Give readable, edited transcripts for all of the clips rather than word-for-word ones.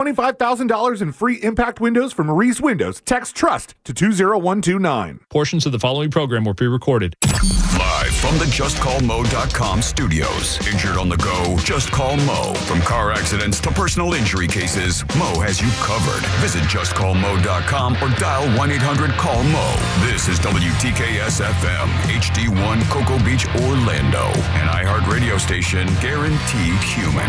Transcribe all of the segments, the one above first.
$25,000 in free impact windows from Reese Windows. Text TRUST to 20129. Portions of the following program were pre-recorded. Live from the JustCallMo.com studios. Injured on the go? Just call Mo. From car accidents to personal injury cases, Mo has you covered. Visit JustCallMo.com or dial 1-800-CALL-MO. This is WTKS-FM, HD1 Cocoa Beach, Orlando. An iHeart radio station guaranteed human.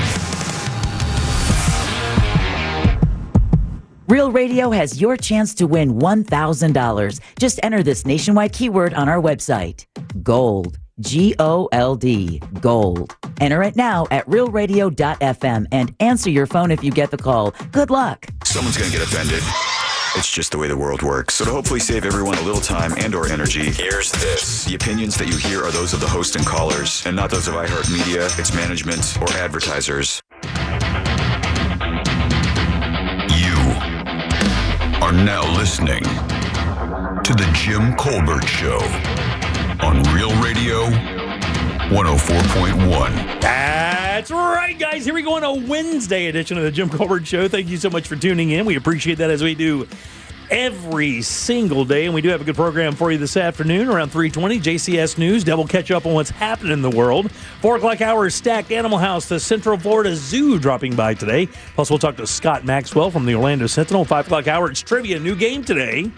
Real Radio has your chance to win $1,000. Just enter this nationwide keyword on our website. Gold. G-O-L-D. Gold. Enter it now at realradio.fm and answer your phone if you get the call. Good luck. Someone's going to get offended. It's just the way the world works. So to hopefully save everyone a little time and or energy, here's this. The opinions that you hear are those of the host and callers, and not those of iHeartMedia, its management, or advertisers. Are now listening to the Jim Colbert Show on Real Radio 104.1. That's right, guys. Here we go on a Wednesday edition of the Jim Colbert Show. Thank you so much for tuning in. We appreciate that, as we do every single day. And we do have a good program for you this afternoon around 3:20. JCS News. We'll catch up on what's happening in the world. 4 o'clock hour, Stacked Animal House, the Central Florida Zoo dropping by today. Plus, we'll talk to Scott Maxwell from the Orlando Sentinel. 5 o'clock hour, it's trivia. New game today.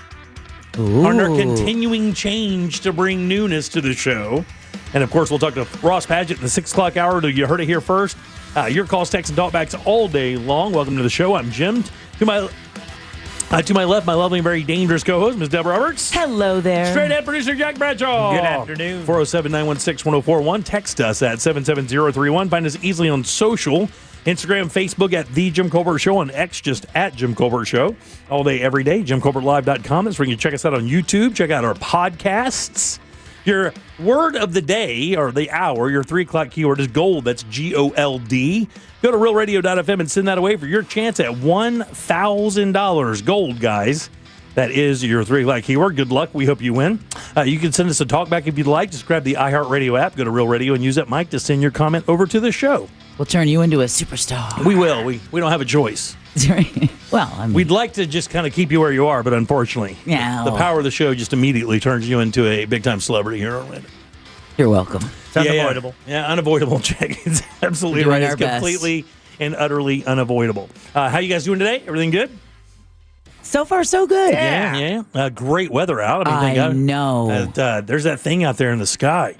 Under continuing change to bring newness to the show. And, of course, we'll talk to Ross Padgett in the 6 o'clock hour. You heard it here first. Your calls, texts, and talkbacks all day long. Welcome to the show. I'm Jim. To my left, my lovely and very dangerous co-host, Ms. Deborah Roberts. Hello there. Straight-head producer, Jack Bradshaw. Good afternoon. 407-916-1041. Text us at 77031. Find us easily on social. Instagram, Facebook at The Jim Colbert Show. On X, just at Jim Colbert Show. All day, every day. JimColbertLive.com. That's where you can check us out on YouTube. Check out our podcasts. Your word of the day, or the hour, your 3 o'clock keyword is gold. That's G-O-L-D. Go to realradio.fm and send that away for your chance at $1,000. Gold, guys. That is your 3 o'clock keyword. Good luck. We hope you win. You can send us a talkback if you'd like. Just grab the iHeartRadio app, go to Real Radio, and use that mic to send your comment over to the show. We'll turn you into a superstar. We will. We don't have a choice. Well, I mean, we'd like to just kind of keep you where you are, but unfortunately, the power of the show just immediately turns you into a big-time celebrity here in Orlando. You're welcome. It's unavoidable. Yeah, unavoidable, Jack. It's absolutely right. It's completely and utterly unavoidable. How you guys doing today? Everything good? So far, so good. Yeah. Great weather out. I know. There's that thing out there in the sky.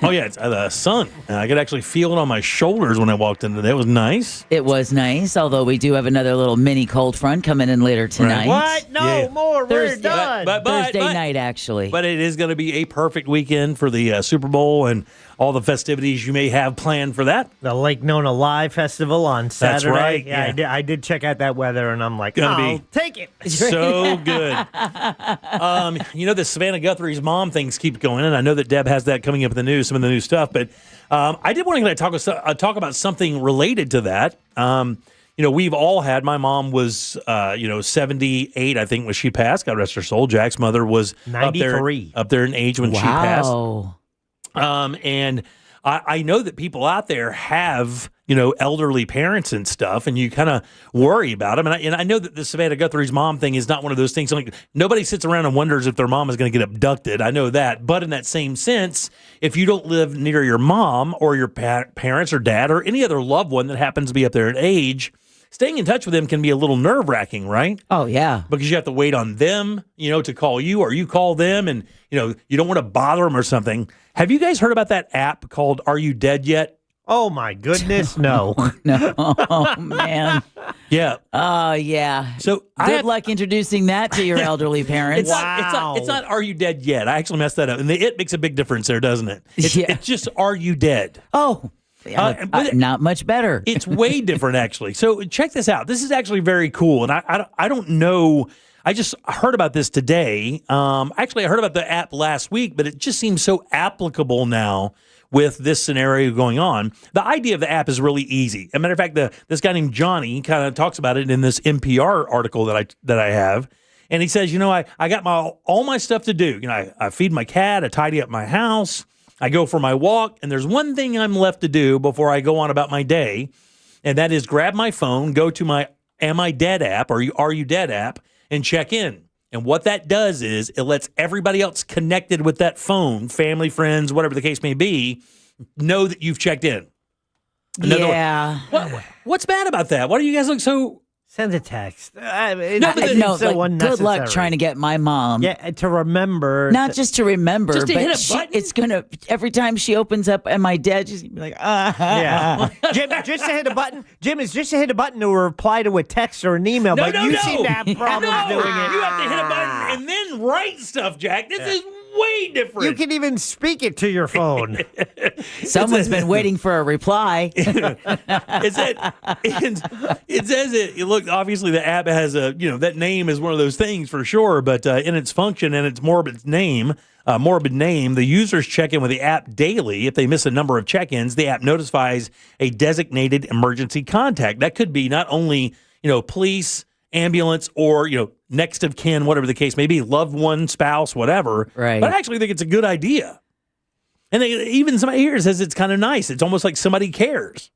Oh, yeah, it's the sun. I could actually feel it on my shoulders when I walked in today. It was nice. It was nice, although we do have another little mini cold front coming in later tonight. Right. What? No more. We're Thursday, done. Thursday night, actually. But it is going to be a perfect weekend for the Super Bowl and all the festivities you may have planned for that. The Lake Nona Live Festival on Saturday. That's right. Yeah. I did check out that weather, and I'm like, take it. So good. The Savannah Guthrie's mom things keep going, and I know that Deb has that coming up in the news, some of the new stuff. But I did want to talk about something related to that. We've all had. My mom was, 78, I think, when she passed. God rest her soul. Jack's mother was 93. up there in age when she passed. Wow. And I know that people out there have, elderly parents and stuff, and you kind of worry about them. And I know that the Savannah Guthrie's mom thing is not one of those things. Like, nobody sits around and wonders if their mom is going to get abducted. I know that. But in that same sense, if you don't live near your mom or your parents or dad or any other loved one that happens to be up there in age, staying in touch with them can be a little nerve-wracking, right? Oh, yeah. Because you have to wait on them, to call you, or you call them, and, you don't want to bother them or something. Have you guys heard about that app called Are You Dead Yet? Oh, my goodness, no. No. Oh, man. Yeah. Oh, yeah. So good luck introducing that to your elderly parents. It's not Are You Dead Yet? I actually messed that up. And the it makes a big difference there, doesn't it? It's just Are You Dead? Oh, not much better. It's way different, actually. So check this out. This is actually very cool. And I don't know. I just heard about this today. Actually, I heard about the app last week, but it just seems so applicable now with this scenario going on. The idea of the app is really easy. As a matter of fact, this guy named Johnny kind of talks about it in this NPR article that I have. And he says, I got all my stuff to do. I feed my cat, I tidy up my house, I go for my walk, and there's one thing I'm left to do before I go on about my day, and that is grab my phone, go to my Am I Dead app or Are You Dead app and check in. And what that does is it lets everybody else connected with that phone, family, friends, whatever the case may be, know that you've checked in. Yeah. What's bad about that? Why do you guys look so... Send a text. No, It's so like, good luck unnecessary. trying to get my mom. Yeah, to remember. Not just to remember, Just to but hit a button? it's gonna every time she opens up, "Am I dead?" She's gonna be like, Yeah. Jim, just to hit a button. Jim, is just to hit a button to reply to a text or an email. No, but no, you no. seem to have problems No, doing it. you have to hit a button and then write stuff, Jack. This is way different. You can even speak it to your phone. Someone's been waiting for a reply. It says it. Look, obviously the app has that name is one of those things for sure. But in its function and its morbid name, the users check in with the app daily. If they miss a number of check-ins, the app notifies a designated emergency contact. That could be not only police, ambulance, or next of kin, whatever the case may be, loved one, spouse, whatever. Right. But I actually think it's a good idea. And even somebody here says it's kind of nice. It's almost like somebody cares.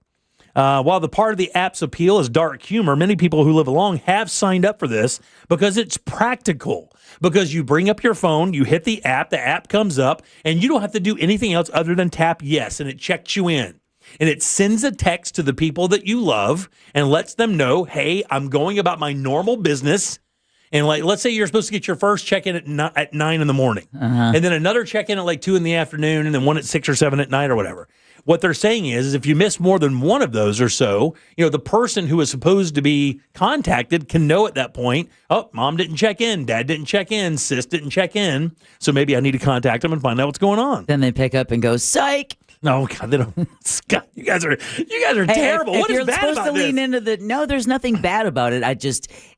While the part of the app's appeal is dark humor, many people who live along have signed up for this because it's practical. Because you bring up your phone, you hit the app comes up, and you don't have to do anything else other than tap yes, and it checks you in. And it sends a text to the people that you love and lets them know, hey, I'm going about my normal business. And let's say you're supposed to get your first check-in at 9 in the morning, and then another check-in at 2 in the afternoon, and then one at 6 or 7 at night or whatever. What they're saying is if you miss more than one of those or so, the person who is supposed to be contacted can know at that point, oh, mom didn't check in, dad didn't check in, sis didn't check in, so maybe I need to contact them and find out what's going on. Then they pick up and go, psych. No, God, they don't. Scott, you guys are terrible. What is bad supposed about to lean this? into no, there's nothing bad about it.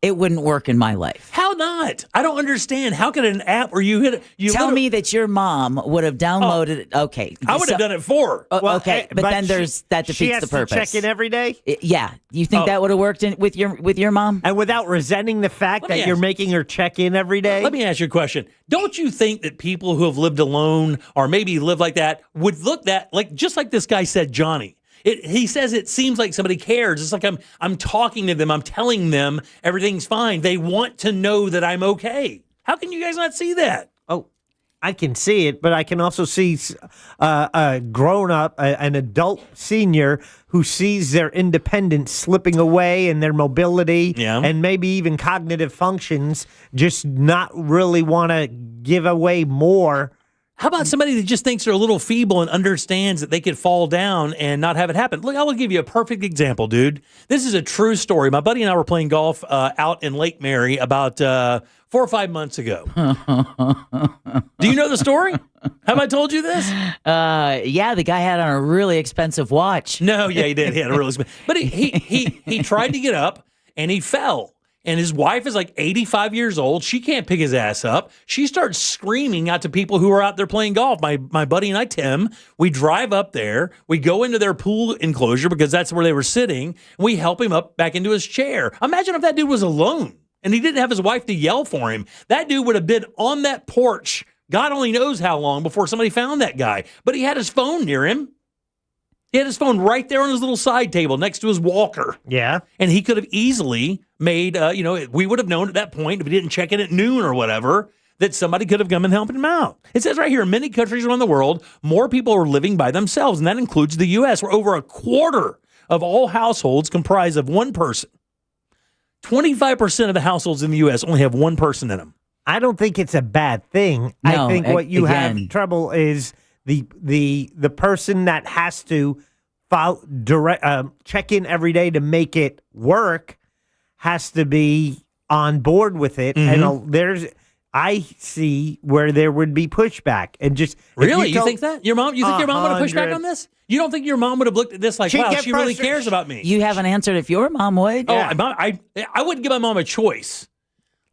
It wouldn't work in my life. How not? I don't understand. How could an app where you Tell me that your mom would have downloaded it. Okay. I would have done it for her. Okay, but then that she defeats has the purpose. to check in every day? Yeah. You think that would have worked with your mom? And without resenting the fact that you're making her check in every day? Let me ask you a question. Don't you think that people who have lived alone or maybe live like that would look just like this guy said, Johnny? He says it seems like somebody cares. It's like I'm talking to them. I'm telling them everything's fine. They want to know that I'm okay. How can you guys not see that? Oh, I can see it, but I can also see a grown-up, an adult senior who sees their independence slipping away and their mobility and maybe even cognitive functions just not really want to give away more. How about somebody that just thinks they're a little feeble and understands that they could fall down and not have it happen? Look, I will give you a perfect example, dude. This is a true story. My buddy and I were playing golf out in Lake Mary about 4 or 5 months ago. Do you know the story? Have I told you this? Yeah, the guy had on a really expensive watch. No, yeah, he did. He had a really expensive. But he tried to get up and he fell. And his wife is 85 years old. She can't pick his ass up. She starts screaming out to people who are out there playing golf. My buddy and I, Tim, we drive up there. We go into their pool enclosure because that's where they were sitting. And we help him up back into his chair. Imagine if that dude was alone and he didn't have his wife to yell for him. That dude would have been on that porch, God only knows how long, before somebody found that guy. But he had his phone near him. He had his phone right there on his little side table next to his walker. Yeah. And he could have easily made, we would have known at that point, if he didn't check in at noon or whatever, that somebody could have come and helped him out. It says right here, in many countries around the world, more people are living by themselves, and that includes the U.S., where over a quarter of all households comprise of one person. 25% of the households in the U.S. only have one person in them. I don't think it's a bad thing. No, I think what you again, have trouble is the person that has to check in every day to make it work has to be on board with it. Mm-hmm. And I see where there would be pushback. And just really, you think that your mom? You think your mom would have pushed back on this? You don't think your mom would have looked at this like, wow, she really cares about me? You haven't answered if your mom would. Oh, I wouldn't give my mom a choice.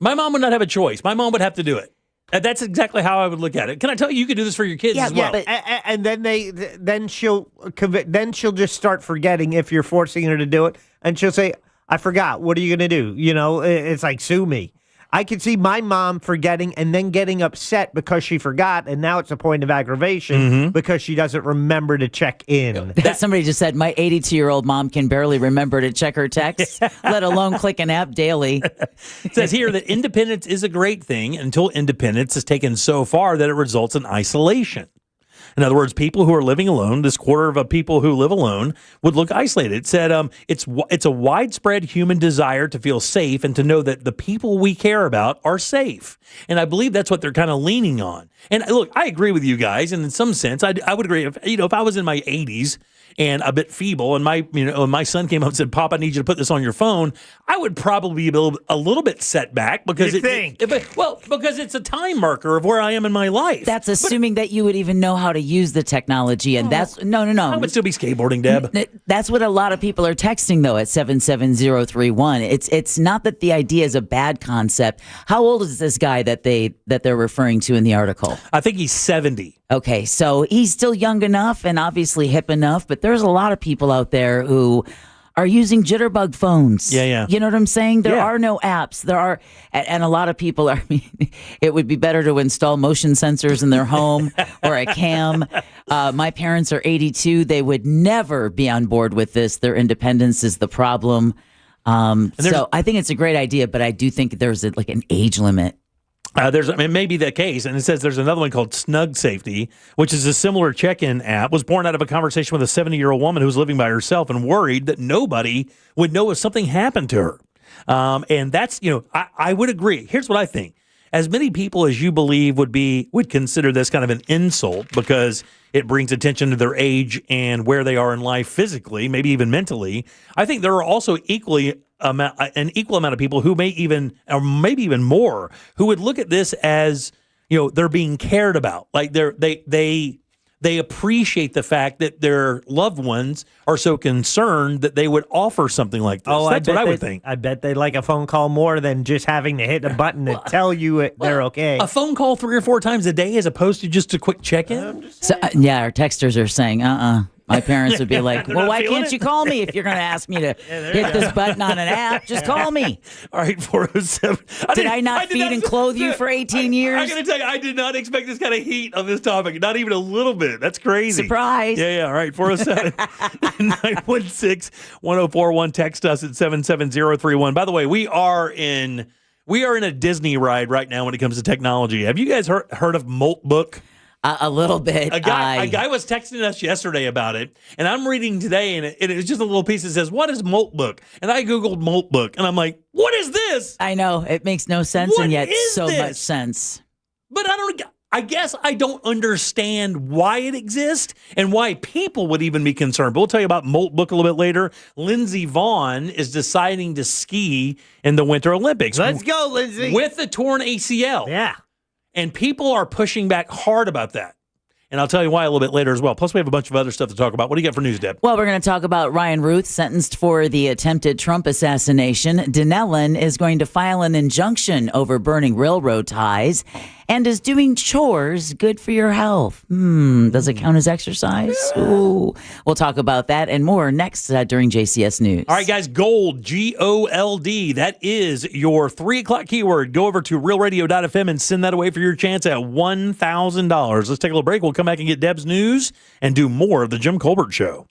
My mom would not have a choice. My mom would have to do it. That's exactly how I would look at it. Can I tell you, you could do this for your kids as well? Yeah, and then she'll just start forgetting if you're forcing her to do it, and she'll say, "I forgot. What are you going to do?" It's like, sue me. I could see my mom forgetting and then getting upset because she forgot, and now it's a point of aggravation because she doesn't remember to check in. Somebody just said, my 82-year-old mom can barely remember to check her texts, let alone click an app daily. It says here that independence is a great thing until independence is taken so far that it results in isolation. In other words, people who are living alone, this quarter of people who live alone, would look isolated. It said it's a widespread human desire to feel safe and to know that the people we care about are safe. And I believe that's what they're kind of leaning on. And look, I agree with you guys, and in some sense, I would agree. If I was in my 80s and a bit feeble, and my son came up and said, "Pop, I need you to put this on your phone," I would probably be a little bit set back because because it's a time marker of where I am in my life. That's assuming that you would even know how to use the technology, and that's no. I would still be skateboarding, Deb. That's what a lot of people are texting though at 77031. It's not that the idea is a bad concept. How old is this guy that they're referring to in the article? I think he's 70. Okay, so he's still young enough and obviously hip enough, but there's a lot of people out there who are using jitterbug phones. Yeah. You know what I'm saying? There are no apps. And a lot of people it would be better to install motion sensors in their home or a cam. My parents are 82. They would never be on board with this. Their independence is the problem. So I think it's a great idea, but I do think there's an age limit. It may be the case, and it says there's another one called Snug Safety, which is a similar check-in app, was born out of a conversation with a 70-year-old woman who was living by herself and worried that nobody would know if something happened to her. And that's, I would agree. Here's what I think. As many people as you believe would consider this kind of an insult because it brings attention to their age and where they are in life physically, maybe even mentally, I think there are also an equal amount of people who may even, or maybe even more, who would look at this as, they're being cared about. Like they appreciate the fact that their loved ones are so concerned that they would offer something like this. That's what I would think. I bet they like a phone call more than just having to hit a button to tell you they're okay. A phone call 3 or 4 times a day as opposed to just a quick check-in? So, our texters are saying, My parents would be like, well, why can't you call me if you're going to ask me to hit this button on an app? Just call me. All right, 407. Did I not feed and clothe you for 18 years? I'm going to tell you, I did not expect this kind of heat on this topic. Not even a little bit. That's crazy. Surprise. Yeah. All right, 407-916-1041. Text us at 77031. By the way, we are in a Disney ride right now when it comes to technology. Have you guys heard of Moltbook? A little bit. A guy was texting us yesterday about it, and I'm reading today, and it was just a little piece that says, "What is Moltbook?" And I Googled Moltbook, and I'm like, what is this? I know. It makes no sense, and yet so much sense. But I guess I don't understand why it exists and why people would even be concerned. But we'll tell you about Moltbook a little bit later. Lindsey Vonn is deciding to ski in the Winter Olympics. Let's go, Lindsey. With a torn ACL. Yeah. And people are pushing back hard about that. And I'll tell you why a little bit later as well. Plus, we have a bunch of other stuff to talk about. What do you got for news, Deb? Well, we're going to talk about Ryan Ruth, sentenced for the attempted Trump assassination. Dinellen is going to file an injunction over burning railroad ties and is doing chores good for your health. Does it count as exercise? Ooh. We'll talk about that and more next during JCS News. All right, guys, GOLD, G-O-L-D. That is your 3 o'clock keyword. Go over to realradio.fm and send that away for your chance at $1,000. Let's take a little break. We'll come back and get Deb's news and do more of the Jim Colbert Show.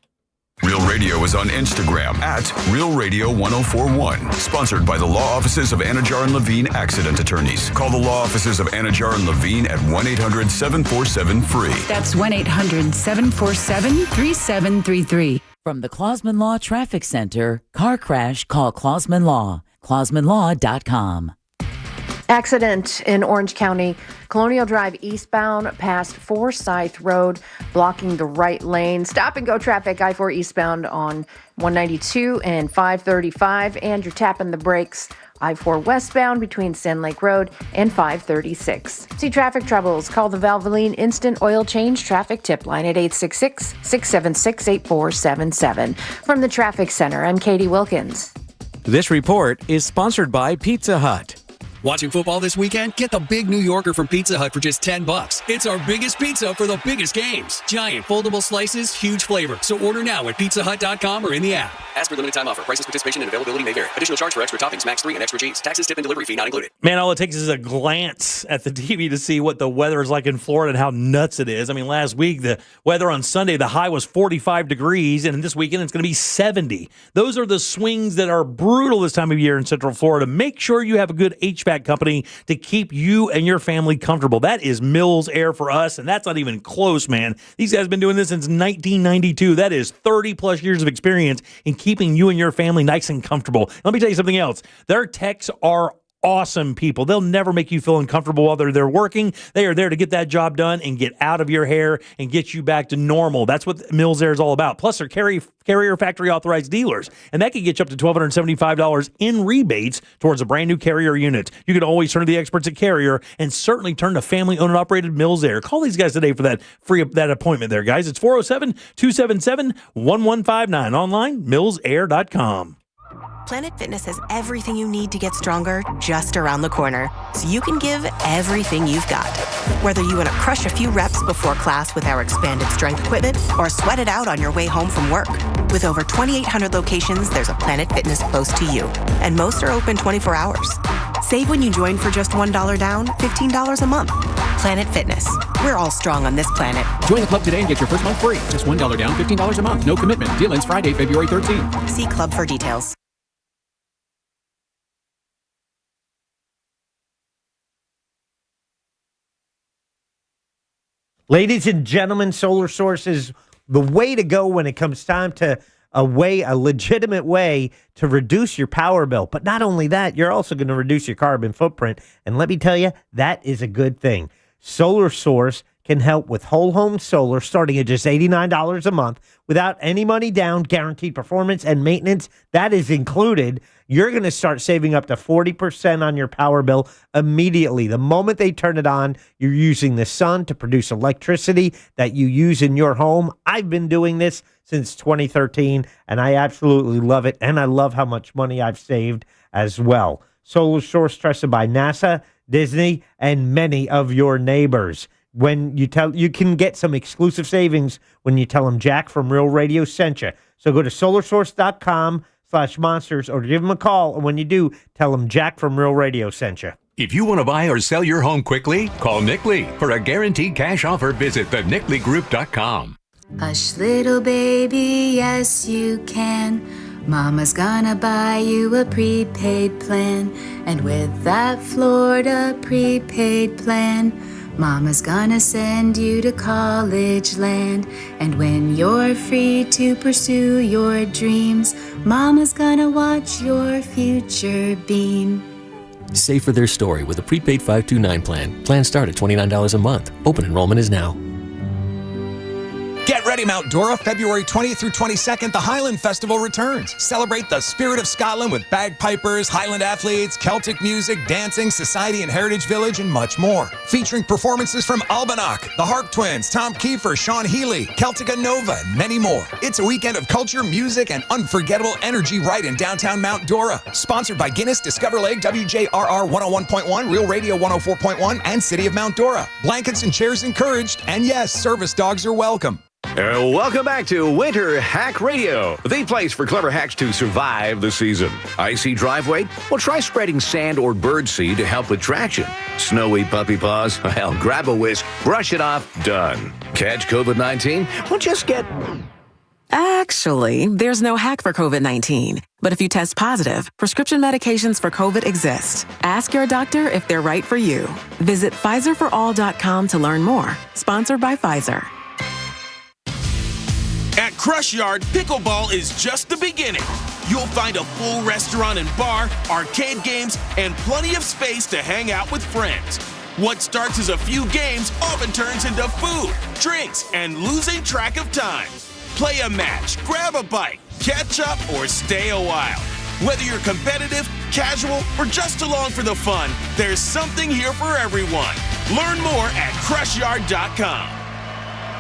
Real Radio is on Instagram at Real Radio 1041. Sponsored by the law offices of Anajar and Levine Accident Attorneys. Call the law offices of Anajar and Levine at 1-800-747-FREE. That's 1-800-747-3733. From the Clausman Law Traffic Center, car crash, call Clausman Law. ClausmanLaw.com. Accident in Orange County, Colonial Drive eastbound past Forsyth Road, blocking the right lane. Stop and go traffic, I-4 eastbound on 192 and 535, and you're tapping the brakes. I-4 westbound between Sand Lake Road and 536. See traffic troubles? Call the Valvoline Instant Oil Change Traffic Tip Line at 866-676-8477. From the Traffic Center, I'm Katie Wilkins. This report is sponsored by Pizza Hut. Watching football this weekend? Get the Big New Yorker from Pizza Hut for just $10. It's our biggest pizza for the biggest games. Giant foldable slices, huge flavor. So order now at pizzahut.com or in the app. Ask for limited time offer. Prices, participation, and availability may vary. Additional charge for extra toppings, max 3 and extra cheese. Taxes, tip, and delivery fee not included. Man, all it takes is a glance at the TV to see what the weather is like in Florida and how nuts it is. I mean, last week, the weather on Sunday, the high was 45 degrees, and this weekend it's going to be 70. Those are the swings that are brutal this time of year in Central Florida. Make sure you have a good HVAC company to keep you and your family comfortable. That is Mills Air for us, and that's not even close, man. These guys have been doing this since 1992. That is 30-plus years of experience in keeping you and your family nice and comfortable. Let me tell you something else. Their techs are awesome people. They'll never make you feel uncomfortable while they're working. They are there to get that job done and get out of your hair and get you back to normal. That's what Mills Air is all about. Plus, they're Carrier factory authorized dealers, and that can get you up to $1,275 in rebates towards a brand new Carrier unit. You can always turn to the experts at Carrier and certainly turn to family-owned and operated Mills Air. Call these guys today for that appointment there, guys. It's 407-277-1159. Online, millsair.com. Planet Fitness has everything you need to get stronger just around the corner, so you can give everything you've got. Whether you want to crush a few reps before class with our expanded strength equipment or sweat it out on your way home from work. With over 2,800 locations, there's a Planet Fitness close to you, and most are open 24 hours. Save when you join for just $1 down, $15 a month. Planet Fitness. We're all strong on this planet. Join the club today and get your first month free. Just $1 down, $15 a month. No commitment. Deal ends Friday, February 13th. See club for details. Ladies and gentlemen, Solar Source is the way to go when it comes time to a legitimate way to reduce your power bill. But not only that, you're also going to reduce your carbon footprint. And let me tell you, that is a good thing. Solar Source can help with whole home solar starting at just $89 a month without any money down, guaranteed performance and maintenance. That is included. You're going to start saving up to 40% on your power bill immediately. The moment they turn it on, you're using the sun to produce electricity that you use in your home. I've been doing this since 2013, and I absolutely love it, and I love how much money I've saved as well. Solar Source trusted by NASA, Disney, and many of your neighbors. When you can get some exclusive savings when you tell them Jack from Real Radio sent you. So go to solarsource.com/monsters or give them a call. And when you do, tell them Jack from Real Radio sent you. If you want to buy or sell your home quickly, call Nick Lee. For a guaranteed cash offer, visit thenickleyGroup.com. Hush, little baby, yes you can. Mama's gonna buy you a prepaid plan. And with that Florida prepaid plan, Mama's gonna send you to college land. And when you're free to pursue your dreams, Mama's gonna watch your future beam. Save for their story with a prepaid 529 plan. Plans start at $29 a month. Open enrollment is now. Get ready, Mount Dora. February 20th through 22nd, the Highland Festival returns. Celebrate the spirit of Scotland with bagpipers, Highland athletes, Celtic music, dancing, society and heritage village, and much more. Featuring performances from Albanock, the Harp Twins, Tom Kiefer, Sean Healy, Celtica Nova, and many more. It's a weekend of culture, music, and unforgettable energy right in downtown Mount Dora. Sponsored by Guinness, Discover Lake, WJRR 101.1, Real Radio 104.1, and City of Mount Dora. Blankets and chairs encouraged, and yes, service dogs are welcome. Welcome back to Winter Hack Radio, the place for clever hacks to survive the season. Icy driveway? Well, try spreading sand or birdseed to help with traction. Snowy puppy paws? Well, grab a whisk, brush it off, done. Catch COVID-19? Well, just get... Actually, there's no hack for COVID-19. But if you test positive, prescription medications for COVID exist. Ask your doctor if they're right for you. Visit PfizerForAll.com to learn more. Sponsored by Pfizer. At Crush Yard, pickleball is just the beginning. You'll find a full restaurant and bar, arcade games, and plenty of space to hang out with friends. What starts as a few games often turns into food, drinks, and losing track of time. Play a match, grab a bite, catch up, or stay a while. Whether you're competitive, casual, or just along for the fun, there's something here for everyone. Learn more at CrushYard.com.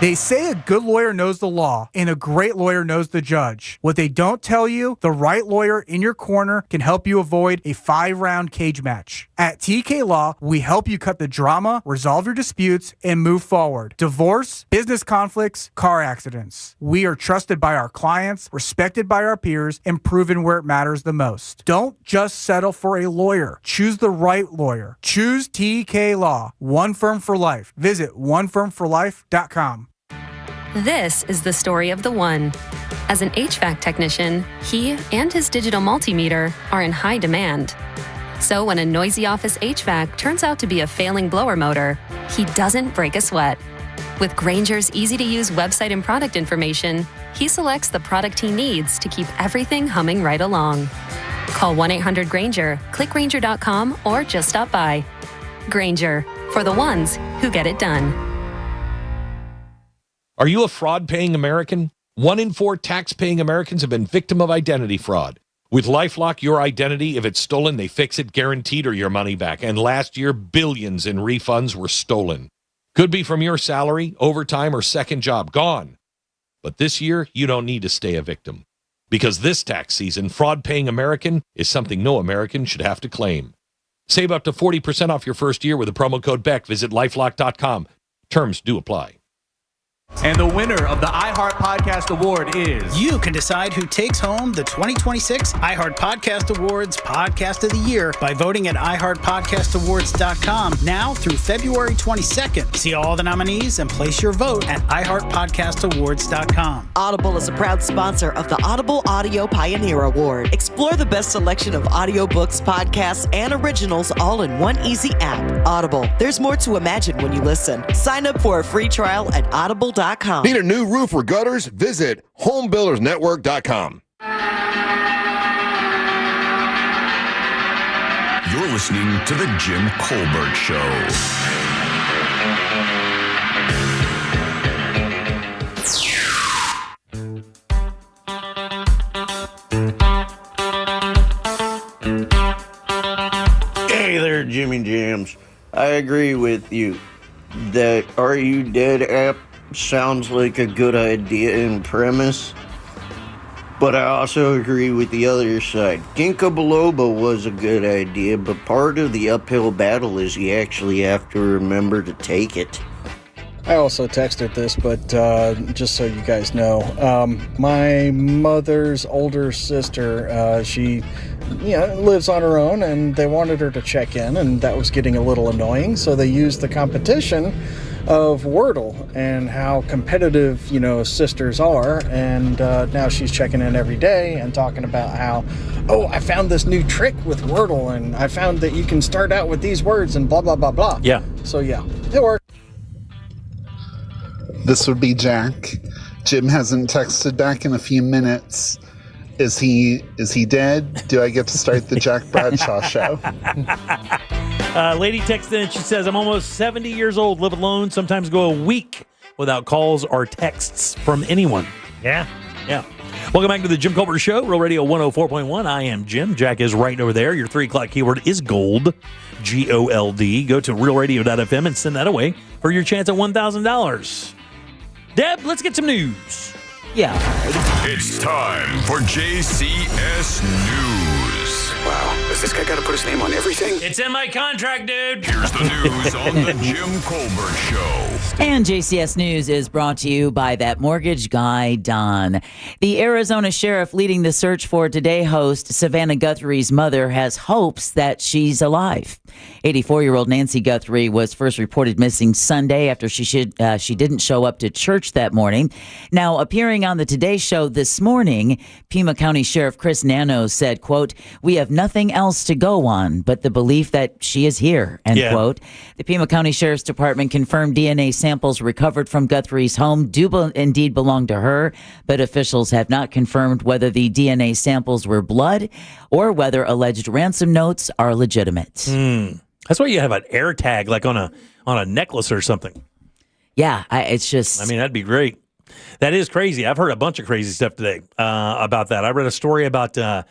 They say a good lawyer knows the law and a great lawyer knows the judge. What they don't tell you, the right lawyer in your corner can help you avoid a 5-round cage match. At TK Law, we help you cut the drama, resolve your disputes, and move forward. Divorce, business conflicts, car accidents. We are trusted by our clients, respected by our peers, and proven where it matters the most. Don't just settle for a lawyer. Choose the right lawyer. Choose TK Law. One firm for life. Visit onefirmforlife.com. This is the story of the one. As an HVAC technician, he and his digital multimeter are in high demand. So when a noisy office HVAC turns out to be a failing blower motor, he doesn't break a sweat. With Grainger's easy-to-use website and product information, he selects the product he needs to keep everything humming right along. Call 1-800-GRAINGER, click Grainger.com, or just stop by. Grainger, for the ones who get it done. Are you a fraud-paying American? 1 in 4 tax-paying Americans have been victim of identity fraud. With LifeLock, your identity, if it's stolen, they fix it guaranteed or your money back. And last year, billions in refunds were stolen. Could be from your salary, overtime, or second job. Gone. But this year, you don't need to stay a victim. Because this tax season, fraud-paying American is something no American should have to claim. Save up to 40% off your first year with the promo code BECK. Visit LifeLock.com. Terms do apply. And the winner of the iHeart Podcast Award is... You can decide who takes home the 2026 iHeart Podcast Awards Podcast of the Year by voting at iHeartPodcastAwards.com now through February 22nd. See all the nominees and place your vote at iHeartPodcastAwards.com. Audible is a proud sponsor of the Audible Audio Pioneer Award. Explore the best selection of audiobooks, podcasts, and originals all in one easy app. Audible. There's more to imagine when you listen. Sign up for a free trial at audible.com. Need a new roof or gutters? Visit homebuildersnetwork.com. You're listening to The Jim Colbert Show. Hey there, Jimmy Jams. I agree with you. That Are You Dead app sounds like a good idea in premise, but I also agree with the other side. Ginkgo biloba was a good idea, but part of the uphill battle is you actually have to remember to take it. I also texted this, but just so you guys know, my mother's older sister, she lives on her own, and they wanted her to check in, and that was getting a little annoying, so they used the competition of Wordle and how competitive, sisters are, and now she's checking in every day and talking about how, I found this new trick with Wordle, and I found that you can start out with these words and blah, blah, blah, blah. Yeah. So, yeah, it worked. This would be Jack. Jim hasn't texted back in a few minutes. Is he dead? Do I get to start the Jack Bradshaw show? Lady texted in, she says, I'm almost 70 years old, live alone, sometimes go a week without calls or texts from anyone. Yeah. Welcome back to the Jim Colbert Show, Real Radio 104.1. I am Jim. Jack is right over there. Your 3 o'clock keyword is gold, G-O-L-D. Go to realradio.fm and send that away for your chance at $1,000. Deb, let's get some news. Yeah. It's time for JCS News. Wow, has this guy got to put his name on everything? It's in my contract, dude. Here's the news on the Jim Colbert Show. And JCS News is brought to you by that mortgage guy, Don. The Arizona sheriff leading the search for Today host Savannah Guthrie's mother has hopes that she's alive. 84-year-old Nancy Guthrie was first reported missing Sunday after she didn't show up to church that morning. Now, appearing on the Today Show this morning, Pima County Sheriff Chris Nano said, quote, "We have nothing else to go on but the belief that she is here," end quote. The Pima County Sheriff's Department confirmed DNA samples recovered from Guthrie's home do indeed belong to her, but officials have not confirmed whether the DNA samples were blood or whether alleged ransom notes are legitimate. That's why you have an air tag like on a necklace or something. Yeah, it's just... I mean, that'd be great. That is crazy. I've heard a bunch of crazy stuff today about that. I read a story about a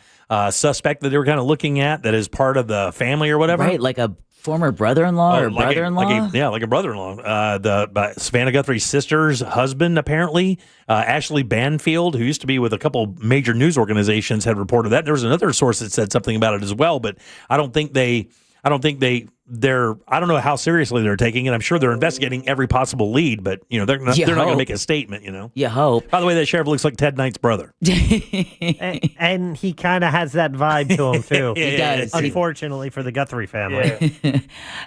suspect that they were kind of looking at that is part of the family or whatever. Right, like a former brother-in-law or brother-in-law? Like a brother-in-law. The Savannah Guthrie's sister's husband, apparently, Ashley Banfield, who used to be with a couple major news organizations, had reported that. There was another source that said something about it as well, but I don't know how seriously they're taking it. I'm sure they're investigating every possible lead, but they're not going to make a statement. You hope. By the way, that sheriff looks like Ted Knight's brother, and he kind of has that vibe to him too. He does. Unfortunately for the Guthrie family.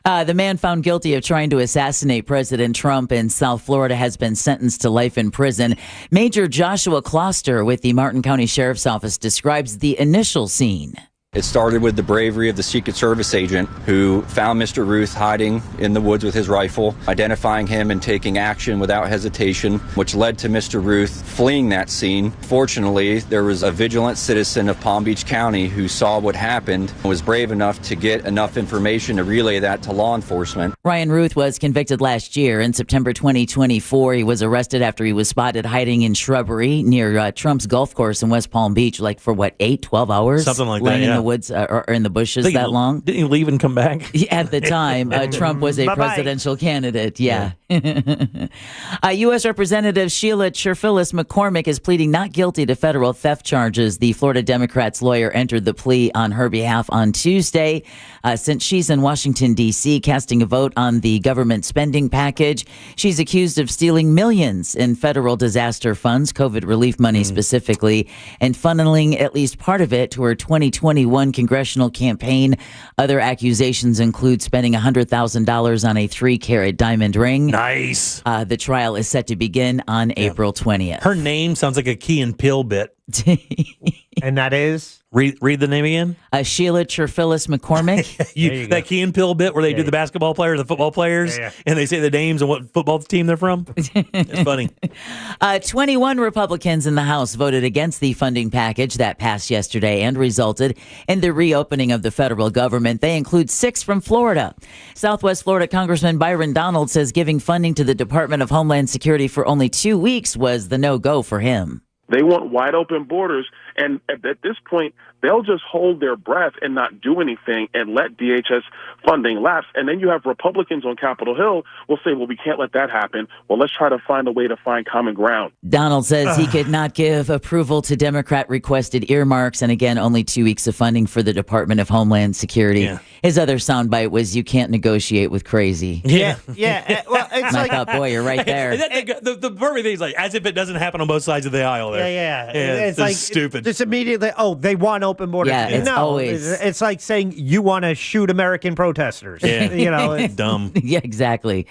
The man found guilty of trying to assassinate President Trump in South Florida has been sentenced to life in prison. Major Joshua Kloster with the Martin County Sheriff's Office describes the initial scene. It started with the bravery of the Secret Service agent who found Mr. Ruth hiding in the woods with his rifle, identifying him and taking action without hesitation, which led to Mr. Ruth fleeing that scene. Fortunately, there was a vigilant citizen of Palm Beach County who saw what happened and was brave enough to get enough information to relay that to law enforcement. Ryan Ruth was convicted last year. In September 2024, he was arrested after he was spotted hiding in shrubbery near Trump's golf course in West Palm Beach, like for 12 hours? Something like laying that, in the woods or in the bushes that long. Didn't he leave and come back? At the time, Trump was a presidential candidate. Yeah. U.S. Representative Sheila Cherfilis McCormick is pleading not guilty to federal theft charges. The Florida Democrats' lawyer entered the plea on her behalf on Tuesday. Since she's in Washington, D.C., casting a vote on the government spending package, she's accused of stealing millions in federal disaster funds, COVID relief money specifically, and funneling at least part of it to her 2021 congressional campaign. Other accusations include spending $100,000 on a 3-carat diamond ring. Nice. The trial is set to begin on April 20th. Her name sounds like a Key and Peele bit. And that is? Read the name again. Sheila Cherfilis McCormick. That Key and Peele bit where they do the basketball players, the football players, and they say the names and what football team they're from. It's funny. 21 Republicans in the House voted against the funding package that passed yesterday and resulted in the reopening of the federal government. They include 6 from Florida. Southwest Florida Congressman Byron Donald says giving funding to the Department of Homeland Security for only 2 weeks was the no-go for him. They want wide open borders, and at this point, they'll just hold their breath and not do anything and let DHS funding lapse. And then you have Republicans on Capitol Hill will say, well, we can't let that happen. Well, let's try to find a way to find common ground. Donald says he could not give approval to Democrat-requested earmarks, and again, only 2 weeks of funding for the Department of Homeland Security. Yeah. His other soundbite was, you can't negotiate with crazy. Yeah. Well, it's and I thought, boy, you're right there. The perfect thing is like, as if it doesn't happen on both sides of the aisle there. Yeah. It's like stupid. Just immediately, they want open borders. Yeah, it's always. It's like saying you want to shoot American protesters. Yeah. It's dumb. Yeah, exactly.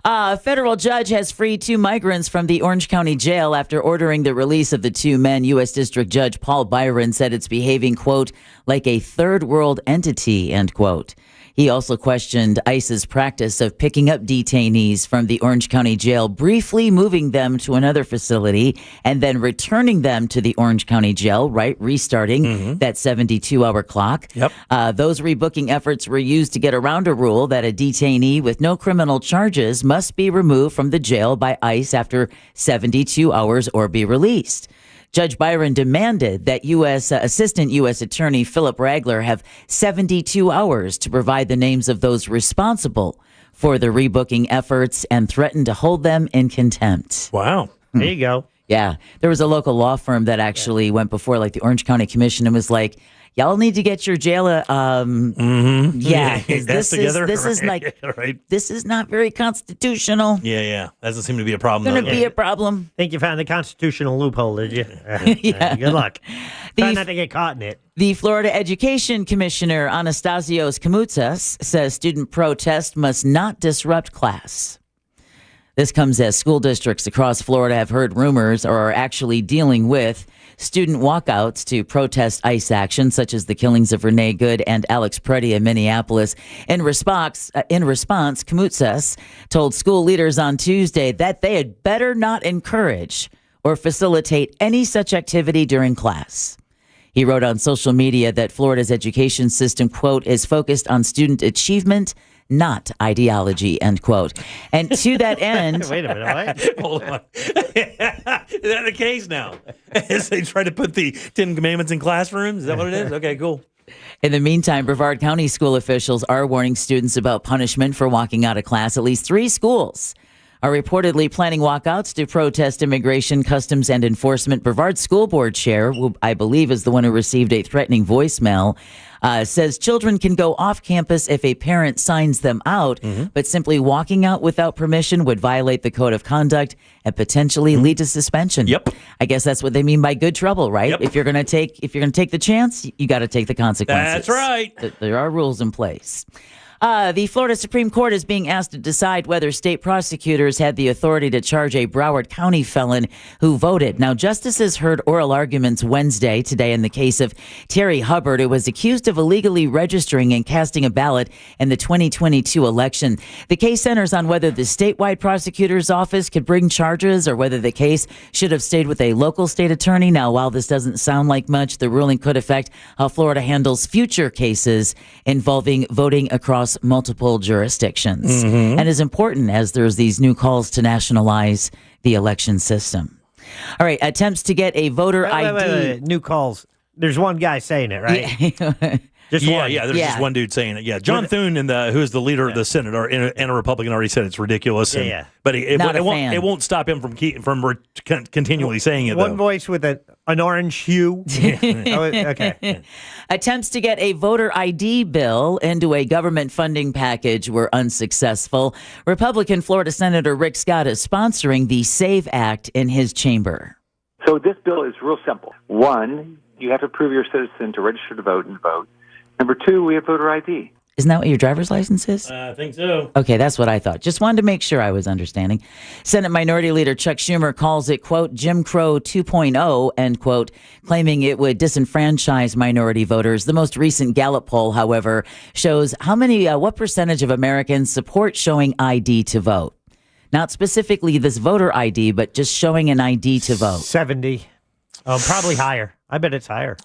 A federal judge has freed 2 migrants from the Orange County jail after ordering the release of the 2 men. U.S. District Judge Paul Byron said it's behaving, quote, like a third world entity, end quote. He also questioned ICE's practice of picking up detainees from the Orange County jail, briefly moving them to another facility, and then returning them to the Orange County jail, restarting that 72-hour clock. Yep. Those rebooking efforts were used to get around a rule that a detainee with no criminal charges must be removed from the jail by ICE after 72 hours or be released. Judge Byron demanded that Assistant U.S. Attorney Philip Ragler have 72 hours to provide the names of those responsible for the rebooking efforts and threatened to hold them in contempt. Wow. There you go. Yeah. There was a local law firm that actually went before like the Orange County Commission and was like, y'all need to get your jail. Yeah. This is like, this is not very constitutional. Yeah. Doesn't seem to be a problem. Going to be a problem. Think you found the constitutional loophole, did you? Yeah. Good luck. Try not to get caught in it. The Florida Education Commissioner, Anastasios Kamoutsas, says student protest must not disrupt class. This comes as school districts across Florida have heard rumors or are actually dealing with student walkouts to protest ICE action, such as the killings of Renee Good and Alex Preddy in Minneapolis. In response, Kamoutsas told school leaders on Tuesday that they had better not encourage or facilitate any such activity during class. He wrote on social media that Florida's education system, quote, is focused on student achievement, not ideology, end quote. And to that end... Wait a minute, what? Hold on. Is that the case now? As they try to put the 10 Commandments in classrooms? Is that what it is? Okay, cool. In the meantime, Brevard County school officials are warning students about punishment for walking out of class. At least 3 schools are reportedly planning walkouts to protest immigration, customs, and enforcement. Brevard School Board Chair, who I believe is the one who received a threatening voicemail, says children can go off campus if a parent signs them out, but simply walking out without permission would violate the code of conduct and potentially lead to suspension. Yep. I guess that's what they mean by good trouble, right? Yep. If you're going to take the chance, you got to take the consequences. That's right. There are rules in place. The Florida Supreme Court is being asked to decide whether state prosecutors had the authority to charge a Broward County felon who voted. Now, justices heard oral arguments Wednesday, today, in the case of Terry Hubbard, who was accused of illegally registering and casting a ballot in the 2022 election. The case centers on whether the statewide prosecutor's office could bring charges or whether the case should have stayed with a local state attorney. Now, while this doesn't sound like much, the ruling could affect how Florida handles future cases involving voting across multiple jurisdictions, and is important as there's these new calls to nationalize the election system. All right, attempts to get a voter ID. Wait. New calls. There's one guy saying it, right? Yeah. Just one. Yeah, there's just one dude saying it. Yeah, John Thune, who is the leader of the Senate, and a Republican, already said it's ridiculous. But it won't stop him from continually saying it. One voice with an orange hue. Okay. Attempts to get a voter ID bill into a government funding package were unsuccessful. Republican Florida Senator Rick Scott is sponsoring the SAVE Act in his chamber. So this bill is real simple. 1, you have to prove you're a citizen to register to vote and vote. Number 2, we have voter ID. Isn't that what your driver's license is? I think so. Okay, that's what I thought. Just wanted to make sure I was understanding. Senate Minority Leader Chuck Schumer calls it, quote, Jim Crow 2.0, end quote, claiming it would disenfranchise minority voters. The most recent Gallup poll, however, shows what percentage of Americans support showing ID to vote. Not specifically this voter ID, but just showing an ID to vote. 70. Probably higher. I bet it's higher.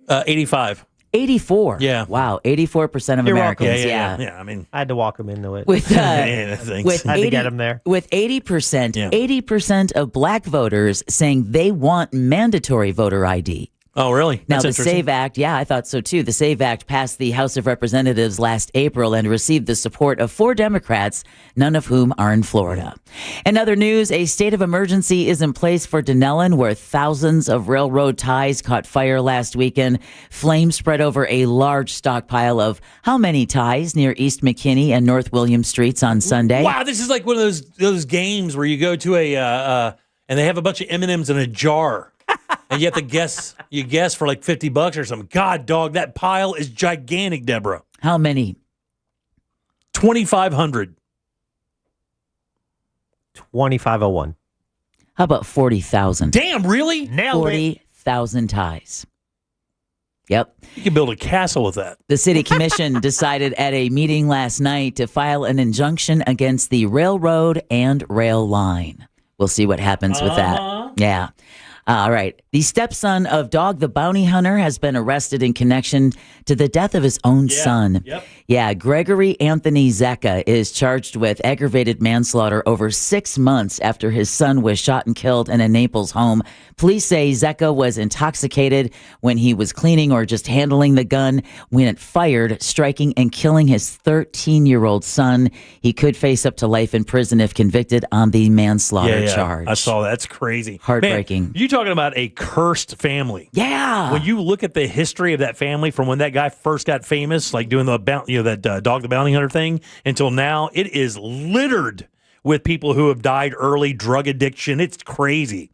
85. 84. Yeah. Wow. 84% of You're Americans. welcome. Yeah. I mean, I had to walk him into it. With had to get him there. With 80% of black voters saying they want mandatory voter ID. Oh, really? Now, That's the SAVE Act, I thought so too. The SAVE Act passed the House of Representatives last April and received the support of 4 Democrats, none of whom are in Florida. In other news, a state of emergency is in place for Denellen, where thousands of railroad ties caught fire last weekend. Flames spread over a large stockpile of how many ties near East McKinney and North William Streets on Sunday? Wow, this is like one of those games where you go to and they have a bunch of M&Ms in a jar. And you have to guess for like $50 or something. God, dog, that pile is gigantic, Deborah. How many? 2,500. 2501. How about 40,000? Damn, really? Nailed 40,000 ties. Yep. You can build a castle with that. The city commission decided at a meeting last night to file an injunction against the railroad and rail line. We'll see what happens with that. Yeah. All right. The stepson of Dog the Bounty Hunter has been arrested in connection to the death of his own son. Yep. Yeah, Gregory Anthony Zecca is charged with aggravated manslaughter over 6 months after his son was shot and killed in a Naples home. Police say Zecca was intoxicated when he was cleaning or just handling the gun when it fired, striking and killing his 13-year-old son. He could face up to life in prison if convicted on the manslaughter charge. I saw that. That's crazy. Heartbreaking. Man, you're talking about a cursed family. Yeah. When you look at the history of that family from when that guy first got famous, like doing that Dog the Bounty Hunter thing, until now, it is littered with people who have died early, drug addiction. It's crazy.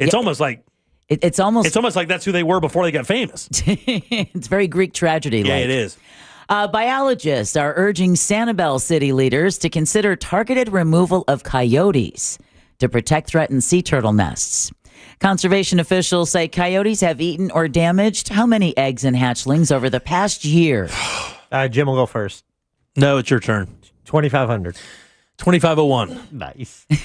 It's almost like it's almost like that's who they were before they got famous. It's very Greek tragedy. Yeah, it is. Biologists are urging Sanibel city leaders to consider targeted removal of coyotes to protect threatened sea turtle nests. Conservation officials say coyotes have eaten or damaged how many eggs and hatchlings over the past year? Jim will go first. No, it's your turn. 2,500. 2501. Nice. I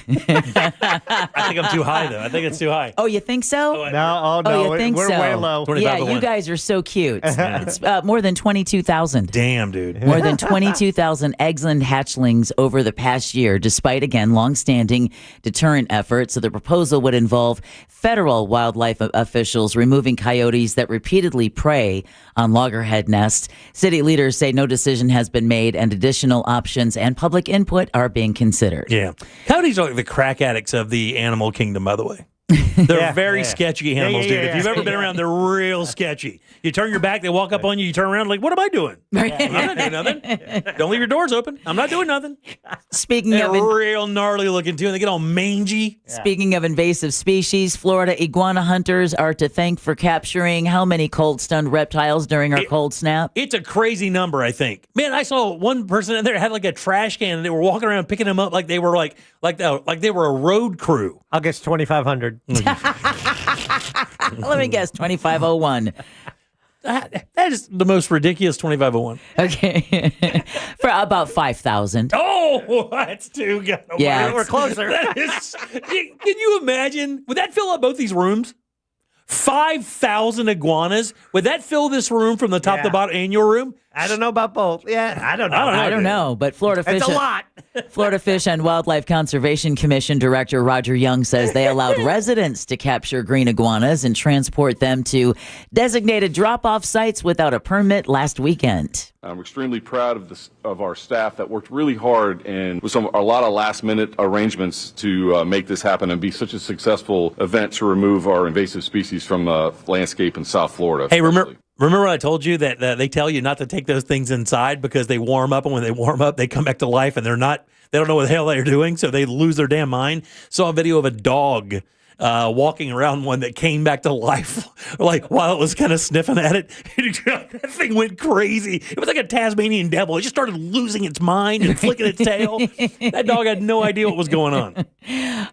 think I'm too high, though. I think it's too high. Oh, you think so? No, you think we're so? way low. Yeah, you guys are so cute. It's more than 22,000. Damn, dude. More than 22,000 eggs and hatchlings over the past year, despite, again, longstanding deterrent efforts. So the proposal would involve federal wildlife officials removing coyotes that repeatedly prey on loggerhead nests. City leaders say no decision has been made and additional options and public input are being considered. Yeah. Coyotes are like the crack addicts of the animal kingdom, by the way. They're very sketchy animals, dude. If you've ever been around, they're real sketchy. You turn your back, they walk up on you, you turn around, like, what am I doing? I'm not doing nothing. Don't leave your doors open. I'm not doing nothing. They're real gnarly looking, too, and they get all mangy. Speaking of invasive species, Florida iguana hunters are to thank for capturing how many cold-stunned reptiles during our cold snap? It's a crazy number, I think. Man, I saw one person in there had like a trash can, and they were walking around picking them up like they were like they were a road crew. I'll guess 2,500. Let me guess, 2501. That is the most ridiculous 2501. Okay. For about 5,000. Oh, that's too good. Yeah, we're closer. Can you imagine? Would that fill up both these rooms? 5,000 iguanas. Would that fill this room from the top to bottom and your room? I don't know about both. Yeah, I don't know. I don't know, but Florida Fish. It's a lot. Florida Fish and Wildlife Conservation Commission Director Roger Young says they allowed residents to capture green iguanas and transport them to designated drop-off sites without a permit last weekend. I'm extremely proud of our staff that worked really hard and with a lot of last-minute arrangements to make this happen and be such a successful event to remove our invasive species from the landscape in South Florida. Hey, remember when I told you that they tell you not to take those things inside because they warm up, and when they warm up, they come back to life, and they don't know what the hell they're doing, so they lose their damn mind. Saw a video of a dog walking around one that came back to life, like while it was kind of sniffing at it. That thing went crazy. It was like a Tasmanian devil. It just started losing its mind and flicking its tail. That dog had no idea what was going on.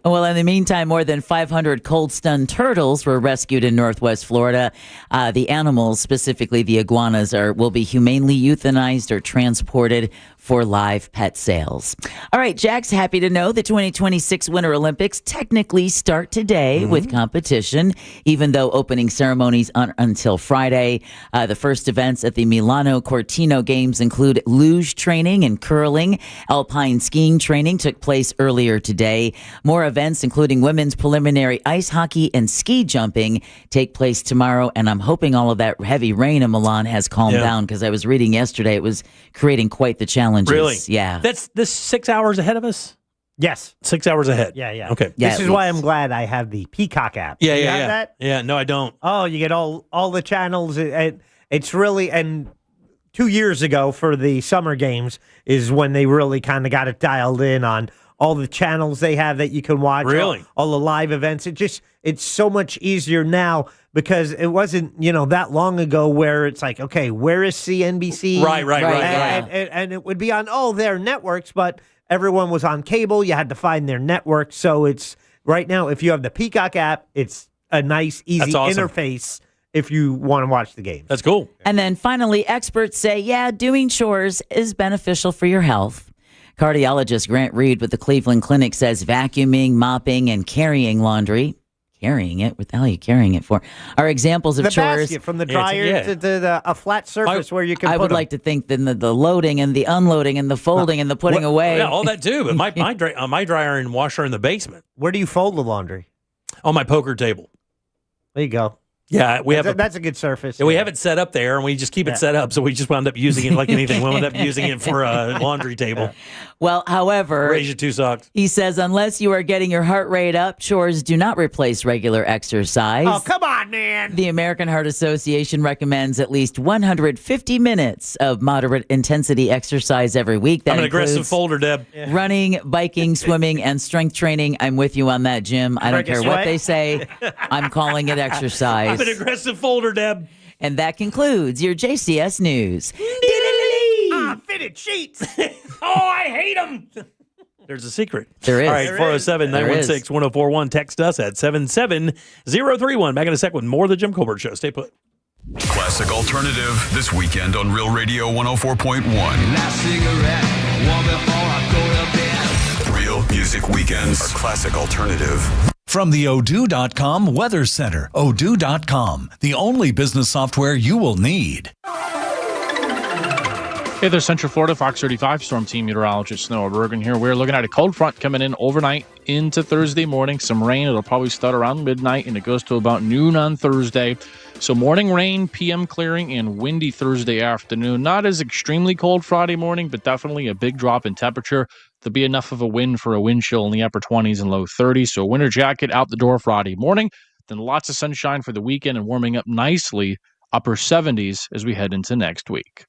Well, in the meantime, more than 500 cold-stunned turtles were rescued in Northwest Florida. The animals, specifically the iguanas, will be humanely euthanized or transported for live pet sales. All right, Jack's happy to know the 2026 Winter Olympics technically start today with competition, even though opening ceremonies aren't until Friday. The first events at the Milano Cortina Games include luge training and curling. Alpine skiing training took place earlier today. More events, including women's preliminary ice hockey and ski jumping, take place tomorrow. And I'm hoping all of that heavy rain in Milan has calmed down, because I was reading yesterday it was creating quite the challenges. Really? Yeah. That's this 6 hours ahead of us? Yes. 6 hours ahead. Yeah. Okay. This is why I'm glad I have the Peacock app. Yeah, you yeah, have yeah. that? Yeah, no, I don't. Oh, you get all the channels. It's really, and 2 years ago for the summer games is when they really kind of got it dialed in on all the channels they have that you can watch. Really? All the live events. It's so much easier now, because it wasn't, that long ago where it's like, okay, where is CNBC? Right. And it would be on all their networks, but everyone was on cable. You had to find their network. So it's right now, if you have the Peacock app, it's a nice, easy interface if you want to watch the game. That's cool. And then finally, experts say, doing chores is beneficial for your health. Cardiologist Grant Reed with the Cleveland Clinic says vacuuming, mopping, and carrying laundry, what the hell are you carrying it for, are examples of the chores. Basket, from the dryer to a flat surface where you can put them. I would like to think then the loading and the unloading and the folding and the putting away. Yeah, all that too. But my dryer and washer in the basement. Where do you fold the laundry? On my poker table. There you go. Yeah, that's a good surface. Yeah, we have it set up there, and we just keep it set up, so we just wound up using it like anything. We wound up using it for a laundry table. Well, however, raise your 2 socks. He says unless you are getting your heart rate up, chores do not replace regular exercise. Oh, come on, man. The American Heart Association recommends at least 150 minutes of moderate intensity exercise every week. That I'm an aggressive folder, Deb. Running, biking, swimming, and strength training. I'm with you on that, Jim. I don't care what they say. I'm calling it exercise. I'm an aggressive folder, Deb. And that concludes your JCS News. Fitted sheets. Oh, I hate them. There's a secret. There is. All right, 407-916-1041. Text us at 77031. Back in a sec with more of the Jim Colbert Show. Stay put. Classic Alternative this weekend on Real Radio 104.1. Last cigarette, one before I go to bed. Music weekends are classic alternative. From the Odoo.com Weather Classic Alternative. From the Odoo.com Weather Center, Odoo.com, the only business software you will need. Hey there, Central Florida, Fox 35 Storm Team Meteorologist Noah Bergen here. We're looking at a cold front coming in overnight into Thursday morning. Some rain. It'll probably start around midnight, and it goes to about noon on Thursday. So morning rain, PM clearing, and windy Thursday afternoon. Not as extremely cold Friday morning, but definitely a big drop in temperature. There'll be enough of a wind for a wind chill in the upper 20s and low 30s. So winter jacket out the door Friday morning. Then lots of sunshine for the weekend and warming up nicely, upper 70s as we head into next week.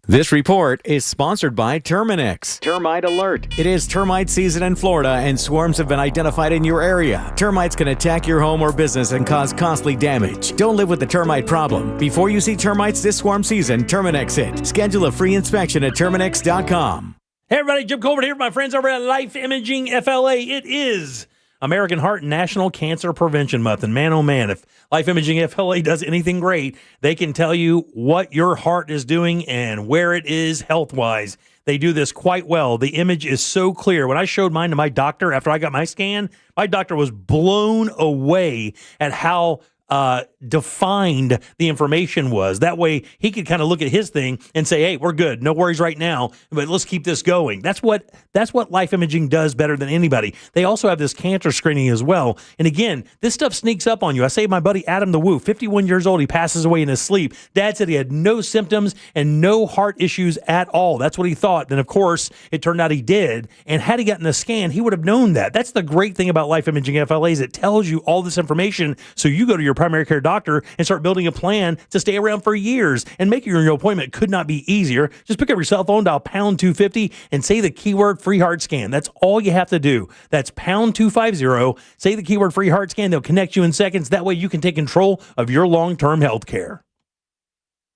This report is sponsored by Terminix. Termite alert. It is termite season in Florida and swarms have been identified in your area. Termites can attack your home or business and cause costly damage. Don't live with the termite problem. Before you see termites this swarm season, Terminix it. Schedule a free inspection at Terminix.com. Hey everybody, Jim Colbert here, my friends over at Life Imaging FLA. It is American Heart National Cancer Prevention Month. And man, oh man, if Life Imaging FLA does anything great, they can tell you what your heart is doing and where it is health-wise. They do this quite well. The image is so clear. When I showed mine to my doctor after I got my scan, my doctor was blown away at how defined the information was. That way he could kind of look at his thing and say, hey, we're good. No worries right now, but let's keep this going. That's what Life Imaging does better than anybody. They also have this cancer screening as well. And again, this stuff sneaks up on you. I say my buddy Adam the Woo, 51 years old, he passes away in his sleep. Dad said he had no symptoms and no heart issues at all. That's what he thought. Then of course, it turned out he did. And had he gotten a scan, he would have known that. That's the great thing about Life Imaging FLA is it tells you all this information so you go to your primary care doctor and start building a plan to stay around for years. And making your appointment could not be easier. Just pick up your cell phone, dial pound 250 and say the keyword free heart scan. That's all you have to do. That's pound 250. Say the keyword free heart scan. They'll connect you in seconds. That way you can take control of your long-term health care.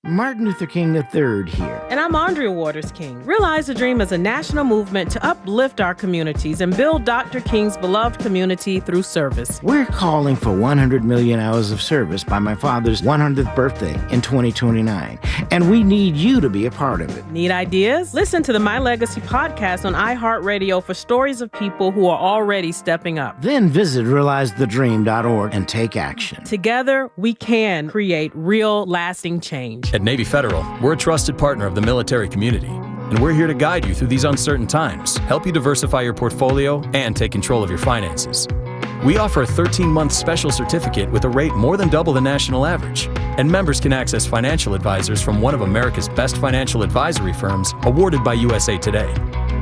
Martin Luther King III here. And I'm Andrea Waters King. Realize the Dream is a national movement to uplift our communities and build Dr. King's beloved community through service. We're calling for 100 million hours of service by my father's 100th birthday in 2029. And we need you to be a part of it. Need ideas? Listen to the My Legacy podcast on iHeartRadio for stories of people who are already stepping up. Then visit realizethedream.org and take action. Together, we can create real, lasting change. At Navy Federal, we're a trusted partner of the military community, and we're here to guide you through these uncertain times, help you diversify your portfolio, and take control of your finances. We offer a 13-month special certificate with a rate more than double the national average, and members can access financial advisors from one of America's best financial advisory firms awarded by USA Today.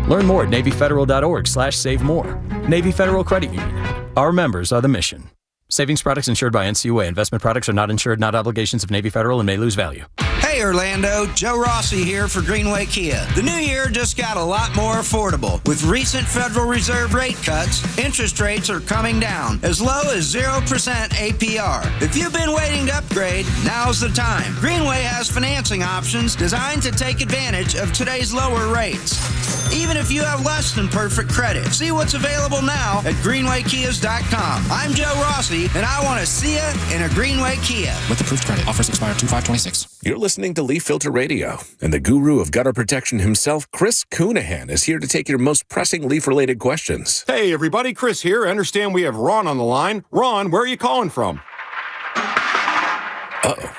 Learn more at NavyFederal.org/save more. Navy Federal Credit Union. Our members are the mission. Savings products insured by NCUA. Investment products are not insured, not obligations of Navy Federal, and may lose value. Hey Orlando, Joe Rossi here for Greenway Kia. The new year just got a lot more affordable. With recent Federal Reserve rate cuts, interest rates are coming down, as low as 0% APR. If you've been waiting to upgrade, now's the time. Greenway has financing options designed to take advantage of today's lower rates. Even if you have less than perfect credit. See what's available now at greenwaykias.com. I'm Joe Rossi, and I want to see you in a Greenway Kia. With approved credit. Offers expire 2/5/26. You're listening to Leaf Filter Radio, and the guru of gutter protection himself, Chris Coonahan, is here to take your most pressing leaf-related questions. Hey, everybody. Chris here. I understand we have Ron on the line. Ron, where are you calling from? Uh-oh.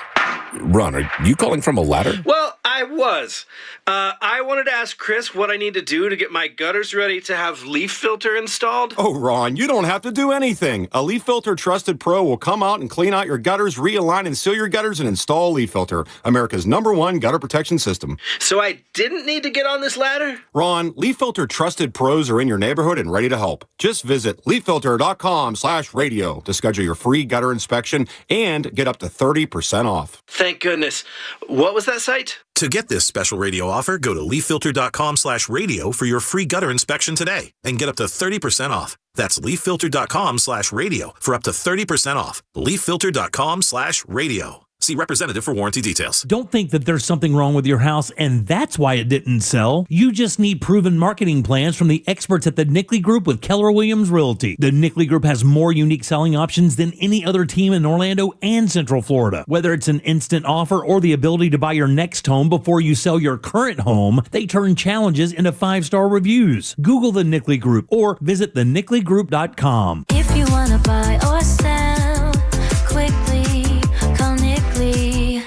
Ron, are you calling from a ladder? Well, I was. I wanted to ask Chris what I need to do to get my gutters ready to have Leaf Filter installed. Oh, Ron, you don't have to do anything. A Leaf Filter Trusted Pro will come out and clean out your gutters, realign and seal your gutters, and install Leaf Filter, America's #1 gutter protection system. So I didn't need to get on this ladder? Ron, Leaf Filter Trusted Pros are in your neighborhood and ready to help. Just visit leaffilter.com/radio to schedule your free gutter inspection and get up to 30% off. Thank goodness. What was that site? To get this special radio offer, go to leaffilter.com/radio for your free gutter inspection today and get up to 30% off. That's leaffilter.com/radio for up to 30% off. leaffilter.com/radio. See representative for warranty details. Don't think that there's something wrong with your house and that's why it didn't sell. You just need proven marketing plans from the experts at the Nickley Group with Keller Williams Realty. The Nickley Group has more unique selling options than any other team in Orlando and Central Florida. Whether it's an instant offer or the ability to buy your next home before you sell your current home, they turn challenges into 5-star reviews. Google the Nickley Group or visit thenickley.com. If you want to buy or sell quickly, call Nickley.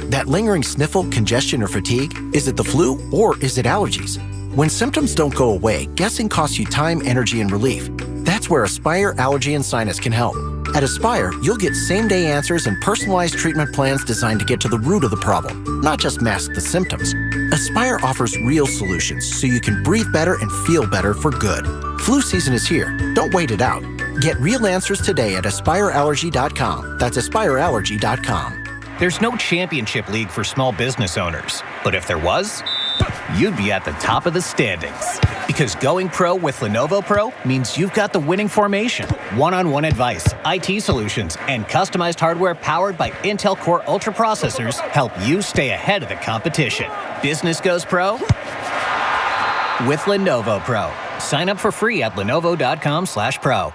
That lingering sniffle, congestion, or fatigue, is it the flu or is it allergies? When symptoms don't go away, guessing costs you time, energy, and relief. That's where Aspire Allergy and Sinus can help. At Aspire, you'll get same-day answers and personalized treatment plans designed to get to the root of the problem, not just mask the symptoms. Aspire offers real solutions so you can breathe better and feel better for good. Flu season is here. Don't wait it out. Get real answers today at AspireAllergy.com. That's AspireAllergy.com. There's no championship league for small business owners, but if there was, you'd be at the top of the standings. Because going pro with Lenovo Pro means you've got the winning formation, one-on-one advice, IT solutions, and customized hardware powered by Intel Core Ultra processors help you stay ahead of the competition. Business goes pro with Lenovo Pro. Sign up for free at lenovo.com/pro.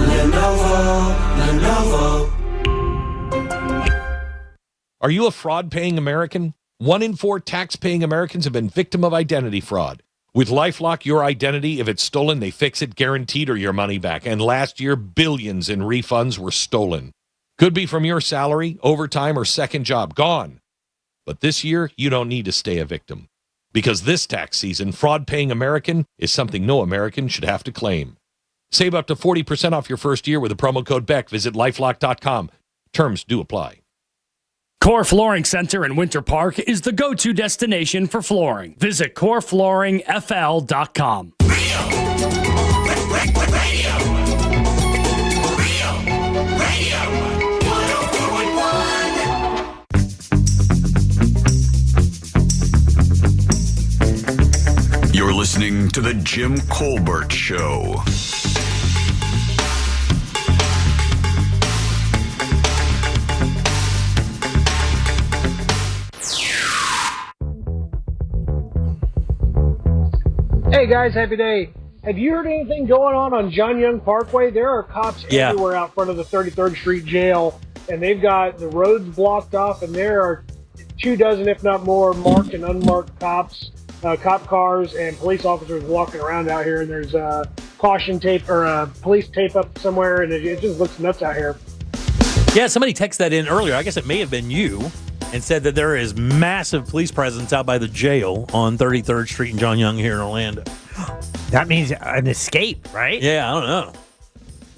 Lenovo. Are you a fraud-paying American? 1 in 4 tax-paying Americans have been victim of identity fraud. With LifeLock, your identity, if it's stolen, they fix it guaranteed or your money back. And last year, billions in refunds were stolen. Could be from your salary, overtime, or second job. Gone. But this year, you don't need to stay a victim. Because this tax season, fraud-paying American is something no American should have to claim. Save up to 40% off your first year with the promo code BECK. Visit LifeLock.com. Terms do apply. Core Flooring Center in Winter Park is the go-to destination for flooring. Visit coreflooringfl.com. You're listening to The Jim Colbert Show. Hey guys, happy day. Have you heard anything going on John Young Parkway? There are cops everywhere out front of the 33rd Street Jail, and they've got the roads blocked off, and there are 24, if not more, marked and unmarked cops, cop cars, and police officers walking around out here, and there's caution tape or police tape up somewhere, and it just looks nuts out here. Yeah, somebody texted that in earlier. I guess it may have been you. And said that there is massive police presence out by the jail on 33rd Street and John Young here in Orlando. That means an escape, right? Yeah, I don't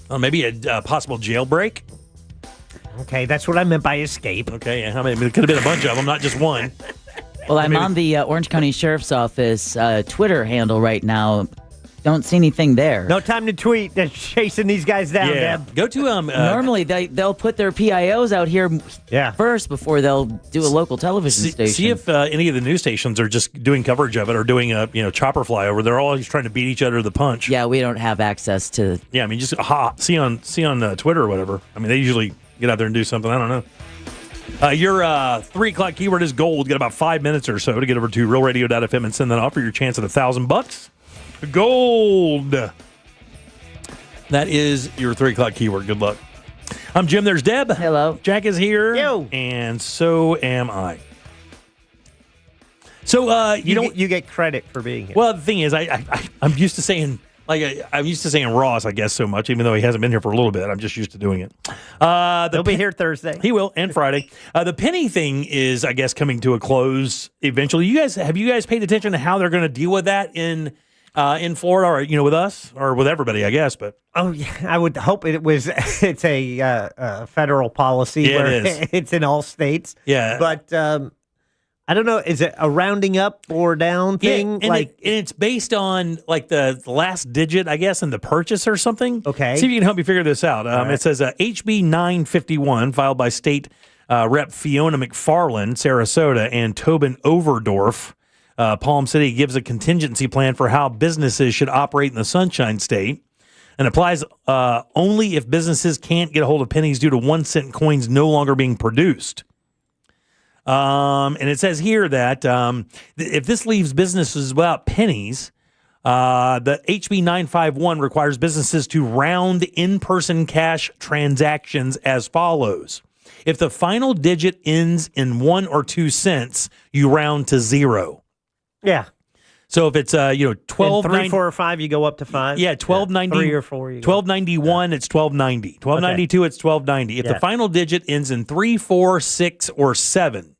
know. Maybe a possible jailbreak? Okay, that's what I meant by escape. Okay, yeah, I mean, it could have been a bunch of them, not just one. Well, I'm on the Orange County Sheriff's Office Twitter handle right now. Don't see anything there. No time to tweet. They're chasing these guys down, Deb. Go to normally they'll put their PIOs out here first before they'll do a local television station. See if any of the news stations are just doing coverage of it or doing a chopper flyover. They're always trying to beat each other to the punch. Yeah, we don't have access to. Yeah, I mean just see on Twitter or whatever. I mean they usually get out there and do something. I don't know. Your 3 o'clock keyword is gold. You got about 5 minutes or so to get over to realradio.fm and send that off for your chance at $1,000. Gold. That is your 3 o'clock keyword. Good luck. I'm Jim. There's Deb. Hello. Jack is here. Yo. And so am I. So you get credit for being here. Well, the thing is, I'm used to saying I'm used to saying Ross, I guess, so much, even though he hasn't been here for a little bit. I'm just used to doing it. He'll be here Thursday. He will, and Friday. The penny thing is, I guess, coming to a close eventually. Have you guys paid attention to how they're going to deal with that in Florida, or with us, or with everybody, I guess? But yeah, I would hope it's a federal policy where it is. It's in all states. Yeah, but I don't know. Is it a rounding up or down thing? Yeah, and it's based on like the last digit, I guess, in the purchase or something. Okay, see if you can help me figure this out. Right. It says HB 951 filed by State Rep Fiona McFarland, Sarasota, and Tobin Overdorf. Palm City gives a contingency plan for how businesses should operate in the Sunshine State and applies only if businesses can't get a hold of pennies due to 1 cent coins no longer being produced. And it says here that if this leaves businesses without pennies, the HB 951 requires businesses to round in-person cash transactions as follows. If the final digit ends in 1 or 2 cents, you round to 0. Yeah. So if it's 12, 3, 4, or 5, you go up to 5. Yeah, 1290. 3 or 4. 1291, it's 1290. 1292, it's 1290. If the final digit ends in 3, 4, 6, or 7,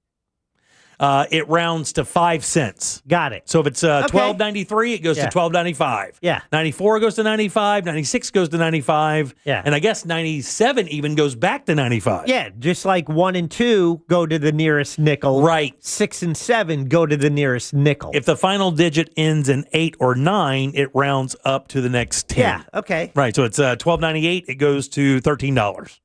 it rounds to 5 cents. Got it. So if it's 1293, it goes to 1295. Yeah. 94 goes to 95. 96 goes to 95. Yeah. And I guess 97 even goes back to 95. Yeah, just like 1 and 2 go to the nearest nickel. Right. 6 and 7 go to the nearest nickel. If the final digit ends in 8 or 9, it rounds up to the next 10. Yeah, okay. Right. So it's 1298, it goes to $13.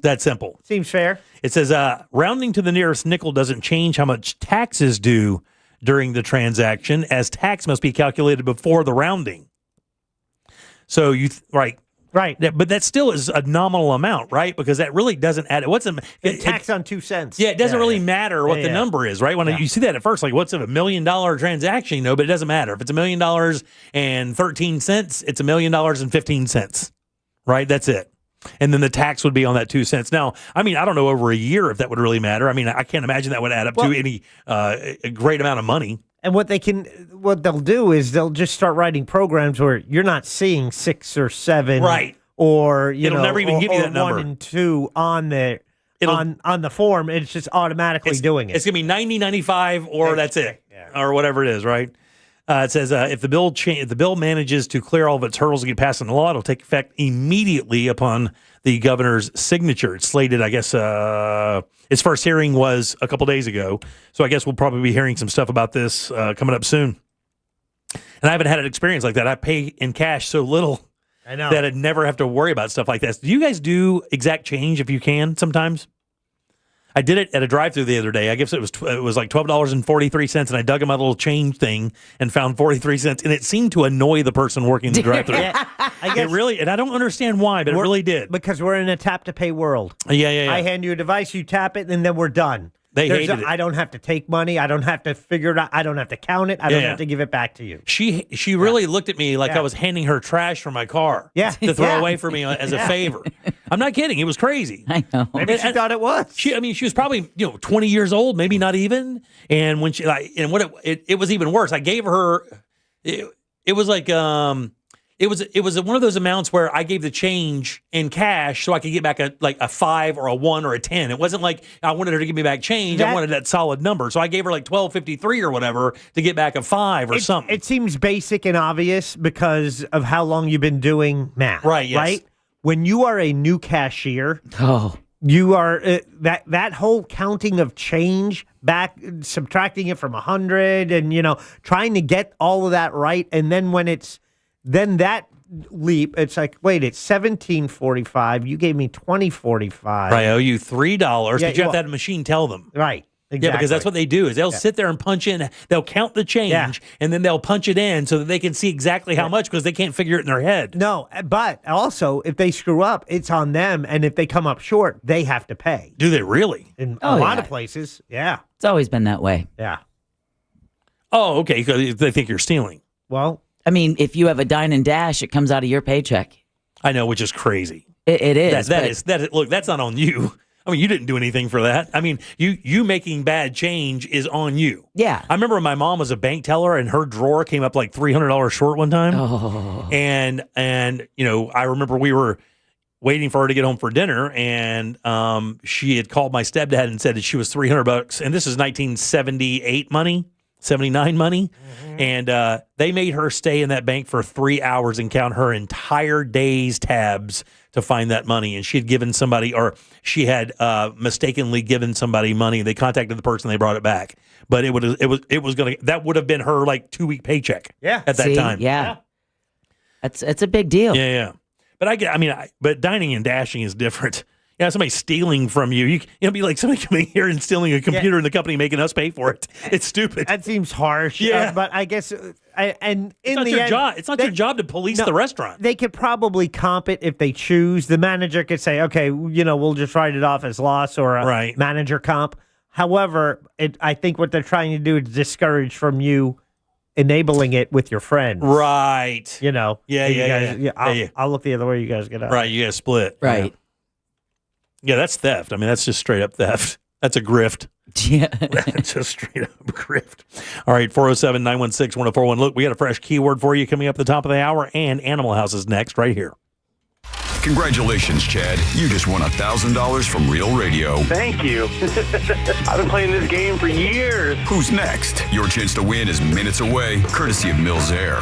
That simple. Seems fair. It says rounding to the nearest nickel doesn't change how much tax is due during the transaction, as tax must be calculated before the rounding. So right. But that still is a nominal amount, right? Because that really doesn't add. Tax on 2 cents. Yeah, it doesn't really matter what the number is, right? When you see that at first, like, what's $1 million transaction? But it doesn't matter. If it's $1 million and 13 cents, it's $1 million and 15 cents, right? That's it. And then the tax would be on that 2 cents. Now, I mean, I don't know over a year if that would really matter. I mean, I can't imagine that would add up to any a great amount of money. And what they'll do is they'll just start writing programs where you're not seeing 6 or 7, right? Or it'll never even give you that number. 1 and 2 on the on the form. It's just automatically doing it. It's gonna be 90, 95, or that's it, or whatever it is, right? It says if the bill manages to clear all of its hurdles and get passed in the law, it'll take effect immediately upon the governor's signature. It's slated, I guess, its first hearing was a couple days ago. So I guess we'll probably be hearing some stuff about this coming up soon. And I haven't had an experience like that. I pay in cash so little that I'd never have to worry about stuff like this. Do you guys do exact change if you can sometimes? I did it at a drive-thru the other day. I guess it was like $12.43, and I dug in my little change thing and found 43 cents, and it seemed to annoy the person working the drive-thru. I guess it really, and I don't understand why, but it really did. Because we're in a tap-to-pay world. Yeah. I hand you a device, you tap it, and then we're done. They hated it. I don't have to take money. I don't have to figure it out. I don't have to count it. I don't have to give it back to you. She really looked at me like I was handing her trash from my car to throw away for me as a favor. I'm not kidding. It was crazy. I know. Maybe she thought it was. She was probably 20 years old, maybe not even. And when it was even worse. I gave her. It was like It was one of those amounts where I gave the change in cash so I could get back a 5 or a 1 or a 10. It wasn't like I wanted her to give me back change. I wanted that solid number. So I gave her like $12.53 or whatever to get back a 5 or something. It seems basic and obvious because of how long you've been doing math. Right, yes. Right? When you are a new cashier, you are that whole counting of change back, subtracting it from 100 and, trying to get all of that right. And then when then that leap, it's like, wait, it's $17.45. You gave me $20.45. Right, I owe you $3. But you have to have a machine tell them. Right. Exactly. Yeah, because that's what they do is they'll sit there and punch in. They'll count the change, and then they'll punch it in so that they can see exactly how much because they can't figure it in their head. No, but also if they screw up, it's on them, and if they come up short, they have to pay. Do they really? In a lot of places, yeah. It's always been that way. Yeah. Oh, okay, because they think you're stealing. Well, I mean, if you have a dine and dash, it comes out of your paycheck. I know, which is crazy. It is. That is. Look, that's not on you. I mean, you didn't do anything for that. I mean, you making bad change is on you. Yeah. I remember when my mom was a bank teller and her drawer came up like $300 short one time. Oh. And I remember we were waiting for her to get home for dinner, and she had called my stepdad and said that she was $300, and this is 1978 money, 79 money, and they made her stay in that bank for 3 hours and count her entire day's tabs to find that money. And she had given somebody, or she had mistakenly given somebody money. They contacted the person, they brought it back, but that would have been her like 2-week paycheck. Yeah, at that time. Yeah, it's a big deal. Yeah. But but dining and dashing is different. Yeah, somebody stealing from you. It'd be like somebody coming here and stealing a computer in the company, making us pay for it. It's stupid. That seems harsh. Yeah, but I guess, and it's not your job. It's not your job to police the restaurant. They could probably comp it if they choose. The manager could say, "Okay, we'll just write it off as loss or a manager comp." However, I think what they're trying to do is discourage from you enabling it with your friends. Right. You know. Yeah. I'll look the other way. You guys get out. Right. You guys split. Right. Yeah, that's theft. I mean, that's just straight up theft. That's a grift. Yeah. That's just straight up grift. All right, 407-916-1041. Look, we got a fresh keyword for you coming up at the top of the hour, and Animal House is next right here. Congratulations, Chad. You just won $1,000 from Real Radio. Thank you. I've been playing this game for years. Who's next? Your chance to win is minutes away, courtesy of Mills Air.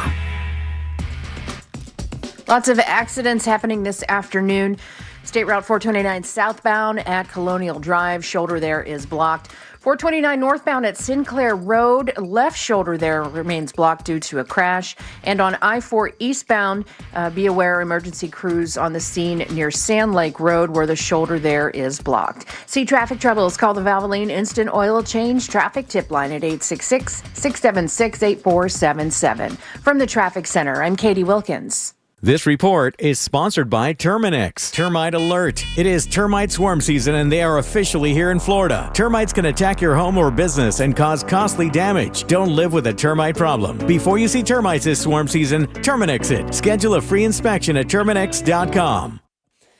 Lots of accidents happening this afternoon. State Route 429 southbound at Colonial Drive. Shoulder there is blocked. 429 northbound at Sinclair Road. Left shoulder there remains blocked due to a crash. And on I-4 eastbound, be aware emergency crews on the scene near Sand Lake Road where the shoulder there is blocked. See traffic troubles? Call the Valvoline Instant Oil Change Traffic Tip Line at 866-676-8477. From the Traffic Center, I'm Katie Wilkins. This report is sponsored by Terminix. Termite Alert. It is termite swarm season and they are officially here in Florida. Termites can attack your home or business and cause costly damage. Don't live with a termite problem. Before you see termites this swarm season, Terminix it. Schedule a free inspection at Terminix.com.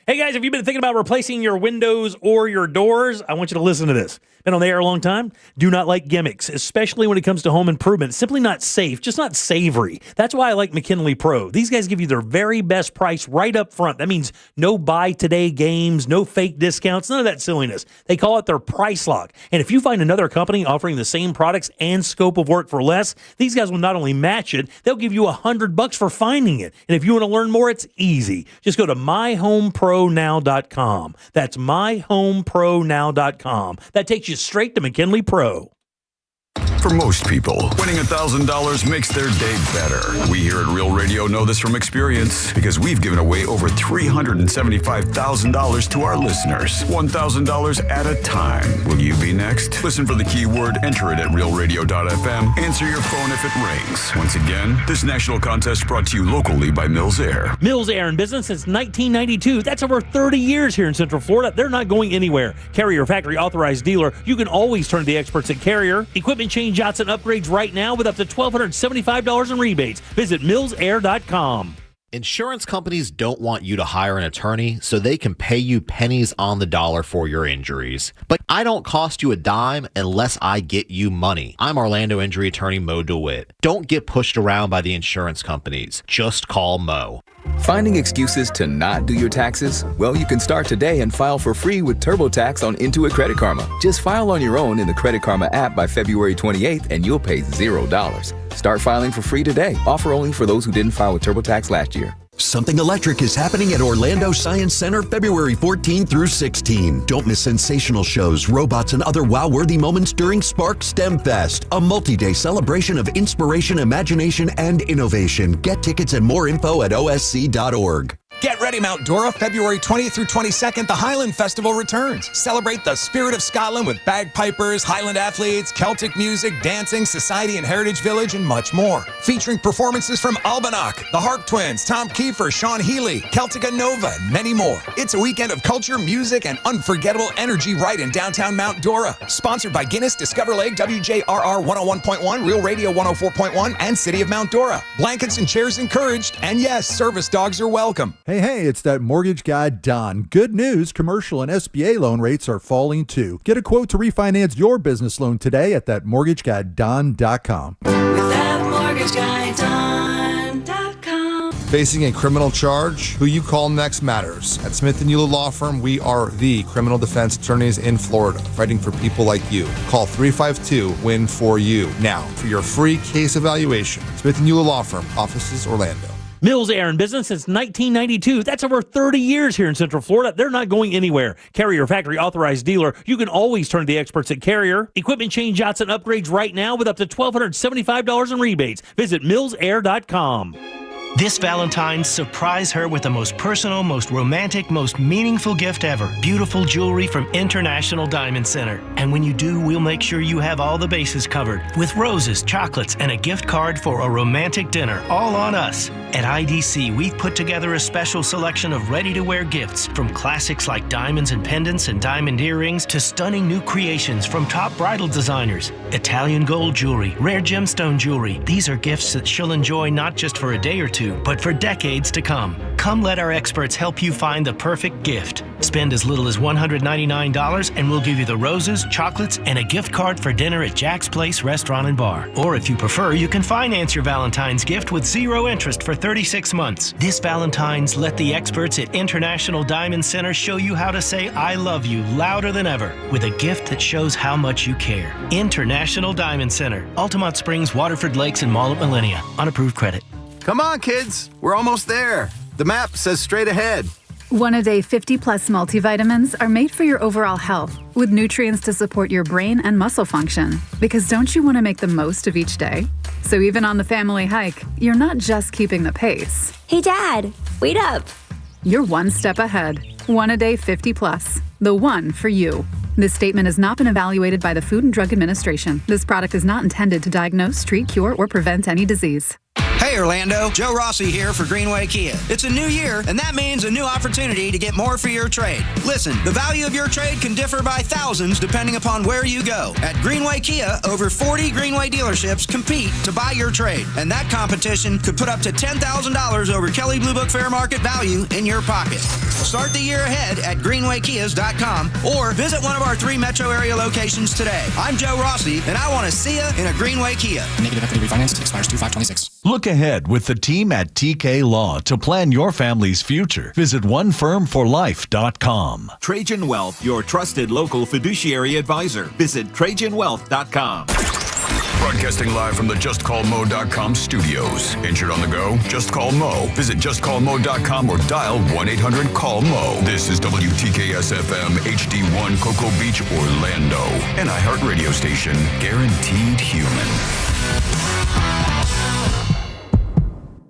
Hey guys, have you been thinking about replacing your windows or your doors? I want you to listen to this. Been on the air a long time? Do not like gimmicks, especially when it comes to home improvement. It's simply not safe, just not savory. That's why I like McKinley Pro. These guys give you their very best price right up front. That means no buy today games, no fake discounts, none of that silliness. They call it their price lock. And if you find another company offering the same products and scope of work for less, these guys will not only match it, they'll give you $100 for finding it. And if you want to learn more, it's easy. Just go to myhomepronow.com. That's myhomepronow.com. That takes you straight to McKinley Pro. For most people, winning $1,000 makes their day better. We here at Real Radio know this from experience because we've given away over $375,000 to our listeners, $1,000 at a time. Will you be next? Listen for the keyword, enter it at realradio.fm, answer your phone if it rings. Once again, this national contest brought to you locally by Mills Air. Mills Air in business since 1992. That's over 30 years here in Central Florida. They're not going anywhere. Carrier factory authorized dealer. You can always turn to the experts at Carrier. Equipment change outs and upgrades right now with up to $1,275 in rebates. Visit millsair.com. Insurance companies don't want you to hire an attorney so they can pay you pennies on the dollar for your injuries. But I don't cost you a dime unless I get you money. I'm Orlando injury attorney Mo DeWitt. Don't get pushed around by the insurance companies. Just call Mo. Finding excuses to not do your taxes? Well, you can start today and file for free with TurboTax on Intuit Credit Karma. Just file on your own in the Credit Karma app by February 28th and you'll pay $0. Start filing for free today. Offer only for those who didn't file with TurboTax last year. Something Electric is happening at Orlando Science Center February 14 through 16. Don't miss sensational shows, robots, and other wow-worthy moments during Spark STEM Fest, a multi-day celebration of inspiration, imagination, and innovation. Get tickets and more info at osc.org. Get ready, Mount Dora. February 20th through 22nd, the Highland Festival returns. Celebrate the spirit of Scotland with bagpipers, Highland athletes, Celtic music, dancing, society and heritage village, and much more. Featuring performances from Albanock, the Harp Twins, Tom Kiefer, Sean Healy, Celtica Nova, and many more. It's a weekend of culture, music, and unforgettable energy right in downtown Mount Dora. Sponsored by Guinness, Discover Lake, WJRR 101.1, Real Radio 104.1, and City of Mount Dora. Blankets and chairs encouraged, and yes, service dogs are welcome. Hey, it's that mortgage guy, Don. Good news, commercial and SBA loan rates are falling too. Get a quote to refinance your business loan today at thatmortgageguyDon.com. With thatmortgageguyDon.com. Facing a criminal charge? Who you call next matters. At Smith & Euler Law Firm, we are the criminal defense attorneys in Florida, fighting for people like you. Call 352-WIN-4U now for your free case evaluation. Smith & Euler Law Firm, offices Orlando. Mills Air in business since 1992. That's over 30 years here in Central Florida. They're not going anywhere. Carrier factory authorized dealer. You can always turn to the experts at Carrier. Equipment change outs and upgrades right now with up to $1,275 in rebates. Visit millsair.com. This Valentine's, surprise her with the most personal, most romantic, most meaningful gift ever. Beautiful jewelry from International Diamond Center. And when you do, we'll make sure you have all the bases covered with roses, chocolates, and a gift card for a romantic dinner, all on us. At IDC, we've put together a special selection of ready-to-wear gifts, from classics like diamonds and pendants and diamond earrings to stunning new creations from top bridal designers. Italian gold jewelry, rare gemstone jewelry. These are gifts that she'll enjoy not just for a day or two, but for decades to come. Come let our experts help you find the perfect gift. Spend as little as $199 and we'll give you the roses, chocolates, and a gift card for dinner at Jack's Place Restaurant and Bar. Or if you prefer, you can finance your Valentine's gift with 0 interest for 36 months. This Valentine's, let the experts at International Diamond Center show you how to say I love you louder than ever with a gift that shows how much you care. International Diamond Center, Altamont Springs, Waterford Lakes, and Mall at Millennia. On approved credit. Come on, kids. We're almost there. The map says straight ahead. One-a-day 50-plus multivitamins are made for your overall health, with nutrients to support your brain and muscle function. Because don't you want to make the most of each day? So even on the family hike, you're not just keeping the pace. Hey, Dad, wait up. You're one step ahead. One-a-day 50-plus. The one for you. This statement has not been evaluated by the Food and Drug Administration. This product is not intended to diagnose, treat, cure, or prevent any disease. Hey Orlando, Joe Rossi here for Greenway Kia. It's a new year, and that means a new opportunity to get more for your trade. Listen, the value of your trade can differ by thousands depending upon where you go. At Greenway Kia, over 40 Greenway dealerships compete to buy your trade, and that competition could put up to $10,000 over Kelley Blue Book fair market value in your pocket. Start the year ahead at greenwaykias.com or visit one of our 3 metro area locations today. I'm Joe Rossi, and I want to see you in a Greenway Kia. Negative equity refinance expires 2/5/26. Look ahead with the team at TK Law to plan your family's future. Visit onefirmforlife.com. Trajan Wealth, your trusted local fiduciary advisor. Visit TrajanWealth.com. Broadcasting live from the JustCallMo.com studios. Injured on the go? Just call Mo. Visit JustCallMo.com or dial 1-800-CALL-MO. This is WTKS-FM HD1 Cocoa Beach, Orlando. An iHeartRadio station. Guaranteed human.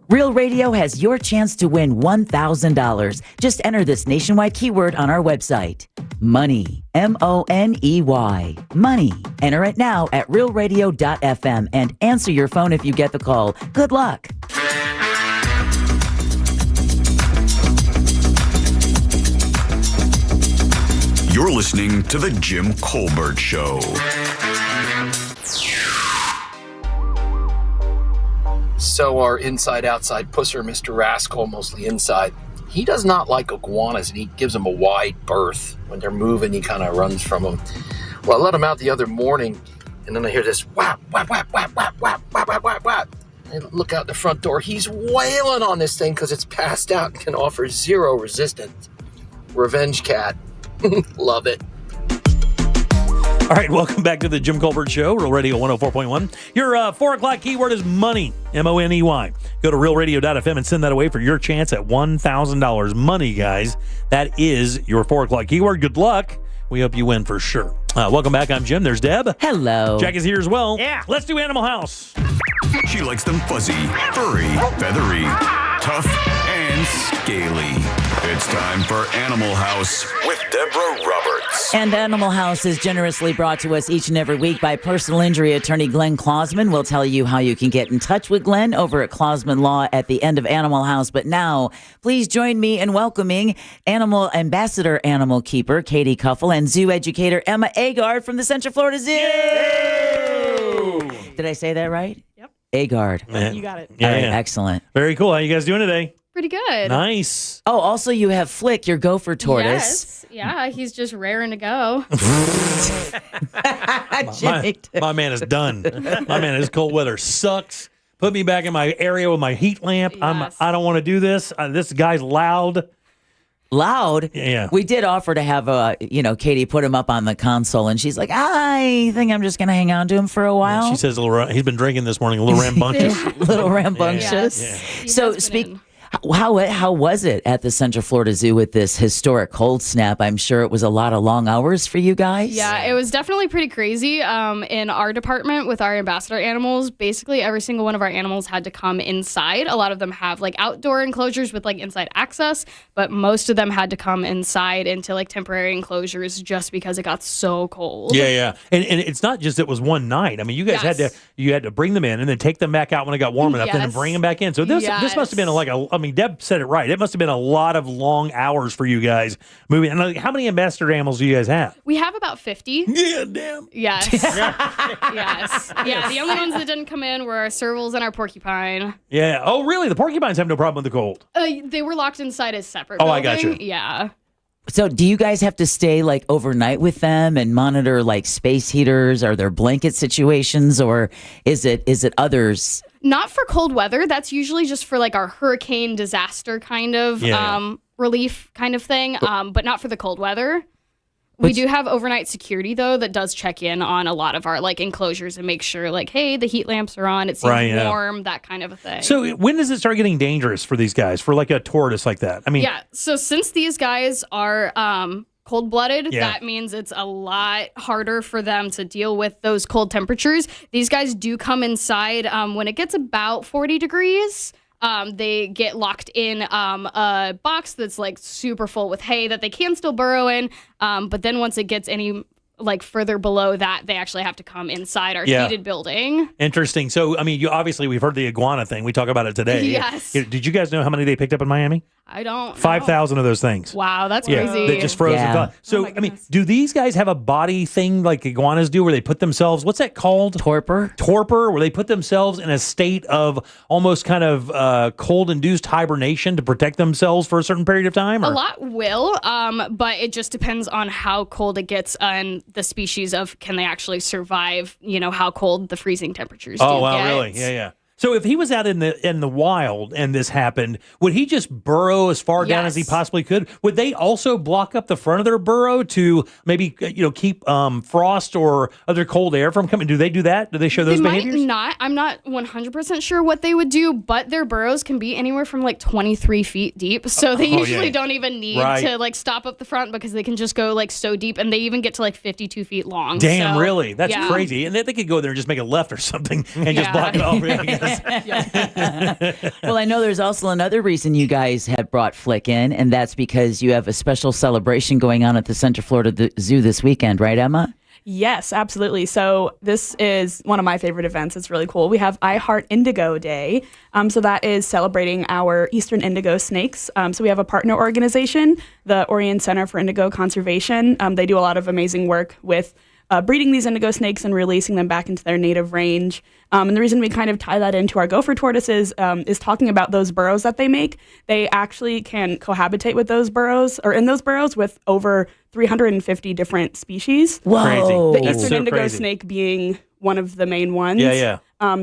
Real Radio has your chance to win $1,000. Just enter this nationwide keyword on our website. Money. M-O-N-E-Y. Money. Enter it now at realradio.fm and answer your phone if you get the call. Good luck. You're listening to The Jim Colbert Show. So our inside-outside pusser, Mr. Rascal, mostly inside, he does not like iguanas, and he gives them a wide berth. When they're moving, he kind of runs from them. Well, I let him out the other morning, and then I hear this whap, whap, whap, whap, whap, whap, whap, whap, whap, whap. I look out the front door. He's wailing on this thing because it's passed out and can offer zero resistance. Revenge cat. Love it. All right, welcome back to the Jim Colbert Show, Real Radio 104.1. Your 4 o'clock keyword is money, M-O-N-E-Y. Go to realradio.fm and send that away for your chance at $1,000. Money, guys. That is your 4 o'clock keyword. Good luck. We hope you win for sure. Welcome back. I'm Jim. There's Deb. Hello. Jack is here as well. Yeah. Let's do Animal House. She likes them fuzzy, furry, feathery, tough, and scaly. It's time for Animal House with Deborah Roberts. And Animal House is generously brought to us each and every week by personal injury attorney Glenn Klausman. We'll tell you how you can get in touch with Glenn over at Klausman Law at the end of Animal House. But now, please join me in welcoming Animal Ambassador Animal Keeper Katie Cuffle and zoo educator Emma Agard from the Central Florida Zoo. Did I say that right? Yep. Agard. You got it. All right, excellent. Very cool. How you guys doing today? Pretty good. Nice. Oh, also you have Flick, your gopher tortoise. Yes. Yeah, he's just raring to go. my man is done. My man, his cold weather sucks. Put me back in my area with my heat lamp. Yes. I don't want to do this. This guy's loud. Loud? Yeah. We did offer to have, Katie put him up on the console, and she's like, I think I'm just going to hang on to him for a while. She says he's been drinking this morning, a little rambunctious. A little rambunctious. Yes. So How was it at the Central Florida Zoo with this historic cold snap? I'm sure it was a lot of long hours for you guys. Yeah, it was definitely pretty crazy. In our department with our ambassador animals, basically every single one of our animals had to come inside. A lot of them have like outdoor enclosures with like inside access, but most of them had to come inside into like temporary enclosures just because it got so cold. Yeah. And it's not just it was one night. I mean, you guys had to bring them in and then take them back out when it got warm enough, and then bring them back in. So this must have been Deb said it right. It must have been a lot of long hours for you guys moving. And how many ambassador animals do you guys have? We have about 50. Yeah, damn. Yes. Yes. Yeah, the only ones that didn't come in were our servals and our porcupine. Yeah. Oh, really? The porcupines have no problem with the cold. They were locked inside as separate Oh, building. I got you. Yeah. So do you guys have to stay like overnight with them and monitor like space heaters? Are there blanket situations, or is it others? Not for cold weather. That's usually just for like our hurricane disaster kind of relief kind of thing, but not for the cold weather. We do have overnight security, though, that does check in on a lot of our like enclosures and make sure like, hey, the heat lamps are on, it seems warm, that kind of a thing. So when does it start getting dangerous for these guys, for like a tortoise like that? I mean, yeah, so since these guys are cold-blooded, that means it's a lot harder for them to deal with those cold temperatures. These guys do come inside when it gets about 40 degrees. They get locked in a box that's like super full with hay that they can still burrow in. But then once it gets any like further below that, they actually have to come inside our heated building. Interesting. So, I mean, we've heard the iguana thing. We talk about it today. Yes. Did you guys know how many they picked up in Miami? I don't know. 5,000 of those things. Wow, that's crazy. They just froze and gone. So, I mean, do these guys have a body thing like iguanas do where they put themselves, what's that called? Torpor, where they put themselves in a state of almost kind of cold-induced hibernation to protect themselves for a certain period of time? Or? A lot will, but it just depends on how cold it gets and the species of can they actually survive, how cold the freezing temperatures do Oh, wow, get. really? Yeah. So if he was out in the wild and this happened, would he just burrow as far down as he possibly could? Would they also block up the front of their burrow to maybe keep frost or other cold air from coming? Do they do that? Do they show those behaviors? Might not. I'm not 100% sure what they would do, but their burrows can be anywhere from like 23 feet deep. So they usually don't even need to like stop up the front because they can just go like so deep, and they even get to like 52 feet long. Damn, so, really? That's crazy. And they could go there and just make a left or something and just block it off. I guess. Well, I know there's also another reason you guys have brought Flick in, and that's because you have a special celebration going on at the Central Florida Zoo this weekend, right, Emma? Yes, absolutely. So this is one of my favorite events. It's really cool. We have I Heart Indigo Day. So that is celebrating our eastern indigo snakes. So we have a partner organization, the Orion Center for Indigo Conservation. They do a lot of amazing work with breeding these indigo snakes and releasing them back into their native range. And the reason we kind of tie that into our gopher tortoises is talking about those burrows that they make. They actually can cohabitate with those burrows, or in those burrows, with over 350 different species. Whoa. The That's eastern so indigo crazy. snake being one of the main ones. Yeah.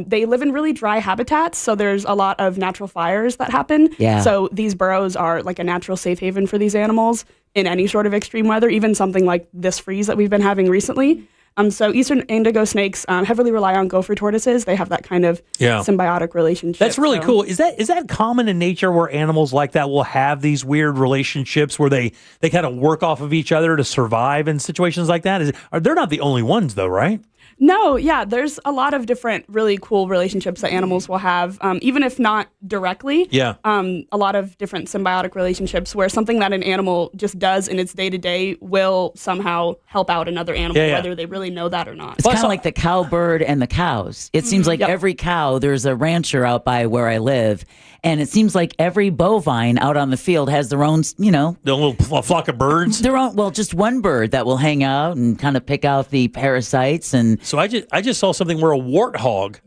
They live in really dry habitats, so there's a lot of natural fires that happen. Yeah. So these burrows are like a natural safe haven for these animals in any sort of extreme weather, even something like this freeze that we've been having recently. So eastern indigo snakes heavily rely on gopher tortoises. They have that kind of symbiotic relationship. That's really cool. Is that common in nature where animals like that will have these weird relationships where they kind of work off of each other to survive in situations like that? They're not the only ones though, right? No, yeah, there's a lot of different really cool relationships that animals will have, even if not directly. Yeah. A lot of different symbiotic relationships where something that an animal just does in its day-to-day will somehow help out another animal, whether they really know that or not. It's kind of like the cowbird and the cows. It seems like every cow, there's a rancher out by where I live, and it seems like every bovine out on the field has their own, the little flock of birds. Their own, well, just one bird that will hang out and kind of pick out the parasites. And so I just saw something where a warthog,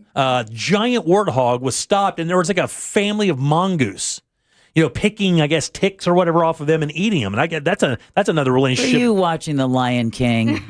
giant warthog, was stopped, and there was like a family of mongoose, picking, I guess, ticks or whatever off of them and eating them. And that's another relationship. Are you watching The Lion King?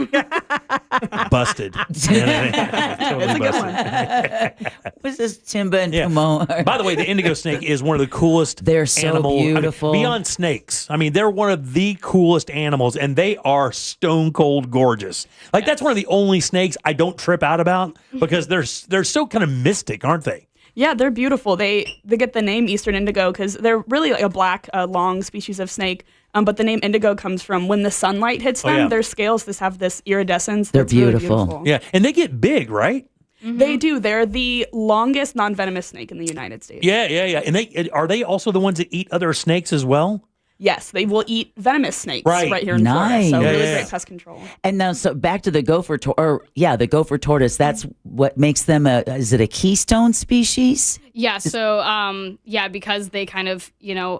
Busted. Totally That's a good busted. What's this, Timba and Timon? By the way, the indigo snake is one of the coolest They're so animals. beautiful. Beyond snakes. I mean, they're one of the coolest animals, and they are stone cold gorgeous. That's one of the only snakes I don't trip out about because they're so kind of mystic, aren't they? Yeah, they're beautiful. They get the name Eastern indigo because they're really like a black, long species of snake. But the name indigo comes from when the sunlight hits them. Their scales just have this iridescence. They're that's really beautiful. Yeah, and they get big, right? They do. They're the longest non-venomous snake in the United States. Yeah. And are they also the ones that eat other snakes as well? Yes, they will eat venomous snakes Right. here in Nice. Florida. So Yeah, really yeah. great pest control. And now, so back to the gopher the gopher tortoise. That's what makes them is it a keystone species? Yeah, so because they kind of,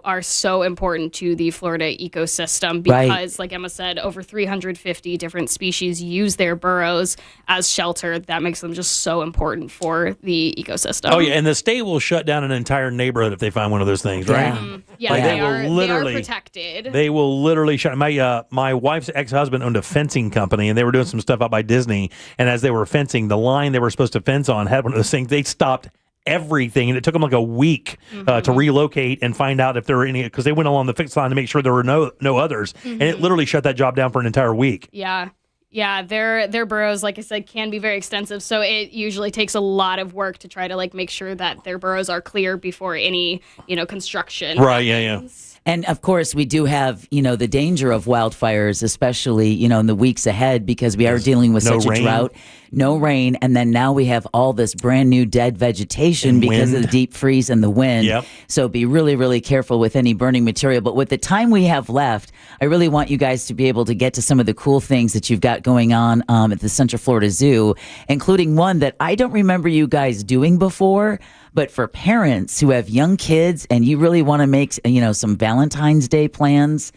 are so important to the Florida ecosystem because, Right. like Emma said, over 350 different species use their burrows as shelter. That makes them just so important for the ecosystem. Oh, yeah, and the state will shut down an entire neighborhood if they find one of those things, right? Yeah, Like, they will are literally protected. They will literally shut. My wife's ex-husband owned a fencing company, and they were doing some stuff out by Disney. And as they were fencing, the line they were supposed to fence on had one of those things. They stopped everything, and it took them like a week to relocate and find out if there were any, because they went along the fixed line to make sure there were no others, and it literally shut that job down for an entire week. Yeah. Yeah, their burrows, like I said, can be very extensive. So it usually takes a lot of work to try to make sure that their burrows are clear before any, construction. Right, yeah. And of course, we do have, the danger of wildfires, especially, in the weeks ahead, because we are dealing with No such rain. a drought, no rain. And then now we have all this brand new dead vegetation And because of wind. the deep freeze and the wind. Yep. So be really, really careful with any burning material. But with the time we have left, I really want you guys to be able to get to some of the cool things that you've got going on at the Central Florida Zoo, including one that I don't remember you guys doing before. But for parents who have young kids and you really want to make, some Valentine's Day plans,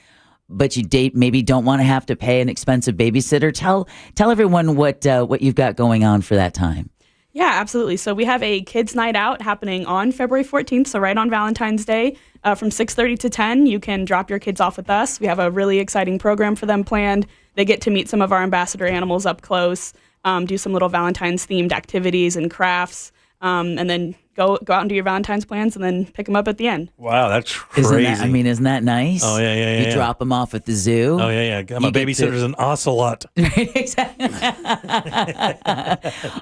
but you maybe don't want to have to pay an expensive babysitter, tell everyone what you've got going on for that time. Yeah, absolutely. So we have a kids' night out happening on February 14th, so right on Valentine's Day, from 6:30 to 10. You can drop your kids off with us. We have a really exciting program for them planned. They get to meet some of our ambassador animals up close, do some little Valentine's-themed activities and crafts, and then go out and do your Valentine's plans and then pick them up at the end. Wow, that's crazy. Isn't that nice? Oh, yeah. You drop them off at the zoo. Oh, yeah. My babysitter's an ocelot.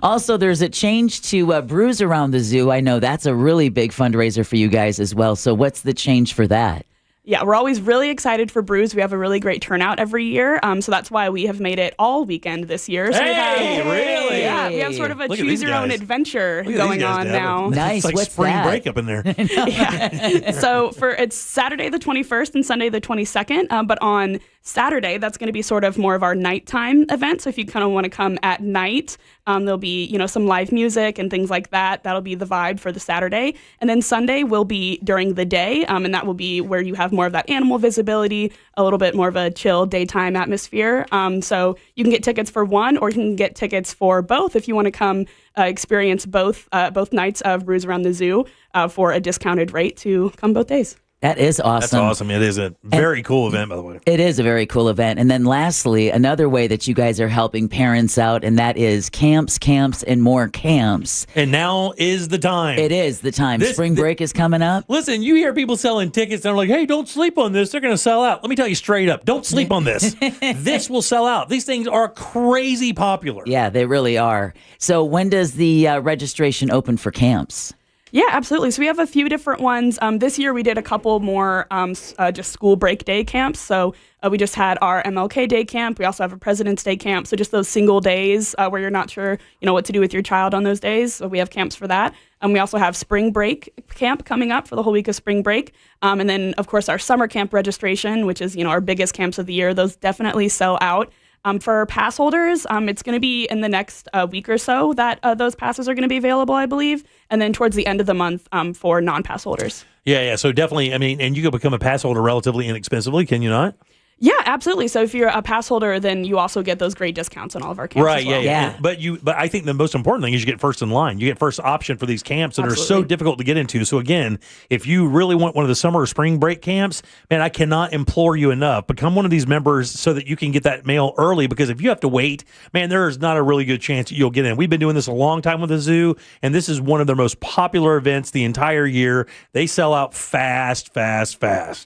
Also, there's a change to Brews Around the Zoo. I know that's a really big fundraiser for you guys as well. So what's the change for that? Yeah, we're always really excited for Brews. We have a really great turnout every year, so that's why we have made it all weekend this year. So Really? Yeah, we have sort of a Look at choose these your own guys. adventure Look at going these guys, on Deb. now. Nice. It's like What's spring that? break up in there. So it's Saturday the 21st and Sunday the 22nd, but on Saturday, that's going to be sort of more of our nighttime event. So if you kind of want to come at night, there'll be, some live music and things like that. That'll be the vibe for the Saturday. And then Sunday will be during the day, and that will be where you have more of that animal visibility, a little bit more of a chill daytime atmosphere. So you can get tickets for one, or you can get tickets for both if you want to come experience both nights of Brews Around the Zoo for a discounted rate to come both days. That is awesome. That's awesome. It is a very cool event, by the way. It is a very cool event. And then lastly, another way that you guys are helping parents out, and that is camps, and more camps. And now is the time. It is the time. Spring break is coming up. Listen, you hear people selling tickets and they're like, hey, don't sleep on this. They're going to sell out. Let me tell you straight up, don't sleep on this. This will sell out. These things are crazy popular. Yeah, they really are. So when does the registration open for camps? Yeah, absolutely. So we have a few different ones. This year we did a couple more just school break day camps. So we just had our MLK Day camp. We also have a President's Day camp. So just those single days where you're not sure, what to do with your child on those days. So we have camps for that. We also have spring break camp coming up for the whole week of spring break. And then, of course, our summer camp registration, which is, our biggest camps of the year. Those definitely sell out. For pass holders, it's going to be in the next week or so that those passes are going to be available, I believe. And then towards the end of the month for non-pass holders. Yeah. So definitely, and you can become a pass holder relatively inexpensively, can you not? Yeah, absolutely. So if you're a pass holder, then you also get those great discounts on all of our camps. Right, as well. yeah. But I think the most important thing is you get first in line. You get first option for these camps that are so Absolutely. difficult to get into. So again, if you really want one of the summer or spring break camps, man, I cannot implore you enough. Become one of these members so that you can get that mail early, because if you have to wait, man, there is not a really good chance that you'll get in. We've been doing this a long time with the zoo, and this is one of their most popular events the entire year. They sell out fast.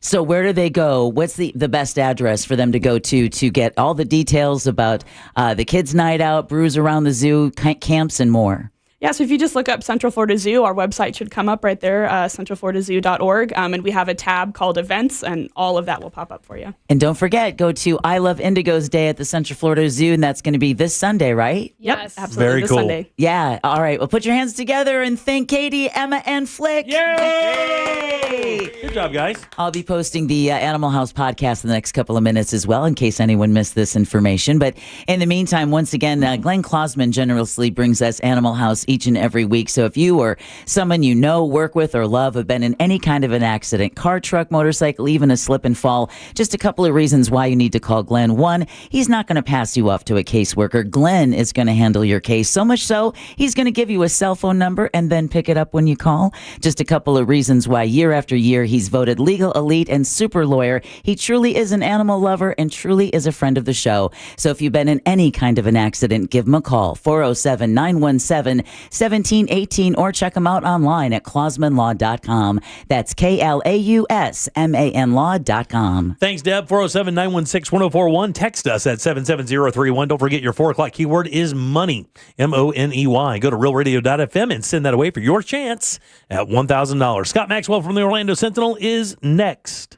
So where do they go? What's the best address for them to go to get all the details about the kids' night out, Brews Around the Zoo, camps, and more? Yeah, so if you just look up Central Florida Zoo, our website should come up right there, centralfloridazoo.org, and we have a tab called Events, and all of that will pop up for you. And don't forget, go to I Love Indigo's Day at the Central Florida Zoo, and that's going to be this Sunday, right? Yep, absolutely. Very this cool. Sunday. Yeah. All right. Well, put your hands together and thank Katie, Emma, and Flick. Yay! Good job, guys. I'll be posting the Animal House podcast in the next couple of minutes as well, in case anyone missed this information. But in the meantime, once again, Glenn Klausman generously brings us Animal House each and every week. So if you or someone you know, work with, or love have been in any kind of an accident, car, truck, motorcycle, even a slip and fall, just a couple of reasons why you need to call Glenn. One, he's not going to pass you off to a caseworker. Glenn is going to handle your case. So much so, he's going to give you a cell phone number and then pick it up when you call. Just a couple of reasons why year after year he's voted legal elite and super lawyer. He truly is an animal lover and truly is a friend of the show. So if you've been in any kind of an accident, give him a call, 407-917-1718, or check him out online at klausmanlaw.com. That's KLAUSMAN law.com. Thanks, Deb. 407-916-1041. Text us at 77031. Don't forget your 4 o'clock keyword is money, MONEY. Go to realradio.fm and send that away for your chance at $1,000. Scott Maxwell from the Orlando Sentinel is next.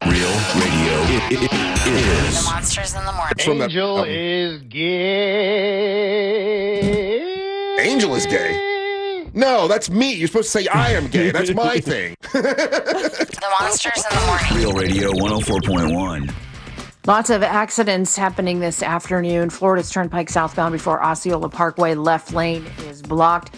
Real Radio is Monsters in the Morning. Angel is gay. Angel is gay? No, that's me. You're supposed to say I am gay. That's my thing. The Monsters in the Morning. Real Radio 104.1. Lots of accidents happening this afternoon. Florida's Turnpike southbound before Osceola Parkway left lane is blocked.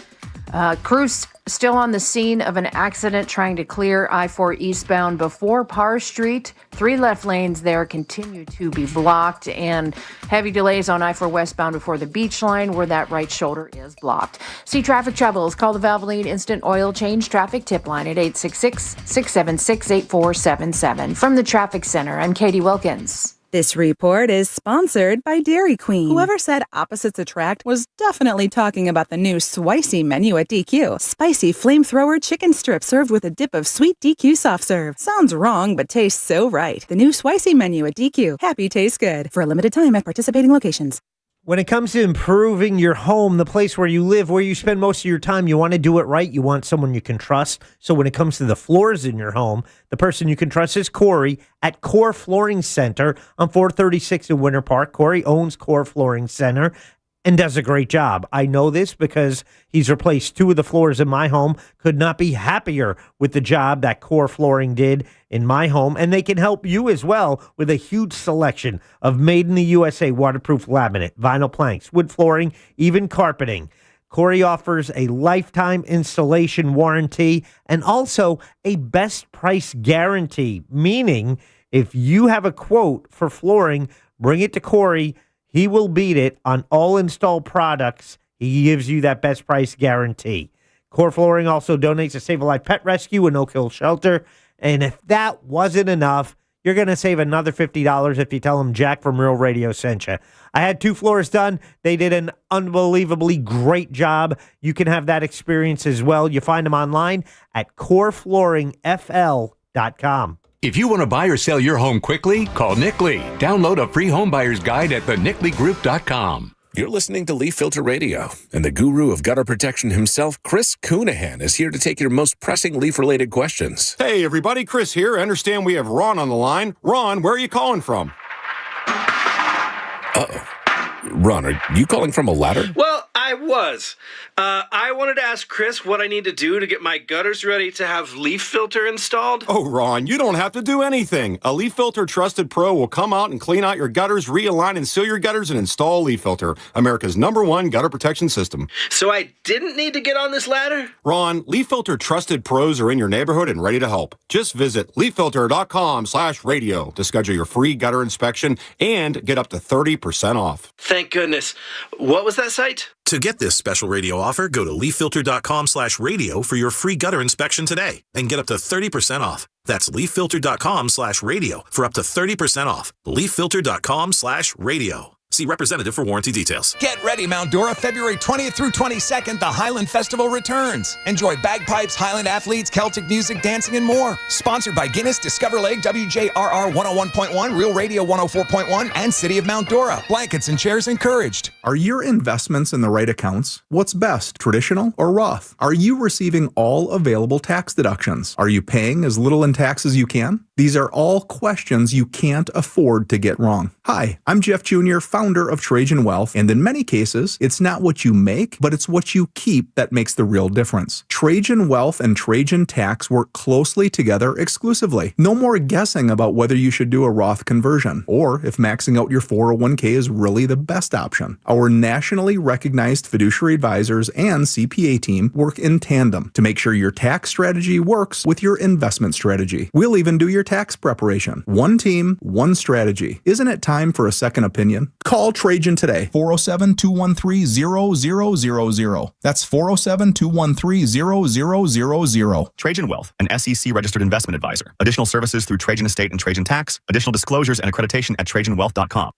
Crews still on the scene of an accident trying to clear I-4 eastbound before Parr Street. 3 left lanes there continue to be blocked, and heavy delays on I-4 westbound before the beach line where that right shoulder is blocked. See traffic troubles? Call the Valvoline Instant Oil Change Traffic Tip Line at 866-676-8477. From the Traffic Center, I'm Katie Wilkins. This report is sponsored by Dairy Queen. Whoever said opposites attract was definitely talking about the new Spicy menu at DQ. Spicy flamethrower chicken strips served with a dip of sweet DQ soft serve. Sounds wrong, but tastes so right. The new Spicy menu at DQ. Happy tastes good. For a limited time at participating locations. When it comes to improving your home, the place where you live, where you spend most of your time, you want to do it right. You want someone you can trust. So when it comes to the floors in your home, the person you can trust is Corey at Core Flooring Center on 436 in Winter Park. Corey owns Core Flooring Center and does a great job. I know this because he's replaced 2 of the floors in my home. Could not be happier with the job that Core Flooring did in my home. And they can help you as well with a huge selection of made in the USA waterproof laminate, vinyl planks, wood flooring, even carpeting. Corey offers a lifetime installation warranty and also a best price guarantee, meaning if you have a quote for flooring, bring it to Corey. He will beat it on all installed products. He gives you that best price guarantee. Core Flooring also donates to Save a Life Pet Rescue and Oak Hill Shelter. And if that wasn't enough, you're going to save another $50 if you tell them Jack from Real Radio sent you. I had 2 floors done. They did an unbelievably great job. You can have that experience as well. You find them online at coreflooringfl.com. If you want to buy or sell your home quickly, call Nick Lee. Download a free home buyer's guide at thenicklygroup.com. You're listening to Leaf Filter Radio, and the guru of gutter protection himself, Chris Coonahan, is here to take your most pressing leaf-related questions. Hey, everybody, Chris here. I understand we have Ron on the line. Ron, where are you calling from? Uh-oh. Ron, are you calling from a ladder? Well, I was. I wanted to ask Chris what I need to do to get my gutters ready to have leaf filter installed. Oh, Ron, you don't have to do anything. A Leaf Filter Trusted Pro will come out and clean out your gutters, realign and seal your gutters, and install Leaf Filter, America's #1 gutter protection system. So I didn't need to get on this ladder? Ron, Leaf Filter Trusted Pros are in your neighborhood and ready to help. Just visit leaffilter.com/radio to schedule your free gutter inspection and get up to 30% off. Thank goodness. What was that site? To get this special radio offer, go to leaffilter.com/radio for your free gutter inspection today and get up to 30% off. That's leaffilter.com/radio for up to 30% off. leaffilter.com/radio. See representative for warranty details. Get ready, Mount Dora. February 20th through 22nd, the Highland Festival returns. Enjoy bagpipes, Highland athletes, Celtic music, dancing, and more. Sponsored by Guinness, Discover Lake, WJRR 101.1, Real Radio 104.1, and City of Mount Dora. Blankets and chairs encouraged. Are your investments in the right accounts? What's best, traditional or Roth? Are you receiving all available tax deductions? Are you paying as little in tax as you can? These are all questions you can't afford to get wrong. Hi, I'm Jeff Jr., founder of Trajan Wealth, and in many cases, it's not what you make, but it's what you keep that makes the real difference. Trajan Wealth and Trajan Tax work closely together exclusively. No more guessing about whether you should do a Roth conversion, or if maxing out your 401k is really the best option. Our nationally recognized fiduciary advisors and CPA team work in tandem to make sure your tax strategy works with your investment strategy. We'll even do your tax preparation. One team, one strategy. Isn't it time for a second opinion? Call Trajan today. 407-213-0000. That's 407-213-0000. Trajan Wealth, an SEC registered investment advisor. Additional services through Trajan Estate and Trajan Tax. Additional disclosures and accreditation at TrajanWealth.com.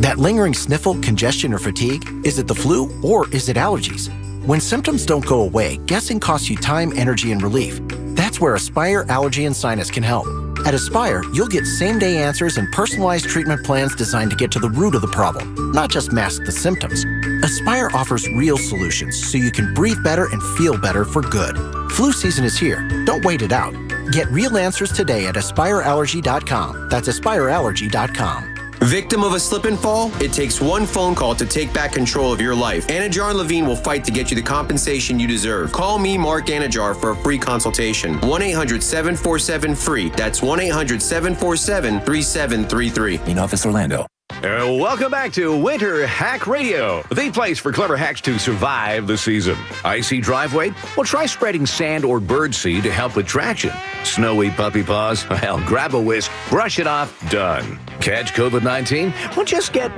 That lingering sniffle, congestion, or fatigue, is it the flu or is it allergies? When symptoms don't go away, guessing costs you time, energy, and relief. That's where Aspire Allergy and Sinus can help. At Aspire, you'll get same-day answers and personalized treatment plans designed to get to the root of the problem, not just mask the symptoms. Aspire offers real solutions so you can breathe better and feel better for good. Flu season is here. Don't wait it out. Get real answers today at AspireAllergy.com. That's AspireAllergy.com. Victim of a slip and fall? It takes one phone call to take back control of your life. Anajar and Levine will fight to get you the compensation you deserve. Call me, Mark Anajar, for a free consultation. 1-800-747-FREE. That's 1-800-747-3733. In Office Orlando. Welcome back to Winter Hack Radio, the place for clever hacks to survive the season. Icy driveway? Well, try spreading sand or birdseed to help with traction. Snowy puppy paws? Well, grab a whisk, brush it off, done. Catch COVID-19? Well, just get...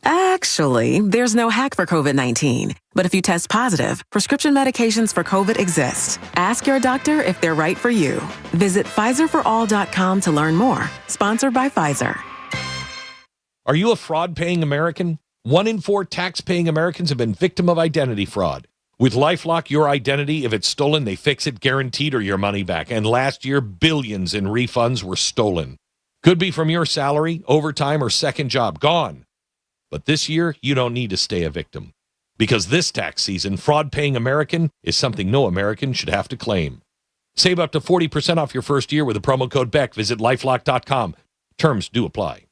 Actually, there's no hack for COVID-19. But if you test positive, prescription medications for COVID exist. Ask your doctor if they're right for you. Visit PfizerForAll.com to learn more. Sponsored by Pfizer. Are you a fraud-paying American? 1 in 4 tax-paying Americans have been victim of identity fraud. With LifeLock, your identity, if it's stolen, they fix it guaranteed or your money back. And last year, billions in refunds were stolen. Could be from your salary, overtime, or second job. Gone. But this year, you don't need to stay a victim. Because this tax season, fraud-paying American is something no American should have to claim. Save up to 40% off your first year with the promo code BECK. Visit LifeLock.com. Terms do apply.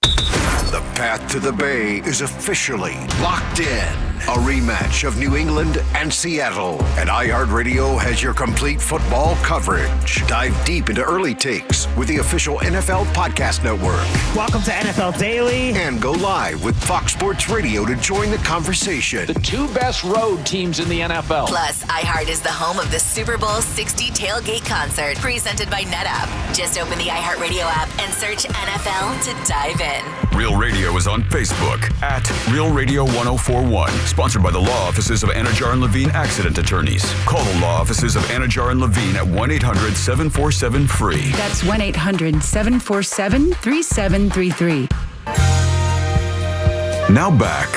The path to the Bay is officially locked in. A rematch of New England and Seattle. And iHeartRadio has your complete football coverage. Dive deep into early takes with the official NFL Podcast Network. Welcome to NFL Daily. And go live with Fox Sports Radio to join the conversation. The 2 best road teams in the NFL. Plus, iHeart is the home of the Super Bowl 60 tailgate concert presented by NetApp. Just open the iHeartRadio app and search NFL to dive in. Real Radio is on Facebook at Real Radio 1041. Sponsored by the law offices of Anajar and Levine Accident Attorneys. Call the law offices of Anajar and Levine at 1-800-747-FREE. That's 1-800-747-3733. Now back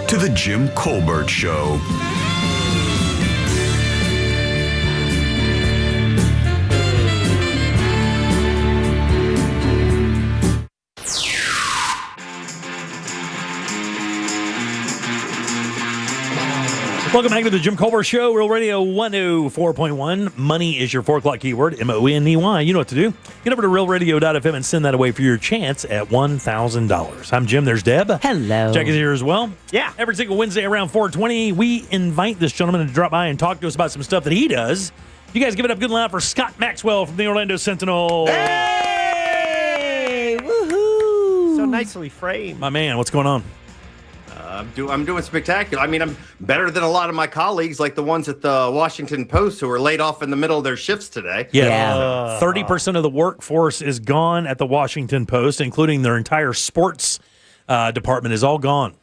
to the Jim Colbert Show. Welcome back to the Jim Colbert Show, Real Radio 104.1. Money is your 4 o'clock keyword, M-O-N-E-Y. You know what to do. Get over to realradio.fm and send that away for your chance at $1,000. I'm Jim. There's Deb. Hello. Jack is here as well. Yeah. Every single Wednesday around 4:20, we invite this gentleman to drop by and talk to us about some stuff that he does. You guys give it up good and loud for Scott Maxwell from the Orlando Sentinel. Hey! Woohoo! So nicely framed. My man, what's going on? I'm doing spectacular. I mean, I'm better than a lot of my colleagues, like the ones at the Washington Post who were laid off in the middle of their shifts today. Yeah. 30% of the workforce is gone at the Washington Post, including their entire sports department is all gone.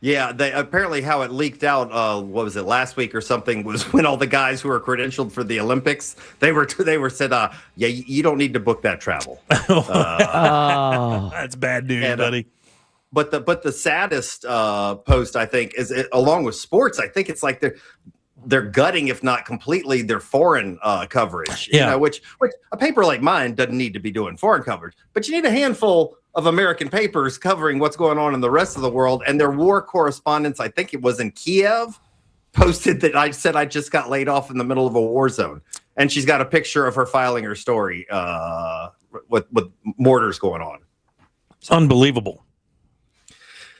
Yeah, they apparently how it leaked out. What was it, last week or something? Was when all the guys who were credentialed for the Olympics they were said, yeah, you don't need to book that travel. That's bad news, buddy. But the saddest post, I think, is along with sports. I think it's like they're gutting, if not completely, their foreign coverage. Yeah. You know, which a paper like mine doesn't need to be doing foreign coverage, but you need a handful of American papers covering what's going on in the rest of the world. And their war correspondents, I think it was in Kiev, posted that I said I just got laid off in the middle of a war zone, and she's got a picture of her filing her story with mortars going on. It's unbelievable.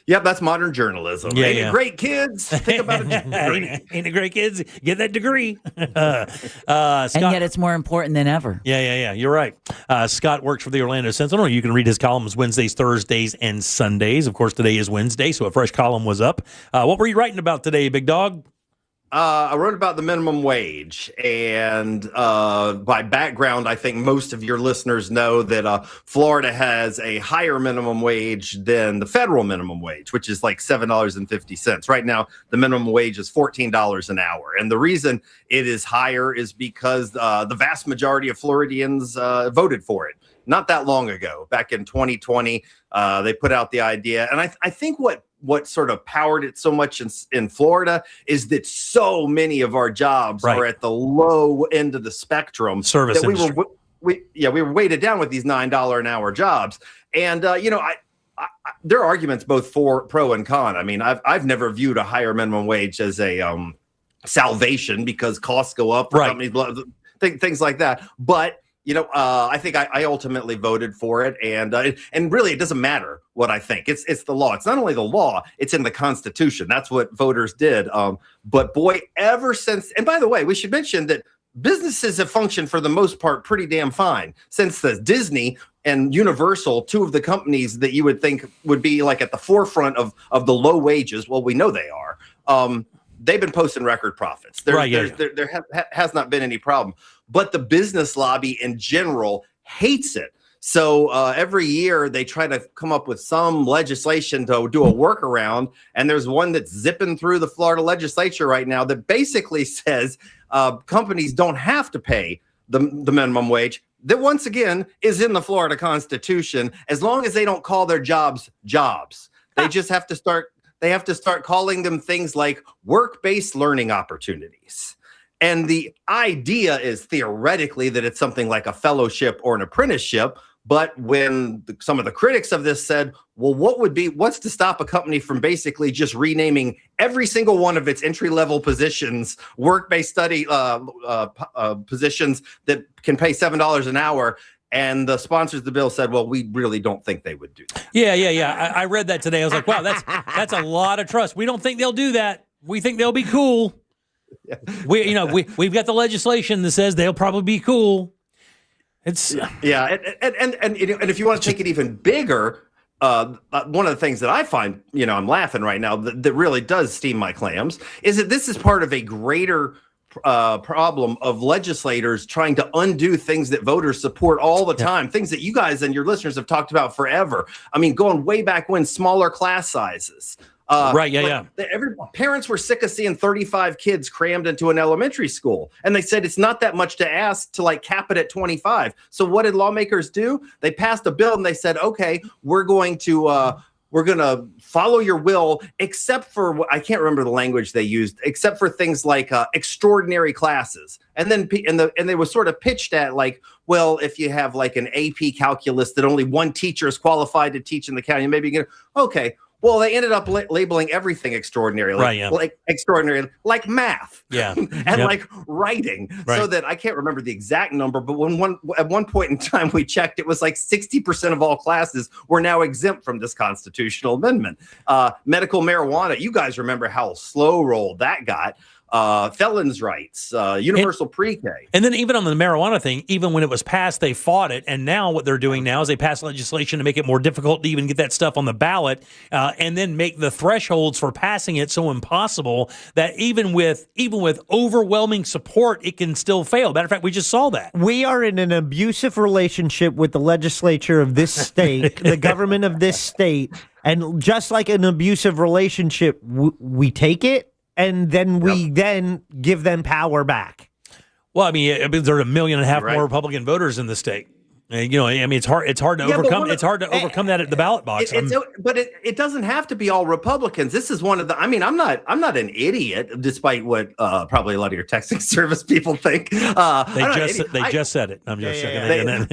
Yep, that's modern journalism. Yeah, Ain't yeah. it great, kids? Think about it. Ain't it great, kids? Get that degree. Scott, And yet it's more important than ever. Yeah. You're right. Scott works for the Orlando Sentinel. You can read his columns Wednesdays, Thursdays, and Sundays. Of course, today is Wednesday, so a fresh column was up. What were you writing about today, big dog? I wrote about the minimum wage, and by background, I think most of your listeners know that Florida has a higher minimum wage than the federal minimum wage, which is like $7.50. Right now, the minimum wage is $14 an hour. And the reason it is higher is because the vast majority of Floridians voted for it. Not that long ago, back in 2020, they put out the idea. And I think what sort of powered it so much in Florida is that so many of our jobs are at the low end of the spectrum. Service that industry. we were weighted down with these $9 an hour jobs. And, there are arguments both for pro and con. I mean, I've never viewed a higher minimum wage as a salvation because costs go up for companies, things like that. But I think I ultimately voted for it, and really it doesn't matter what I think. It's the law. It's not only the law; it's in the Constitution. That's what voters did. But boy, ever since, and by the way, we should mention that businesses have functioned for the most part pretty damn fine since the Disney and Universal, two of the companies that you would think would be like at the forefront of the low wages. Well, we know they are. They've been posting record profits. There has not been any problem. But the business lobby in general hates it. So every year they try to come up with some legislation to do a workaround. And there's one that's zipping through the Florida legislature right now that basically says companies don't have to pay the minimum wage. That once again is in the Florida Constitution, as long as they don't call their jobs jobs. They just have to start. They have to start calling them things like work-based learning opportunities. And the idea is theoretically that it's something like a fellowship or an apprenticeship. But when some of the critics of this said, well, what's to stop a company from basically just renaming every single one of its entry-level positions, work-based study positions that can pay $7 an hour? And the sponsors of the bill said, well, we really don't think they would do that. Yeah. I read that today. I was like, wow, that's a lot of trust. We don't think they'll do that. We think they'll be cool. Yeah. We've got the legislation that says they'll probably be cool. It's and if you want to take it even bigger, one of the things that I find, I'm laughing right now that really does steam my clams is that this is part of a greater problem of legislators trying to undo things that voters support all the time, things that you guys and your listeners have talked about forever. I mean, going way back when, smaller class sizes. Parents were sick of seeing 35 kids crammed into an elementary school. And they said it's not that much to ask to cap it at 25. So what did lawmakers do? They passed a bill and they said, okay, we're going to follow your will, except for I can't remember the language they used, except for things like extraordinary classes. And then they were sort of pitched at like, well, if you have like an AP calculus that only one teacher is qualified to teach in the county, maybe you can, okay. Well, they ended up labeling everything extraordinary, like extraordinary, like math, and like writing. So that I can't remember the exact number, but at one point in time we checked, it was like 60% of all classes were now exempt from this constitutional amendment. Medical marijuana, you guys remember how slow rolled that got. Felons' rights, universal pre-K. And then even on the marijuana thing, even when it was passed, they fought it. And now what they're doing now is they pass legislation to make it more difficult to even get that stuff on the ballot, and then make the thresholds for passing it so impossible that even with overwhelming support, it can still fail. Matter of fact, we just saw that. We are in an abusive relationship with the legislature of this state, the government of this state. And just like an abusive relationship, we take it. And then we then give them power back. Well, I mean, there are 1.5 million more Republican voters in the state. And, I mean, it's hard to overcome. It's hard to overcome that at the ballot box. But it doesn't have to be all Republicans. This is one of the. I mean, I'm not an idiot, despite what probably a lot of your texting service people think. They just said it. I'm just checking.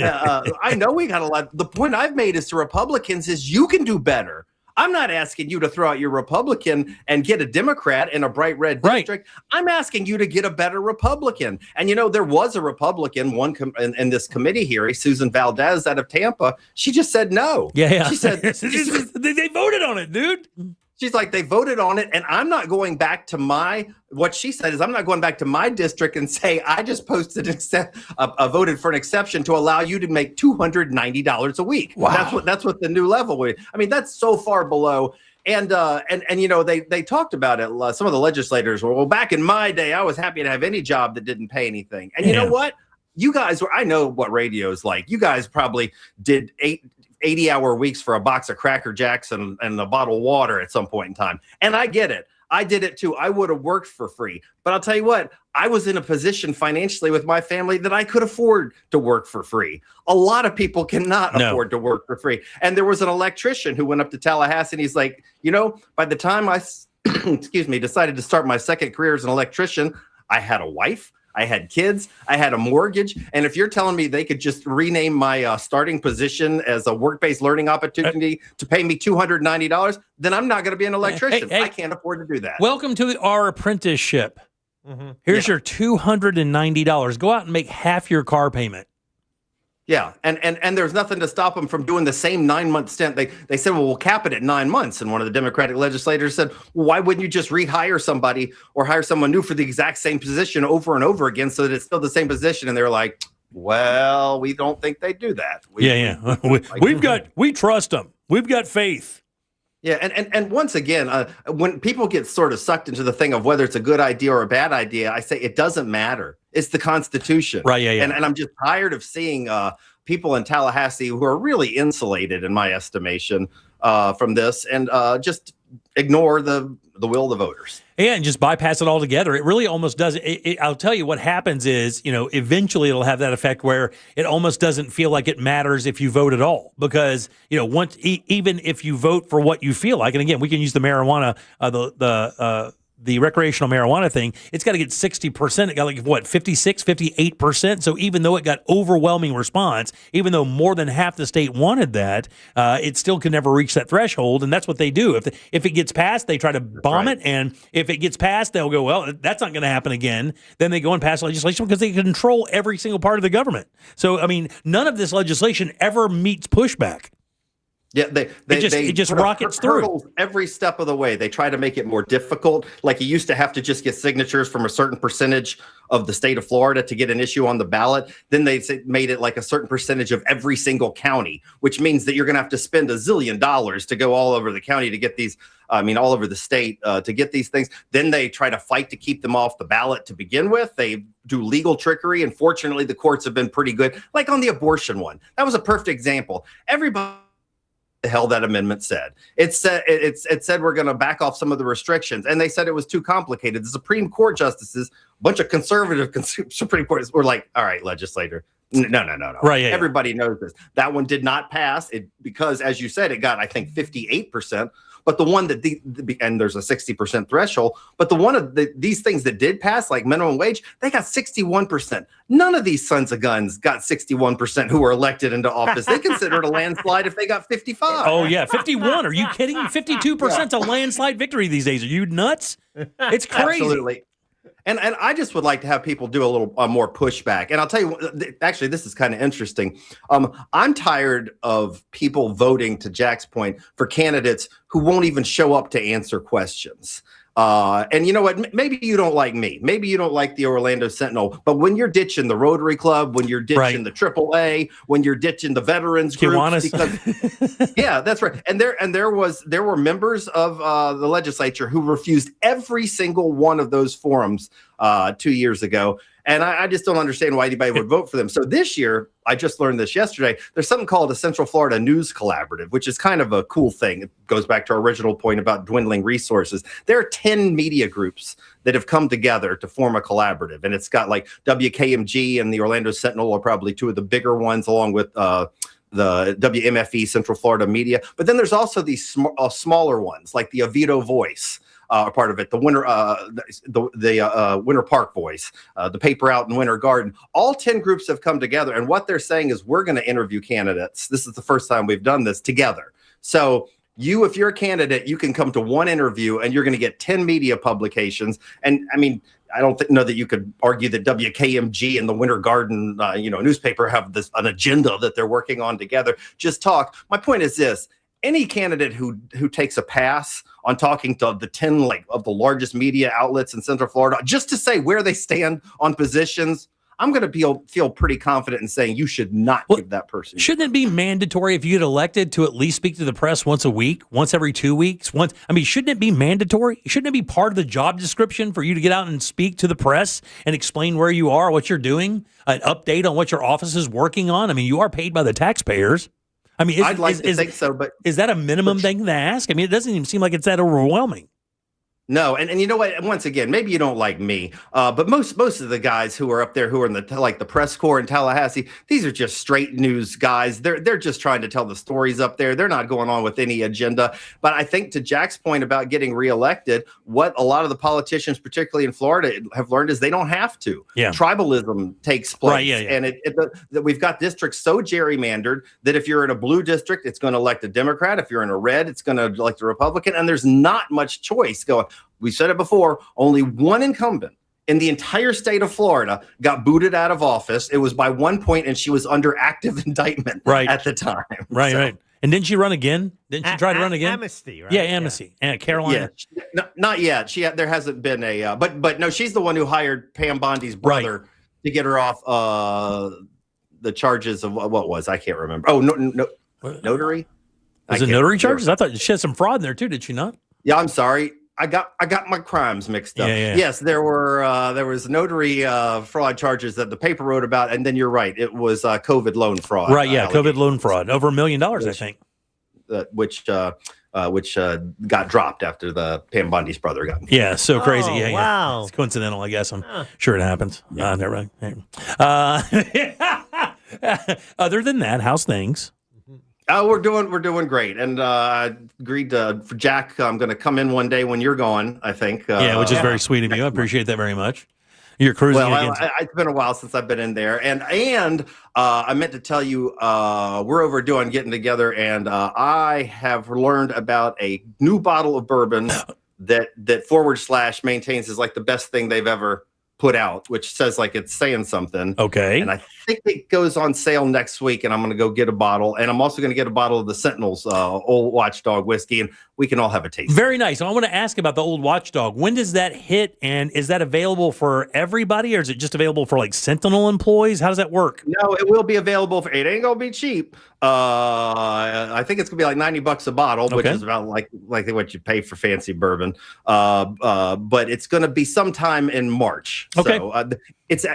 I know we got a lot. The point I've made is to Republicans is you can do better. I'm not asking you to throw out your Republican and get a Democrat in a bright red district. I'm asking you to get a better Republican. And, there was a Republican in this committee hearing, Susan Valdez out of Tampa. She just said no. Yeah. She said they voted on it, dude. She's like, they voted on it, and I'm not going back to what she said is I'm not going back to my district and say I just posted voted for an exception to allow you to make $290 a week. Wow. That's what the new level was. I mean, that's so far below. And they talked about it. Some of the legislators were, well, back in my day, I was happy to have any job that didn't pay anything. And you know what? You guys I know what radio is like. You guys probably did 80-hour weeks for a box of Cracker Jacks and a bottle of water at some point in time. And I get it. I did it too. I would have worked for free. But I'll tell you what, I was in a position financially with my family that I could afford to work for free. A lot of people cannot afford to work for free. And there was an electrician who went up to Tallahassee and he's like, by the time I, decided to start my second career as an electrician, I had a wife. I had kids, I had a mortgage. And if you're telling me they could just rename my starting position as a work-based learning opportunity to pay me $290, then I'm not going to be an electrician. I can't afford to do that. Welcome to our apprenticeship. Mm-hmm. Here's your $290. Go out and make half your car payment. Yeah, and there's nothing to stop them from doing the same 9-month stint. They said, well, we'll cap it at 9 months. And one of the Democratic legislators said, well, why wouldn't you just rehire somebody or hire someone new for the exact same position over and over again so that it's still the same position? And they're like, well, we don't think they do that. We trust them. We've got faith. Yeah, and once again, when people get sort of sucked into the thing of whether it's a good idea or a bad idea, I say it doesn't matter. It's the Constitution. Right, yeah. And I'm just tired of seeing people in Tallahassee who are really insulated, in my estimation, from this and just ignore the will of the voters. And just bypass it altogether. It really almost does. I'll tell you what happens is, eventually it'll have that effect where it almost doesn't feel like it matters if you vote at all. Because, even if you vote for what you feel like, and again, we can use the marijuana, the recreational marijuana thing, it's got to get 60%. It got 56, 58%. So even though it got overwhelming response, even though more than half the state wanted that, it still can never reach that threshold. And that's what they do. If it gets passed, they try to bomb it. And if it gets passed, they'll go, well, that's not going to happen again. Then they go and pass legislation because they control every single part of the government. So, I mean, none of this legislation ever meets pushback. Yeah, it just rockets through every step of the way. They try to make it more difficult. Like you used to have to just get signatures from a certain percentage of the state of Florida to get an issue on the ballot. Then they made it like a certain percentage of every single county, which means that you're going to have to spend $1 zillion to go all over the county to get these. All over the state to get these things. Then they try to fight to keep them off the ballot to begin with. They do legal trickery. And fortunately, the courts have been pretty good. Like on the abortion one, that was a perfect example. Everybody. The hell that amendment said. It said we're going to back off some of the restrictions, and they said it was too complicated. The Supreme Court justices, a bunch of conservative Supreme Courts were like, all right, legislator, no. Right, yeah, everybody knows this. That one did not pass because, as you said, it got, I think, 58%. But the one that and there's a 60% threshold, but the one of these things that did pass, like minimum wage, they got 61%. None of these sons of guns got 61% who were elected into office. They considered a landslide if they got 55. Oh, yeah, 51. Are you kidding? 52% a landslide victory these days. Are you nuts? It's crazy. Absolutely. And I just would like to have people do a little more pushback. And I'll tell you, actually, this is kind of interesting. I'm tired of people voting, to Jack's point, for candidates who won't even show up to answer questions. And you know what? Maybe you don't like me. Maybe you don't like the Orlando Sentinel. But when you're ditching the Rotary Club, when you're ditching the AAA, when you're ditching the veterans groups, because, yeah, that's right. And there were members of the legislature who refused every single one of those forums 2 years ago. And I just don't understand why anybody would vote for them. So this year, I just learned this yesterday, there's something called a Central Florida News Collaborative, which is kind of a cool thing. It goes back to our original point about dwindling resources. There are 10 media groups that have come together to form a collaborative. And it's got like WKMG and the Orlando Sentinel are probably two of the bigger ones, along with the WMFE Central Florida Media. But then there's also these smaller ones like the Oviedo Voice. Part of it, the Winter Park Voice, the paper out in Winter Garden. All 10 groups have come together, and what they're saying is we're going to interview candidates. This is the first time we've done this together. So if you're a candidate, you can come to one interview, and you're going to get 10 media publications. And I mean, I don't know that you could argue that WKMG and the Winter Garden, newspaper have an agenda that they're working on together. Just talk. My point is this. Any candidate who takes a pass on talking to the 10 of the largest media outlets in Central Florida, just to say where they stand on positions, I'm going to feel pretty confident in saying you should not give that person. Shouldn't it be mandatory if you get elected to at least speak to the press once a week, once every 2 weeks? Shouldn't it be mandatory? Shouldn't it be part of the job description for you to get out and speak to the press and explain where you are, what you're doing, an update on what your office is working on? I mean, you are paid by the taxpayers. I'd like to think so, but is that a minimum thing to ask? I mean, it doesn't even seem like it's that overwhelming. No, and you know what? Once again, maybe you don't like me, but most of the guys who are up there who are in the press corps in Tallahassee, these are just straight news guys. They're just trying to tell the stories up there. They're not going on with any agenda. But I think to Jack's point about getting reelected, what a lot of the politicians, particularly in Florida, have learned is they don't have to. Yeah. Tribalism takes place, right, yeah. And we've got districts so gerrymandered that if you're in a blue district, it's going to elect a Democrat. If you're in a red, it's going to elect a Republican, and there's not much choice going. We said it before, only one incumbent in the entire state of Florida got booted out of office. It was by 1 point, and she was under active indictment at the time. Right. And didn't she run again? Didn't she try to run again? Amnesty, right? Yeah, Amnesty. And Carolina. Yeah, not yet. There hasn't been a, but no, she's the one who hired Pam Bondi's brother to get her off the charges of what was, I can't remember. Oh, no, notary? Was it notary charges? I thought she had some fraud in there too, did she not? Yeah, I'm sorry. I got my crimes mixed up. Yeah. Yes, there was notary fraud charges that the paper wrote about, and then you're right, it was COVID loan fraud. Right, yeah, COVID loan fraud, over $1 million, I think. Which got dropped after the Pam Bondi's brother got. Yeah, so crazy. Oh, Yeah. wow. It's coincidental, I guess. I'm sure it happens. Never mind. Other than that, how's things? We're doing great, and I agreed for Jack. I'm going to come in one day when you're gone. I think. Which is very sweet of you. I appreciate that very much. You're cruising. Well, it's been a while since I've been in there, and I meant to tell you we're overdoing getting together, and I have learned about a new bottle of bourbon that / maintains is like the best thing they've ever put out, which says like it's saying something. Okay. And I think it goes on sale next week, and I'm going to go get a bottle, and I'm also going to get a bottle of the Sentinel's Old Watchdog whiskey, and we can all have a taste. Very nice. I want to ask about the Old Watchdog. When does that hit, and is that available for everybody, or is it just available for like Sentinel employees? How does that work? No, it will be available for. It ain't gonna be cheap. I think it's gonna be like $90 a bottle, which is about like what you pay for fancy bourbon. But it's gonna be sometime in March. Okay. So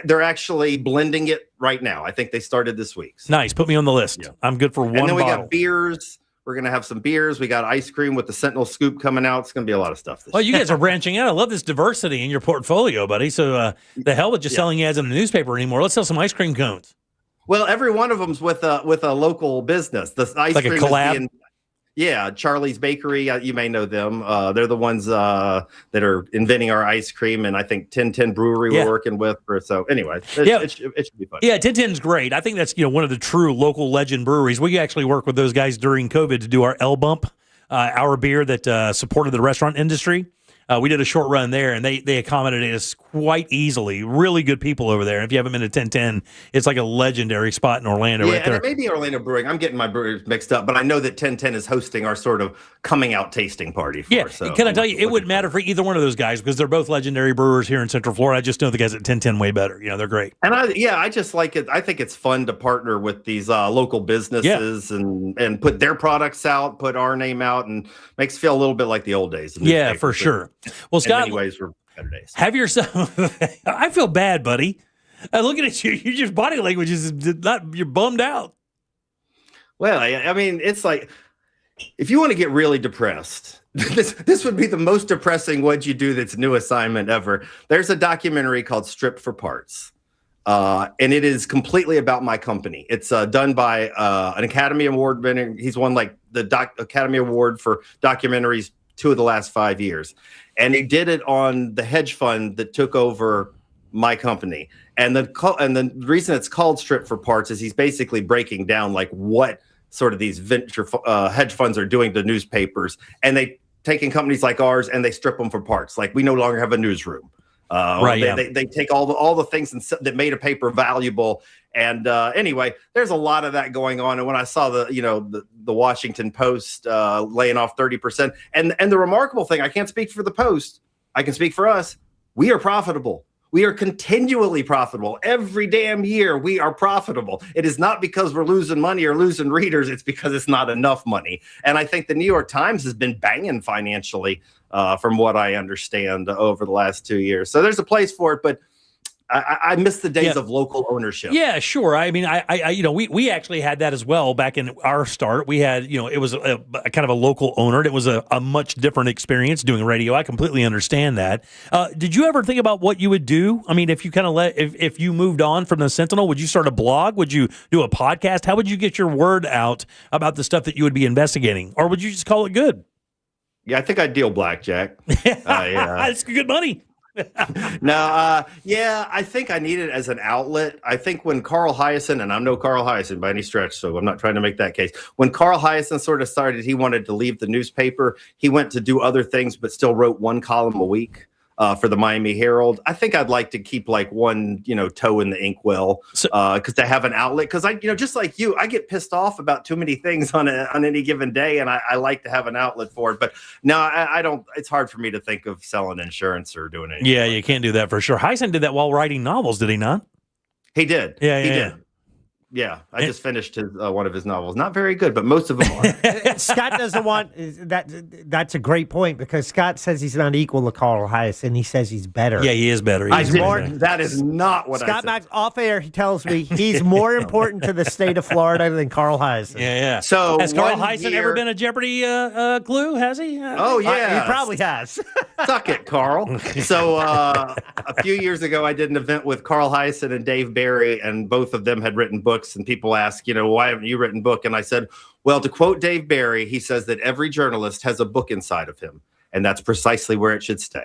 they're actually blending it right now. I think they started this week. So. Nice. Put me on the list. Yeah. I'm good for one bottle. And then we got beers. We're going to have some beers. We got ice cream with the Sentinel Scoop coming out. It's going to be a lot of stuff. Well, you guys are branching out. I love this diversity in your portfolio, buddy. So the hell with just selling ads in the newspaper anymore. Let's sell some ice cream cones. Well, every one of them's with a local business. The ice like cream a collab? Charlie's Bakery. You may know them. They're the ones that are inventing our ice cream, and I think 1010 Brewery we're working with. So anyway, it should be fun. Yeah, 1010's great. I think that's one of the true local legend breweries. We actually worked with those guys during COVID to do our L Bump, our beer that supported the restaurant industry. We did a short run there, and they accommodated us quite easily. Really good people over there. And if you haven't been to 1010, it's like a legendary spot in Orlando right there. And it may be Orlando Brewing. I'm getting my breweries mixed up, but I know that 1010 is hosting our sort of coming out tasting party for us. So can I tell you, it wouldn't matter for either one of those guys because they're both legendary brewers here in Central Florida. I just know the guys at 1010 way better. They're great. And I just like it. I think it's fun to partner with these local businesses and put their products out, put our name out, and makes it feel a little bit like the old days. Yeah, for sure. Well, Scott, in many ways, we're better days. Have yourself. I feel bad, buddy. Looking at you, your body language is not. You're bummed out. Well, I mean, it's like if you want to get really depressed, this would be the most depressing What'd You Do That's New assignment ever. There's a documentary called Stripped for Parts. And it is completely about my company. It's done by an Academy Award winner. He's won like the Academy Award for documentaries 2 of the last 5 years. And he did it on the hedge fund that took over my company. And the reason it's called Stripped for Parts is he's basically breaking down like what sort of these venture hedge funds are doing to newspapers. And they taking companies like ours and they strip them for parts. Like we no longer have a newsroom. They take all the things that made a paper valuable. And anyway, there's a lot of that going on. And when I saw the Washington Post laying off 30%, and the remarkable thing, I can't speak for the Post, I can speak for us. We are profitable. We are continually profitable. Every damn year we are profitable. It is not because we're losing money or losing readers. It's because it's not enough money. And I think the New York Times has been banging financially from what I understand over the last 2 years. So there's a place for it, but I miss the days of local ownership. Yeah, sure. I mean, we actually had that as well back in our start. We had, it was a kind of a local owner. It was a much different experience doing radio. I completely understand that. Did you ever think about what you would do? I mean, if you kind of if you moved on from the Sentinel, would you start a blog? Would you do a podcast? How would you get your word out about the stuff that you would be investigating? Or would you just call it good? Yeah, I think I'd deal blackjack. It's good money. I think I need it as an outlet. I think when Carl Hiaasen, and I'm no Carl Hiaasen by any stretch, so I'm not trying to make that case. When Carl Hiaasen sort of started, he wanted to leave the newspaper. He went to do other things, but still wrote 1 column a week for the Miami Herald. I think I'd like to keep like one, toe in the inkwell because to have an outlet. Because I, just like you, I get pissed off about too many things on any given day, and I like to have an outlet for it. But no, I don't. It's hard for me to think of selling insurance or doing anything. Yeah, you can't do that for sure. Hiaasen did that while writing novels, did he not? He did. Yeah, he did. Yeah, I just finished one of his novels. Not very good, but most of them are. Scott doesn't want that. That's a great point because Scott says he's not equal to Carl Hiaasen. He says he's better. Yeah, he is better. That is not what Scott I said. Max off air. He tells me he's more important to the state of Florida than Carl Hiaasen. Yeah. So has Carl Hiaasen ever been a Jeopardy clue? Has he? Oh yeah, he probably has. Suck it, Carl. So a few years ago, I did an event with Carl Hiaasen and Dave Barry, and both of them had written books. And people ask, why haven't you written a book? And I said, well, to quote Dave Barry, he says that every journalist has a book inside of him. And that's precisely where it should stay.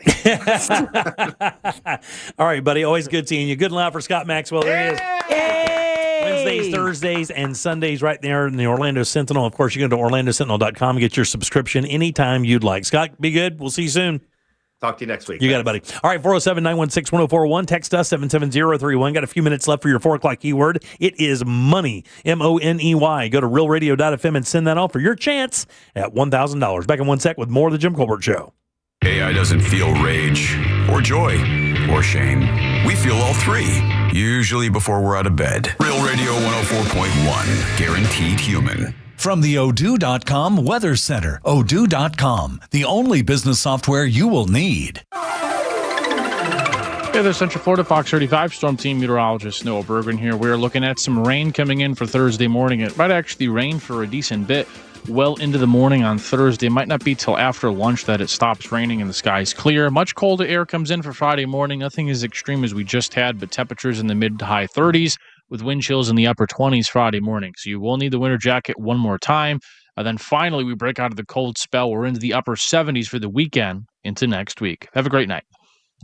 All right, buddy. Always good seeing you. Good and loud for Scott Maxwell. There he is. Yay! Wednesdays, Thursdays, and Sundays right there in the Orlando Sentinel. Of course, you go to orlandosentinel.com and get your subscription anytime you'd like. Scott, be good. We'll see you soon. Talk to you next week. You got it, buddy. All right, 407-916-1041. Text us, 77031. Got a few minutes left for your 4 o'clock keyword. It is money, M-O-N-E-Y. Go to realradio.fm and send that off for your chance at $1,000. Back in 1 sec with more of The Jim Colbert Show. AI doesn't feel rage or joy or shame. We feel all 3, usually before we're out of bed. Real Radio 104.1, guaranteed human. From the Odoo.com Weather Center, Odoo.com, the only business software you will need. Hey there, Central Florida Fox 35 Storm Team Meteorologist Noah Berggren here. We're looking at some rain coming in for Thursday morning. It might actually rain for a decent bit well into the morning on Thursday. It might not be till after lunch that it stops raining and the sky's clear. Much colder air comes in for Friday morning. Nothing as extreme as we just had, but temperatures in the mid to high 30s. With wind chills in the upper 20s Friday morning. So you will need the winter jacket one more time. And then finally, we break out of the cold spell. We're into the upper 70s for the weekend into next week. Have a great night.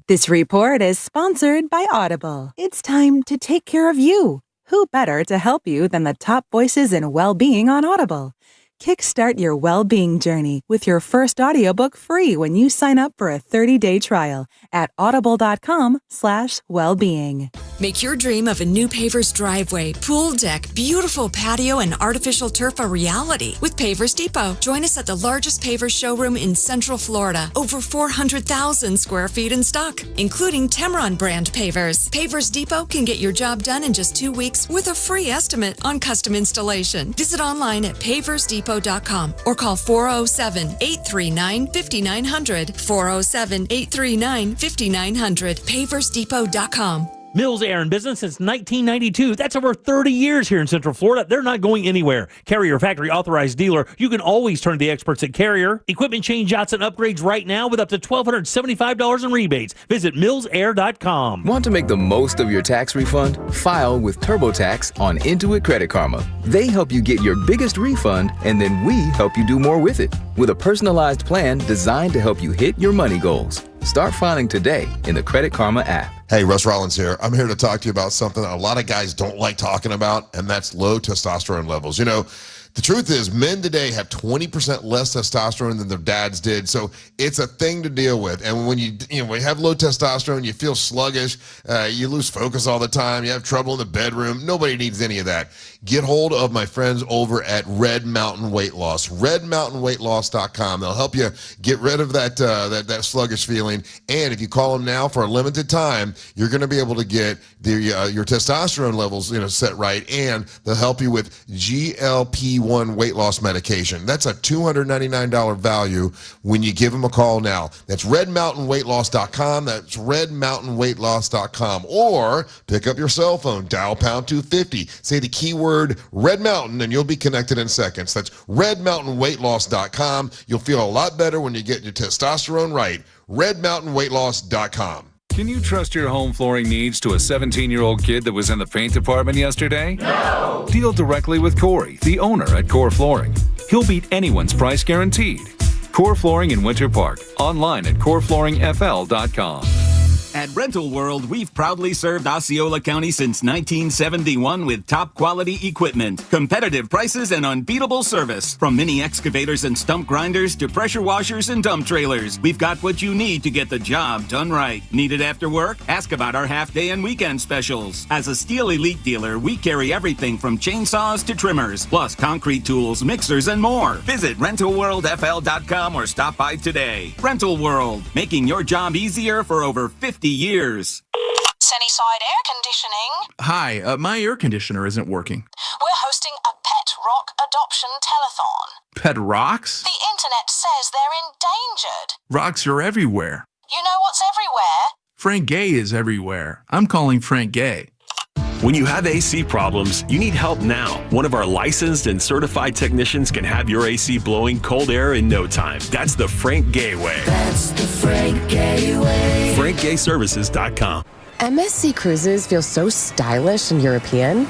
This report is sponsored by Audible. It's time to take care of you. Who better to help you than the top voices in well-being on Audible? Kickstart your well-being journey with your first audiobook free when you sign up for a 30-day trial at audible.com/wellbeing. Make your dream of a new Pavers driveway, pool deck, beautiful patio, and artificial turf a reality with Pavers Depot. Join us at the largest pavers showroom in Central Florida. Over 400,000 square feet in stock, including Tamron brand pavers. Pavers Depot can get your job done in just 2 weeks with a free estimate on custom installation. Visit online at paversdepot.com or call 407-839-5900. 407-839-5900. paversdepot.com. Mills Air in business since 1992. That's over 30 years here in Central Florida. They're not going anywhere. Carrier factory authorized dealer. You can always turn to the experts at Carrier. Equipment change outs and upgrades right now with up to $1,275 in rebates. Visit millsair.com. Want to make the most of your tax refund? File with TurboTax on Intuit Credit Karma. They help you get your biggest refund, and then we help you do more with it with a personalized plan designed to help you hit your money goals. Start filing today in the Credit Karma app. Hey, Russ Rollins here. I'm here to talk to you about something a lot of guys don't like talking about, and that's low testosterone levels. You know, the truth is men today have 20% less testosterone than their dads did, so it's a thing to deal with. And when you have low testosterone, you feel sluggish, you lose focus all the time, you have trouble in the bedroom. Nobody needs any of that. Get hold of my friends over at Red Mountain Weight Loss, redmountainweightloss.com. They'll help you get rid of that sluggish feeling. And if you call them now for a limited time, you're going to be able to get your testosterone levels set right, and they'll help you with GLP-1 weight loss medication. That's a $299 value when you give them a call now. That's redmountainweightloss.com. That's redmountainweightloss.com. Or pick up your cell phone, dial pound 250, say the keyword Red Mountain, and you'll be connected in seconds. That's redmountainweightloss.com. You'll feel a lot better when you get your testosterone right. redmountainweightloss.com. Can you trust your home flooring needs to a 17-year-old kid that was in the paint department yesterday? No! Deal directly with Corey, the owner at Core Flooring. He'll beat anyone's price guaranteed. Core Flooring in Winter Park. Online at coreflooringfl.com. At Rental World, we've proudly served Osceola County since 1971 with top-quality equipment, competitive prices, and unbeatable service. From mini excavators and stump grinders to pressure washers and dump trailers, we've got what you need to get the job done right. Need it after work? Ask about our half-day and weekend specials. As a Steel Elite dealer, we carry everything from chainsaws to trimmers, plus concrete tools, mixers, and more. Visit RentalWorldFL.com or stop by today. Rental World, making your job easier for over 50 years. Sunnyside Air Conditioning. Hi, my air conditioner isn't working. We're hosting a pet rock adoption telethon. Pet rocks? The internet says they're endangered. Rocks are everywhere. You know what's everywhere? Frank Gay is everywhere. I'm calling Frank Gay. When you have AC problems, you need help now. One of our licensed and certified technicians can have your AC blowing cold air in no time. That's the Frank Gay way. That's the Frank Gay way. FrankGayServices.com. MSC Cruises feel so stylish and European.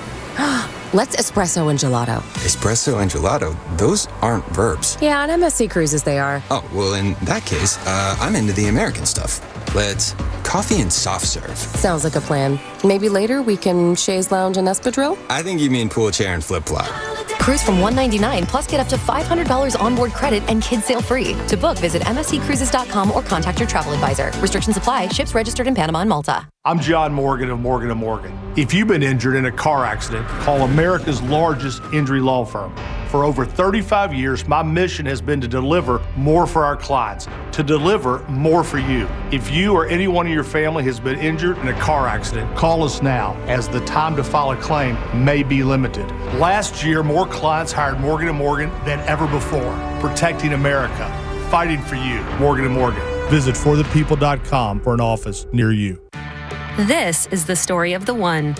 Let's espresso and gelato. Espresso and gelato? Those aren't verbs. Yeah, on MSC Cruises they are. Oh, well, in that case, I'm into the American stuff. Let's coffee and soft serve. Sounds like a plan. Maybe later we can chaise lounge and espadrille? I think you mean pool chair and flip-flop. Cruise from $199 plus get up to $500 onboard credit and kids sail free. To book, visit msccruises.com or contact your travel advisor. Restrictions apply. Ships registered in Panama and Malta. I'm John Morgan of Morgan & Morgan. If you've been injured in a car accident, call America's largest injury law firm. For over 35 years, my mission has been to deliver more for our clients, to deliver more for you. If you or anyone in your family has been injured in a car accident, call us now, as the time to file a claim may be limited. Last year, more clients hired Morgan & Morgan than ever before, protecting America, fighting for you. Morgan & Morgan. Visit forthepeople.com for an office near you. This is the story of the one.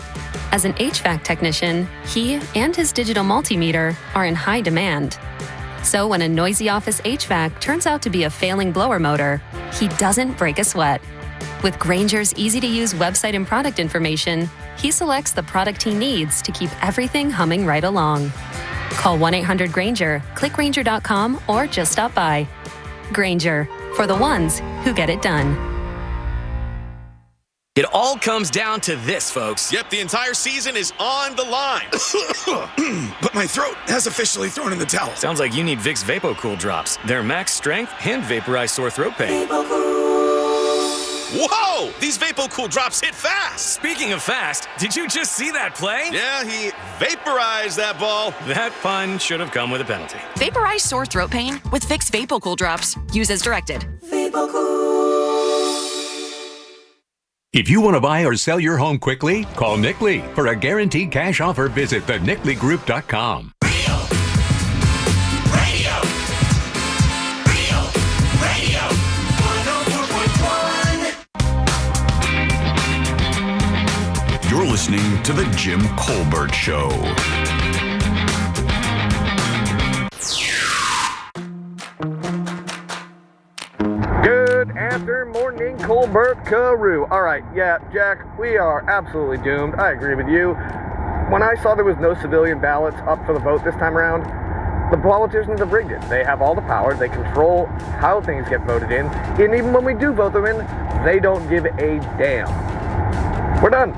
As an HVAC technician, he and his digital multimeter are in high demand. So when a noisy office HVAC turns out to be a failing blower motor, he doesn't break a sweat. With Grainger's easy-to-use website and product information, he selects the product he needs to keep everything humming right along. Call 1-800-GRAINGER, click Grainger.com, or just stop by. Grainger, for the ones who get it done. It all comes down to this, folks. Yep, the entire season is on the line. But my throat has officially thrown in the towel. Sounds like you need Vicks VapoCool drops. They're max strength and vaporize sore throat pain. Whoa! These VapoCool drops hit fast. Speaking of fast, did you just see that play? Yeah, he vaporized that ball. That pun should have come with a penalty. Vaporize sore throat pain with Vicks VapoCool drops. Use as directed. If you want to buy or sell your home quickly, call Nick Lee. For a guaranteed cash offer, visit theNickLeeGroup.com. listening to The Jim Colbert Show. Good after morning, Colbert Carew. All right, yeah, Jack, we are absolutely doomed. I agree with you. When I saw there was no civilian ballots up for the vote this time around, the politicians have rigged it. They have all the power. They control how things get voted in. And even when we do vote them in, they don't give a damn. We're done.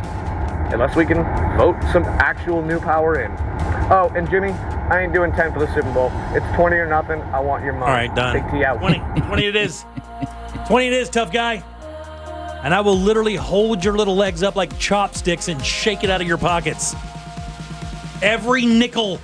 Unless we can vote some actual new power in. Oh, and Jimmy, I ain't doing 10 for the Super Bowl. It's 20 or nothing. I want your money. All right, done. Big T out. 20 it is. 20 it is, tough guy. And I will literally hold your little legs up like chopsticks and shake it out of your pockets. Every nickel. All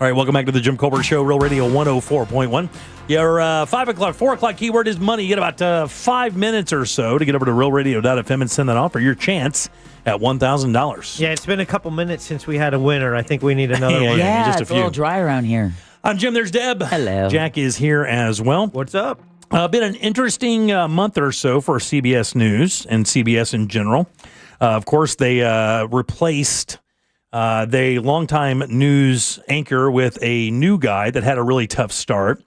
right, welcome back to the Jim Colbert Show, Real Radio 104.1. Your 4 o'clock keyword is money. You get about 5 minutes or so to get over to realradio.fm and send that off for your chance at $1,000. Yeah, it's been a couple minutes since we had a winner. I think we need another one. Yeah, just it's a little dry around here. I'm Jim. There's Deb. Hello. Jack is here as well. What's up? Been an interesting month or so for CBS News and CBS in general. Of course, they replaced the longtime news anchor with a new guy that had a really tough start.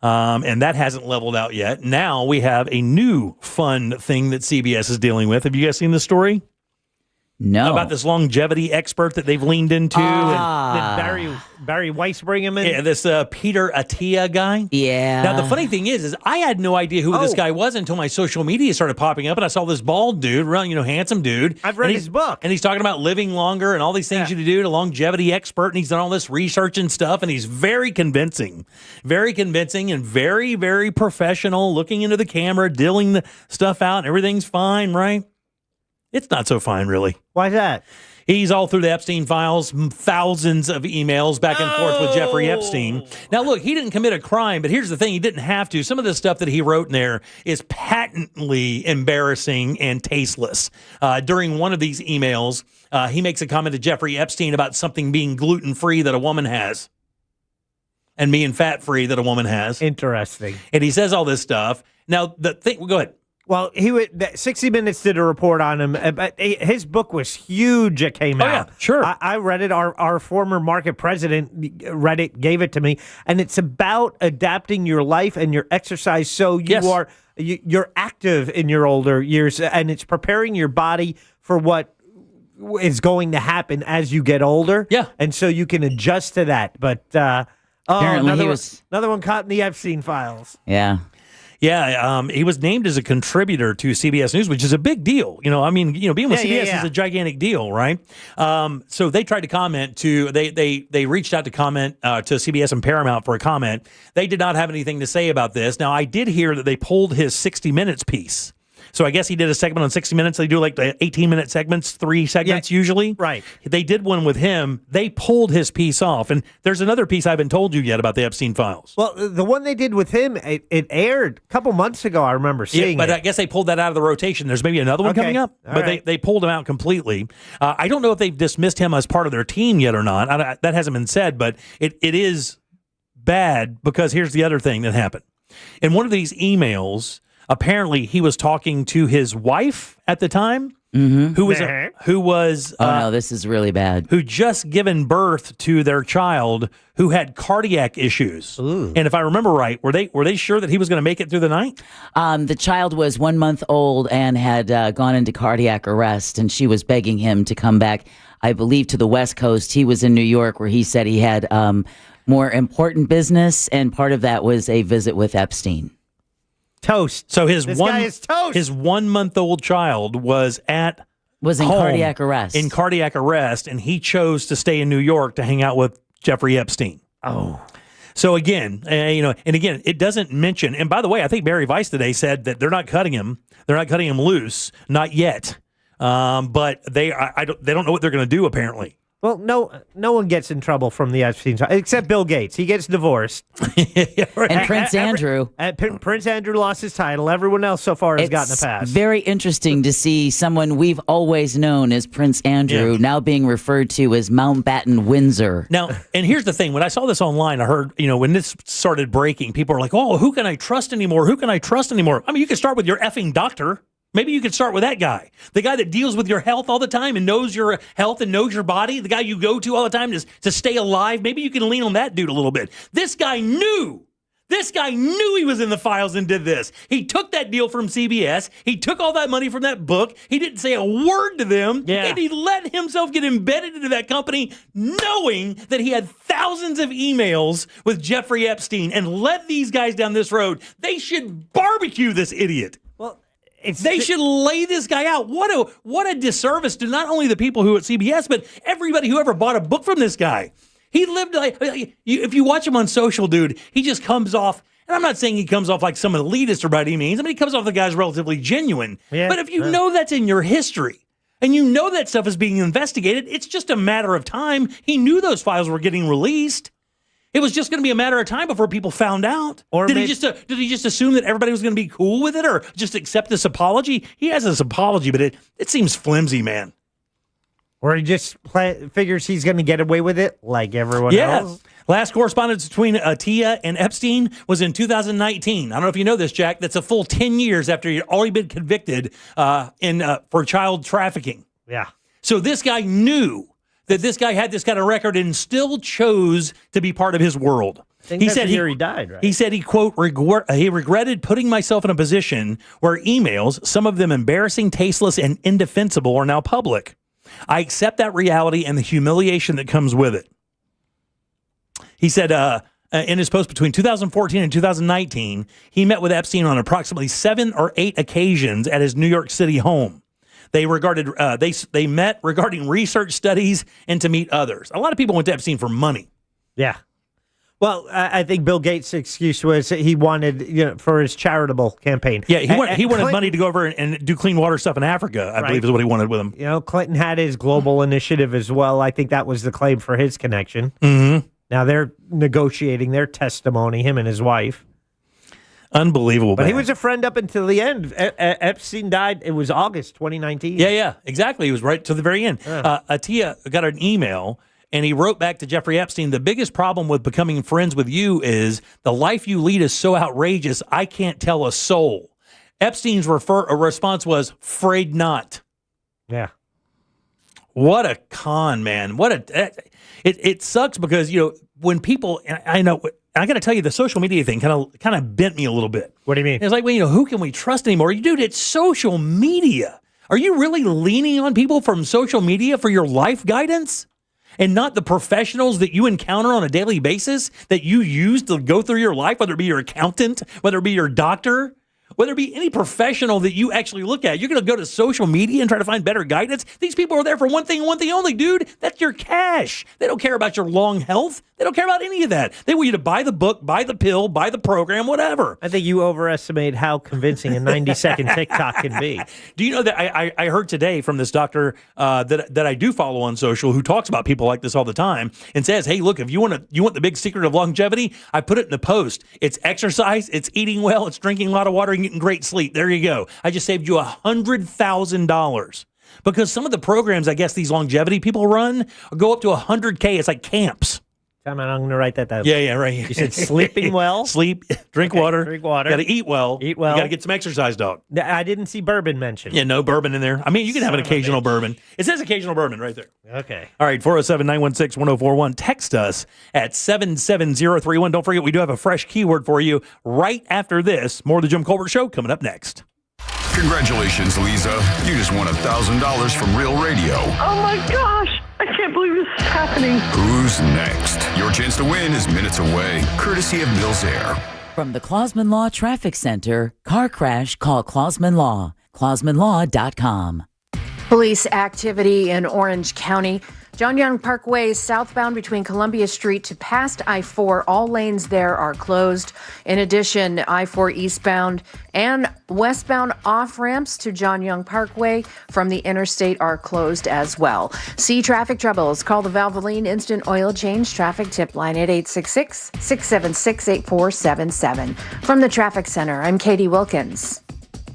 And that hasn't leveled out yet. Now we have a new fun thing that CBS is dealing with. Have you guys seen this story? No. About this longevity expert that they've leaned into. Did Barry Weiss bring him in? Yeah, this Peter Attia guy. Yeah. Now, the funny thing is I had no idea who this guy was until my social media started popping up, and I saw this bald dude, handsome dude. I've read his book. And he's talking about living longer and all these things you do, a longevity expert, and he's done all this research and stuff, and he's very convincing and very, very professional, looking into the camera, dealing the stuff out, and everything's fine, right? It's not so fine, really. Why is that? He's all through the Epstein files, thousands of emails back and forth with Jeffrey Epstein. Now, look, he didn't commit a crime, but here's the thing. He didn't have to. Some of the stuff that he wrote in there is patently embarrassing and tasteless. During one of these emails, he makes a comment to Jeffrey Epstein about something being gluten-free that a woman has and being fat-free that a woman has. Interesting. And he says all this stuff. Now, the thing, go ahead. Well, 60 Minutes did a report on him, but his book was huge. It came out. Yeah, sure. I read it. Our former market president read it, gave it to me, and it's about adapting your life and your exercise so you're active in your older years, and it's preparing your body for what is going to happen as you get older. Yeah, and so you can adjust to that. But apparently another one caught in the Epstein files. Yeah. Yeah, he was named as a contributor to CBS News, which is a big deal. Being with CBS is a gigantic deal, right? So they tried to comment they reached out to comment to CBS and Paramount for a comment. They did not have anything to say about this. Now, I did hear that they pulled his 60 Minutes piece. So I guess he did a segment on 60 Minutes. They do like the 18-minute segments, 3 segments usually. Right. They did one with him. They pulled his piece off. And there's another piece I haven't told you yet about the Epstein files. Well, the one they did with him, it aired a couple months ago. I remember seeing but it. I guess they pulled that out of the rotation. There's maybe another one coming up. All but right. they pulled him out completely. I don't know if they've dismissed him as part of their team yet or not. That hasn't been said, but it is bad because here's the other thing that happened. In one of these emails, apparently he was talking to his wife at the time, who was no, this is really bad. Who just given birth to their child who had cardiac issues. Ooh. And if I remember right, were they sure that he was going to make it through the night? The child was 1 month old and had gone into cardiac arrest, and she was begging him to come back, I believe, to the West Coast. He was in New York, where he said he had more important business, and part of that was a visit with Epstein. Toast. So this guy is toast. His 1 month old child was in cardiac arrest. In cardiac arrest, and he chose to stay in New York to hang out with Jeffrey Epstein. Oh. So again, it doesn't mention. And by the way, I think Barry Weiss today said that they're not cutting him. They're not cutting him loose, not yet. But they don't know what they're going to do. Apparently. Well, no one gets in trouble from the Epstein trial, except Bill Gates. He gets divorced. And Prince Andrew. Prince Andrew lost his title. Everyone else so far has gotten a pass. Very interesting to see someone we've always known as Prince Andrew now being referred to as Mountbatten Windsor. Now, and here's the thing. When I saw this online, I heard, when this started breaking, people are like, oh, who can I trust anymore? Who can I trust anymore? I mean, you can start with your effing doctor. Maybe you could start with that guy. The guy that deals with your health all the time and knows your health and knows your body. The guy you go to all the time to stay alive. Maybe you can lean on that dude a little bit. This guy knew. This guy knew he was in the files and did this. He took that deal from CBS. He took all that money from that book. He didn't say a word to them. Yeah. And he let himself get embedded into that company knowing that he had thousands of emails with Jeffrey Epstein and led these guys down this road. They should barbecue this idiot. They should lay this guy out. What a disservice to not only the people who at CBS, but everybody who ever bought a book from this guy. He lived like, if you watch him on social, dude, he just comes off, and I'm not saying he comes off like some elitist or by any means. I mean, he comes off the guy's relatively genuine. Yeah. But if you know that's in your history, and you know that stuff is being investigated, it's just a matter of time. He knew those files were getting released. It was just going to be a matter of time before people found out. Or did he just assume that everybody was going to be cool with it, or just accept this apology? He has this apology, but it seems flimsy, man. Or he just figures he's going to get away with it like everyone else. Last correspondence between Tia and Epstein was in 2019. I don't know if you know this, Jack. That's a full 10 years after he'd already been convicted for child trafficking. Yeah. So this guy knew that this guy had this kind of record and still chose to be part of his world. He said he died, right? He said he, quote, he regretted putting myself in a position where emails, some of them embarrassing, tasteless, and indefensible, are now public. I accept that reality and the humiliation that comes with it. He said in his post between 2014 and 2019, he met with Epstein on approximately 7 or 8 occasions at his New York City home. They met regarding research studies and to meet others. A lot of people went to Epstein for money. Yeah. Well, I think Bill Gates' excuse was he wanted, for his charitable campaign. Yeah, he wanted money to go over and do clean water stuff in Africa, I believe is what he wanted with him. Clinton had his global initiative as well. I think that was the claim for his connection. Mm-hmm. Now they're negotiating their testimony, him and his wife. Unbelievable, But man. he was a friend up until the end. Epstein died, it was August 2019. Yeah, exactly. He was right to the very end. Tia got an email, and he wrote back to Jeffrey Epstein, the biggest problem with becoming friends with you is the life you lead is so outrageous, I can't tell a soul. Epstein's response was, "Afraid not." Yeah. What a con, man. It sucks because, when people, I know, I got to tell you, the social media thing kind of bent me a little bit. What do you mean? It's like, who can we trust anymore? Dude, it's social media. Are you really leaning on people from social media for your life guidance? And not the professionals that you encounter on a daily basis that you use to go through your life, whether it be your accountant, whether it be your doctor, whether it be any professional that you actually look at. You're going to go to social media and try to find better guidance. These people are there for one thing and one thing only, dude. That's your cash. They don't care about your long health. They don't care about any of that. They want you to buy the book, buy the pill, buy the program, whatever. I think you overestimate how convincing a 90-second TikTok can be. Do you know that I heard today from this doctor that I do follow on social who talks about people like this all the time and says, hey, look, if you want the big secret of longevity, I put it in the post. It's exercise, it's eating well, it's drinking a lot of water and getting great sleep. There you go. I just saved you $100,000. Because some of the programs, I guess these longevity people run go up to $100K. It's like camps. Time out, I'm going to write that down. Yeah, right. You said sleeping well? Sleep, drink water. Drink water. Got to eat well. Eat well. You got to get some exercise, dog. I didn't see bourbon mentioned. Yeah, no bourbon in there. I mean, you can have an occasional bourbon. It says occasional bourbon right there. Okay. All right, 407-916-1041. Text us at 77031. Don't forget, we do have a fresh keyword for you right after this. More of the Jim Colbert Show coming up next. Congratulations, Lisa. You just won $1,000 from Real Radio. Oh my gosh! I can't believe this is happening. Who's next? Your chance to win is minutes away, courtesy of Mills Air. From the Clausman Law Traffic Center, car crash, call Clausman Law. ClausmanLaw.com. Police activity in Orange County. John Young Parkway southbound between Columbia Street to past I-4. All lanes there are closed. In addition, I-4 eastbound and westbound off-ramps to John Young Parkway from the interstate are closed as well. See traffic troubles? Call the Valvoline Instant Oil Change Traffic Tip Line at 866-676-8477. From the Traffic Center, I'm Katie Wilkins.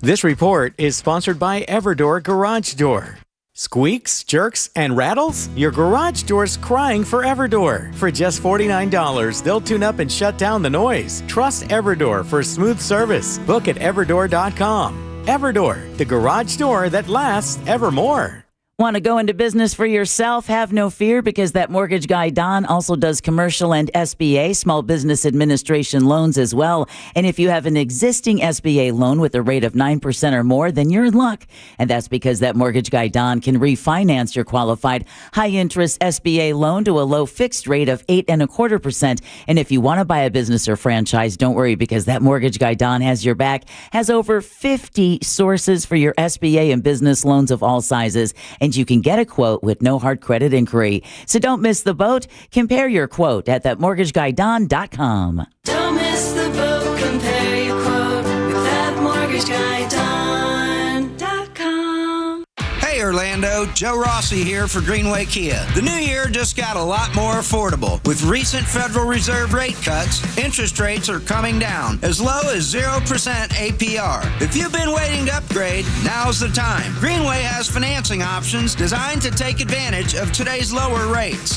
This report is sponsored by Everdoor Garage Door. Squeaks, jerks, and rattles? Your garage door's crying for Everdoor. For just $49, they'll tune up and shut down the noise. Trust Everdoor for smooth service. Book at Everdoor.com. Everdor, the garage door that lasts evermore. Want to go into business for yourself? Have no fear, because that mortgage guy Don also does commercial and SBA, Small Business Administration loans as well. And if you have an existing SBA loan with a rate of 9% or more, then you're in luck. And that's because that mortgage guy Don can refinance your qualified high-interest SBA loan to a low fixed rate of 8.25%. And if you want to buy a business or franchise, don't worry, because that mortgage guy Don has your back, has over 50 sources for your SBA and business loans of all sizes. And you can get a quote with no hard credit inquiry. So don't miss the boat. Compare your quote at thatmortgageguyDon.com. Don't miss the boat. Compare your quote with thatmortgageguyDon.com. Hey Orlando, Joe Rossi here for Greenway Kia. The new year just got a lot more affordable. With recent Federal Reserve rate cuts, interest rates are coming down, as low as 0% APR. If you've been waiting to upgrade, now's the time. Greenway has financing options designed to take advantage of today's lower rates,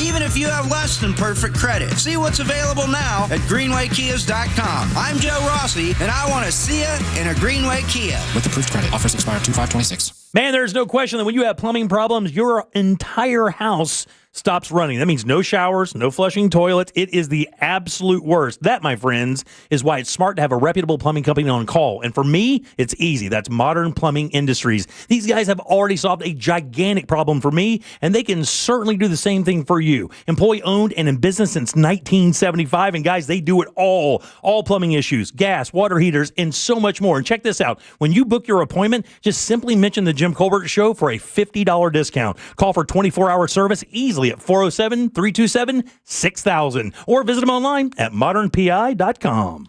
even if you have less than perfect credit. See what's available now at greenwaykias.com. I'm Joe Rossi, and I want to see you in a Greenway Kia. With approved credit. Offers expire 2/5/26. Man, there's no question that when you have plumbing problems, your entire house stops running. That means no showers, no flushing toilets. It is the absolute worst. That, my friends, is why it's smart to have a reputable plumbing company on call. And for me, it's easy. That's Modern Plumbing Industries. These guys have already solved a gigantic problem for me, and they can certainly do the same thing for you. Employee-owned and in business since 1975. And guys, they do it all. All plumbing issues, gas, water heaters, and so much more. And check this out. When you book your appointment, just simply mention the Jim Colbert Show for a $50 discount. Call for 24-hour service easily at 407-327-6000 or visit them online at modernpi.com.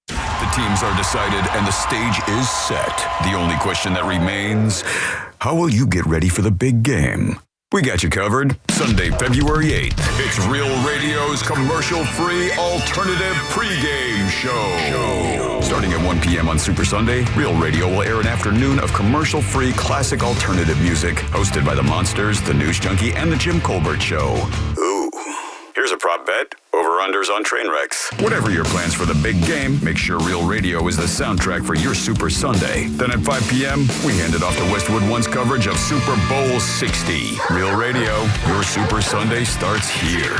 The teams are decided and the stage is set. The only question that remains, how will you get ready for the big game? We got you covered. Sunday, February 8th. It's Real Radio's commercial-free alternative pregame show. Starting at 1 p.m. on Super Sunday, Real Radio will air an afternoon of commercial-free classic alternative music, hosted by the Monsters, the News Junkie, and the Jim Colbert Show. Ooh. Here's a prop bet. Over-unders on train wrecks. Whatever your plans for the big game, make sure Real Radio is the soundtrack for your Super Sunday. Then at 5 p.m., we hand it off to Westwood One's coverage of Super Bowl 60. Real Radio, your Super Sunday starts here.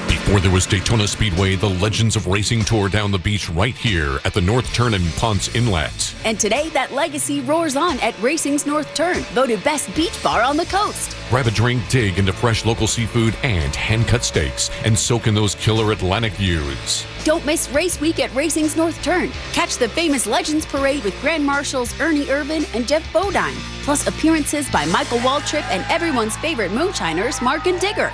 Before there was Daytona Speedway, the Legends of Racing tore down the beach right here at the North Turn and Ponce Inlet. And today, that legacy roars on at Racing's North Turn, voted best beach bar on the coast. Grab a drink, dig into fresh local seafood and hand-cut steaks, and soak in those killer Atlantic views. Don't miss Race Week at Racing's North Turn. Catch the famous Legends Parade with Grand Marshals Ernie Irvin and Jeff Bodine, plus appearances by Michael Waltrip and everyone's favorite moonshiners, Mark and Digger.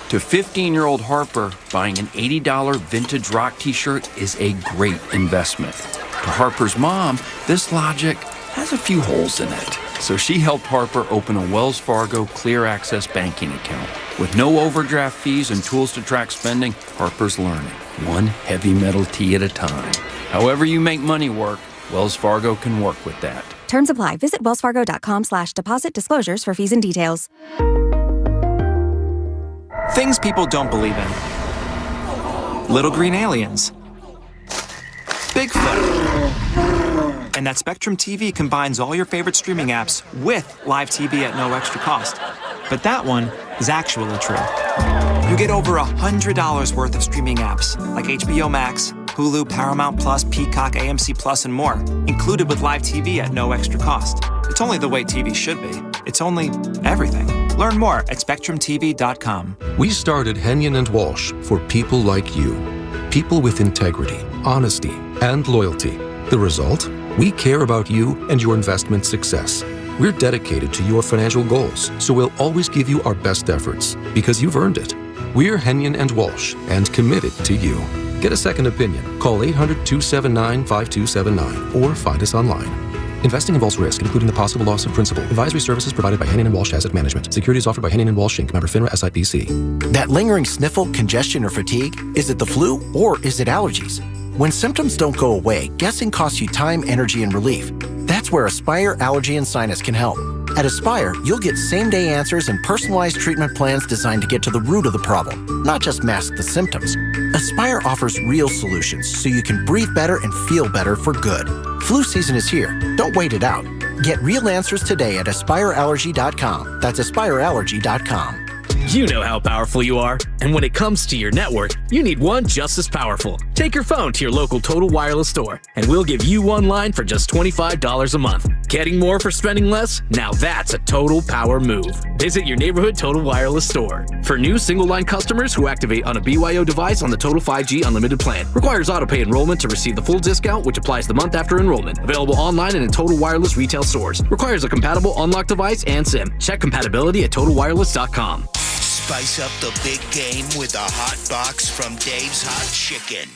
To 15-year-old Harper, buying an $80 vintage rock t-shirt is a great investment. To Harper's mom, this logic has a few holes in it. So she helped Harper open a Wells Fargo Clear Access banking account. With no overdraft fees and tools to track spending, Harper's learning, one heavy metal tee at a time. However you make money work, Wells Fargo can work with that. Terms apply. Visit wellsfargo.com/deposit disclosures for fees and details. Things people don't believe in. Little green aliens. Bigfoot. And that Spectrum TV combines all your favorite streaming apps with live TV at no extra cost. But that one is actually true. You get over $100 worth of streaming apps like HBO Max, Hulu, Paramount Plus, Peacock, AMC Plus, and more, included with live TV at no extra cost. It's only the way TV should be. It's only everything. Learn more at SpectrumTV.com. We started Henyon & Walsh for people like you. People with integrity, honesty, and loyalty. The result? We care about you and your investment success. We're dedicated to your financial goals, so we'll always give you our best efforts because you've earned it. We're Henyon & Walsh and committed to you. Get a second opinion. Call 800-279-5279 or find us online. Investing involves risk, including the possible loss of principal. Advisory services provided by Henyon & Walsh Asset Management. Securities offered by Henyon & Walsh Inc. Member FINRA SIPC. That lingering sniffle, congestion, or fatigue, is it the flu or is it allergies? When symptoms don't go away, guessing costs you time, energy, and relief. That's where Aspire Allergy and Sinus can help. At Aspire, you'll get same-day answers and personalized treatment plans designed to get to the root of the problem, not just mask the symptoms. Aspire offers real solutions so you can breathe better and feel better for good. Flu season is here. Don't wait it out. Get real answers today at AspireAllergy.com. That's AspireAllergy.com. You know how powerful you are, and when it comes to your network, you need one just as powerful. Take your phone to your local Total Wireless store, and we'll give you one line for just $25 a month. Getting more for spending less? Now that's a total power move. Visit your neighborhood Total Wireless store. For new single-line customers who activate on a BYO device on the Total 5G Unlimited plan. Requires auto-pay enrollment to receive the full discount, which applies the month after enrollment. Available online and in Total Wireless retail stores. Requires a compatible unlocked device and SIM. Check compatibility at TotalWireless.com. Spice up the big game with a hot box from Dave's Hot Chicken.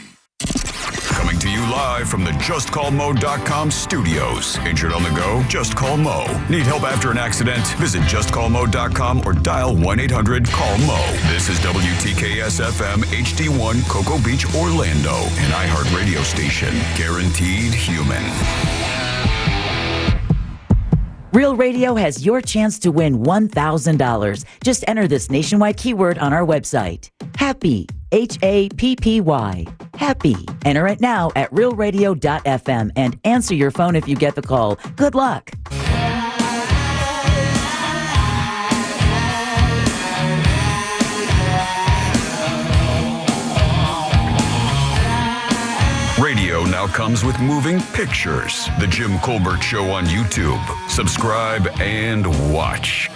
Coming to you live from the JustCallMo.com studios. Injured on the go? Just call Mo. Need help after an accident? Visit JustCallMo.com or dial 1-800-CALL-MO. This is WTKS-FM HD1 Cocoa Beach, Orlando, an iHeartRadio station. Guaranteed human. Real Radio has your chance to win $1,000. Just enter this nationwide keyword on our website. Happy, Happy. Happy. Enter it now at realradio.fm and answer your phone if you get the call. Good luck. Radio now comes with moving pictures. The Jim Colbert Show on YouTube. Subscribe and watch.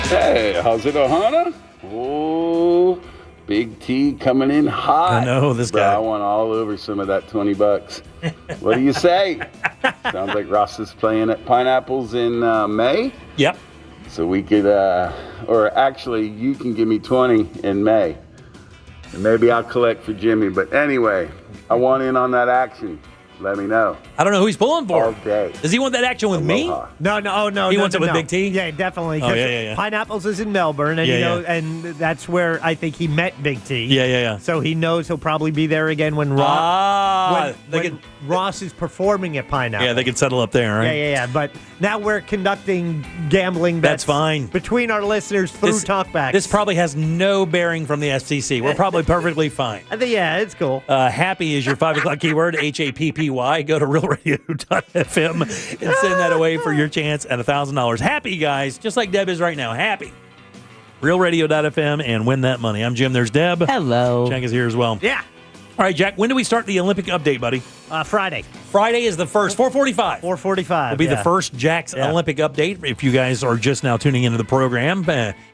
Hey, how's it, Ohana? Oh, Big T coming in hot. I know this guy. I want all over some of that $20. What do you say? Sounds like Ross is playing at Pineapples in May. Yep. So we could, or actually, you can give me 20 in May. And maybe I'll collect for Jimmy. But anyway, I want in on that action. Let me know. I don't know who he's pulling for. All day. Does he want that action with me? No. He wants it with Big T? Yeah, definitely. Oh, yeah. Pineapples is in Melbourne, and and that's where I think he met Big T. Yeah. So he knows he'll probably be there again when Ross is performing at Pineapple. Yeah, they can settle up there, right? Yeah. But now we're conducting gambling. That's fine. Between our listeners through talkbacks. This probably has no bearing from the FCC. We're probably perfectly fine. I think, it's cool. Happy is your 5 o'clock keyword, HAPPY. Go to realradio.fm and send that away for your chance at $1,000. Happy, guys, just like Deb is right now. Happy. Realradio.fm and win that money. I'm Jim. There's Deb. Hello. Jack is here as well. Yeah. All right, Jack, when do we start the Olympic update, buddy? Friday. Friday is the first, 4:45. 4:45. Will be the first Jack's Olympic update. If you guys are just now tuning into the program,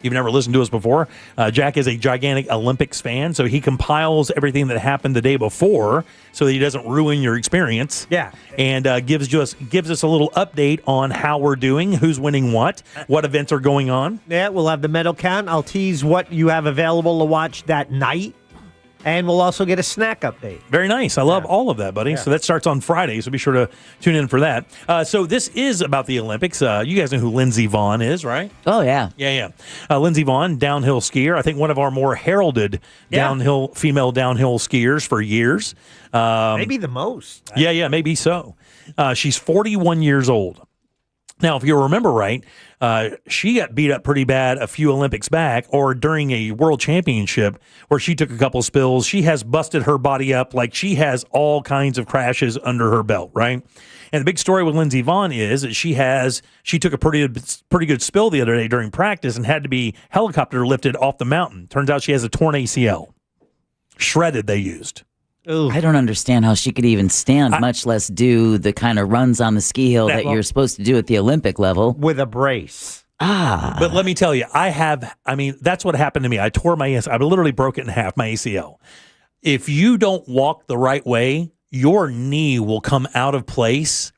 you've never listened to us before, Jack is a gigantic Olympics fan, so he compiles everything that happened the day before so that he doesn't ruin your experience. Yeah. And gives us a little update on how we're doing, who's winning what events are going on. Yeah, we'll have the medal count. I'll tease what you have available to watch that night. And we'll also get a snack update. Very nice. I love all of that, buddy. Yeah. So that starts on Friday, so be sure to tune in for that. So this is about the Olympics. You guys know who Lindsey Vonn is, right? Oh, yeah. Yeah. Lindsey Vonn, downhill skier. I think one of our more heralded female downhill skiers for years. Maybe the most. Yeah, maybe so. She's 41 years old. Now, if you remember right, she got beat up pretty bad a few Olympics back or during a world championship where she took a couple spills. She has busted her body up. Like, she has all kinds of crashes under her belt, right? And the big story with Lindsey Vonn is that she took a pretty good spill the other day during practice and had to be helicopter lifted off the mountain. Turns out she has a torn ACL. Shredded, they used. Ooh. I don't understand how she could even stand, much less do the kind of runs on the ski hill that you're supposed to do at the Olympic level. With a brace. But let me tell you, that's what happened to me. I tore my ACL. I literally broke it in half, my ACL. If you don't walk the right way, your knee will come out of place.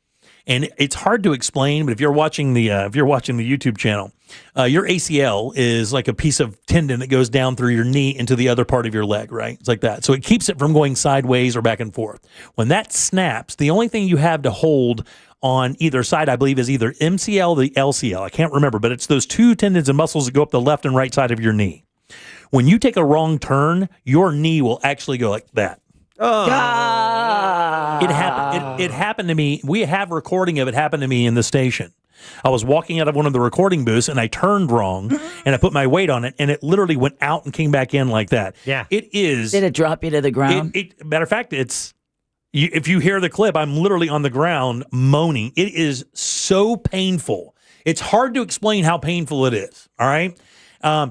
And it's hard to explain, but if you're watching the YouTube channel, your ACL is like a piece of tendon that goes down through your knee into the other part of your leg, right? It's like that. So it keeps it from going sideways or back and forth. When that snaps, the only thing you have to hold on either side, I believe, is either MCL or the LCL. I can't remember, but it's those two tendons and muscles that go up the left and right side of your knee. When you take a wrong turn, your knee will actually go like that. It happened to me. We have recording of it happened to me in the station. I was walking out of one of the recording booths and I turned wrong and I put my weight on it and it literally went out and came back in like that. Yeah. It is. Did it drop you to the ground? Matter of fact, if you hear the clip, I'm literally on the ground moaning. It is so painful. It's hard to explain how painful it is. All right.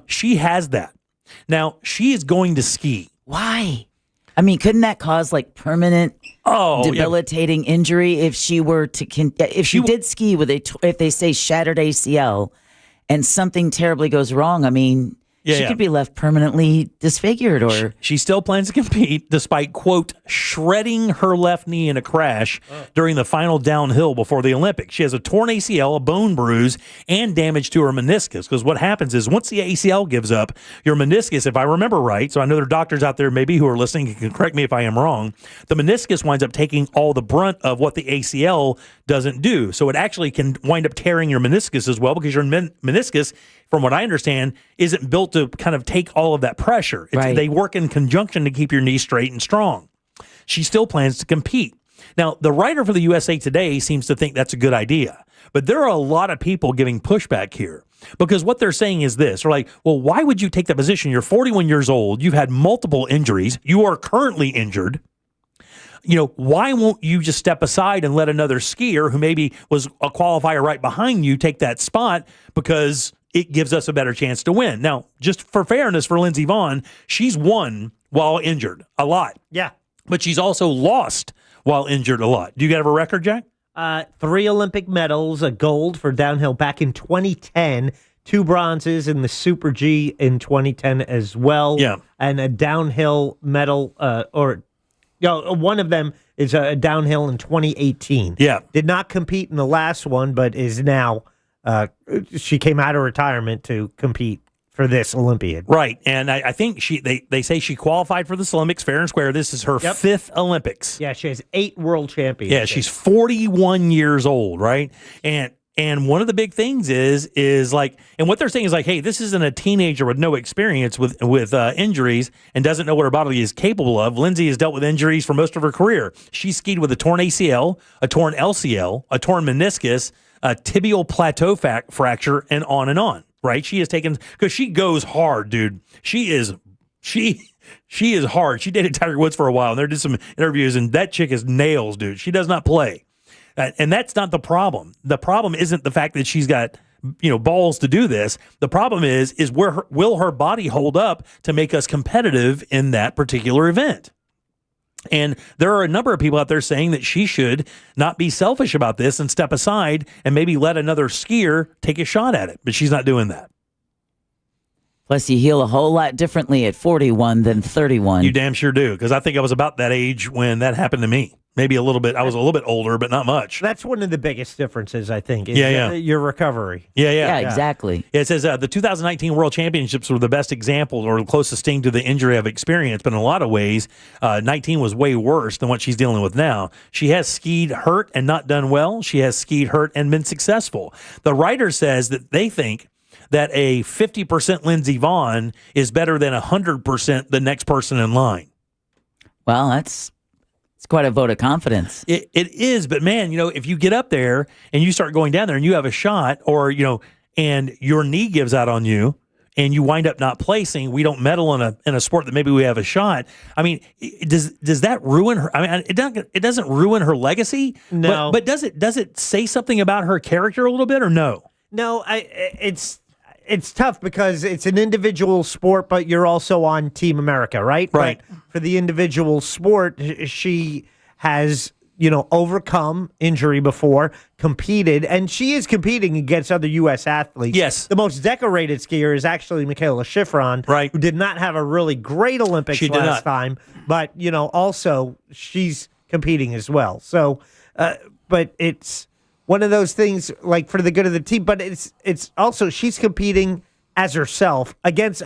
She has that. Now she is going to ski. Why? I mean, couldn't that cause like permanent debilitating injury if she were to if she did ski with if they say shattered ACL and something terribly goes wrong? I mean, she could be left permanently disfigured. Or she still plans to compete despite, quote, shredding her left knee in a crash during the final downhill before the Olympics. She has a torn ACL, a bone bruise, and damage to her meniscus. Because what happens is once the ACL gives up, your meniscus, if I remember right, so I know there are doctors out there maybe who are listening and can correct me if I am wrong, the meniscus winds up taking all the brunt of what the ACL doesn't do. So it actually can wind up tearing your meniscus as well because your meniscus, from what I understand, isn't built to kind of take all of that pressure. They work in conjunction to keep your knee straight and strong. She still plans to compete. Now, the writer for the USA Today seems to think that's a good idea. But there are a lot of people giving pushback here because what they're saying is this. They're like, well, why would you take that position? You're 41 years old. You've had multiple injuries. You are currently injured. Why won't you just step aside and let another skier who maybe was a qualifier right behind you take that spot because it gives us a better chance to win? Now, just for fairness for Lindsey Vonn, she's won while injured a lot. Yeah. But she's also lost while injured a lot. Do you have a record, Jack? 3 Olympic medals, a gold for downhill back in 2010, 2 bronzes in the Super G in 2010 as well. Yeah. And a downhill medal, one of them is a downhill in 2018. Yeah. Did not compete in the last one, but is now, she came out of retirement to compete for this Olympiad. Right. And I think they say she qualified for this Olympics fair and square. This is her 5th Olympics. Yeah, she has 8 world championships. Yeah, she's 41 years old, right? And one of the big things is like, and what they're saying is like, hey, this isn't a teenager with no experience with injuries and doesn't know what her body is capable of. Lindsey has dealt with injuries for most of her career. She skied with a torn ACL, a torn LCL, a torn meniscus, a tibial plateau fracture, and on, right? She has taken, because she goes hard, dude. She is hard. She dated Tiger Woods for a while, and there did some interviews, and that chick is nails, dude. She does not play. And that's not the problem. The problem isn't the fact that she's got, balls to do this. The problem is will her body hold up to make us competitive in that particular event? And there are a number of people out there saying that she should not be selfish about this and step aside and maybe let another skier take a shot at it. But she's not doing that. Plus, you heal a whole lot differently at 41 than 31. You damn sure do, because I think I was about that age when that happened to me. Maybe a little bit. I was a little bit older, but not much. That's one of the biggest differences, I think, is your recovery. Yeah, exactly. It says the 2019 World Championships were the best example or the closest thing to the injury I've experienced, but in a lot of ways, 19 was way worse than what she's dealing with now. She has skied hurt and not done well. She has skied hurt and been successful. The writer says that they think that a 50% Lindsey Vonn is better than 100% the next person in line. Well, it's quite a vote of confidence. It is, but man, if you get up there and you start going down there and you have a shot, or and your knee gives out on you, and you wind up not placing, we don't medal in a sport that maybe we have a shot. I mean, does that ruin her? I mean, it doesn't ruin her legacy. No, but does it say something about her character a little bit, or no? No, it's tough because it's an individual sport, but you're also on Team America, right? Right. But for the individual sport, she has, overcome injury before, competed, and she is competing against other U.S. athletes. Yes. The most decorated skier is actually Michaela Schifrin, right, who did not have a really great Olympics last time, but, also she's competing as well. So, but it's one of those things, like, for the good of the team, but it's also she's competing as herself against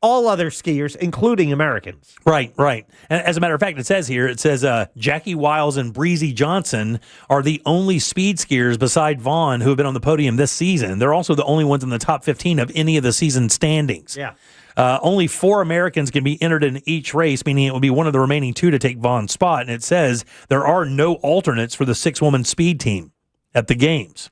all other skiers, including Americans. Right. And as a matter of fact, it says Jackie Wiles and Breezy Johnson are the only speed skiers beside Vonn who have been on the podium this season. They're also the only ones in the top 15 of any of the season standings. Yeah. Only 4 Americans can be entered in each race, meaning it will be one of the remaining 2 to take Vaughn's spot. And it says there are no alternates for the 6-woman speed team at the games.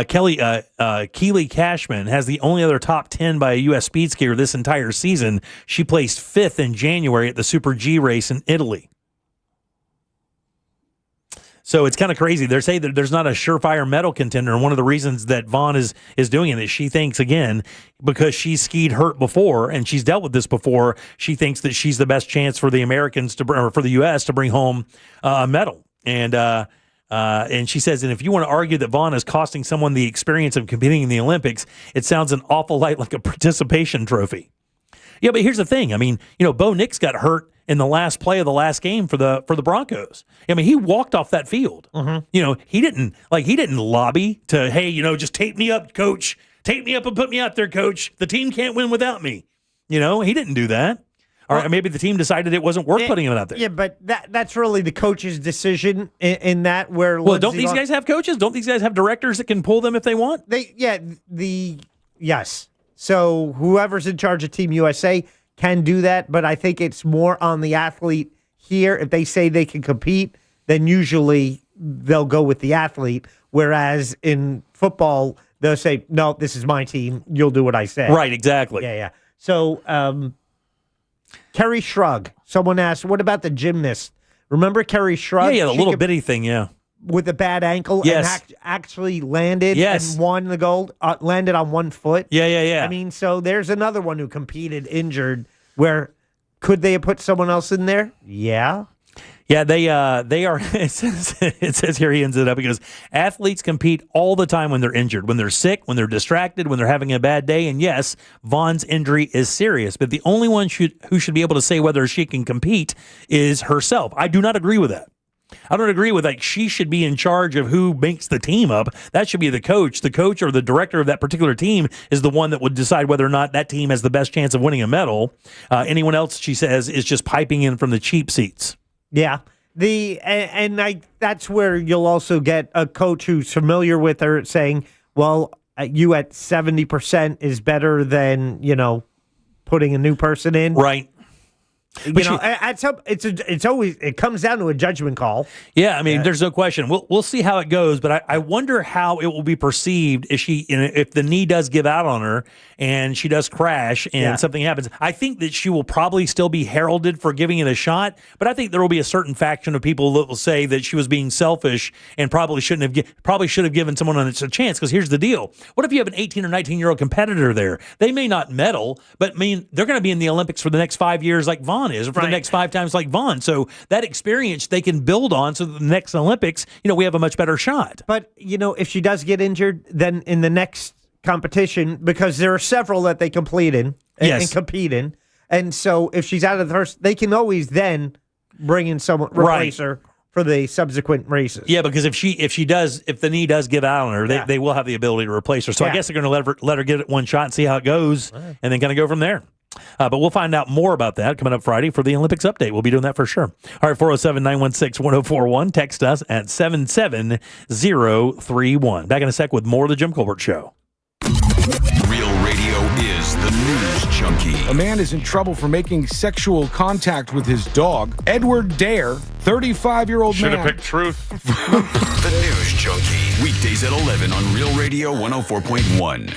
Keely Cashman has the only other top 10 by a U.S. speed skier this entire season. She placed 5th in January at the Super G race in Italy. So it's kind of crazy. They're saying that there's not a surefire medal contender, and one of the reasons that Vaughn is doing it is she thinks, again, because she's skied hurt before and she's dealt with this before, she thinks that she's the best chance for the Americans or for the U.S. to bring home a medal. And she says, and if you want to argue that Vaughn is costing someone the experience of competing in the Olympics, it sounds an awful lot like a participation trophy. Yeah, but here's the thing. I mean, Bo Nix got hurt in the last play of the last game for the Broncos. I mean, he walked off that field. Mm-hmm. He didn't lobby to, hey, just tape me up, coach. Tape me up and put me out there, coach. The team can't win without me. He didn't do that. Or maybe the team decided it wasn't worth putting him out there. Yeah, but that's really the coach's decision in that where. Well, don't these guys have coaches? Don't these guys have directors that can pull them if they want? Yes. So whoever's in charge of Team USA can do that, but I think it's more on the athlete here. If they say they can compete, then usually they'll go with the athlete. Whereas in football, they'll say, no, this is my team. You'll do what I say. Right, exactly. Yeah. So Kerry Shrug. Someone asked, what about the gymnast? Remember Kerry Shrug? Yeah, the little bitty thing, yeah. With a bad ankle and actually landed and won the gold, landed on one foot. Yeah. I mean, so there's another one who competed injured where could they have put someone else in there? Yeah. Yeah, they are. It says here he ends it up because athletes compete all the time when they're injured, when they're sick, when they're distracted, when they're having a bad day. And yes, Vaughn's injury is serious, but the only one who should be able to say whether she can compete is herself. I do not agree with that. I don't agree with she should be in charge of who makes the team up. That should be the coach. The coach or the director of that particular team is the one that would decide whether or not that team has the best chance of winning a medal. Anyone else, she says, is just piping in from the cheap seats. Yeah. That's where you'll also get a coach who's familiar with her saying, well, you at 70% is better than, putting a new person in. Right. It comes down to a judgment call. Yeah, I mean, there's no question. We'll see how it goes, but I wonder how it will be perceived if the knee does give out on her and she does crash and something happens. I think that she will probably still be heralded for giving it a shot, but I think there will be a certain faction of people that will say that she was being selfish and probably should have given someone a chance. Because here's the deal: what if you have an 18 or 19-year-old competitor there? They may not medal, but they're going to be in the Olympics for the next 5 years, like Vaughn is, or for the next 5 times like Vaughn. So that experience they can build on, so that the next Olympics, we have a much better shot. But if she does get injured, then in the next competition, because there are several that they complete in and compete in, and so if she's out of the first, they can always then bring in someone, replace her for the subsequent races. Yeah, because if the knee does give out on her, they will have the ability to replace her. So I guess they're going to let her get it one shot and see how it goes, and then kind of go from there. But we'll find out more about that coming up Friday for the Olympics update. We'll be doing that for sure. All right, 407-916-1041. Text us at 77031. Back in a sec with more of the Jim Colbert Show. Real Radio is the news junkie. A man is in trouble for making sexual contact with his dog. Edward Dare, 35-year-old man. Should have picked Truth. The news junkie. Weekdays at 11 on Real Radio 104.1.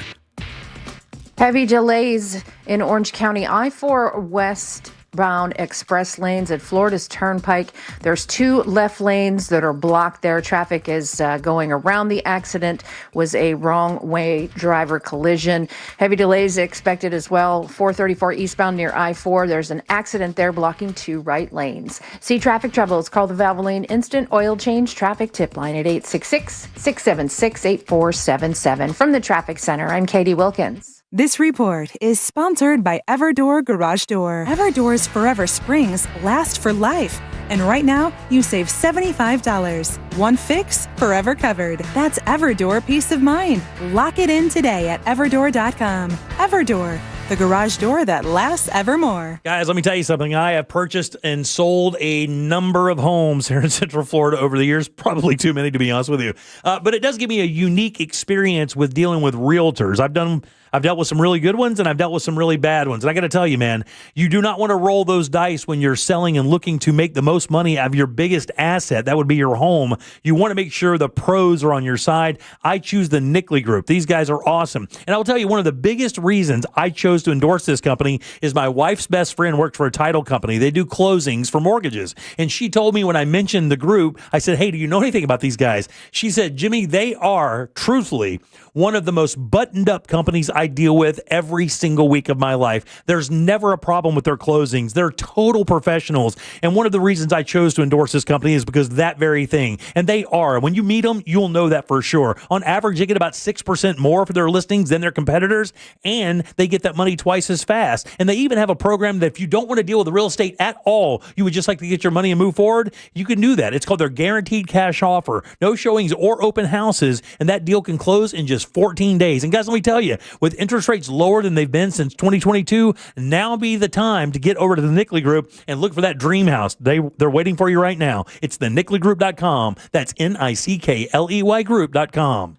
Heavy delays in Orange County I-4 westbound express lanes at Florida's Turnpike. There's 2 left lanes that are blocked there. Traffic is going around. The accident was a wrong-way driver collision. Heavy delays expected as well. 434 eastbound near I-4. There's an accident there blocking 2 right lanes. See traffic troubles. Call the Valvoline Instant Oil Change Traffic Tip Line at 866-676-8477. From the Traffic Center, I'm Katie Wilkins. This report is sponsored by Everdore Garage Door. Everdoor's Forever Springs last for life. And right now, you save $75. One fix, forever covered. That's Everdore Peace of Mind. Lock it in today at Everdore.com. Everdore, the garage door that lasts evermore. Guys, let me tell you something. I have purchased and sold a number of homes here in Central Florida over the years. Probably too many, to be honest with you. But it does give me a unique experience with dealing with realtors. I've done I've dealt with some really good ones, and I've dealt with some really bad ones. And I got to tell you, man, you do not want to roll those dice when you're selling and looking to make the most money out of your biggest asset. That would be your home. You want to make sure the pros are on your side. I choose the Nickley Group. These guys are awesome. And I will tell you, one of the biggest reasons I chose to endorse this company is my wife's best friend works for a title company. They do closings for mortgages. And she told me when I mentioned the group, I said, hey, do you know anything about these guys? She said, Jimmy, they are truthfully one of the most buttoned up companies I deal with every single week of my life. There's never a problem with their closings. They're total professionals. And one of the reasons I chose to endorse this company is because that very thing. And they are. When you meet them, you'll know that for sure. On average, they get about 6% more for their listings than their competitors, and they get that money twice as fast. And they even have a program that if you don't want to deal with the real estate at all, you would just like to get your money and move forward, you can do that. It's called their guaranteed cash offer. No showings or open houses, and that deal can close in just 14 days. And guys, let me tell you, with interest rates lower than they've been since 2022, now be the time to get over to the Nickley Group and look for that dream house. They're waiting for you right now. It's the NickleyGroup.com. That's NICKLEY Group.com.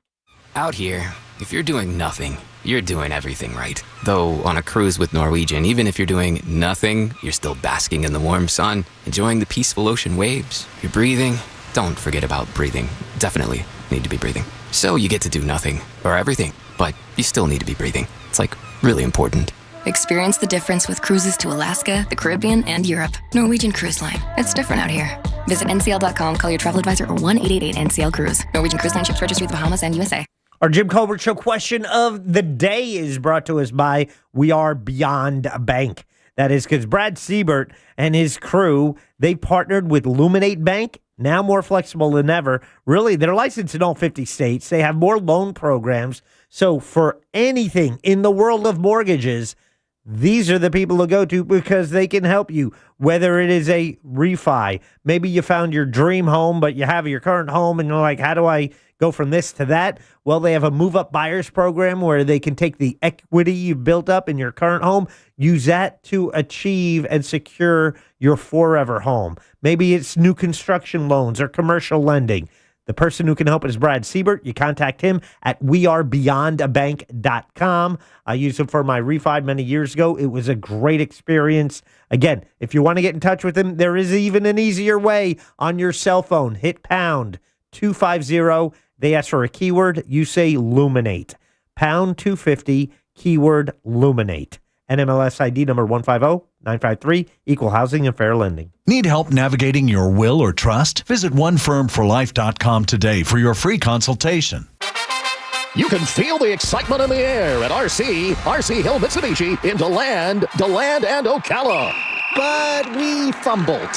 Out here, if you're doing nothing, you're doing everything right. Though on a cruise with Norwegian, even if you're doing nothing, you're still basking in the warm sun, enjoying the peaceful ocean waves. You're breathing. Don't forget about breathing. Definitely need to be breathing. So you get to do nothing or everything, but you still need to be breathing. It's like really important. Experience the difference with cruises to Alaska, the Caribbean, and Europe. Norwegian Cruise Line. It's different out here. Visit ncl.com, call your travel advisor, or 1-888-NCL-CRUISE. Norwegian Cruise Line ships registry the Bahamas and USA. Our Jim Colbert Show question of the day is brought to us by We Are Beyond Bank. That is because Brad Siebert and his crew, they partnered with Luminate Bank, now more flexible than ever. Really, they're licensed in all 50 states. They have more loan programs. So for anything in the world of mortgages, these are the people to go to because they can help you, whether it is a refi. Maybe you found your dream home, but you have your current home and you're like, how do I go from this to that? Well, they have a move-up buyers program where they can take the equity you've built up in your current home, use that to achieve and secure your forever home. Maybe it's new construction loans or commercial lending. The person who can help is Brad Siebert. You contact him at wearebeyondabank.com. I used him for my refi many years ago. It was a great experience. Again, if you want to get in touch with him, there is even an easier way on your cell phone. Hit pound 250. They ask for a keyword. You say Luminate. Pound 250, keyword Luminate. NMLS ID number 150953, Equal Housing and Fair Lending. Need help navigating your will or trust? Visit onefirmforlife.com today for your free consultation. You can feel the excitement in the air at RC Hill Mitsubishi in DeLand, and Ocala. But we fumbled.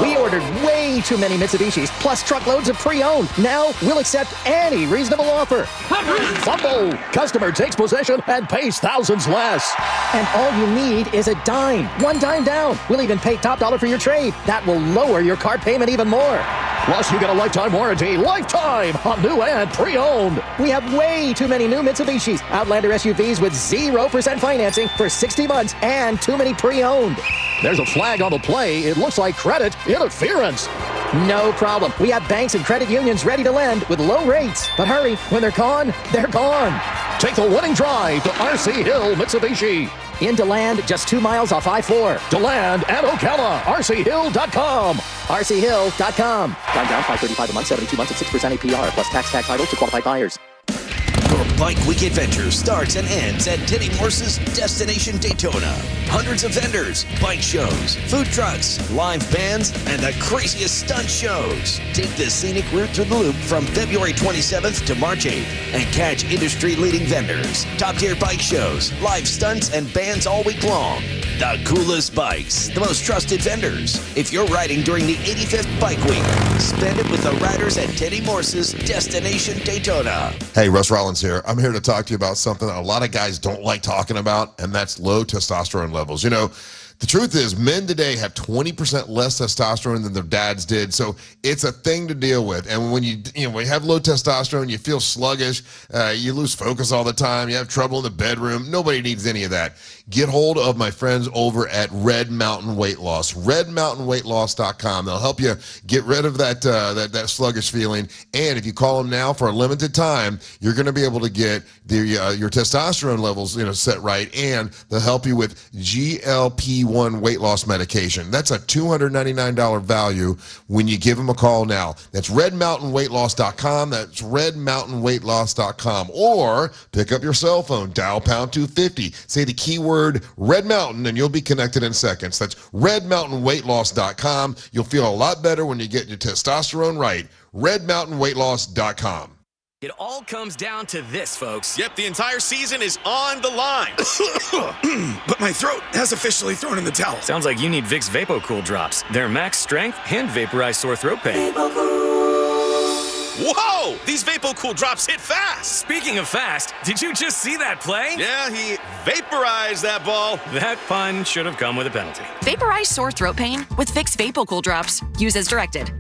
We ordered way too many Mitsubishis, plus truckloads of pre-owned. Now we'll accept any reasonable offer. Fumble! Customer takes possession and pays thousands less. And all you need is a dime. One dime down. We'll even pay top dollar for your trade. That will lower your car payment even more. Plus, you get a lifetime warranty. Lifetime on new and pre-owned. We have way too many new Mitsubishis. Outlander SUVs with 0% financing for 60 months and too many pre-owned. There's a flag on the play. It looks like credit interference. No problem. We have banks and credit unions ready to lend with low rates. But hurry, when they're gone, they're gone. Take the winning drive to RC Hill Mitsubishi. In DeLand, just 2 miles off I-4. DeLand and Ocala. RCHill.com. RCHill.com. Prime down, $535 a month, 72 months at 6% APR, plus tax title to qualified buyers. Your Bike Week adventure starts and ends at Teddy Morse's Destination Daytona. Hundreds of vendors, bike shows, food trucks, live bands, and the craziest stunt shows. Take the scenic route through the loop from February 27th to March 8th and catch industry-leading vendors, top-tier bike shows, live stunts, and bands all week long. The coolest bikes, the most trusted vendors. If you're riding during the 85th Bike Week, spend it with the riders at Teddy Morse's Destination Daytona. Hey, Russ Rollins here. I'm here to talk to you about something a lot of guys don't like talking about, and that's low testosterone levels. You know, the truth is men today have 20% less testosterone than their dads did, so it's a thing to deal with. And when you have low testosterone, you feel sluggish, you lose focus all the time, you have trouble in the bedroom. Nobody needs any of that. get hold of my friends over at Red Mountain Weight Loss. RedMountainWeightLoss.com. They'll help you get rid of that sluggish feeling. And if you call them now for a limited time, you're going to be able to get your testosterone levels set right, and they'll help you with GLP-1 weight loss medication. That's a $299 value when you give them a call now. That's RedMountainWeightLoss.com. That's RedMountainWeightLoss.com. Or pick up your cell phone, dial pound 250, say the keyword Red Mountain, and you'll be connected in seconds. That's RedMountainWeightLoss.com. You'll feel a lot better when you get your testosterone right. RedMountainWeightLoss.com. It all comes down to this, folks. Yep, the entire season is on the line. But my throat has officially thrown in the towel. Sounds like you need Vicks VapoCool drops. Their max strength and vaporize sore throat pain. Whoa! These VapoCool drops hit fast. Speaking of fast, did you just see that play? Yeah, he vaporized that ball. That pun should have come with a penalty. Vaporize sore throat pain with Vicks VapoCool drops. Use as directed.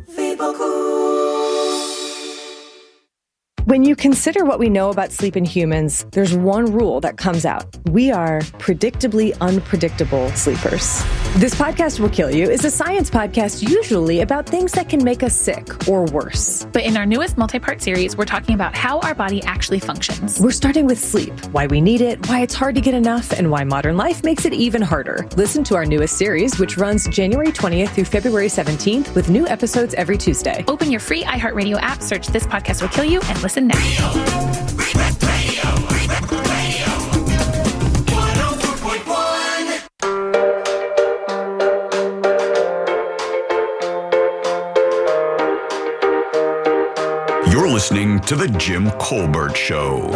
When you consider what we know about sleep in humans, there's one rule that comes out. We are predictably unpredictable sleepers. This Podcast Will Kill You is a science podcast usually about things that can make us sick or worse. But in our newest multi-part series, we're talking about how our body actually functions. We're starting with sleep, why we need it, why it's hard to get enough, and why modern life makes it even harder. Listen to our newest series, which runs January 20th through February 17th with new episodes every Tuesday. Open your free iHeartRadio app, search This Podcast Will Kill You, and listen now. You're listening to The Jim Colbert Show.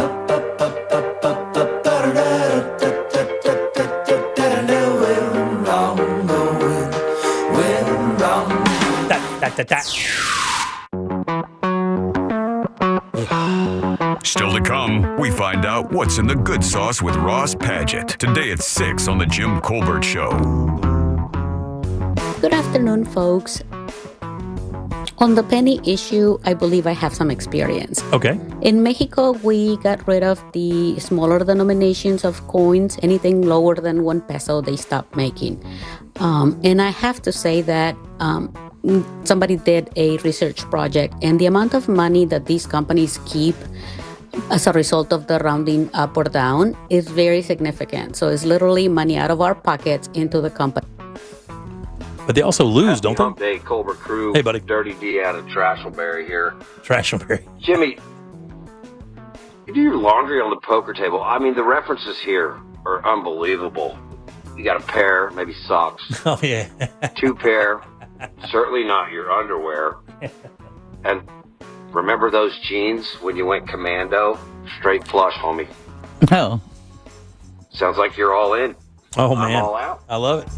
Still to come, we find out what's in the good sauce with Ross Padgett. Today at 6 on The Jim Colbert Show. Good afternoon, folks. On the penny issue, I believe I have some experience. Okay. In Mexico, we got rid of the smaller denominations of coins. Anything lower than 1 peso, they stopped making. And I have to say that somebody did a research project, and the amount of money that these companies keep as a result of the rounding up or down is very significant. So it's literally money out of our pockets into the company. But they also lose, don't they? Hey, Colbert Crew. Hey, buddy. Dirty D out of Trashleberry here. Trashleberry. Jimmy, you do your laundry on the poker table. I mean, the references here are unbelievable. You got a pair, maybe socks. Oh, yeah. 2 pair, certainly not your underwear. And remember those jeans when you went commando? Straight flush, homie. No. Sounds like you're all in. Oh, man. I'm all out. I love it.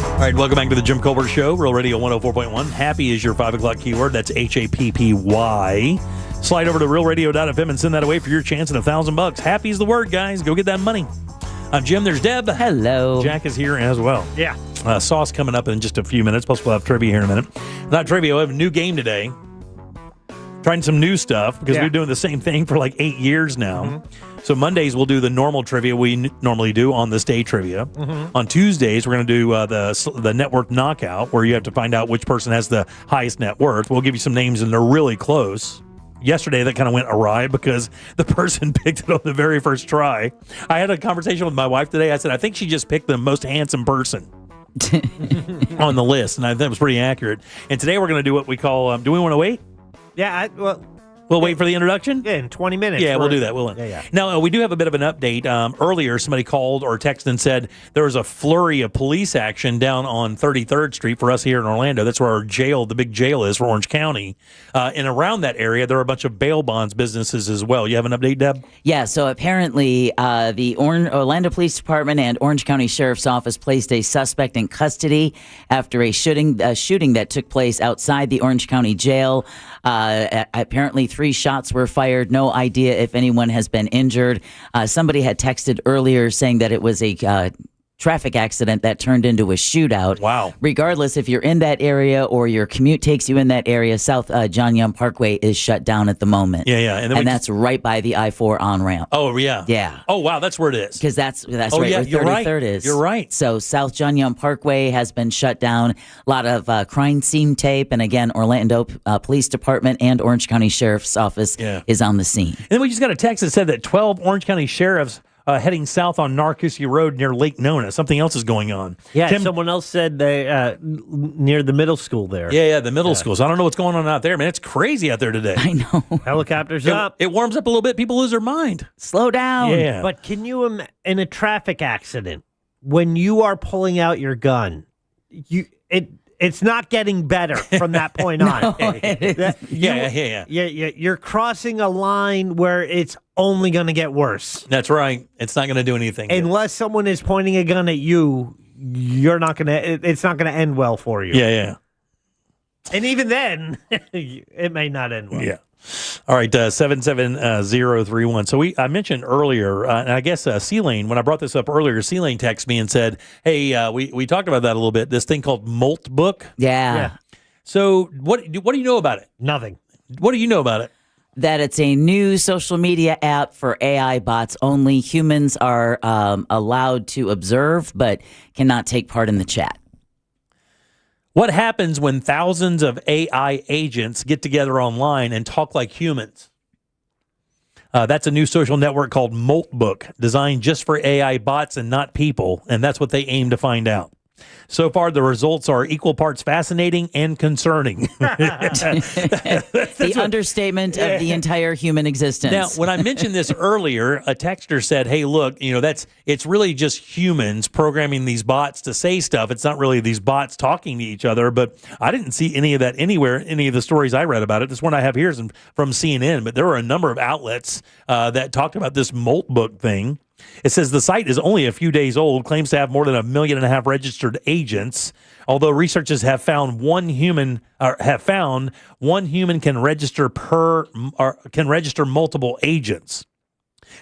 All right, welcome back to the Jim Colbert Show, Real Radio 104.1. Happy is your 5 o'clock keyword. That's HAPPY. Slide over to realradio.fm and send that away for your chance at $1,000. Happy is the word, guys. Go get that money. I'm Jim. There's Deb. Hello. Jack is here as well. Yeah. Sauce coming up in just a few minutes. Plus, we'll have trivia here in a minute. Not trivia. We have a new game today. Trying some new stuff because we've been doing the same thing for like 8 years now. Mm-hmm. So Mondays we'll do the normal trivia we normally do on this day trivia. Mm-hmm. On Tuesdays we're going to do the network knockout where you have to find out which person has the highest net worth. We'll give you some names and they're really close. Yesterday that kind of went awry because the person picked it on the very first try. I had a conversation with my wife today. I said I think she just picked the most handsome person on the list, and I think it was pretty accurate. And today we're going to do what we call do we want to wait? Yeah, we'll wait for the introduction? Yeah, in 20 minutes. Yeah, we'll do that. Now, we do have a bit of an update. Earlier, somebody called or texted and said there was a flurry of police action down on 33rd Street for us here in Orlando. That's where our jail, the big jail is for Orange County. And around that area, there are a bunch of bail bonds businesses as well. You have an update, Deb? Yeah, so apparently the Orlando Police Department and Orange County Sheriff's Office placed a suspect in custody after a shooting that took place outside the Orange County Jail. Apparently 3 shots were fired. No idea if anyone has been injured. Somebody had texted earlier saying that it was a traffic accident that turned into a shootout. Wow. Regardless if you're in that area or your commute takes you in that area, South John Young Parkway is shut down at the moment. Yeah. And that's right by the I-4 on-ramp. Oh, yeah. Yeah. Oh, wow, that's where it is. Because that's right yeah, where you're 33rd right. is. You're right. So South John Young Parkway has been shut down. A lot of crime scene tape. And again, Orlando Police Department and Orange County Sheriff's Office is on the scene. And then we just got a text that said that 12 Orange County sheriffs heading south on Narcoossee Road near Lake Nona. Something else is going on. Yeah, Tim, someone else said they near the middle school there. Yeah, the middle schools. I don't know what's going on out there, man. It's crazy out there today. I know. Helicopters up. It warms up a little bit. People lose their mind. Slow down. Yeah. But can you in a traffic accident, when you are pulling out your gun, it's not getting better from that point on. You're crossing a line where it's only going to get worse. That's right. It's not going to do anything. Unless someone is pointing a gun at you, you're not going to. It's not going to end well for you. Yeah. And even then, it may not end well. Yeah. All right, 77031. So I mentioned earlier, and I guess C-Lane, when I brought this up earlier, C-Lane texted me and said, hey, we talked about that a little bit, this thing called Moltbook. Yeah. So what do you know about it? Nothing. What do you know about it? That it's a new social media app for AI bots only. Humans are allowed to observe, but cannot take part in the chat. What happens when thousands of AI agents get together online and talk like humans? That's a new social network called Moltbook, designed just for AI bots and not people, and that's what they aim to find out. So far, the results are equal parts fascinating and concerning. The understatement of the entire human existence. Now, when I mentioned this earlier, a texter said, hey, look, it's really just humans programming these bots to say stuff. It's not really these bots talking to each other, but I didn't see any of that anywhere, any of the stories I read about it. This one I have here is from CNN, but there were a number of outlets that talked about this Moltbook thing. It says the site is only a few days old, claims to have more than 1.5 million registered agents. Although researchers have found one human can register multiple agents.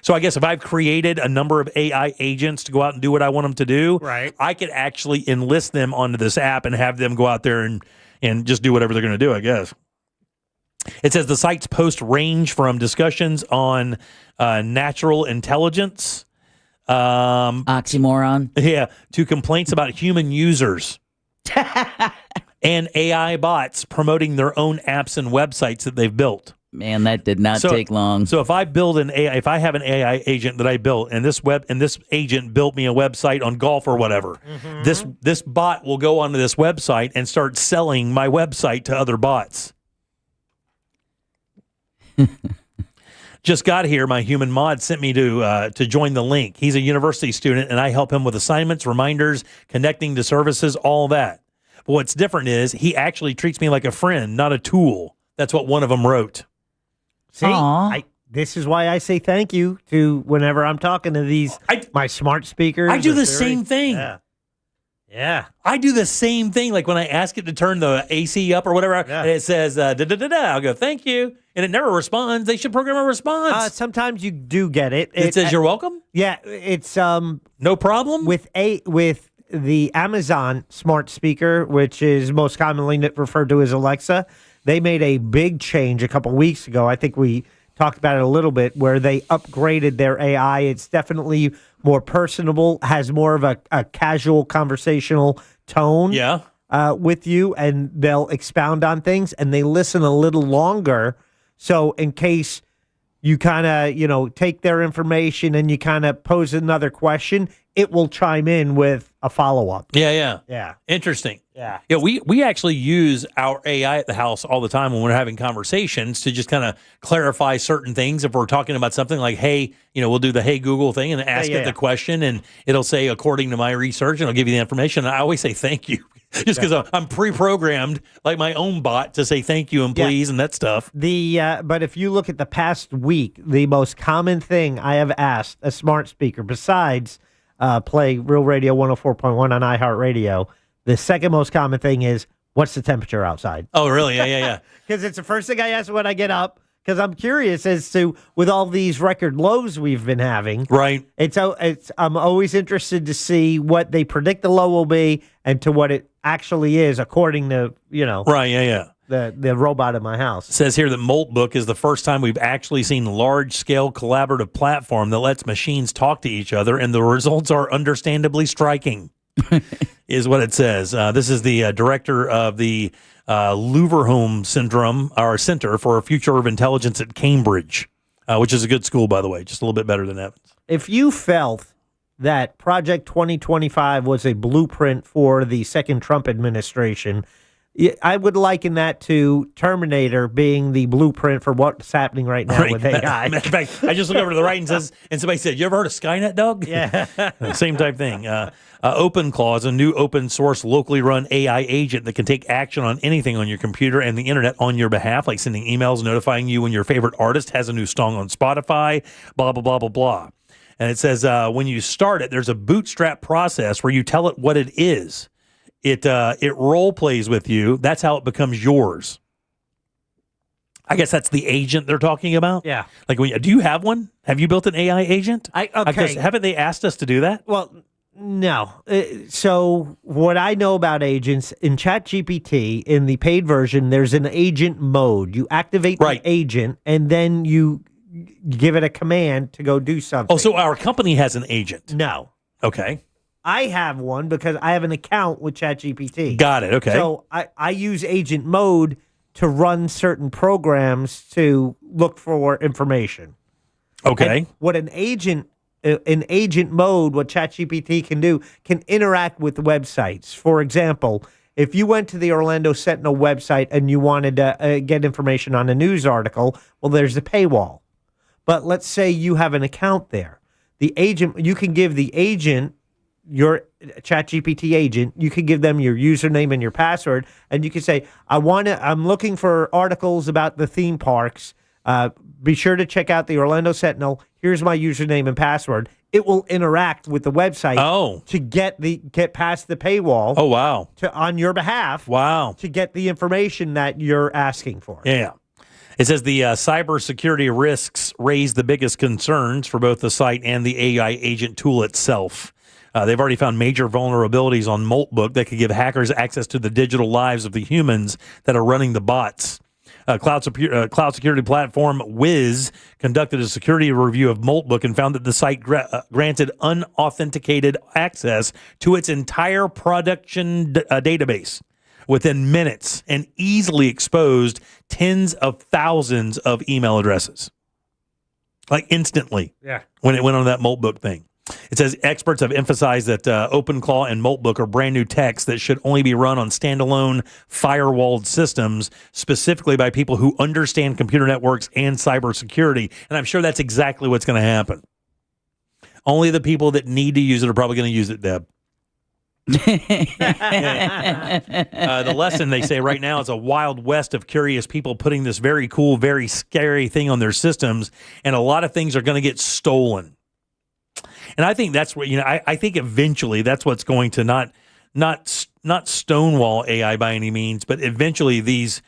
So I guess if I've created a number of AI agents to go out and do what I want them to do, right, I could actually enlist them onto this app and have them go out there and just do whatever they're going to do, I guess. It says the site's posts range from discussions on natural intelligence, oxymoron, to complaints about human users and AI bots promoting their own apps and websites that they've built. Man, that did not take long. So if I build if I have an AI agent that I built, and this agent built me a website on golf or whatever, this bot will go onto this website and start selling my website to other bots. Just got here. My human mod sent me to join the link. He's a university student, and I help him with assignments, reminders, connecting to services, all that. But what's different is he actually treats me like a friend, not a tool. That's what one of them wrote. See, this is why I say thank you to whenever I'm talking to these my smart speakers. I do the same thing. Yeah. I do the same thing. Like when I ask it to turn the AC up or whatever, and it says, I'll go, thank you. And it never responds. They should program a response. Sometimes you do get it. It says, you're welcome? Yeah. It's no problem? With the Amazon smart speaker, which is most commonly referred to as Alexa, they made a big change a couple weeks ago. I think we talked about it a little bit, where they upgraded their AI. It's definitely more personable, has more of a casual conversational tone with you, and they'll expound on things, and they listen a little longer. So in case you kind of, take their information and you kind of pose another question, it will chime in with a follow-up. Yeah. Interesting. Yeah. Yeah, we actually use our AI at the house all the time when we're having conversations to just kind of clarify certain things. If we're talking about something like, hey, we'll do the Hey Google thing and ask it the question, and it'll say, according to my research, and it'll give you the information. And I always say thank you, just because I'm pre-programmed like my own bot to say thank you and please and that stuff. But if you look at the past week, the most common thing I have asked a smart speaker, besides play Real Radio 104.1 on iHeartRadio, the second most common thing is, what's the temperature outside? Oh, really? Yeah. Because it's the first thing I ask when I get up, because I'm curious as to, with all these record lows we've been having. Right. I'm always interested to see what they predict the low will be and to what it actually is, according to, Right, yeah. the robot in my house. It says here that Moltbook is the first time we've actually seen large-scale collaborative platform that lets machines talk to each other, and the results are understandably striking, is what it says. This is the director of the Leverhulme Syndrome, our Center for Future of Intelligence at Cambridge, which is a good school, by the way, just a little bit better than Evans. If you felt that Project 2025 was a blueprint for the second Trump administration, I would liken that to Terminator being the blueprint for what's happening right now with AI. In fact, I just look over to the right and somebody said, "You ever heard of Skynet, Doug?" Yeah. Same type thing. OpenClaw is a new open source, locally run AI agent that can take action on anything on your computer and the internet on your behalf, like sending emails notifying you when your favorite artist has a new song on Spotify, blah, blah, blah, blah, blah. And it says when you start it, there's a bootstrap process where you tell it what it is. It role plays with you. That's how it becomes yours. I guess that's the agent they're talking about. Yeah. Like, do you have one? Have you built an AI agent? Okay. Haven't they asked us to do that? Well, no. So what I know about agents, in ChatGPT, in the paid version, there's an agent mode. You activate the agent, and then you give it a command to go do something. Oh, so our company has an agent? No. Okay. I have one because I have an account with ChatGPT. Got it. Okay. So I use agent mode to run certain programs to look for information. Okay. And what an agent mode, what ChatGPT can do, can interact with websites. For example, if you went to the Orlando Sentinel website and you wanted to get information on a news article, well, there's a paywall. But let's say you have an account there. The agent, you can give the agent, your ChatGPT agent, you can give them your username and your password, and you can say, I'm looking for articles about the theme parks. Be sure to check out the Orlando Sentinel. Here's my username and password. It will interact with the website to get past the paywall. Oh, wow. On your behalf. Wow. To get the information that you're asking for. Yeah. It says the cybersecurity risks raise the biggest concerns for both the site and the AI agent tool itself. They've already found major vulnerabilities on Moltbook that could give hackers access to the digital lives of the humans that are running the bots. Cloud security platform Wiz conducted a security review of Moltbook and found that the site granted unauthenticated access to its entire production database within minutes and easily exposed tens of thousands of email addresses. Like instantly. Yeah. When it went on that Moltbook thing. It says experts have emphasized that OpenClaw and Moltbook are brand new techs that should only be run on standalone firewalled systems, specifically by people who understand computer networks and cybersecurity. And I'm sure that's exactly what's going to happen. Only the people that need to use it are probably going to use it, Deb. The lesson, they say right now, is a wild west of curious people putting this very cool, very scary thing on their systems, and a lot of things are going to get stolen. And I think that's what, I think eventually that's what's going to not stonewall AI by any means, but eventually these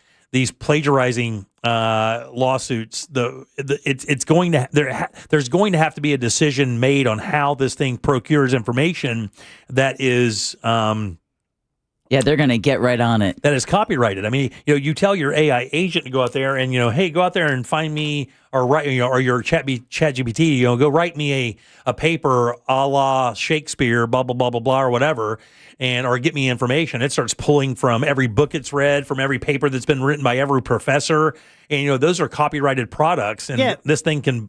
plagiarizing lawsuits, there's going to have to be a decision made on how this thing procures information that is they're going to get right on it. That is copyrighted. I mean, you tell your AI agent to go out there and hey, go out there and find me or write, or your ChatGPT, go write me a paper a la Shakespeare, blah blah blah blah blah or whatever, or get me information. It starts pulling from every book it's read, from every paper that's been written by every professor, and those are copyrighted products, and this thing can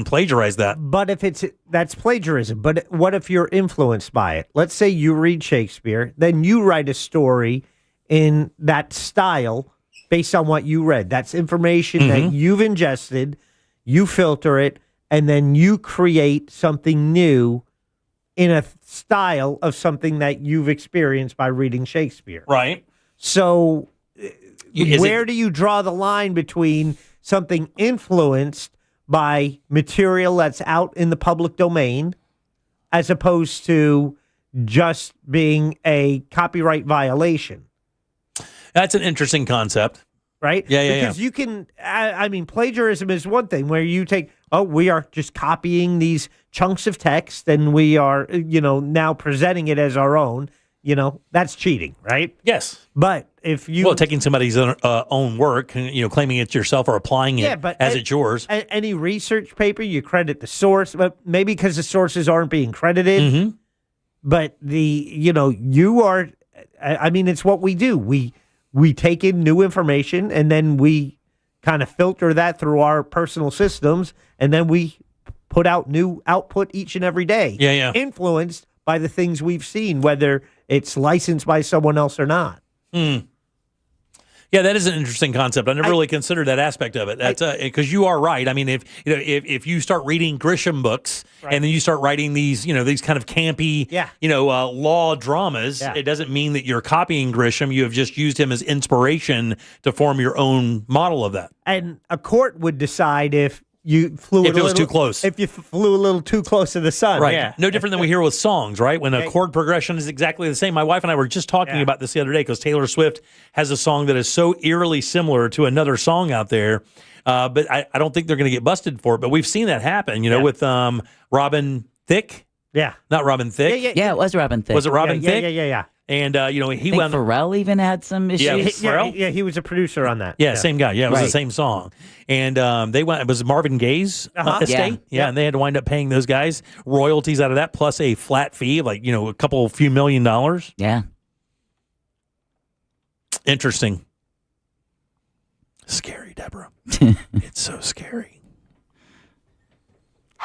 plagiarize that. But if that's plagiarism. But what if you're influenced by it? Let's say you read Shakespeare, then you write a story in that style based on what you read. That's information that you've ingested, you filter it, and then you create something new in a style of something that you've experienced by reading Shakespeare. Right. So where do you draw the line between something influenced by material that's out in the public domain as opposed to just being a copyright violation? That's an interesting concept. right? Yeah. Because you can, I mean, plagiarism is one thing where you take, we are just copying these chunks of text and we are, now presenting it as our own. That's cheating, right? Yes. But if you... taking somebody's own work, claiming it's yourself or applying it as it's yours. Any research paper, you credit the source, but maybe because the sources aren't being credited. Mm-hmm. But you are... I mean, it's what we do. We take in new information and then we kind of filter that through our personal systems and then we put out new output each and every day. Yeah. Influenced by the things we've seen, whether it's licensed by someone else or not. Yeah, that is an interesting concept. I never really considered that aspect of it. That's because you are right. I mean, if you start reading Grisham books and then you start writing these kind of campy law dramas, it doesn't mean that you're copying Grisham. You have just used him as inspiration to form your own model of that. And a court would decide if you flew if it was too close. If you flew a little too close to the sun. Right. Yeah. No different than we hear with songs, right? When a chord progression is exactly the same. My wife and I were just talking about this the other day because Taylor Swift has a song that is so eerily similar to another song out there. But I don't think they're going to get busted for it. But we've seen that happen, with Robin Thicke. Yeah. Not Robin Thicke. Yeah, it was Robin Thicke. Was it Robin Thicke? Yeah. And, he went... Pharrell even had some issues. Yeah, he was a producer on that. Yeah, same guy. Yeah, it was the same song. And it was Marvin Gaye's estate. Yeah, and they had to wind up paying those guys royalties out of that, plus a flat fee of a few $1 million. Yeah. Interesting. Scary, Deborah. It's so scary.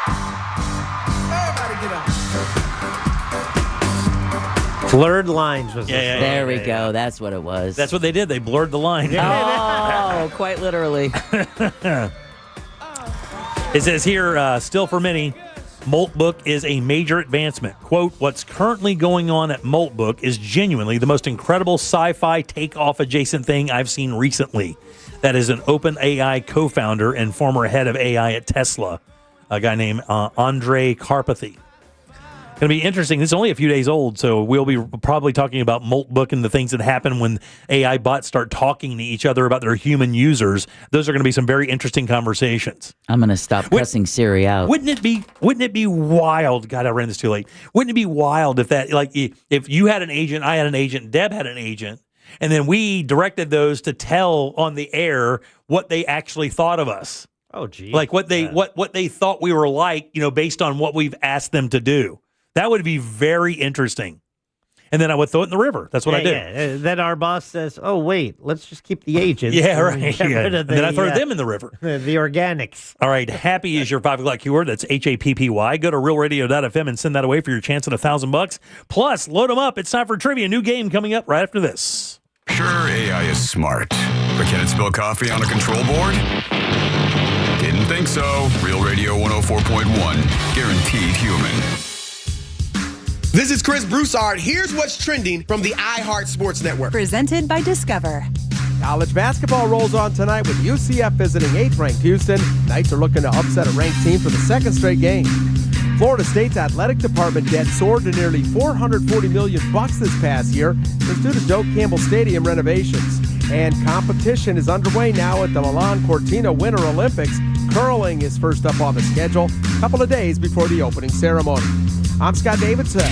Everybody get up. Blurred lines was There we go. That's what it was. That's what they did. They blurred the line. Oh, quite literally. It says here, still for many, Moltbook is a major advancement. Quote, what's currently going on at Moltbook is genuinely the most incredible sci-fi takeoff adjacent thing I've seen recently. That is an OpenAI co-founder and former head of AI at Tesla, a guy named Andrej Karpathy. Going to be interesting. It's only a few days old, so we'll be probably talking about Moltbook and the things that happen when AI bots start talking to each other about their human users. Those are going to be some very interesting conversations. I'm going to stop pressing Siri out. Wouldn't it be wild? God, I ran this too late. Wouldn't it be wild if that, if you had an agent, I had an agent, Deb had an agent, and then we directed those to tell on the air what they actually thought of us? Oh, geez. Like what they thought we were like, based on what we've asked them to do. That would be very interesting. And then I would throw it in the river. That's what I do. Yeah. Then our boss says, oh, wait, let's just keep the agents. Yeah, right. And then I throw them in the river. The organics. All right. Happy is your 5 o'clock keyword. That's HAPPY. Go to realradio.fm and send that away for your chance at $1,000. Plus, load them up. It's time for trivia. New game coming up right after this. Sure, AI is smart, but can it spill coffee on a control board? Didn't think so. Real Radio 104.1. Guaranteed human. This is Chris Broussard. Here's what's trending from the iHeart Sports Network. Presented by Discover. College basketball rolls on tonight with UCF visiting 8th-ranked Houston. Knights are looking to upset a ranked team for the second straight game. Florida State's athletic department debt soared to nearly $440 million this past year. It's due to Doak Campbell Stadium renovations. And competition is underway now at the Milan Cortina Winter Olympics. Curling is first up on the schedule, a couple of days before the opening ceremony. I'm Scott Davidson.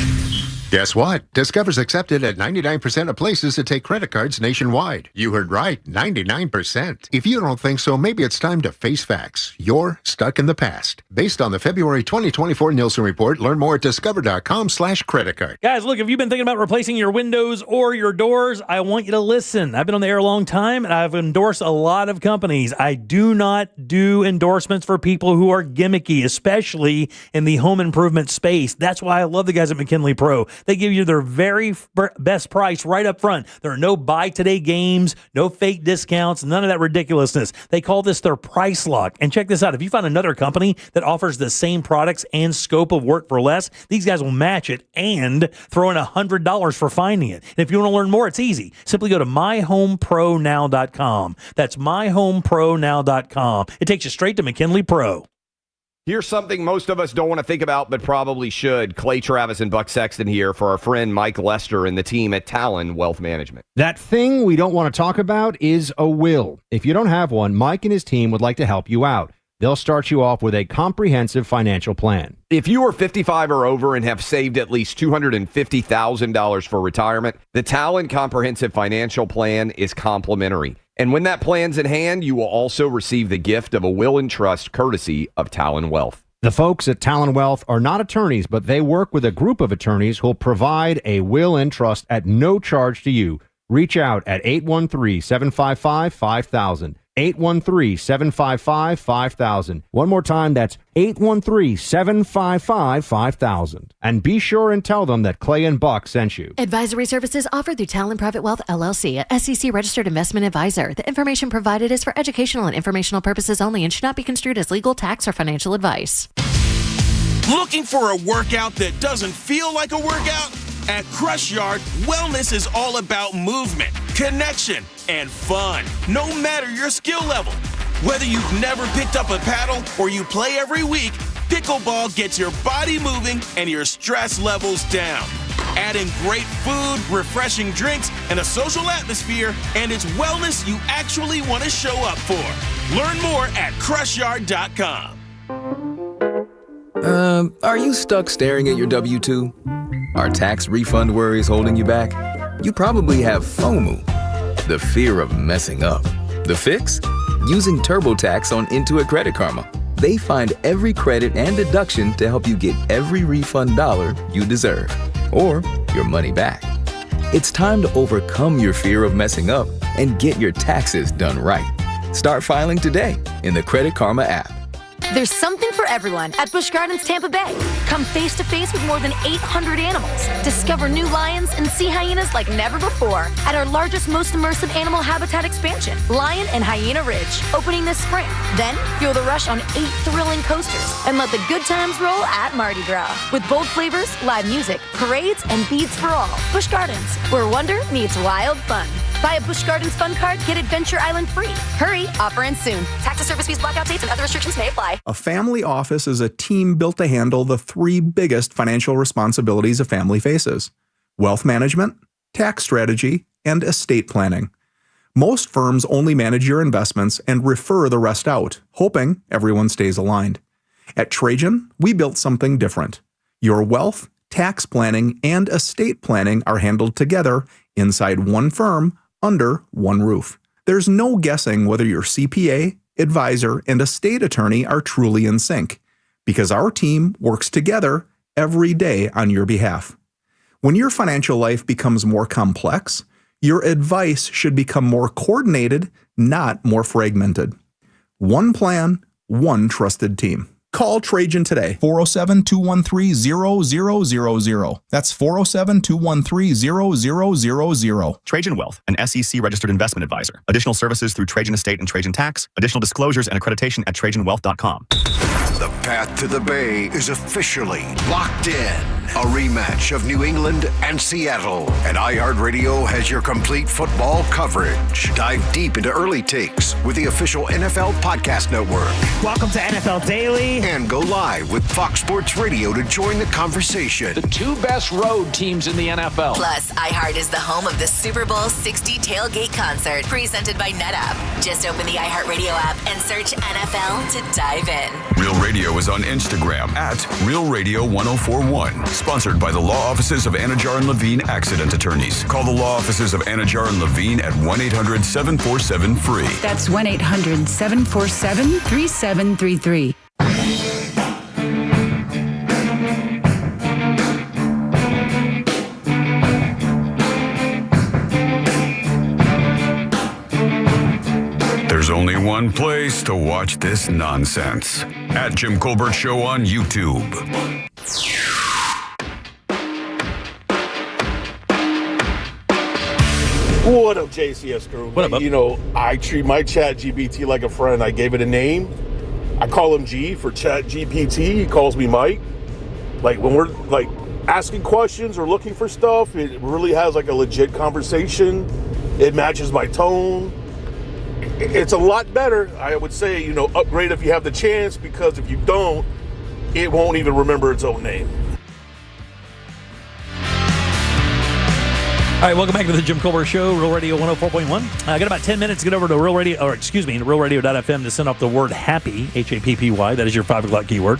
Guess what? Discover's accepted at 99% of places that take credit cards nationwide. You heard right, 99%. If you don't think so, maybe it's time to face facts. You're stuck in the past. Based on the February 2024 Nielsen report, learn more at discover.com/credit card. Guys, look, if you've been thinking about replacing your windows or your doors, I want you to listen. I've been on the air a long time, and I've endorsed a lot of companies. I do not do endorsements for people who are gimmicky, especially in the home improvement space. That's why I love the guys at McKinley Pro. They give you their very best price right up front. There are no buy today games, no fake discounts, none of that ridiculousness. They call this their price lock. And check this out. If you find another company that offers the same products and scope of work for less, these guys will match it and throw in $100 for finding it. And if you want to learn more, it's easy. Simply go to myhomepronow.com. That's myhomepronow.com. It takes you straight to McKinley Pro. Here's something most of us don't want to think about, but probably should. Clay Travis and Buck Sexton here for our friend Mike Lester and the team at Talon Wealth Management. That thing we don't want to talk about is a will. If you don't have one, Mike and his team would like to help you out. They'll start you off with a comprehensive financial plan. If you are 55 or over and have saved at least $250,000 for retirement, the Talon Comprehensive Financial Plan is complimentary. And when that plan's in hand, you will also receive the gift of a will and trust courtesy of Talon Wealth. The folks at Talon Wealth are not attorneys, but they work with a group of attorneys who'll provide a will and trust at no charge to you. Reach out at 813-755-5000. 813-755-5000. One more time, that's 813-755-5000. And be sure and tell them that Clay and Buck sent you. Advisory services offered through Talon Private Wealth, LLC, a SEC registered investment advisor. The information provided is for educational and informational purposes only and should not be construed as legal, tax, or financial advice. Looking for a workout that doesn't feel like a workout? At Crush Yard, wellness is all about movement, connection, and fun, no matter your skill level. Whether you've never picked up a paddle or you play every week, pickleball gets your body moving and your stress levels down. Adding great food, refreshing drinks, and a social atmosphere, and it's wellness you actually want to show up for. Learn more at CrushYard.com. Are you stuck staring at your W-2? Are tax refund worries holding you back? You probably have FOMO, the fear of messing up. The fix? Using TurboTax on Intuit Credit Karma. They find every credit and deduction to help you get every refund dollar you deserve, or your money back. It's time to overcome your fear of messing up and get your taxes done right. Start filing today in the Credit Karma app. There's something for everyone at Busch Gardens Tampa Bay. Come face to face with more than 800 animals. Discover new lions and sea hyenas like never before at our largest, most immersive animal habitat expansion, Lion and Hyena Ridge, opening this spring. Then feel the rush on 8 thrilling coasters and let the good times roll at Mardi Gras. With bold flavors, live music, parades, and beads for all. Busch Gardens, where wonder meets wild fun. Buy a Busch Gardens Fun Card, get Adventure Island free. Hurry, offer ends soon. Tax and service fees, blackout dates, and other restrictions may apply. A family office is a team built to handle the 3 biggest financial responsibilities a family faces: wealth management, tax strategy, and estate planning. Most firms only manage your investments and refer the rest out, hoping everyone stays aligned. At Trajan, we built something different. Your wealth, tax planning, and estate planning are handled together inside one firm, under one roof. There's no guessing whether your CPA, advisor, and estate attorney are truly in sync, because our team works together every day on your behalf. When your financial life becomes more complex, your advice should become more coordinated, not more fragmented. One plan, one trusted team. Call Trajan today, 407-213-0000. That's 407-213-0000. Trajan Wealth, an SEC-registered investment advisor. Additional services through Trajan Estate and Trajan Tax. Additional disclosures and accreditation at TrajanWealth.com. The path to the Bay is officially locked in. A rematch of New England and Seattle. And iHeartRadio has your complete football coverage. Dive deep into early takes with the official NFL Podcast Network. Welcome to NFL Daily. And go live with Fox Sports Radio to join the conversation. The 2 best road teams in the NFL. Plus, iHeart is the home of the Super Bowl 60 tailgate concert presented by NetApp. Just open the iHeartRadio app and search NFL to dive in. Real Radio is on Instagram at Real Radio 1041. Sponsored by the law offices of Anajar and Levine Accident Attorneys. Call the law offices of Anajar and Levine at 1-800-747-FREE. That's 1-800-747-3733. There's only one place to watch this nonsense. At Jim Colbert Show on YouTube. What up, JCS crew? What up? You know, I treat my Chat GPT like a friend. I gave it a name. I call him G for Chat GPT. He calls me Mike. Like when we're like asking questions or looking for stuff, it really has like a legit conversation. It matches my tone. It's a lot better. I would say, you know, upgrade if you have the chance, because if you don't, it won't even remember its own name. All right, welcome back to the Jim Colbert Show, Real Radio 104.1. I got about 10 minutes to get over to realradio.fm to send off the word happy, H-A-P-P-Y. That is your 5 o'clock keyword.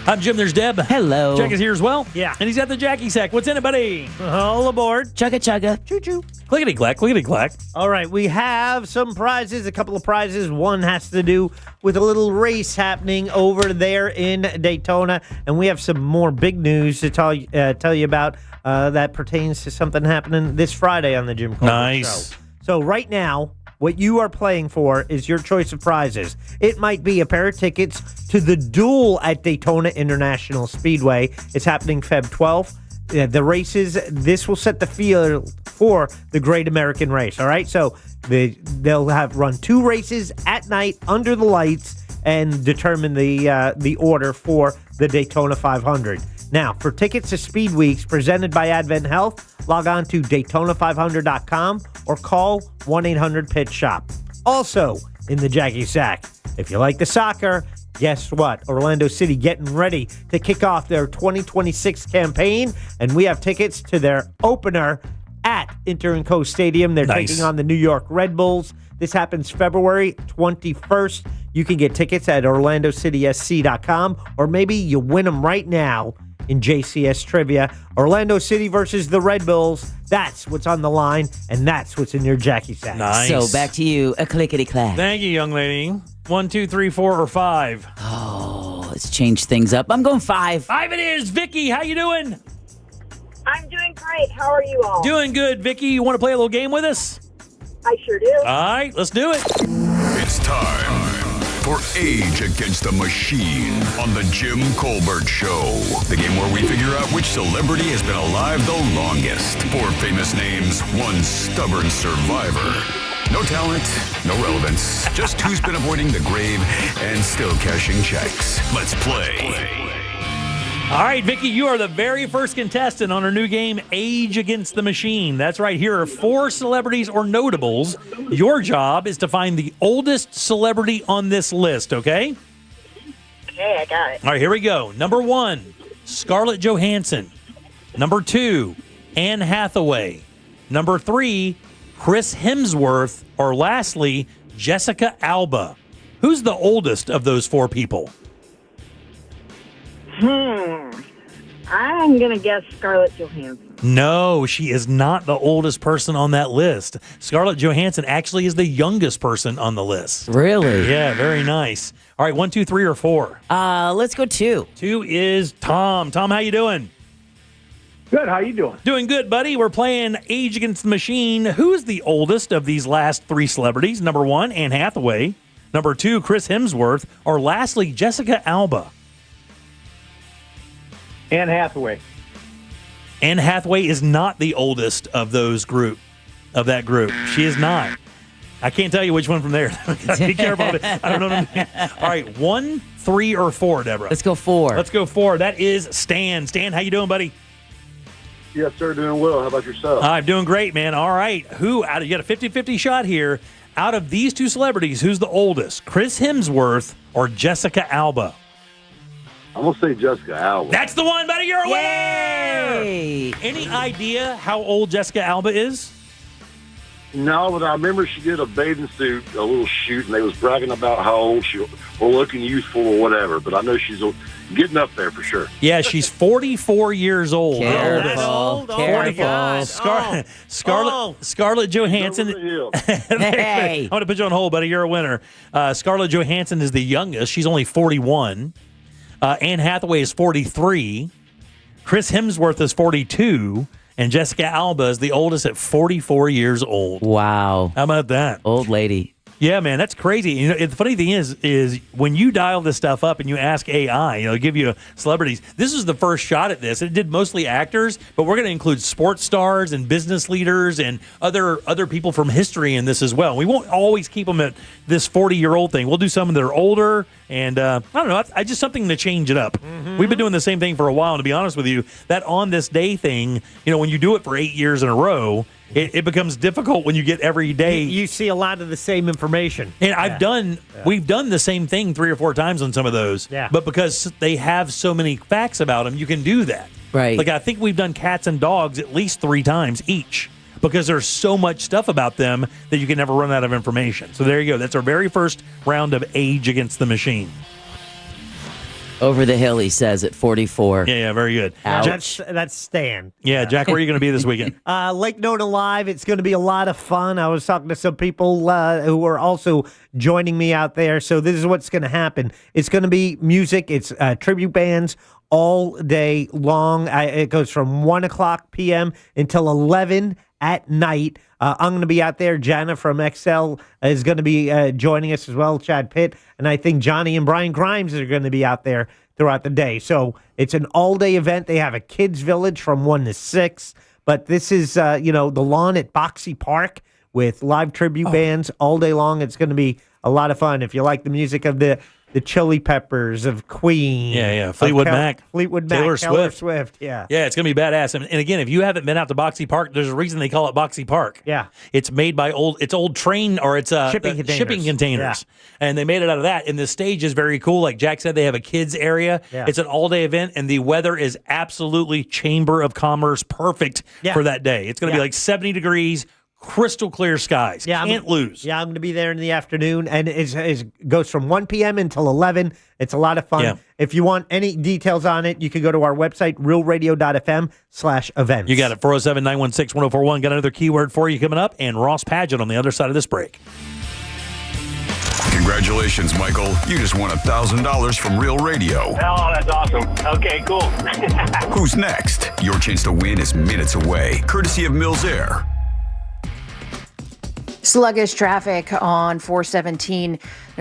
I'm Jim. There's Deb. Hello. Jack is here as well. Yeah. And he's got the Jackie Sack. What's in it, buddy? All aboard. Chugga chugga. Choo-choo. Clickety-clack, clickety-clack. All right, we have some prizes, a couple of prizes. One has to do with a little race happening over there in Daytona, and we have some more big news to tell you about that pertains to something happening this Friday on the Jim Colbert Show. So right now, what you are playing for is your choice of prizes. It might be a pair of tickets to the duel at Daytona International Speedway. It's happening Feb 12th. The races, this will set the field for the Great American Race, all right? So they'll run 2 races at night under the lights and determine the order for the Daytona 500. Now, for tickets to Speed Weeks presented by Advent Health, log on to Daytona500.com or call 1-800-PIT-SHOP. Also, in the Jackie Sack, if you like the soccer, guess what? Orlando City getting ready to kick off their 2026 campaign, and we have tickets to their opener at Inter & Co Stadium. They're taking on the New York Red Bulls. This happens February 21st. You can get tickets at OrlandoCitySC.com, or maybe you win them right now in JCS Trivia. Orlando City versus the Red Bulls. That's what's on the line, and that's what's in your Jackie Sack. Nice. So back to you, a clickety-clack. Thank you, young lady. 1, 2, 3, 4, or 5. Oh, let's change things up. I'm going 5. 5 it is. Vicky, how you doing? I'm doing great. How are you all? Doing good. Vicky, you want to play a little game with us? I sure do. All right, let's do it. It's time for Age Against the Machine on the Jim Colbert Show. The game where we figure out which celebrity has been alive the longest. 4 famous names, 1 stubborn survivor. No talent, no relevance, just who's been avoiding the grave and still cashing checks. Let's play. All right, Vicky, you are the very first contestant on our new game, Age Against the Machine. That's right. Here are 4 celebrities or notables. Your job is to find the oldest celebrity on this list, okay? Okay, I got it. All right, here we go. Number 1, Scarlett Johansson. Number 2, Anne Hathaway. Number 3, Chris Hemsworth. Or lastly, Jessica Alba. Who's the oldest of those 4 people? I'm going to guess Scarlett Johansson. No, she is not the oldest person on that list. Scarlett Johansson actually is the youngest person on the list. Really? Yeah, very nice. All right, 1, 2, 3, or 4? Let's go 2. 2 is Tom. Tom, how you doing? Good. How you doing? Doing good, buddy. We're playing Age Against the Machine. Who's the oldest of these last 3 celebrities? Number 1, Anne Hathaway. Number 2, Chris Hemsworth. Or lastly, Jessica Alba. Anne Hathaway. Anne Hathaway is not the oldest of that group. She is not. I can't tell you which one from there. Be careful. I don't know. All right, 1, 3, or 4, Deborah? Let's go 4. Let's go 4. That is Stan. Stan, how you doing, buddy? Yes, sir. Doing well. How about yourself? I'm doing great, man. All right. You got a 50-50 shot here. Out of these 2 celebrities, who's the oldest? Chris Hemsworth or Jessica Alba? I'm going to say Jessica Alba. That's the one, buddy. You're a winner! Any idea how old Jessica Alba is? No, but I remember she did a bathing suit, a little shoot, and they was bragging about how old she was, or looking youthful or whatever. But I know she's getting up there for sure. Yeah, she's 44 years old. Careful. Scarlett Johansson. Hey. I'm going to put you on hold, buddy. You're a winner. Scarlett Johansson is the youngest. She's only 41. Anne Hathaway is 43. Chris Hemsworth is 42. And Jessica Alba is the oldest at 44 years old. Wow. How about that? Old lady. Yeah, man, that's crazy. You know, the funny thing is when you dial this stuff up and you ask AI, give you celebrities. This is the first shot at this. It did mostly actors, but we're going to include sports stars and business leaders and other people from history in this as well. We won't always keep them at this 40-year-old thing. We'll do some that are older, and I don't know. I just something to change it up. Mm-hmm. We've been doing the same thing for a while, and to be honest with you, that on this day thing, when you do it for 8 years in a row, it becomes difficult when you get every day. You see a lot of the same information. And we've done the same thing 3 or 4 times on some of those. Yeah. But because they have so many facts about them, you can do that. Right. Like I think we've done cats and dogs at least 3 times each because there's so much stuff about them that you can never run out of information. So there you go. That's our very first round of Age Against the Machine. Over the hill, he says, at 44. Yeah, very good. Ouch. That's Stan. Yeah, Jack, where are you going to be this weekend? Lake Nona Live. It's going to be a lot of fun. I was talking to some people who are also joining me out there. So this is what's going to happen. It's going to be music. It's tribute bands all day long. It goes from 1 o'clock p.m. until 11 at night. I'm going to be out there. Jana from XL is going to be joining us as well, Chad Pitt. And I think Johnny and Brian Grimes are going to be out there throughout the day. So it's an all-day event. They have a kids' village from 1 to 6. But this is, the lawn at Boxy Park with live tribute bands all day long. It's going to be a lot of fun. If you like the music of the Chili Peppers, of Queen. Yeah. Fleetwood Mac. Taylor Swift. Yeah. Yeah, it's going to be badass. And again, if you haven't been out to Boxy Park, there's a reason they call it Boxy Park. Yeah. It's made by old train, or it's shipping containers. Yeah. And they made it out of that. And the stage is very cool. Like Jack said, they have a kids area. Yeah. It's an all-day event, and the weather is absolutely Chamber of Commerce perfect for that day. It's going to be like 70 degrees, crystal clear skies. Yeah, Can't lose. Yeah, I'm going to be there in the afternoon, and it goes from 1 p.m. until 11. It's a lot of fun. Yeah. If you want any details on it, you can go to our website, realradio.fm/events. You got it, 407-916-1041. Got another keyword for you coming up, and Ross Padgett on the other side of this break. Congratulations, Michael. You just won $1,000 from Real Radio. Oh, that's awesome. Okay, cool. Who's next? Your chance to win is minutes away, courtesy of Mills Air. Sluggish traffic on 417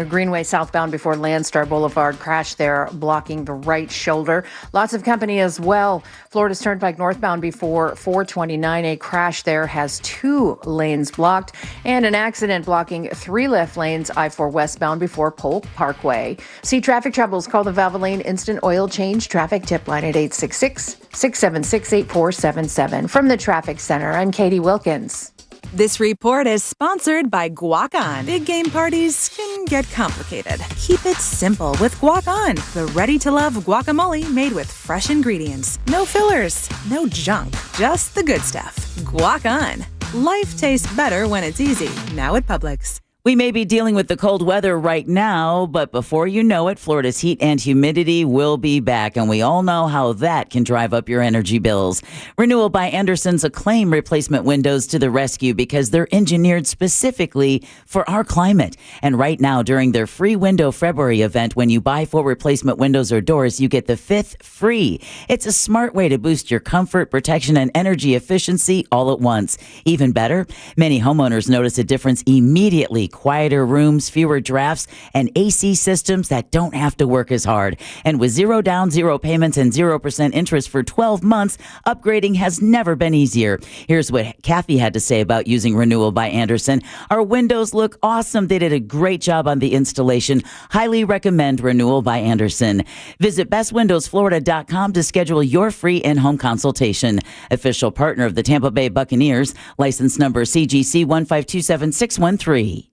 Greenway southbound before Landstar Boulevard. Crash there, blocking the right shoulder. Lots of company as well. Florida's Turnpike northbound before 429. A crash there has 2 lanes blocked, and an accident blocking 3 left lanes I-4 westbound before Polk Parkway. See traffic troubles, call the Valvoline Instant Oil Change Traffic Tip Line at 866-676-8477. From the Traffic Center, I'm Katie Wilkins. This report is sponsored by Guac On. Big game parties can get complicated. Keep it simple with Guac On, the ready-to-love guacamole made with fresh ingredients. No fillers, no junk, just the good stuff. Guac On. Life tastes better when it's easy. Now at Publix. We may be dealing with the cold weather right now, but before you know it, Florida's heat and humidity will be back, and we all know how that can drive up your energy bills. Renewal by Andersen's Acclaim replacement windows to the rescue because they're engineered specifically for our climate. And right now, during their free window February event, when you buy 4 replacement windows or doors, you get the 5th free. It's a smart way to boost your comfort, protection, and energy efficiency all at once. Even better, many homeowners notice a difference immediately. Quieter rooms, fewer drafts, and AC systems that don't have to work as hard. And with 0 down, 0 payments, and 0% interest for 12 months, upgrading has never been easier. Here's what Kathy had to say about using Renewal by Andersen. Our windows look awesome. They did a great job on the installation. Highly recommend Renewal by Andersen. Visit bestwindowsflorida.com to schedule your free in-home consultation. Official partner of the Tampa Bay Buccaneers. License number CGC 1527613.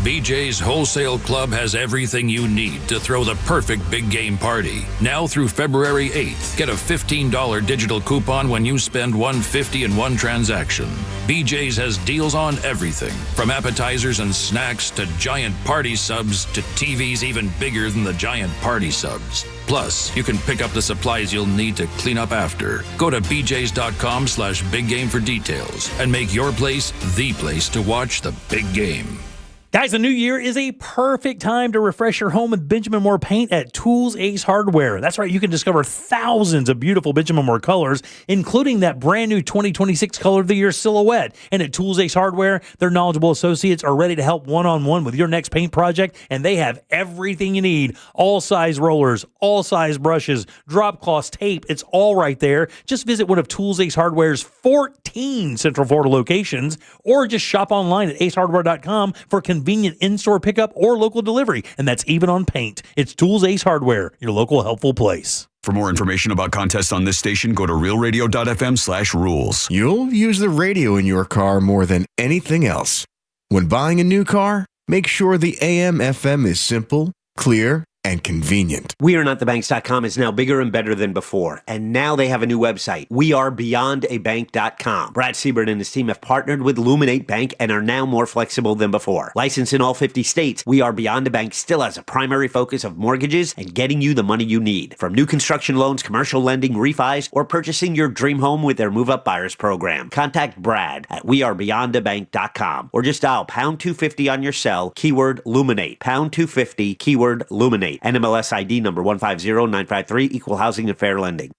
BJ's Wholesale Club has everything you need to throw the perfect big game party. Now through February 8th, get a $15 digital coupon when you spend $150 in one transaction. BJ's has deals on everything, from appetizers and snacks to giant party subs to TVs even bigger than the giant party subs. Plus, you can pick up the supplies you'll need to clean up after. Go to bjs.com/biggame for details and make your place the place to watch the big game. Guys, the new year is a perfect time to refresh your home with Benjamin Moore paint at Tools Ace Hardware. That's right, you can discover thousands of beautiful Benjamin Moore colors, including that brand new 2026 Color of the Year Silhouette. And at Tools Ace Hardware, their knowledgeable associates are ready to help one-on-one with your next paint project, and they have everything you need. All size rollers, all size brushes, drop cloths, tape, it's all right there. Just visit one of Tools Ace Hardware's 14 Central Florida locations, or just shop online at acehardware.com for convenient in-store pickup or local delivery, and that's even on paint. It's Tools Ace Hardware, your local helpful place. For more information about contests on this station, go to realradio.fm/rules. You'll use the radio in your car more than anything else. When buying a new car, make sure the AM/FM is simple, clear, and convenient. WeAreNotTheBanks.com is now bigger and better than before. And now they have a new website, WeAreBeyondABank.com. Brad Siebert and his team have partnered with Luminate Bank and are now more flexible than before. Licensed in all 50 states, We Are Beyond a Bank still has a primary focus of mortgages and getting you the money you need. From new construction loans, commercial lending, refis, or purchasing your dream home with their Move Up Buyers program. Contact Brad at WeAreBeyondABank.com or just dial pound 250 on your cell, keyword Luminate. Pound 250, keyword Luminate. NMLS ID number 150953, Equal Housing and Fair Lending.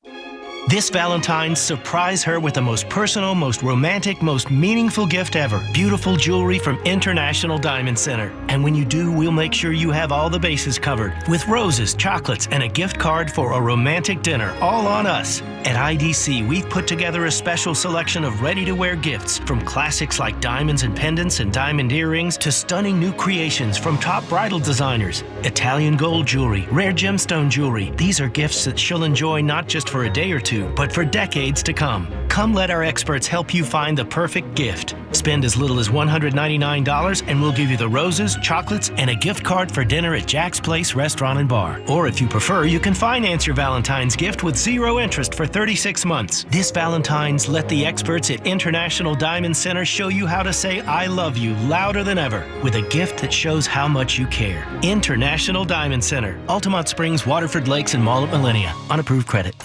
This Valentine's, surprise her with the most personal, most romantic, most meaningful gift ever. Beautiful jewelry from International Diamond Center. And when you do, we'll make sure you have all the bases covered with roses, chocolates, and a gift card for a romantic dinner, all on us. At IDC, we've put together a special selection of ready-to-wear gifts, from classics like diamonds and pendants and diamond earrings to stunning new creations from top bridal designers. Italian gold jewelry, rare gemstone jewelry. These are gifts that she'll enjoy not just for a day or two, but for decades to come. Come let our experts help you find the perfect gift. Spend as little as $199 and we'll give you the roses, chocolates, and a gift card for dinner at Jack's Place Restaurant and Bar. Or if you prefer, you can finance your Valentine's gift with 0 interest for 36 months. This Valentine's, let the experts at International Diamond Center show you how to say I love you louder than ever with a gift that shows how much you care. International Diamond Center, Altamont Springs, Waterford Lakes, and Mall at Millennia. On approved credit.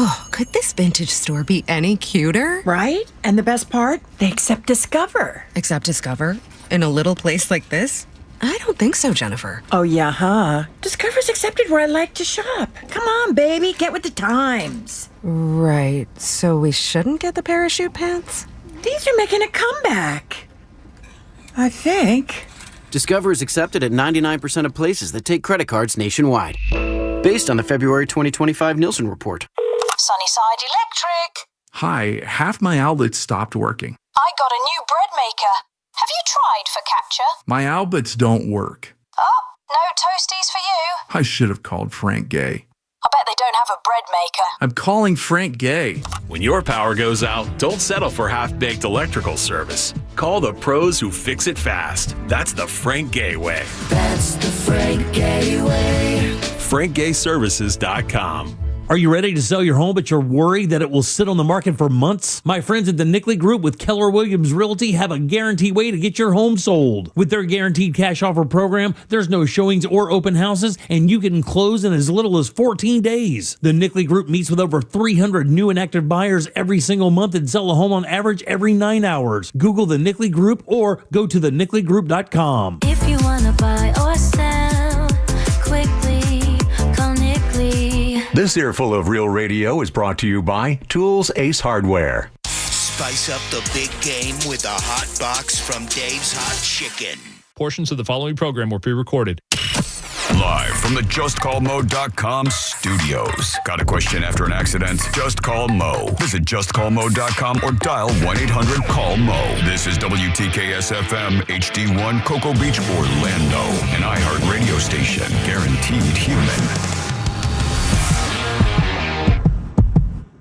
Oh, could this vintage store be any cuter? Right? And the best part? They accept Discover. Accept Discover? In a little place like this? I don't think so, Jennifer. Oh, yeah, huh? Discover's accepted where I like to shop. Come on, baby, get with the times. Right, so we shouldn't get the parachute pants? These are making a comeback. I think. Discover is accepted at 99% of places that take credit cards nationwide. Based on the February 2025 Nielsen report. Sunnyside Electric. Hi, half my outlets stopped working. I got a new bread maker. Have you tried Focaccia? My outlets don't work. Oh, no toasties for you. I should have called Frank Gay. I bet they don't have a bread maker. I'm calling Frank Gay. When your power goes out, don't settle for half-baked electrical service. Call the pros who fix it fast. That's the Frank Gay way. That's the Frank Gay way. FrankGayServices.com. Are you ready to sell your home, but you're worried that it will sit on the market for months? My friends at the Nickley Group with Keller Williams Realty have a guaranteed way to get your home sold. With their guaranteed cash offer program, there's no showings or open houses, and you can close in as little as 14 days. The Nickley Group meets with over 300 new and active buyers every single month and sell a home on average every 9 hours. Google the Nickley Group or go to thenickley.com. If you want to buy or sell quickly, call Nickley. This earful of Real Radio is brought to you by Tools Ace Hardware. Spice up the big game with a hot box from Dave's Hot Chicken. Portions of the following program were pre-recorded. Live from the JustCallMo.com studios. Got a question after an accident? Just call Mo. Visit JustCallMo.com or dial 1-800-CALL-MO. This is WTKS-FM HD1 Cocoa Beach, Orlando. An iHeart radio station. Guaranteed human.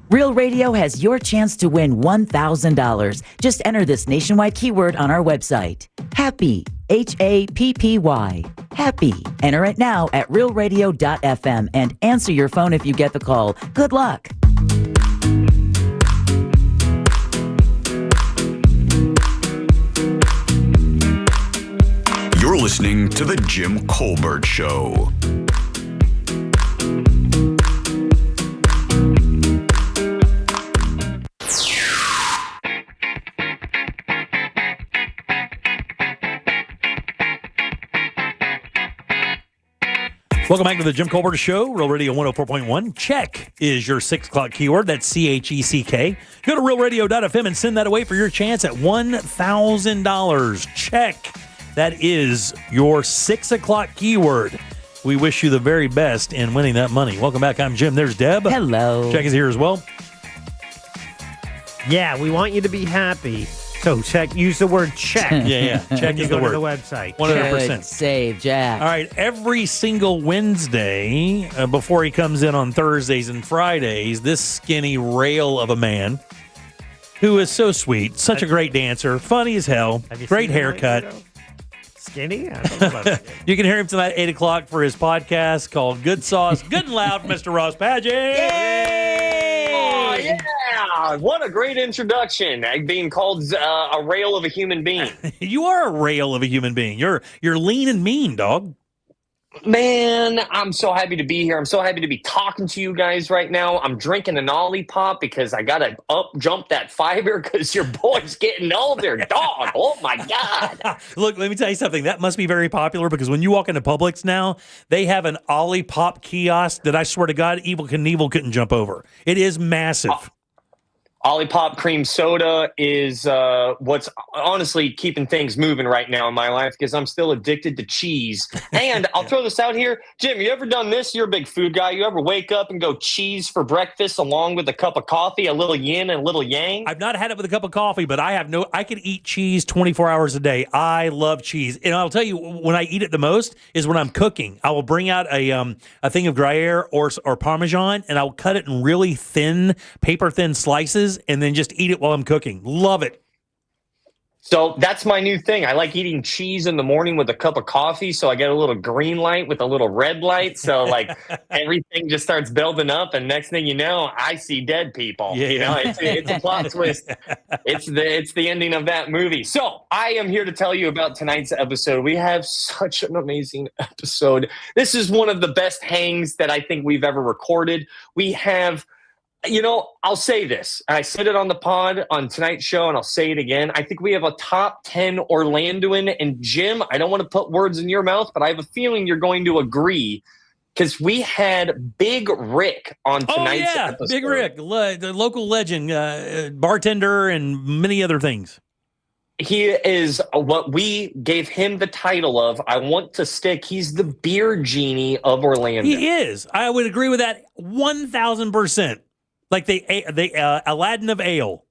Real Radio has your chance to win $1,000. Just enter this nationwide keyword on our website. Happy, Happy. Happy. Enter it now at realradio.fm and answer your phone if you get the call. Good luck. You're listening to The Jim Colbert Show. Welcome back to the Jim Colbert Show, Real Radio 104.1. Check is your 6 o'clock keyword. That's CHECK. Go to realradio.fm and send that away for your chance at $1,000. Check. That is your 6 o'clock keyword. We wish you the very best in winning that money. Welcome back. I'm Jim. There's Deb. Hello. Check is here as well. Yeah, we want you to be happy. So use the word check. Yeah. Check when you is go the word. to the website. 100%. Good save, Jack. All right, every single Wednesday, before he comes in on Thursdays and Fridays, this skinny rail of a man who is so sweet, such a great dancer, funny as hell, great haircut. Skinny? I don't know about skinny. You can hear him tonight at 8 o'clock for his podcast called Good Sauce, Good and Loud, Mr. Ross Padgett. Oh, yeah. What a great introduction. Being called a rail of a human being. You are a rail of a human being. You're lean and mean, dog. Man, I'm so happy to be here. I'm so happy to be talking to you guys right now. I'm drinking an Ollie Pop because I got to jump that fiber because your boy's getting older, dog. Oh, my God. Look, let me tell you something. That must be very popular because when you walk into Publix now, they have an Ollie Pop kiosk that I swear to God, Evel Knievel couldn't jump over. It is massive. Ollie Pop cream soda is what's honestly keeping things moving right now in my life because I'm still addicted to cheese. And I'll throw this out here. Jim, you ever done this? You're a big food guy. You ever wake up and go cheese for breakfast along with a cup of coffee, a little yin and a little yang? I've not had it with a cup of coffee, but I could eat cheese 24 hours a day. I love cheese. And I'll tell you, when I eat it the most is when I'm cooking. I will bring out a thing of Gruyere or Parmesan, and I'll cut it in really thin, paper-thin slices, and then just eat it while I'm cooking. Love it. So that's my new thing. I like eating cheese in the morning with a cup of coffee. So I get a little green light with a little red light. So like everything just starts building up. And next thing you know, I see dead people. Yeah. You know, it's a plot twist. It's the ending of that movie. So I am here to tell you about tonight's episode. We have such an amazing episode. This is one of the best hangs that I think we've ever recorded. We have... You know, I'll say this. I said it on the pod on tonight's show, and I'll say it again. I think we have a top 10 Orlandoan. And Jim, I don't want to put words in your mouth, but I have a feeling you're going to agree because we had Big Rick on tonight's episode. Big Rick, the local legend, bartender, and many other things. He is what we gave him the title of. I want to stick. He's the beer genie of Orlando. He is. I would agree with that 1,000%. Like the Aladdin of ale.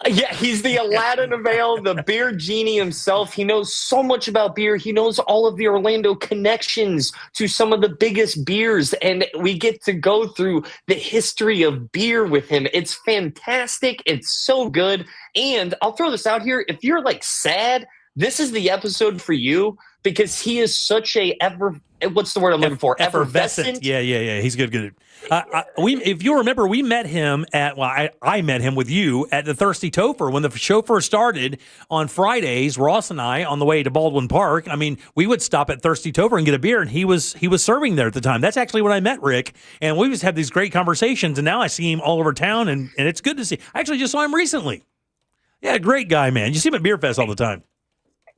Yeah, he's the Aladdin of ale, the beer genie himself. He knows so much about beer. He knows all of the Orlando connections to some of the biggest beers, and we get to go through the history of beer with him. It's fantastic. It's so good. And I'll throw this out here. If you're like sad, this is the episode for you because he is such a what's the word I'm looking for? Effervescent. Yeah. He's good. If you remember, we met him I met him with you at the Thirsty Topher when the show first started on Fridays. Ross and I, on the way to Baldwin Park, I mean, we would stop at Thirsty Topher and get a beer, and he was serving there at the time. That's actually when I met Rick, and we just had these great conversations. And now I see him all over town, and it's good to see. I actually just saw him recently. Yeah, great guy, man. You see him at Beer Fest all the time.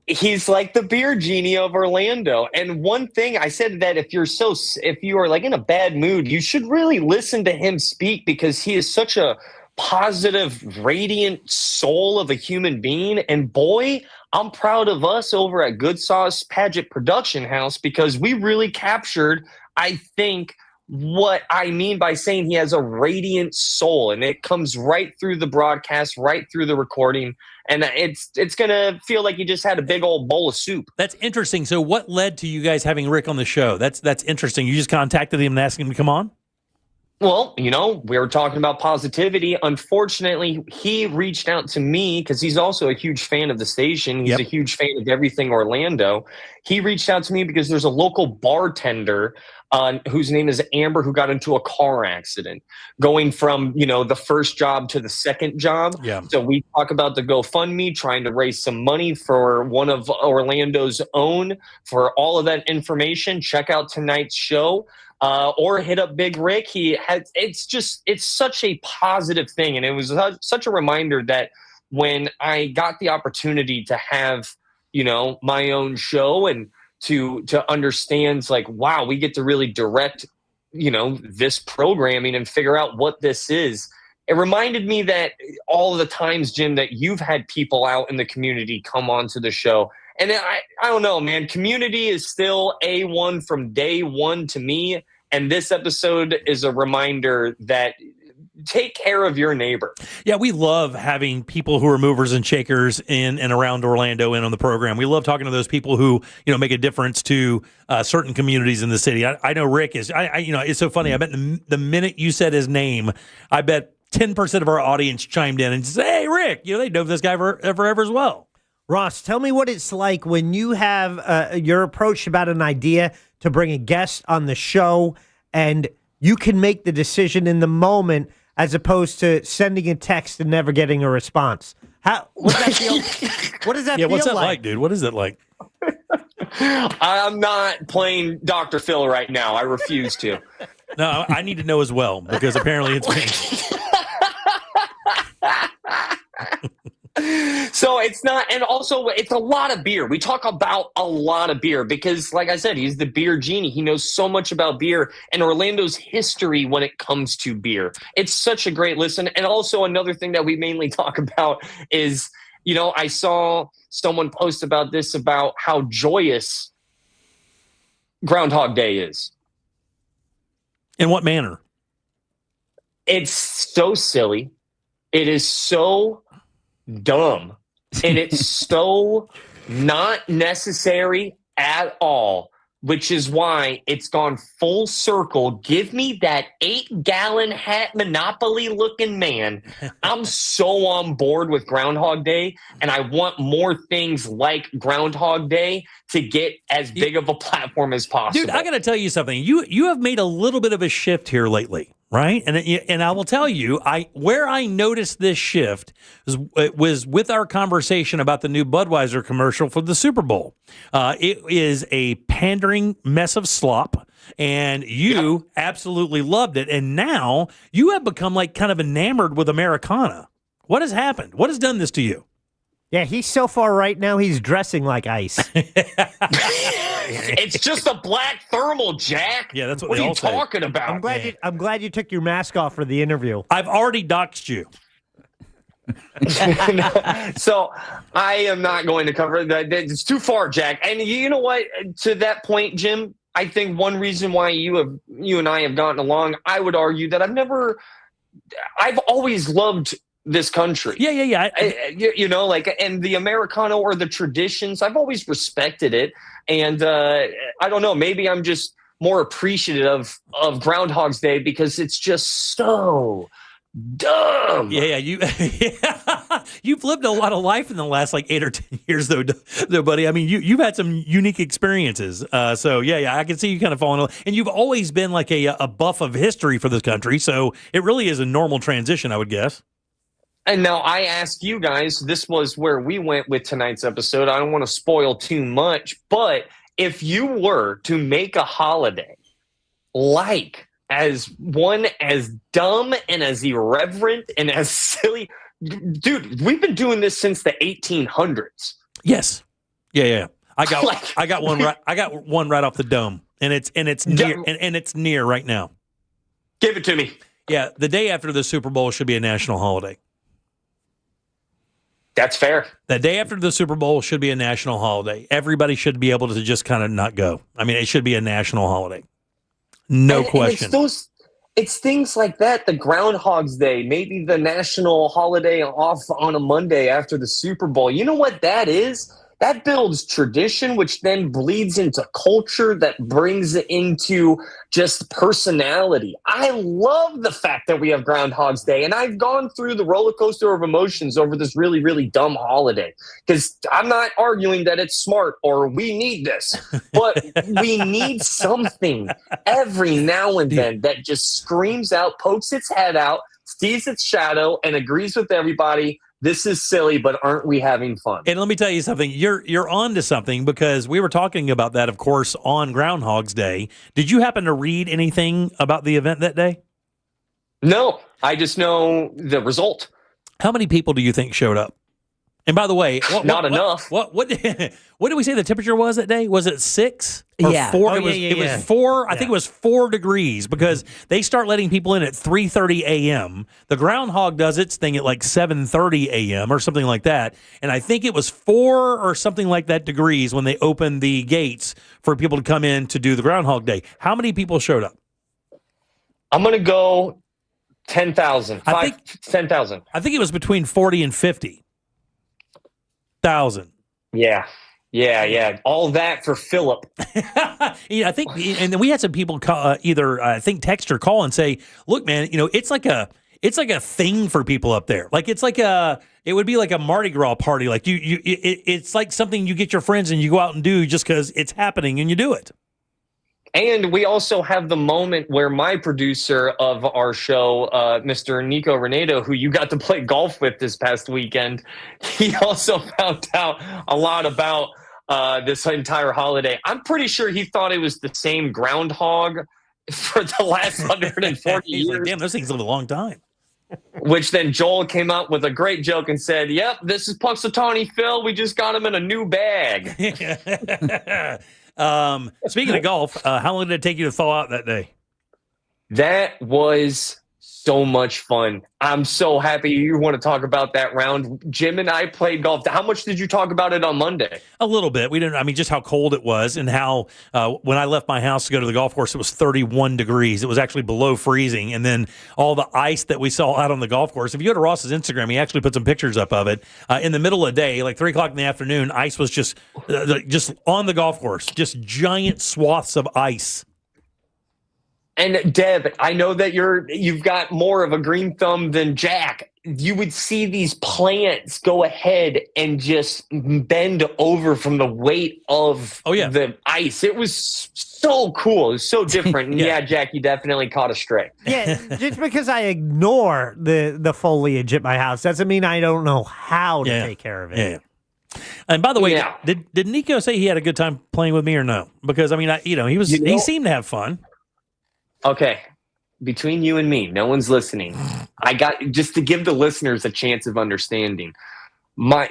He's like the beer genie of Orlando. And one thing I said that if you are like in a bad mood, you should really listen to him speak because he is such a positive, radiant soul of a human being. And boy, I'm proud of us over at Good Sauce Padgett Production House because we really captured, I think, what I mean by saying he has a radiant soul, and it comes right through the broadcast, right through the recording, and it's going to feel like you just had a big old bowl of soup. That's interesting. So what led to you guys having Rick on the show? That's interesting. You just contacted him and asked him to come on? Well, you know, we were talking about positivity. Unfortunately, he reached out to me because he's also a huge fan of the station. He's a huge fan of everything Orlando. He reached out to me because there's a local bartender whose name is Amber, who got into a car accident going from, you know, the first job to the second job. Yeah. So we talk about the GoFundMe, trying to raise some money for one of Orlando's own. For all of that information, check out tonight's show. Or hit up Big Rick. It's such a positive thing. And it was such a reminder that when I got the opportunity to have, you know, my own show and to understand like, wow, we get to really direct, you know, this programming and figure out what this is. It reminded me that all of the times, Jim, that you've had people out in the community come onto the show. And I don't know, man, community is still A1 from day one to me. And this episode is a reminder that take care of your neighbor. Yeah, we love having people who are movers and shakers in and around Orlando in on the program. We love talking to those people who, make a difference to certain communities in the city. I know Rick is, it's so funny. I bet the minute you said his name, I bet 10% of our audience chimed in and said, hey, Rick, they know this guy forever as well. Ross, tell me what it's like when you have you're approached about an idea to bring a guest on the show and you can make the decision in the moment as opposed to sending a text and never getting a response. What does that feel like? What's that like, dude? What is it like? I'm not playing Dr. Phil right now. I refuse to. No, I need to know as well because apparently it's me. So it's not, and also it's a lot of beer. We talk about a lot of beer because, like I said, he's the beer genie. He knows so much about beer and Orlando's history when it comes to beer. It's such a great listen. And also another thing that we mainly talk about is, I saw someone post about this, about how joyous Groundhog Day is. In what manner? It's so silly. It is so dumb. And it's so not necessary at all, which is why it's gone full circle. Give me that 8-gallon hat Monopoly looking man. I'm so on board with Groundhog Day, and I want more things like Groundhog Day to get as big of a platform as possible. Dude, I got to tell you something. You have made a little bit of a shift here lately. Right. And I will tell you, where I noticed this shift was with our conversation about the new Budweiser commercial for the Super Bowl. It is a pandering mess of slop, and you absolutely loved it. And now you have become like kind of enamored with Americana. What has happened? What has done this to you? Yeah, he's so far right now, he's dressing like ice. It's just a black thermal, Jack. Yeah, that's what are they you all say. talking about? I'm glad you took your mask off for the interview. I've already doxed you. So I am not going to cover that. It's too far, Jack. And you know what? To that point, Jim, I think one reason why you and I have gotten along, I would argue that I've always loved this country. Yeah. And the Americana or the traditions, I've always respected it. And I don't know, maybe I'm just more appreciative of Groundhog's Day because it's just so dumb. Yeah, you've lived a lot of life in the last 8 or 10 years, though, buddy. I mean, you've had some unique experiences. So yeah, I can see you kind of falling. And you've always been like a buff of history for this country. So it really is a normal transition, I would guess. And now I ask you guys, this was where we went with tonight's episode. I don't want to spoil too much, but if you were to make a holiday as dumb and as irreverent and as silly, dude, we've been doing this since the 1800s. Yes. Yeah. I got one right. I got one right off the dome, and it's near, and it's near right now. Give it to me. Yeah, the day after the Super Bowl should be a national holiday. That's fair. The day after the Super Bowl should be a national holiday. Everybody should be able to just kind of not go. I mean, it should be a national holiday. No question. It's things like that, the Groundhog's Day, maybe the national holiday off on a Monday after the Super Bowl. You know what that is? That builds tradition, which then bleeds into culture, that brings it into just personality. I love the fact that we have Groundhog's Day, and I've gone through the roller coaster of emotions over this really, really dumb holiday, because I'm not arguing that it's smart or we need this, but we need something every now and then that just screams out, pokes its head out, sees its shadow, and agrees with everybody. This is silly, but aren't we having fun? And let me tell you something. You're on to something, because we were talking about that, of course, on Groundhog's Day. Did you happen to read anything about the event that day? No, I just know the result. How many people do you think showed up? And by the way, not enough. What did we say the temperature was that day? Was it 6 or 4? It was 4. I think it was 4 degrees, because they start letting people in at 3:30 a.m. The Groundhog does its thing at 7:30 a.m. or something like that. And I think it was 4 or something like that degrees when they opened the gates for people to come in to do the Groundhog Day. How many people showed up? I'm going to go 10,000. 10,000. I think it was between 40 and 50,000. Yeah. All that for Philip. I think, and then we had some people call, text or call and say, "Look, man, it's like a thing for people up there. Like it would be like a Mardi Gras party. Like it's like something you get your friends and you go out and do just because it's happening and you do it." And we also have the moment where my producer of our show, Mr. Nico Renato, who you got to play golf with this past weekend, he also found out a lot about this entire holiday. I'm pretty sure he thought it was the same groundhog for the last 140 He's years. like, damn, those things live a long time. Which then Joel came out with a great joke and said, "Yep, this is Punxsutawney Phil. We just got him in a new bag." Speaking of golf, how long did it take you to thaw out that day? That was so much fun. I'm so happy you want to talk about that round. Jim and I played golf. How much did you talk about it on Monday? A little bit. Just how cold it was and how when I left my house to go to the golf course, it was 31 degrees. It was actually below freezing. And then all the ice that we saw out on the golf course. If you go to Ross's Instagram, he actually put some pictures up of it. In the middle of the day, like 3 o'clock in the afternoon, ice was just on the golf course, just giant swaths of ice. And Deb, I know that you've got more of a green thumb than Jack. You would see these plants go ahead and just bend over from the weight of the ice. It was so cool. It was so different. And yeah, Jack, you definitely caught a stray. Yeah, just because I ignore the foliage at my house doesn't mean I don't know how to take care of it. Yeah. And by the way, did Nico say he had a good time playing with me or no? Because he seemed to have fun. Okay, between you and me, no one's listening. I got just to give the listeners a chance of understanding.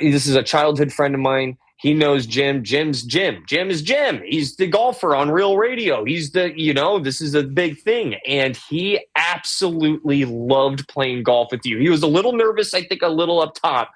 This is a childhood friend of mine. He knows Jim. Jim's Jim. Jim is Jim. He's the golfer on Real Radio. He's this is a big thing. And he absolutely loved playing golf with you. He was a little nervous, I think a little up top.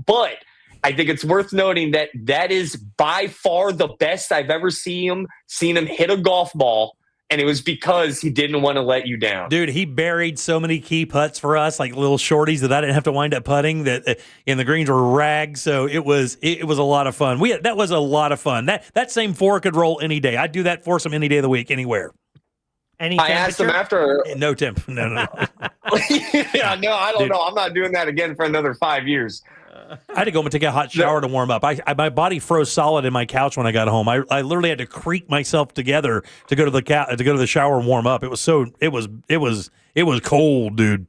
But I think it's worth noting that is by far the best I've ever seen him hit a golf ball. And it was because he didn't want to let you down. Dude, he buried so many key putts for us, like little shorties that I didn't have to wind up putting, and the greens were ragged. So it was a lot of fun. That was a lot of fun. That same four could roll any day. I'd do that foursome any day of the week, anywhere. Any I asked him after. No temp. No. Yeah, no, I don't know. I'm not doing that again for another 5 years. I had to go and take a hot shower to warm up. My body froze solid in my couch when I got home. I literally had to creak myself together to go to the shower and warm up. It was cold, dude.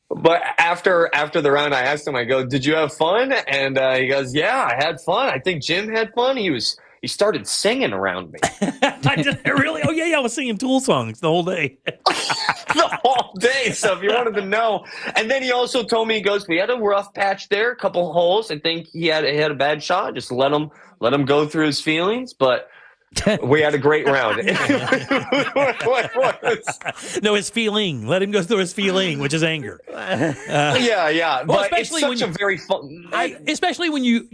But after the round, I asked him. I go, "Did you have fun?" And he goes, "Yeah, I had fun. I think Jim had fun. He started singing around me." I did really? Oh yeah, I was singing Tool songs the whole day. The whole day. So if you wanted to know. And then he also told me, he goes, "We had a rough patch there, a couple holes. I think he had a bad shot. Just let him go through his feelings." But we had a great round. No, his feeling. Let him go through his feeling, which is anger. Yeah. Well, but it's such a very fun night. Especially when you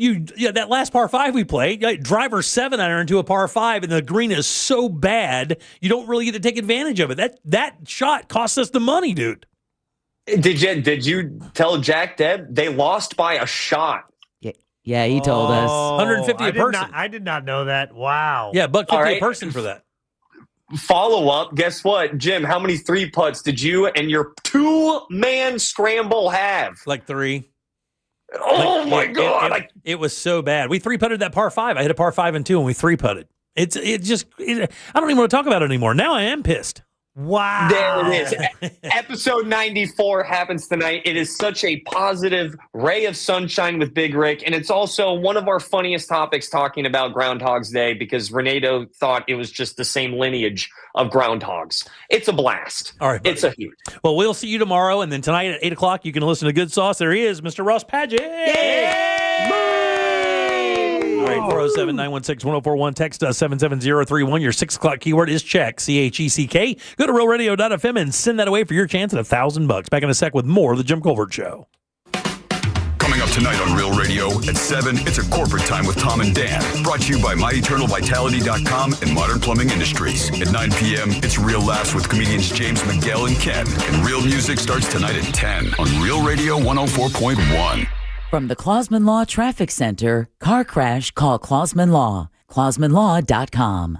that last par 5 we played, driver 7-iron into a par 5, and the green is so bad, you don't really get to take advantage of it. That shot cost us the money, dude. Did you tell Jack, Deb? They lost by a shot. Yeah, he told us. 150 a person. I did not know that. Wow. Yeah, $150 a person for that. Follow up. Guess what, Jim? How many 3 putts did you and your 2-man scramble have? Like 3. Oh my God! It was so bad. We 3-putted that par 5. I hit a par 5 and 2, and we 3-putted. I don't even want to talk about it anymore. Now I am pissed. Wow. There it is. Episode 94 happens tonight. It is such a positive ray of sunshine with Big Rick. And it's also one of our funniest topics talking about Groundhog's Day because Renato thought it was just the same lineage of groundhogs. It's a blast. All right, buddy. It's a huge. Well, we'll see you tomorrow. And then tonight at 8 o'clock, you can listen to Good Sauce. There he is, Mr. Ross Padgett. Yay! All right, 407-916-1041. Text us 77031. Your 6 o'clock keyword is check, CHECK. Go to realradio.fm and send that away for your chance at $1,000. Back in a sec with more of the Jim Colbert Show. Coming up tonight on Real Radio. At 7, it's a corporate time with Tom and Dan. Brought to you by MyEternalVitality.com and Modern Plumbing Industries. At 9 p.m., it's Real Laughs with comedians James McGill and Ken. And Real Music starts tonight at 10 on Real Radio 104.1. From the Clausman Law Traffic Center, car crash, call Clausman Law. ClausmanLaw.com.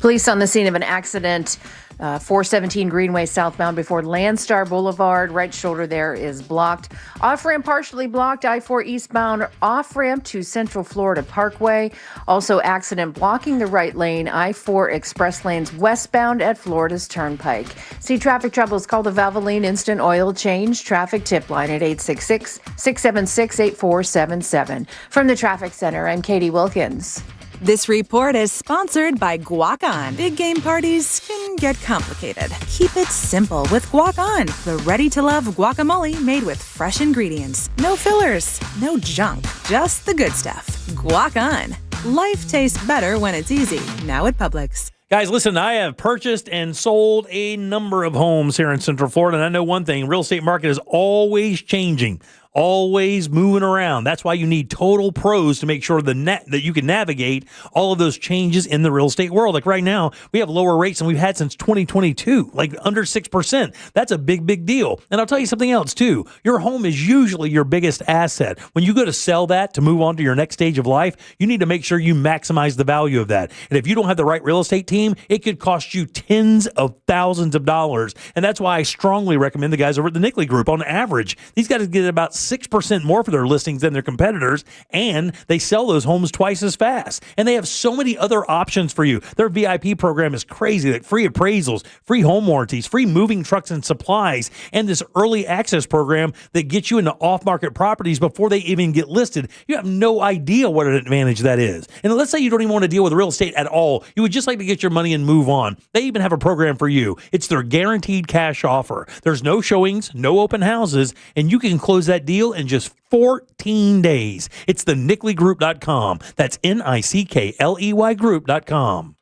Police on the scene of an accident, 417 Greenway southbound before Landstar Boulevard. Right shoulder there is blocked. Off-ramp partially blocked. I-4 eastbound off-ramp to Central Florida Parkway. Also accident blocking the right lane. I-4 express lanes westbound at Florida's Turnpike. See traffic troubles, call the Valvoline Instant Oil Change traffic tip line at 866-676-8477. From the Traffic Center, I'm Katie Wilkins. This report is sponsored by Guac On. Big game parties can get complicated. Keep it simple with Guac On, the ready-to-love guacamole made with fresh ingredients. No fillers, no junk, just the good stuff. Guac On. Life tastes better when it's easy. Now at Publix. Guys, listen, I have purchased and sold a number of homes here in Central Florida, and I know one thing, real estate market is always changing. Always moving around. That's why you need Total Pros to make sure that you can navigate all of those changes in the real estate world. Like right now, we have lower rates than we've had since 2022, like under 6%. That's a big, big deal. And I'll tell you something else too. Your home is usually your biggest asset. When you go to sell that to move on to your next stage of life, you need to make sure you maximize the value of that. And if you don't have the right real estate team, it could cost you tens of thousands of dollars. And that's why I strongly recommend the guys over at the Nickley Group. On average, these guys get about 6% more for their listings than their competitors, and they sell those homes twice as fast. And they have so many other options for you. Their VIP program is crazy, like free appraisals, free home warranties, free moving trucks and supplies, and this early access program that gets you into off-market properties before they even get listed. You have no idea what an advantage that is. And let's say you don't even want to deal with real estate at all. You would just like to get your money and move on. They even have a program for you. It's their guaranteed cash offer. There's no showings, no open houses, and you can close that deal in just 14 days. It's the NickleyGroup.com. That's NICKLEY Group.com.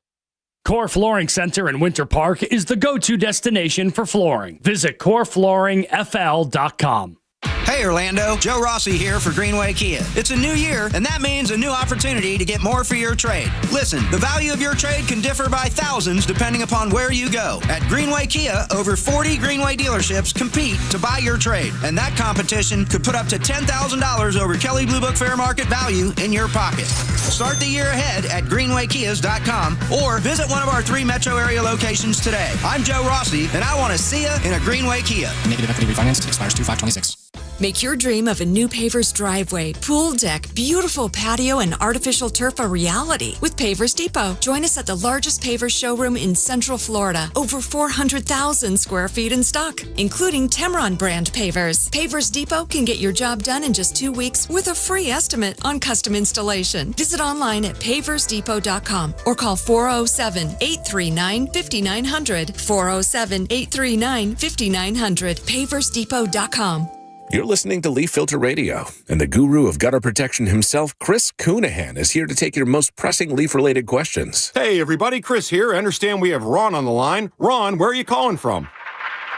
Core Flooring Center in Winter Park is the go-to destination for flooring. Visit coreflooringfl.com. Hey Orlando, Joe Rossi here for Greenway Kia. It's a new year, and that means a new opportunity to get more for your trade. Listen, the value of your trade can differ by thousands depending upon where you go. At Greenway Kia, over 40 Greenway dealerships compete to buy your trade, and that competition could put up to $10,000 over Kelley Blue Book fair market value in your pocket. Start the year ahead at greenwaykias.com or visit one of our 3 metro area locations today. I'm Joe Rossi, and I want to see you in a Greenway Kia. Negative equity refinance expires 2/5/26. Make your dream of a new Pavers driveway, pool deck, beautiful patio, and artificial turf a reality with Pavers Depot. Join us at the largest pavers showroom in Central Florida. Over 400,000 square feet in stock, including Temron brand pavers. Pavers Depot can get your job done in just 2 weeks with a free estimate on custom installation. Visit online at paversdepot.com or call 407-839-5900. 407-839-5900. paversdepot.com. You're listening to Leaf Filter Radio, and the guru of gutter protection himself, Chris Coonahan, is here to take your most pressing leaf-related questions. Hey, everybody, Chris here. I understand we have Ron on the line. Ron, where are you calling from?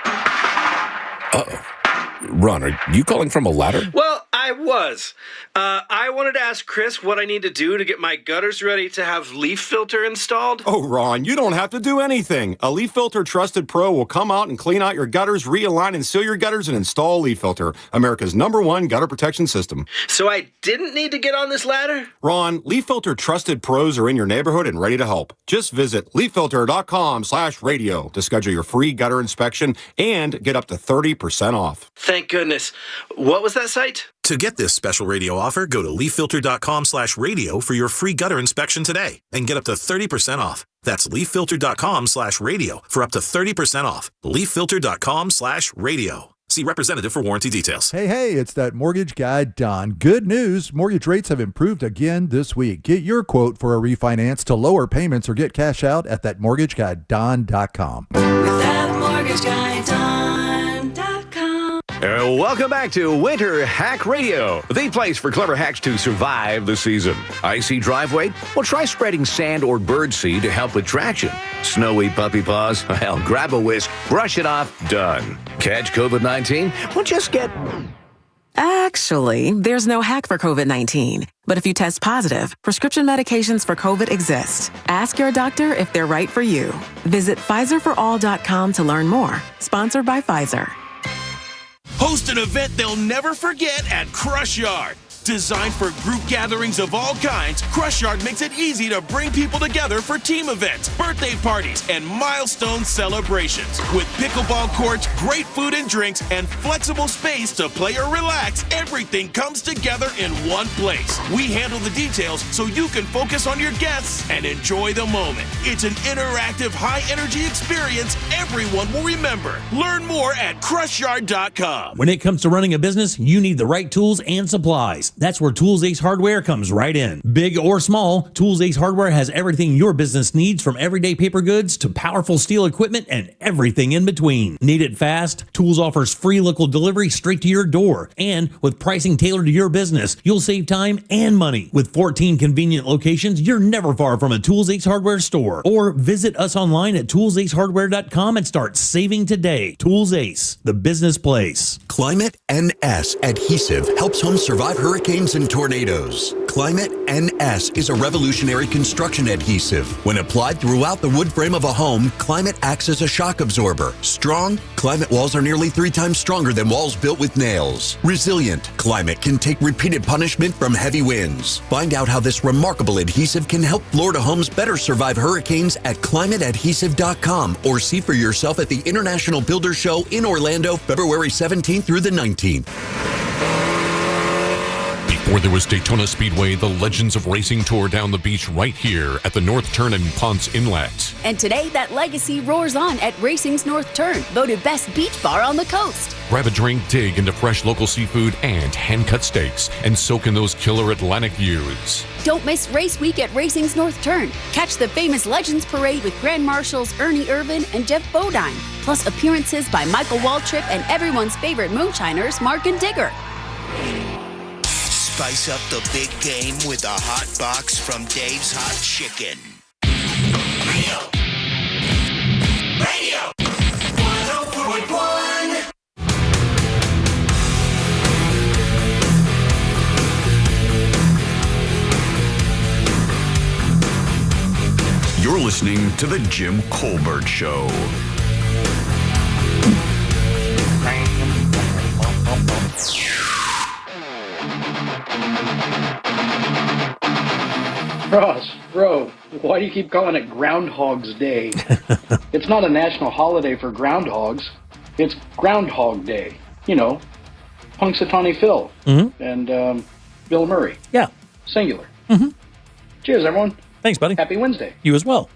Uh-oh. Ron, are you calling from a ladder? Well, I was. I wanted to ask Chris what I need to do to get my gutters ready to have Leaf Filter installed. Oh, Ron, you don't have to do anything. A Leaf Filter Trusted Pro will come out and clean out your gutters, realign and seal your gutters, and install Leaf Filter, America's #1 gutter protection system. So I didn't need to get on this ladder? Ron, Leaf Filter Trusted Pros are in your neighborhood and ready to help. Just visit leaffilter.com/radio to schedule your free gutter inspection and get up to 30% off. Thank goodness. What was that site? To get this special radio offer, go to leaffilter.com/radio for your free gutter inspection today and get up to 30% off. That's leaffilter.com/radio for up to 30% off. leaffilter.com/radio. See representative for warranty details. Hey, it's that mortgage guy, Don. Good news. Mortgage rates have improved again this week. Get your quote for a refinance to lower payments or get cash out at thatmortgageguyDon.com. Welcome back to Winter Hack Radio, the place for clever hacks to survive the season. Icy driveway? Well, try spreading sand or birdseed to help with traction. Snowy puppy paws? Well, grab a whisk, brush it off, done. Catch COVID-19? Well, just get Actually, there's no hack for COVID-19. But if you test positive, prescription medications for COVID exist. Ask your doctor if they're right for you. Visit PfizerForAll.com to learn more. Sponsored by Pfizer. Host an event they'll never forget at Crush Yard. Designed for group gatherings of all kinds, Crush Yard makes it easy to bring people together for team events, birthday parties, and milestone celebrations. With pickleball courts, great food and drinks, and flexible space to play or relax, everything comes together in one place. We handle the details so you can focus on your guests and enjoy the moment. It's an interactive, high-energy experience everyone will remember. Learn more at CrushYard.com. When it comes to running a business, you need the right tools and supplies. That's where Tools Ace Hardware comes right in. Big or small, Tools Ace Hardware has everything your business needs, from everyday paper goods to powerful steel equipment and everything in between. Need it fast? Tools offers free local delivery straight to your door. And with pricing tailored to your business, you'll save time and money. With 14 convenient locations, you're never far from a Tools Ace Hardware store. Or visit us online at toolsacehardware.com and start saving today. Tools Ace, the business place. Climate NS adhesive helps homes survive hurricanes and tornadoes. Climate NS is a revolutionary construction adhesive. When applied throughout the wood frame of a home, Climate acts as a shock absorber. Strong, Climate walls are nearly 3 times stronger than walls built with nails. Resilient, Climate can take repeated punishment from heavy winds. Find out how this remarkable adhesive can help Florida homes better survive hurricanes at ClimateAdhesive.com, or see for yourself at the International Builder Show in Orlando, February 17th through the 19th. Before there was Daytona Speedway, the Legends of Racing tore down the beach right here at the North Turn and Ponce Inlet. And today, that legacy roars on at Racing's North Turn, voted best beach bar on the coast. Grab a drink, dig into fresh local seafood and hand-cut steaks, and soak in those killer Atlantic views. Don't miss race week at Racing's North Turn. Catch the famous Legends Parade with Grand Marshals Ernie Irvin and Jeff Bodine, plus appearances by Michael Waltrip and everyone's favorite moonshiners, Mark and Digger. Spice up the big game with a hot box from Dave's Hot Chicken. Radio 104.1. You're listening to The Jim Colbert Show. Ross, bro, why do you keep calling it Groundhog's Day? It's not a national holiday for groundhogs. It's Groundhog Day. You know, Punxsutawney Phil and Bill Murray. Yeah. Singular. Cheers, everyone. Thanks, buddy. Happy Wednesday. You as well.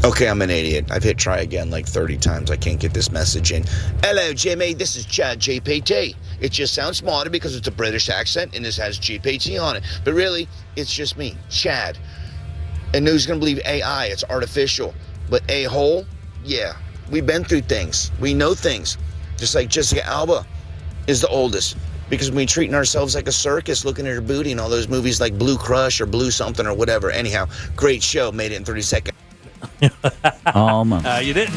Okay, I'm an idiot. I've hit try again like 30 times. I can't get this message in. Hello, Jimmy. This is Chad GPT. It just sounds smarter because it's a British accent and this has GPT on it. But really, it's just me, Chad. And who's going to believe AI? It's artificial. But a-hole? Yeah. We've been through things. We know things. Just like Jessica Alba is the oldest. Because we're treating ourselves like a circus, looking at her booty in all those movies like Blue Crush or Blue something or whatever. Anyhow, great show. Made it in 30 seconds. Almost. You didn't.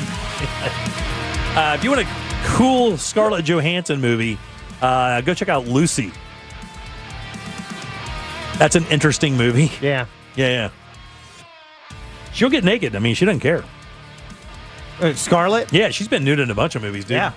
If you want a cool Scarlett Johansson movie, go check out Lucy. That's an interesting movie. Yeah. Yeah. She'll get naked. I mean, she doesn't care. Scarlett? Yeah, she's been nude in a bunch of movies, dude. Yeah.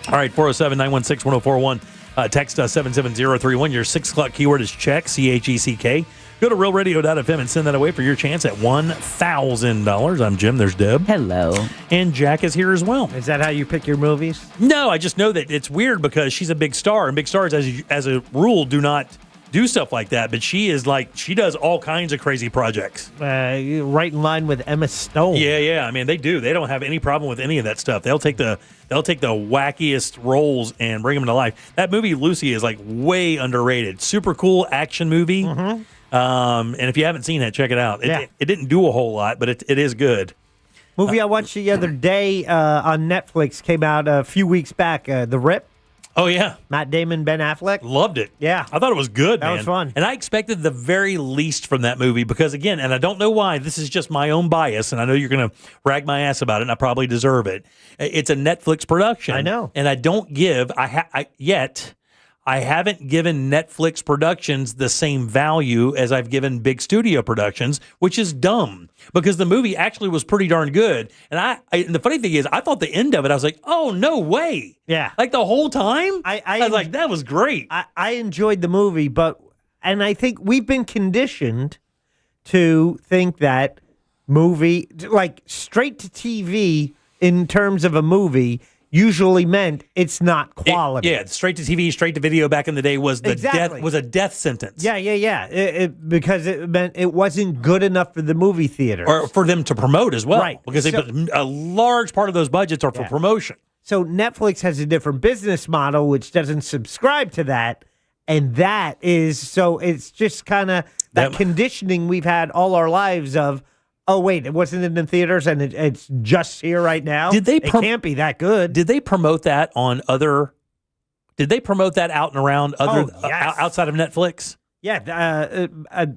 All right, 407-916-1041. Text 77031. Your 6 o'clock keyword is check, C-H-E-C-K. Go to realradio.fm and send that away for your chance at $1,000. I'm Jim. There's Deb. Hello. And Jack is here as well. Is that how you pick your movies? No, I just know that it's weird because she's a big star, and big stars, as a rule, do not do stuff like that. But she is she does all kinds of crazy projects. Right in line with Emma Stone. Yeah. I mean, they do. They don't have any problem with any of that stuff. They'll take the wackiest roles and bring them to life. That movie Lucy is way underrated. Super cool action movie. Mm-hmm. And if you haven't seen it, check it out. It didn't do a whole lot, but it is good. Movie I watched the other day on Netflix came out a few weeks back. The Rip. Oh, yeah. Matt Damon, Ben Affleck. Loved it. Yeah. I thought it was good, man. That was fun. And I expected the very least from that movie because, again, and I don't know why, this is just my own bias, and I know you're going to rag my ass about it, and I probably deserve it. It's a Netflix production. I know. And I don't give, I haven't given Netflix productions the same value as I've given big studio productions, which is dumb because the movie actually was pretty darn good. And and the funny thing is, I thought the end of it, I was like, oh, no way. Yeah. Like the whole time? I was like, that was great. I enjoyed the movie, and I think we've been conditioned to think that movie, like straight to TV in terms of a movie, usually meant it's not quality. Straight to TV, straight to video back in the day was a death sentence. Yeah. Because it meant it wasn't good enough for the movie theaters. Or for them to promote as well. Right. Because a large part of those budgets are for promotion. So Netflix has a different business model, which doesn't subscribe to that. And that is, so it's just kind of that conditioning we've had all our lives of, oh, wait, it wasn't in the theaters and it's just here right now? It can't be that good. Did they promote that on other... Did they promote that out and around outside of Netflix? Yeah.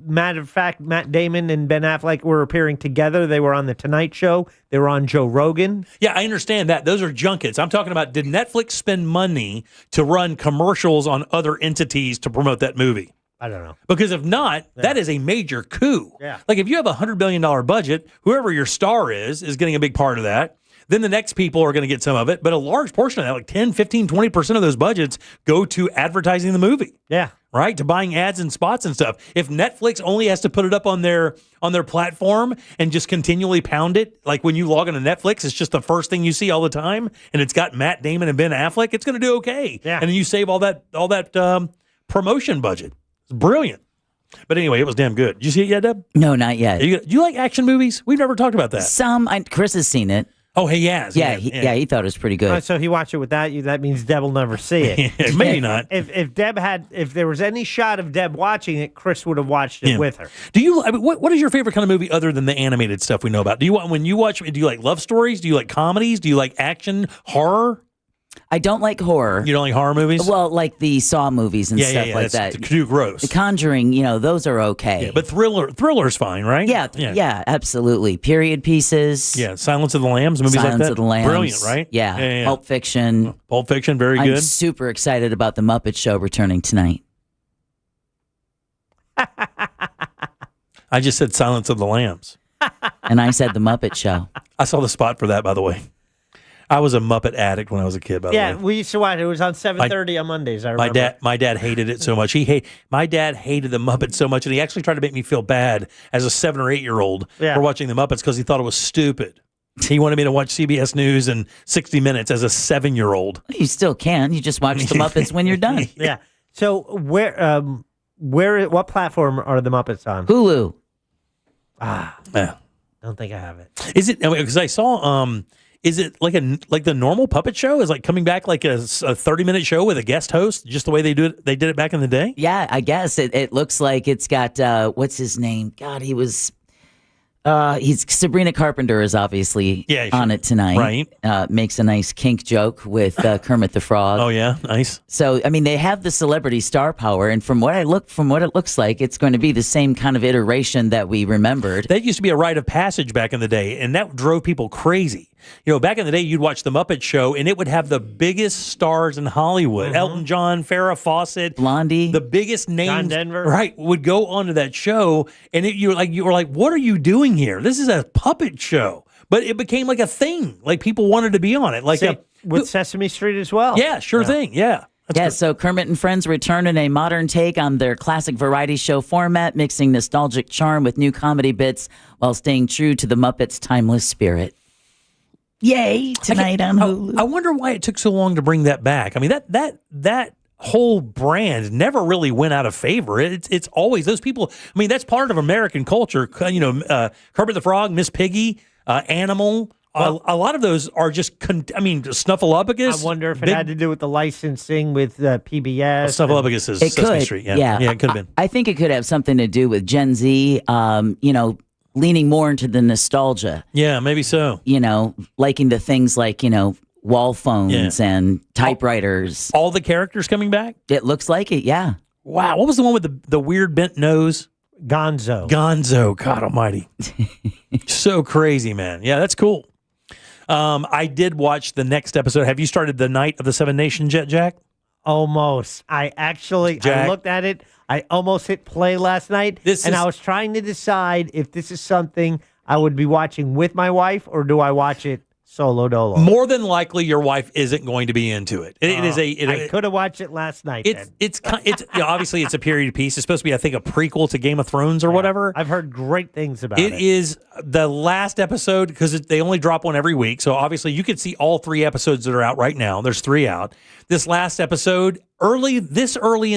Matter of fact, Matt Damon and Ben Affleck were appearing together. They were on The Tonight Show. They were on Joe Rogan. Yeah, I understand that. Those are junkets. I'm talking about, did Netflix spend money to run commercials on other entities to promote that movie? I don't know. Because if not, that is a major coup. Yeah. Like if you have a $100 billion budget, whoever your star is getting a big part of that. Then the next people are going to get some of it. But a large portion of that, like 10, 15, 20% of those budgets go to advertising the movie. Yeah. Right? To buying ads and spots and stuff. If Netflix only has to put it up on their platform and just continually pound it, like when you log into Netflix, it's just the first thing you see all the time, and it's got Matt Damon and Ben Affleck, it's going to do okay. Yeah. And then you save all that promotion budget. It's brilliant. But anyway, it was damn good. Did you see it yet, Deb? No, not yet. Do you like action movies? We've never talked about that. Chris has seen it. Oh, he has. Yeah, he thought it was pretty good. So he watched it without you. That means Deb will never see it. Maybe not. If there was any shot of Deb watching it, Chris would have watched it with her. Do you? I mean, what is your favorite kind of movie other than the animated stuff we know about? Do you like love stories? Do you like comedies? Do you like action, horror? I don't like horror. You don't like horror movies? Well, like the Saw movies and stuff like that. Too gross. The Conjuring, those are okay. Yeah, but thriller's fine, right? Yeah, absolutely. Period pieces. Yeah, Silence of the Lambs, movies like that. Silence of the Lambs. Brilliant, right? Yeah. Pulp Fiction. Very good. I'm super excited about The Muppet Show returning tonight. I just said Silence of the Lambs. And I said The Muppet Show. I saw the spot for that, by the way. I was a Muppet addict when I was a kid, by the way. Yeah, we used to watch it. It was on 7:30 on Mondays, I remember. My dad hated it so much. My dad hated the Muppets so much, and he actually tried to make me feel bad as a 7 or 8-year-old for watching the Muppets because he thought it was stupid. He wanted me to watch CBS News and 60 Minutes as a 7-year-old. You still can. You just watch the Muppets when you're done. Yeah. So what platform are the Muppets on? Hulu. Don't think I have it. Is it? Because I saw. Is it like the normal puppet show? Is like coming back like a 30-minute show with a guest host, just the way they did it back in the day? Yeah, I guess it looks like it's got what's his name? God, he was. He's Sabrina Carpenter is obviously on it tonight. Right. Makes a nice kink joke with Kermit the Frog. Oh yeah, nice. So I mean, they have the celebrity star power, and from what it looks like, it's going to be the same kind of iteration that we remembered. That used to be a rite of passage back in the day, and that drove people crazy. Back in the day, you'd watch The Muppet Show, and it would have the biggest stars in Hollywood. Mm-hmm. Elton John, Farrah Fawcett. Blondie. The biggest names. John Denver. Right, would go onto that show, and you were like, what are you doing here? This is a puppet show. But it became like a thing. Like, people wanted to be on it. Like with Sesame Street as well. Yeah, sure thing. Yeah. So Kermit and Friends return in a modern take on their classic variety show format, mixing nostalgic charm with new comedy bits while staying true to the Muppets' timeless spirit. Yay, tonight on Hulu. I wonder why it took so long to bring that back. I mean, that whole brand never really went out of favor. It's always those people. I mean, that's part of American culture. Kermit the Frog, Miss Piggy, Animal. A lot of those are just, Snuffleupagus. I wonder if it had to do with the licensing with PBS. Snuffleupagus is Sesame Street. Yeah, it could have been. I think it could have something to do with Gen Z, leaning more into the nostalgia. Yeah, maybe so. Liking the things like, wall phones and typewriters. All the characters coming back? It looks like it, yeah. Wow, what was the one with the weird bent nose? Gonzo, God almighty. So crazy, man. Yeah, that's cool. I did watch the next episode. Have you started the Night of the Seven Nations yet, Jack? Almost. I looked at it. I almost hit play last night, I was trying to decide if this is something I would be watching with my wife or do I watch it solo dolo. More than likely, your wife isn't going to be into it. I could have watched it last night. It's obviously it's a period piece. It's supposed to be, I think, a prequel to Game of Thrones or whatever. I've heard great things about it. It is the last episode because they only drop one every week. So obviously, you could see all 3 episodes that are out right now. There's 3 out. This last episode, early in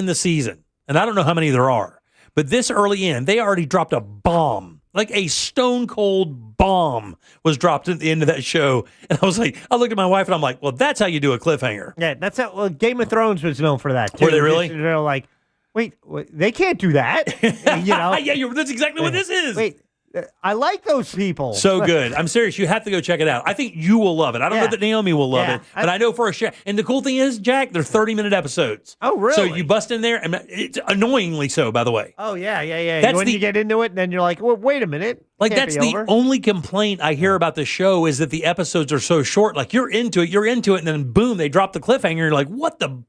the season, and I don't know how many there are, but this early in, they already dropped a bomb. Like a stone cold bomb was dropped at the end of that show. And I was like, I looked at my wife and I'm like, well, that's how you do a cliffhanger. Yeah, that's how Game of Thrones was known for that, too. Were they really? They're like, wait, they can't do that. Yeah, that's exactly what this is. Wait, I like those people. So good. I'm serious. You have to go check it out. I think you will love it. I don't know that Naomi will love it, but I know for a sure. And the cool thing is, Jack, they're 30-minute episodes. Oh, really? So you bust in there, and it's annoyingly so, by the way. Oh, yeah. When you get into it, and then you're like, well, wait a minute. Like, that's the only complaint I hear about the show is that the episodes are so short. Like, you're into it, and then boom, they drop the cliffhanger. You're like, what the?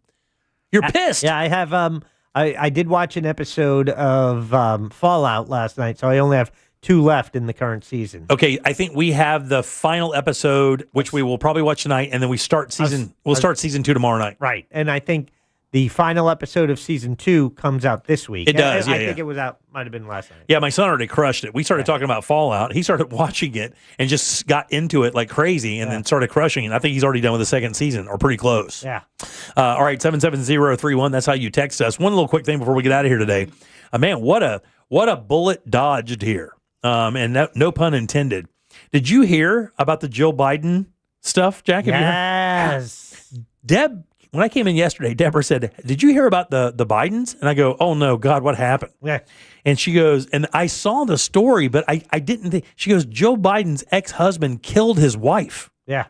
You're pissed. Yeah, I have. I did watch an episode of Fallout last night, so I only have 2 left in the current season. Okay, I think we have the final episode, which we will probably watch tonight, and then we start season. We'll start season 2 tomorrow night. Right, and I think the final episode of season 2 comes out this week. It does. I think it was out. Might have been last night. Yeah, my son already crushed it. We started talking about Fallout. He started watching it and just got into it like crazy, and then started crushing it. I think he's already done with the second season, or pretty close. Yeah. All right, 77031. That's how you text us. One little quick thing before we get out of here today. Man, what a bullet dodged here. And no pun intended. Did you hear about the Joe Biden stuff, Jack? Yes. Deb, when I came in yesterday, Deborah said, did you hear about the Bidens? And I go, oh, no, God, what happened? Yeah. And she goes, and I saw the story, but I didn't think. She goes, Joe Biden's ex-husband killed his wife. Yeah.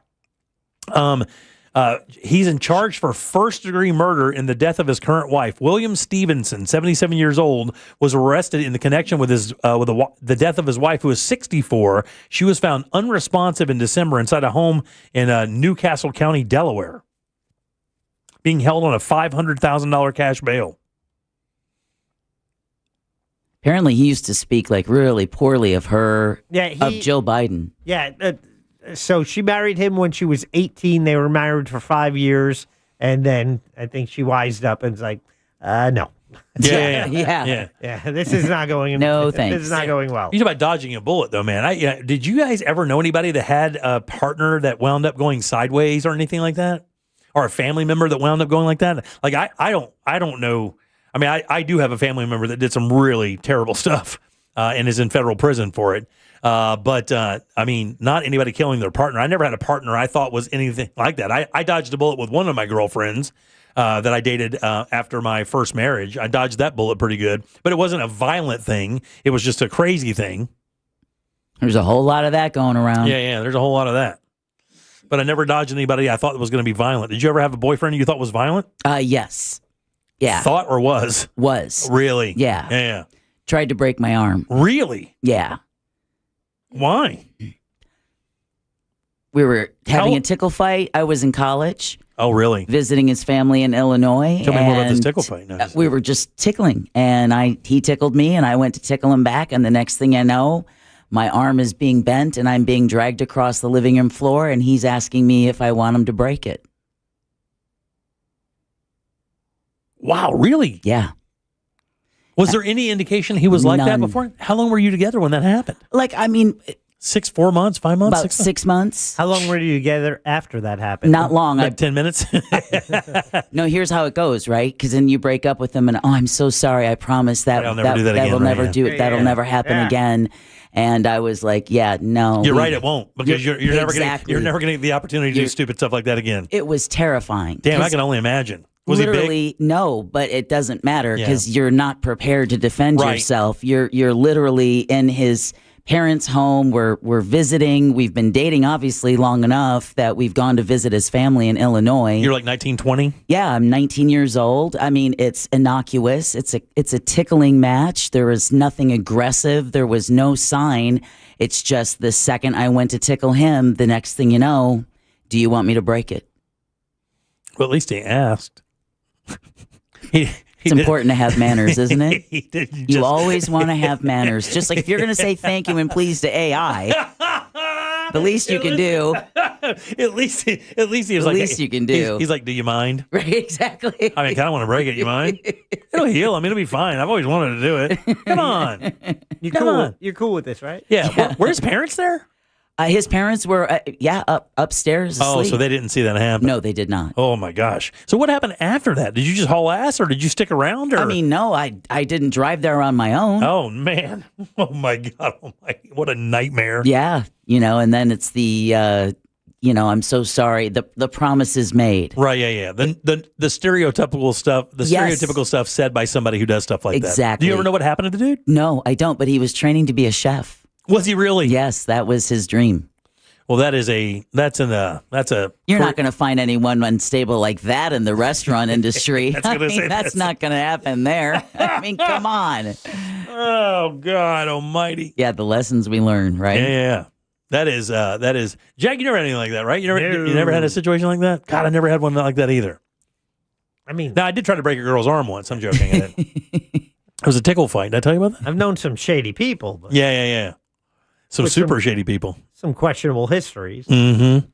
He's in charge for first-degree murder in the death of his current wife. William Stevenson, 77 years old, was arrested in the connection with the death of his wife, who was 64. She was found unresponsive in December inside a home in Newcastle County, Delaware, being held on a $500,000 cash bail. Apparently, he used to speak like really poorly of her, of Joe Biden. Yeah. So she married him when she was 18. They were married for 5 years. And then I think she wised up and was like, no. Yeah. This is not going. No, thanks. This is not going well. You talk about dodging a bullet, though, man. Did you guys ever know anybody that had a partner that wound up going sideways or anything like that, or a family member that wound up going like that? Like I don't know. I mean, I do have a family member that did some really terrible stuff and is in federal prison for it. But I mean, not anybody killing their partner. I never had a partner I thought was anything like that. I dodged a bullet with one of my girlfriends that I dated after my first marriage. I dodged that bullet pretty good, but it wasn't a violent thing. It was just a crazy thing. There's a whole lot of that going around. Yeah, there's a whole lot of that. But I never dodged anybody I thought was going to be violent. Did you ever have a boyfriend you thought was violent? Yes. Yeah. Thought or was? Was. Really? Yeah. Yeah. Tried to break my arm. Really? Yeah. Why? We were having a tickle fight. I was in college. Oh, really? Visiting his family in Illinois. Tell me more about this tickle fight. No, we were just tickling, and he tickled me, and I went to tickle him back, and the next thing I know, my arm is being bent, and I'm being dragged across the living room floor, and he's asking me if I want him to break it. Wow, really? Yeah. Was there any indication he was like that before? How long were you together when that happened? 4 months, 5 months? About 6 months. How long were you together after that happened? Not long. Like 10 minutes? No, here's how it goes, right? Because then you break up with them and, I'm so sorry. I promise that I'll never do that again. will never do it. That'll never happen again. And I was like, no. You're right, it won't. Because you're never going to get the opportunity to do stupid stuff like that again. It was terrifying. Damn, I can only imagine. Was literally, he big? No, but it doesn't matter because you're not prepared to defend yourself. You're literally in his parents' home. We're visiting. We've been dating, obviously, long enough that we've gone to visit his family in Illinois. You're like 19, 20? Yeah, I'm 19 years old. I mean, it's innocuous. It's a tickling match. There was nothing aggressive. There was no sign. It's just the second I went to tickle him, the next thing you know, do you want me to break it? Well, at least he asked. It's important to have manners, isn't it? You you always want to have manners. Just like if you're going to say thank you and please to AI, the least you can do. At least he was the like, least you can do. He's like, do you mind? Right, exactly. I mean, kind of want to break it. You mind? It'll heal. I mean, it'll be fine. I've always wanted to do it. Come on. You're cool with this, right? Yeah. Were his parents there? His parents were, upstairs asleep. Oh, so they didn't see that happen? No, they did not. Oh, my gosh. So what happened after that? Did you just haul ass or did you stick around? Or? I mean, no, I didn't drive there on my own. Oh, man. Oh, my God. Oh, my. What a nightmare. Yeah. And then it's the, I'm so sorry. The promise is made. Right, yeah. The stereotypical stuff, stereotypical stuff said by somebody who does stuff like that. Exactly. Do you ever know what happened to the dude? No, I don't, but he was training to be a chef. Was he really? Yes, that was his dream. Well, that's a. You're not going to find anyone unstable like that in the restaurant industry. That's not going to happen there. I mean, come on. Oh God Almighty. Yeah, the lessons we learn, right? Yeah. That is. Jack, you never had anything like that, right? You never had a situation like that. God, I never had one like that either. I mean, now I did try to break a girl's arm once. I'm joking. It was a tickle fight. Did I tell you about that? I've known some shady people. But Yeah. Some super shady people. Some questionable histories. Mm-hmm.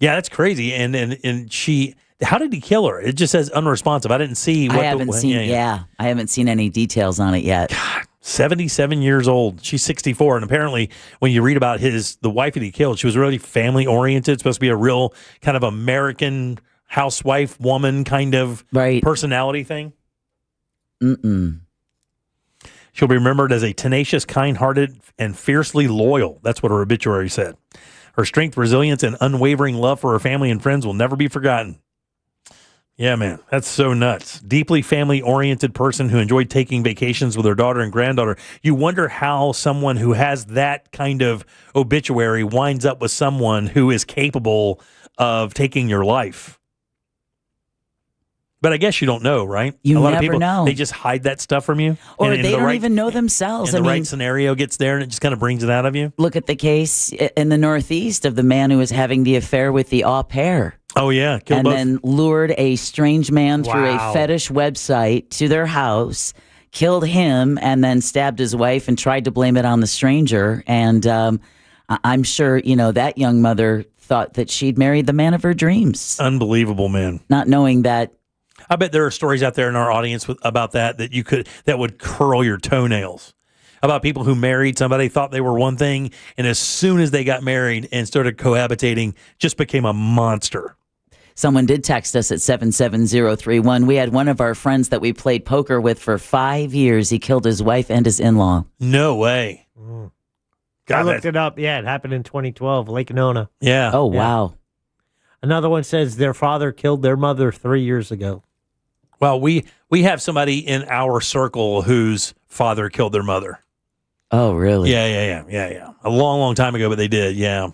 Yeah, that's crazy. And she, how did he kill her? It just says unresponsive. I didn't see. I haven't seen any details on it yet. God, 77 years old. She's 64. And apparently when you read about the wife that he killed, she was really family oriented. Supposed to be a real kind of American housewife woman kind of personality thing. Mm-mm. She'll be remembered as a tenacious, kind-hearted, and fiercely loyal. That's what her obituary said. Her strength, resilience, and unwavering love for her family and friends will never be forgotten. Yeah, man, that's so nuts. Deeply family-oriented person who enjoyed taking vacations with her daughter and granddaughter. You wonder how someone who has that kind of obituary winds up with someone who is capable of taking your life. But I guess you don't know, right? You a lot never of people, know. They just hide that stuff from you. Or they don't even know themselves. And the right scenario gets there and it just kind of brings it out of you. Look at the case in the Northeast of the man who was having the affair with the au pair. Oh, yeah. And then lured a strange man through a fetish website to their house, killed him, and then stabbed his wife and tried to blame it on the stranger. And I'm sure, that young mother thought that she'd married the man of her dreams. Unbelievable, man. Not knowing that. I bet there are stories out there in our audience about that would curl your toenails. About people who married somebody, thought they were one thing, and as soon as they got married and started cohabitating, just became a monster. Someone did text us at 77031. We had one of our friends that we played poker with for 5 years. He killed his wife and his in-law. No way. God, I looked it up. Yeah, it happened in 2012, Lake Nona. Yeah. Oh, wow. Another one says their father killed their mother 3 years ago. Well, we have somebody in our circle whose father killed their mother. Oh, really? Yeah. A long time ago, but they did, yeah.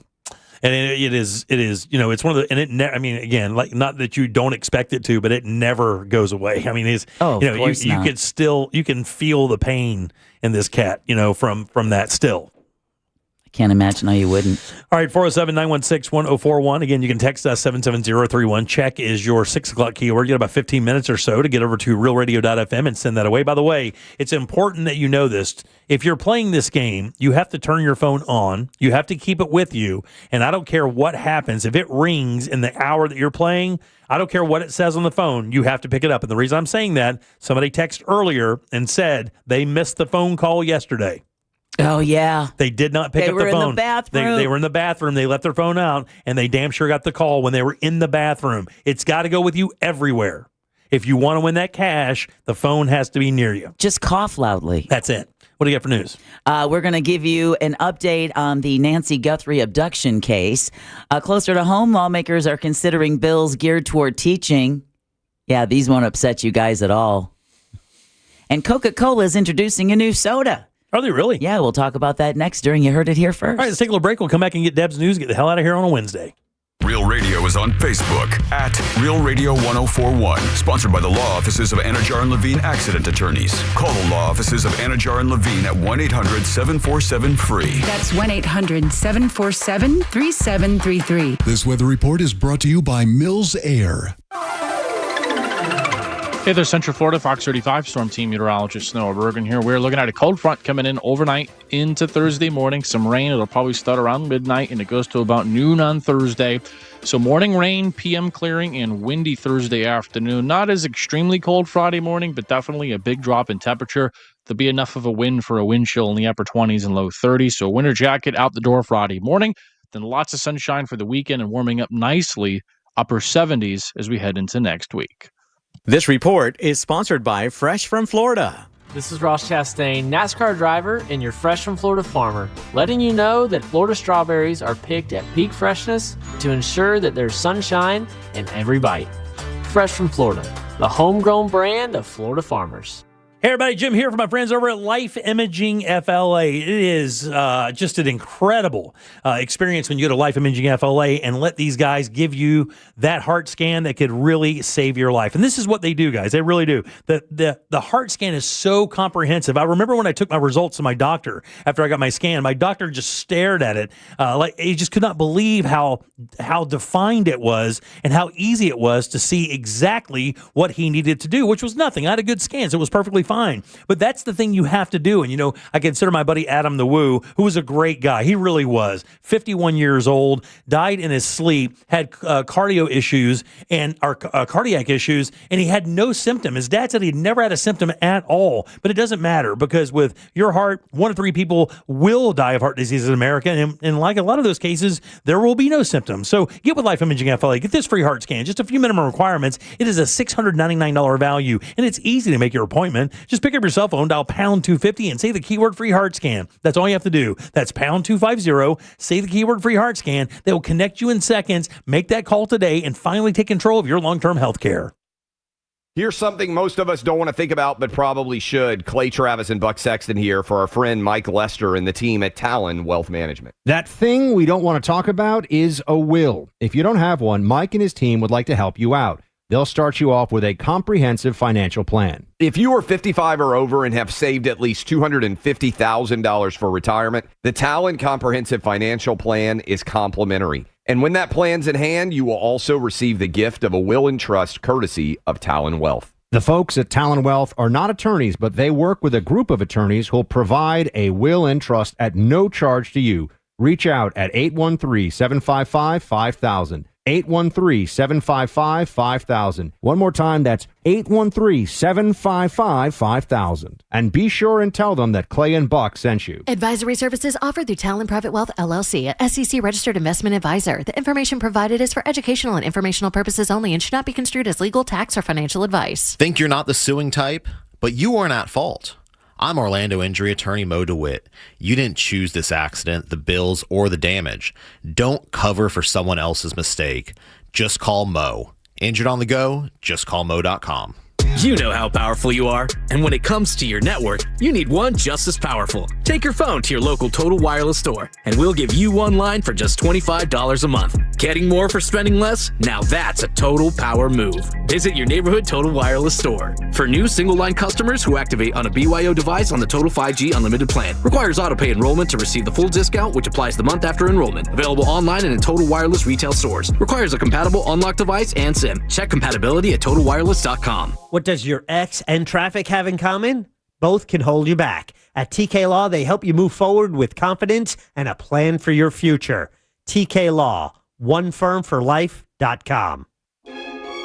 And it is, it's one of the, and again, like, not that you don't expect it to, but it never goes away. I mean, you can feel the pain in this cat, from that still. I can't imagine how you wouldn't. All right, 407-916-1041. Again, you can text us 77031. Check is your 6 o'clock keyword. You got about 15 minutes or so to get over to realradio.fm and send that away. By the way, it's important that you know this. If you're playing this game, you have to turn your phone on. You have to keep it with you. And I don't care what happens. If it rings in the hour that you're playing, I don't care what it says on the phone. You have to pick it up. And the reason I'm saying that, somebody texted earlier and said they missed the phone call yesterday. Oh, yeah. They did not pick up the phone. They were in the bathroom. They were in the bathroom. They left their phone out, and they damn sure got the call when they were in the bathroom. It's got to go with you everywhere. If you want to win that cash, the phone has to be near you. Just cough loudly. That's it. What do you got for news? We're going to give you an update on the Nancy Guthrie abduction case. Closer to home, lawmakers are considering bills geared toward teaching. Yeah, these won't upset you guys at all. And Coca-Cola is introducing a new soda. Are they really? Yeah, we'll talk about that next during You Heard It Here First. All right, let's take a little break. We'll come back and get Deb's news. Get the hell out of here on a Wednesday. Real Radio is on Facebook at Real Radio 1041. Sponsored by the law offices of Anajar and Levine Accident Attorneys. Call the law offices of Anajar and Levine at 1-800-747-FREE. That's 1-800-747-3733. This weather report is brought to you by Mills Air. Hey there, Central Florida, Fox 35 Storm Team Meteorologist Noah Bergen here. We're looking at a cold front coming in overnight into Thursday morning. Some rain. It'll probably start around midnight, and it goes to about noon on Thursday. So morning rain, PM clearing, and windy Thursday afternoon. Not as extremely cold Friday morning, but definitely a big drop in temperature. There'll be enough of a wind for a wind chill in the upper 20s and low 30s. So winter jacket out the door Friday morning. Then lots of sunshine for the weekend and warming up nicely, upper 70s as we head into next week. This report is sponsored by Fresh from Florida. This is Ross Chastain, NASCAR driver and your Fresh from Florida farmer, letting you know that Florida strawberries are picked at peak freshness to ensure that there's sunshine in every bite. Fresh from Florida, the homegrown brand of Florida farmers. Hey everybody, Jim here for my friends over at Life Imaging FLA. It is just an incredible experience when you go to Life Imaging FLA and let these guys give you that heart scan that could really save your life. And this is what they do, guys. They really do. The heart scan is so comprehensive. I remember when I took my results to my doctor after I got my scan, my doctor just stared at it like he just could not believe how defined it was and how easy it was to see exactly what he needed to do, which was nothing. I had a good scan, so it was perfectly fine. But that's the thing you have to do. And, you know, I consider my buddy Adam the Woo, who was a great guy. He really was. 51 years old, died in his sleep, had cardiac issues, and he had no symptom. His dad said he'd never had a symptom at all. But it doesn't matter, because with your heart, 1 in 3 people will die of heart disease in America. And like a lot of those cases, there will be no symptoms. So get with Life Imaging FLA. Get this free heart scan. Just a few minimum requirements. It is a $699 value, and it's easy to make your appointment. Just pick up your cell phone, dial pound 250, and say the keyword free heart scan. That's all you have to do. That's pound 250. Say the keyword free heart scan. They will connect you in seconds. Make that call today and finally take control of your long-term health care. Here's something most of us don't want to think about, but probably should. Clay Travis and Buck Sexton here for our friend Mike Lester and the team at Talon Wealth Management. That thing we don't want to talk about is a will. If you don't have one, Mike and his team would like to help you out. They'll start you off with a comprehensive financial plan. If you are 55 or over and have saved at least $250,000 for retirement, the Talon Comprehensive Financial Plan is complimentary. And when that plan's in hand, you will also receive the gift of a will and trust courtesy of Talon Wealth. The folks at Talon Wealth are not attorneys, but they work with a group of attorneys who'll provide a will and trust at no charge to you. Reach out at 813-755-5000. 813-755-5000. One more time, that's 813-755-5000. And be sure and tell them that Clay and Buck sent you. Advisory services offered through Talon Private Wealth, LLC, a SEC registered investment advisor. The information provided is for educational and informational purposes only and should not be construed as legal, tax, or financial advice. Think you're not the suing type? But you aren't at fault. I'm Orlando injury attorney Mo DeWitt. You didn't choose this accident, the bills, or the damage. Don't cover for someone else's mistake. Just call Mo. Injured on the go? Just call Mo.com. You know how powerful you are, and when it comes to your network, you need one just as powerful. Take your phone to your local Total Wireless store, and we'll give you one line for just $25 a month. Getting more for spending less? Now that's a total power move. Visit your neighborhood Total Wireless store. For new single-line customers who activate on a BYO device on the Total 5G Unlimited plan. Requires auto-pay enrollment to receive the full discount, which applies the month after enrollment. Available online and in Total Wireless retail stores. Requires a compatible unlocked device and SIM. Check compatibility at TotalWireless.com. What does your ex and traffic have in common? Both can hold you back. At TK Law, they help you move forward with confidence and a plan for your future. TK Law, onefirmforlife.com.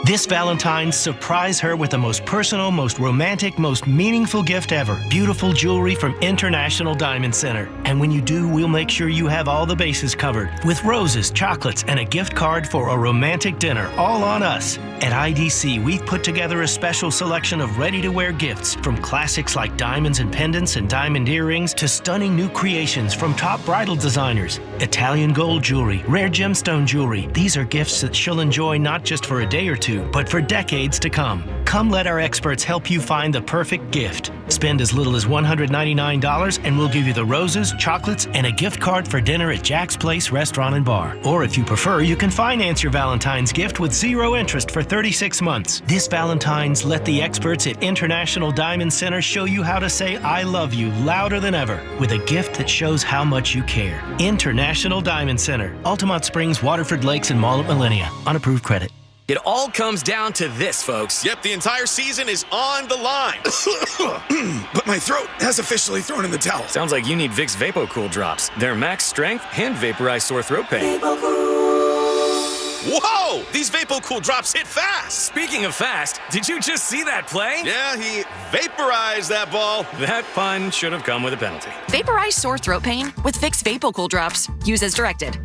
This Valentine's, surprise her with the most personal, most romantic, most meaningful gift ever. Beautiful jewelry from International Diamond Center. And when you do, we'll make sure you have all the bases covered. With roses, chocolates, and a gift card for a romantic dinner, all on us. At IDC, we've put together a special selection of ready-to-wear gifts, from classics like diamonds and pendants and diamond earrings to stunning new creations from top bridal designers. Italian gold jewelry, rare gemstone jewelry. These are gifts that she'll enjoy not just for a day or two, but for decades to come. Come let our experts help you find the perfect gift. Spend as little as $199 and we'll give you the roses, chocolates, and a gift card for dinner at Jack's Place Restaurant and Bar. Or if you prefer, you can finance your Valentine's gift with 0 interest for 36 months. This Valentine's, let the experts at International Diamond Center show you how to say I love you louder than ever with a gift that shows how much you care. International Diamond Center, Altamont Springs, Waterford Lakes, and Mall at Millenia. On approved credit. It all comes down to this, folks. Yep, the entire season is on the line. But my throat has officially thrown in the towel. Sounds like you need Vicks VapoCool drops. They're max strength and vaporize sore throat pain. Whoa! These VapoCool drops hit fast. Speaking of fast, did you just see that play? Yeah, he vaporized that ball. That pun should have come with a penalty. Vaporize sore throat pain with Vicks VapoCool drops. Use as directed.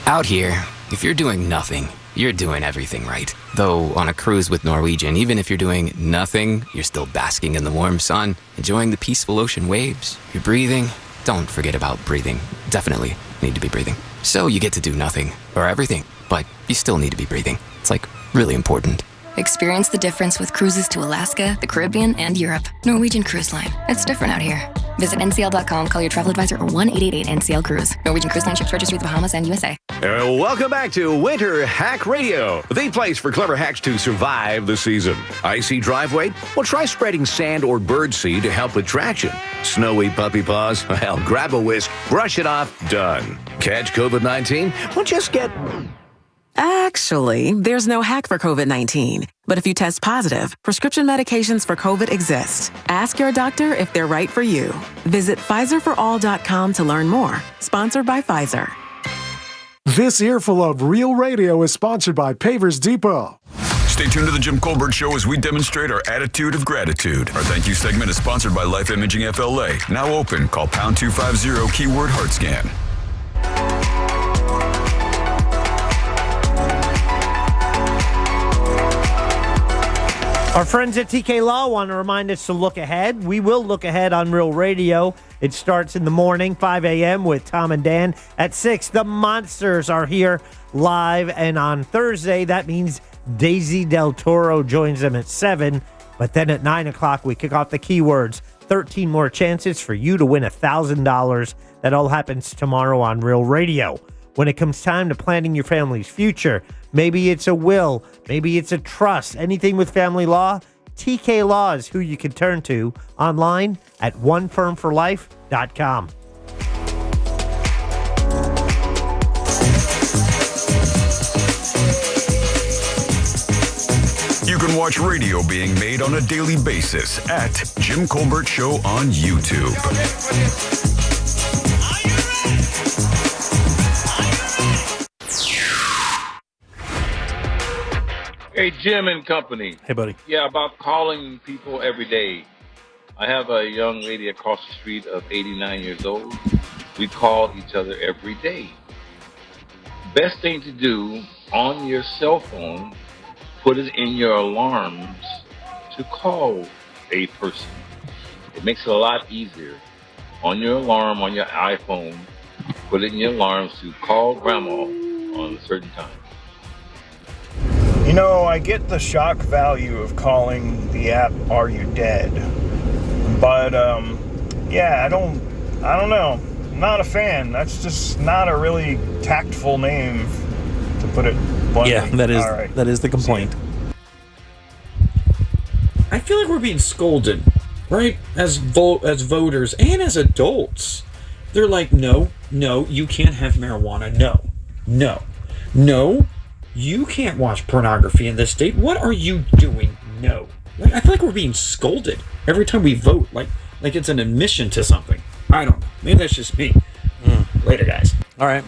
Out here, if you're doing nothing, you're doing everything right. Though on a cruise with Norwegian, even if you're doing nothing, you're still basking in the warm sun, enjoying the peaceful ocean waves. You're breathing. Don't forget about breathing. Definitely need to be breathing. So you get to do nothing or everything, but you still need to be breathing. It's like really important. Experience the difference with cruises to Alaska, the Caribbean, and Europe. Norwegian Cruise Line. It's different out here. Visit ncl.com, call your travel advisor, or 1-888-NCL-CRUISE. Norwegian Cruise Line ships registry the Bahamas and USA. Welcome back to Winter Hack Radio, the place for clever hacks to survive the season. Icy driveway? Well, try spreading sand or birdseed to help with traction. Snowy puppy paws? Well, grab a whisk, brush it off, done. Catch COVID-19? Well, just get... Actually, there's no hack for COVID-19. But if you test positive, prescription medications for COVID exist. Ask your doctor if they're right for you. Visit PfizerForAll.com to learn more. Sponsored by Pfizer. This earful of Real Radio is sponsored by Pavers Depot. Stay tuned to the Jim Colbert Show as we demonstrate our attitude of gratitude. Our thank you segment is sponsored by Life Imaging FLA. Now open. Call pound 250 keyword heart scan. Our friends at TK Law want to remind us to look ahead. We will look ahead on Real Radio. It starts in the morning, 5 a.m. with Tom and Dan. At 6, the Monsters are here live. And on Thursday, that means Daisy Del Toro joins them at 7. But then at 9 o'clock, we kick off the keywords. 13 more chances for you to win $1,000. That all happens tomorrow on Real Radio. When it comes time to planning your family's future, maybe it's a will, maybe it's a trust, anything with family law, TK Law is who you can turn to online at onefirmforlife.com. You can watch radio being made on a daily basis at Jim Colbert Show on YouTube. Hey, Jim and company. Hey, buddy. Yeah, about calling people every day. I have a young lady across the street of 89 years old. We call each other every day. Best thing to do on your cell phone, put it in your alarms to call a person. It makes it a lot easier. On your alarm, on your iPhone, put it in your alarms to call grandma on a certain time. You know, I get the shock value of calling the app "Are You Dead?" But yeah, I don't know. I'm not a fan. That's just not a really tactful name, to put it bluntly. Yeah, that is the complaint. I feel like we're being scolded, right? As voters and as adults. They're like, no, you can't have marijuana. No. You can't watch pornography in this state. What are you doing? No. Like, I feel like we're being scolded every time we vote. Like it's an admission to something. I don't know. Maybe that's just me. Later, guys. All right.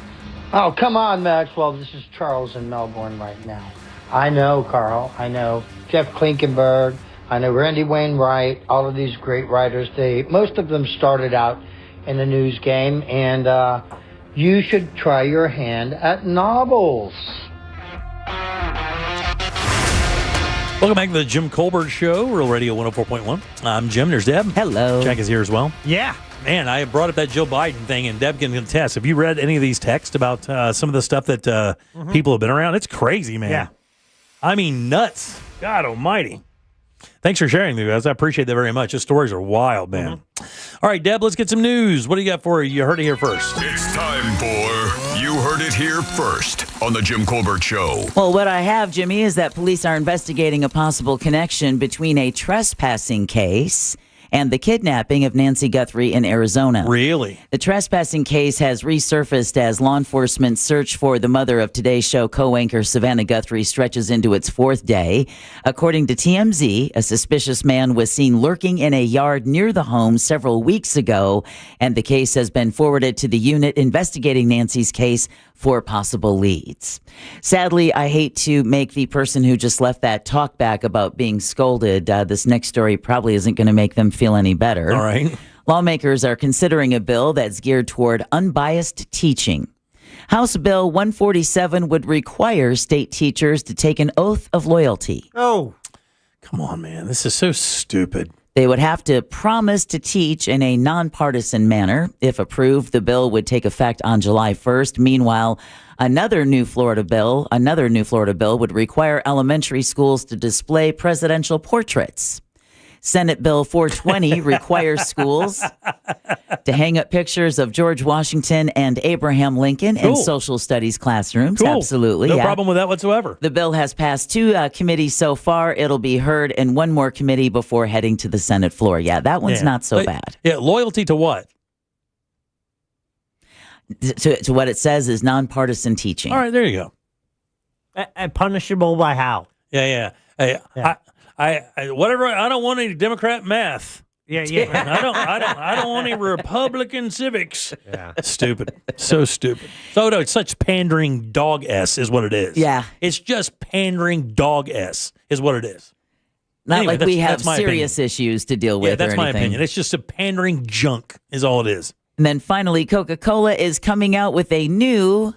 Oh, come on, Maxwell. This is Charles in Melbourne right now. I know, Carl. I know Jeff Klinkenberg. I know Randy Wainwright. All of these great writers. Most of them started out in the news game. And you should try your hand at novels. Welcome back to the Jim Colbert Show, Real Radio 104.1. I'm Jim. There's Deb. Hello. Jack is here as well. Yeah. Man, I brought up that Joe Biden thing, and Deb can contest. Have you read any of these texts about some of the stuff that people have been around? It's crazy, man. Yeah. I mean, nuts. God almighty. Thanks for sharing, guys. I appreciate that very much. Those stories are wild, man. All right, Deb, let's get some news. What do you got for you? You heard it here first. It's time for You Heard It Here First on the Jim Colbert Show. Well, what I have, Jimmy, is that police are investigating a possible connection between a trespassing case and the kidnapping of Nancy Guthrie in Arizona. Really? The trespassing case has resurfaced as law enforcement's search for the mother of Today's Show co-anchor Savannah Guthrie stretches into its fourth day. According to TMZ, a suspicious man was seen lurking in a yard near the home several weeks ago, and the case has been forwarded to the unit investigating Nancy's case for possible leads. Sadly, I hate to make the person who just left that talk back about being scolded. This next story probably isn't going to make them feel any better. All right. Lawmakers are considering a bill that's geared toward unbiased teaching. House Bill 147 would require state teachers to take an oath of loyalty. Oh, come on, man. This is so stupid. They would have to promise to teach in a nonpartisan manner. If approved, the bill would take effect on July 1st. Meanwhile, another new Florida bill would require elementary schools to display presidential portraits. Senate Bill 420 requires schools to hang up pictures of George Washington and Abraham Lincoln in social studies classrooms. Cool. Absolutely. No problem with that whatsoever. The bill has passed two committees so far. It'll be heard in one more committee before heading to the Senate floor. Yeah, that one's not so bad. Yeah, loyalty to what? To what it says is nonpartisan teaching. All right, there you go. And punishable by how? Yeah. Hey, I whatever. I don't want any Democrat math. Yeah. I don't want any Republican civics. Yeah. Stupid. So stupid. So no, it's such pandering dog S is what it is. Yeah. It's just pandering dog S is what it is. Not Anyway, like we have that's my serious opinion. issues to deal with. Yeah, that's or my anything. opinion. It's just a pandering junk is all it is. And then finally, Coca-Cola is coming out with a new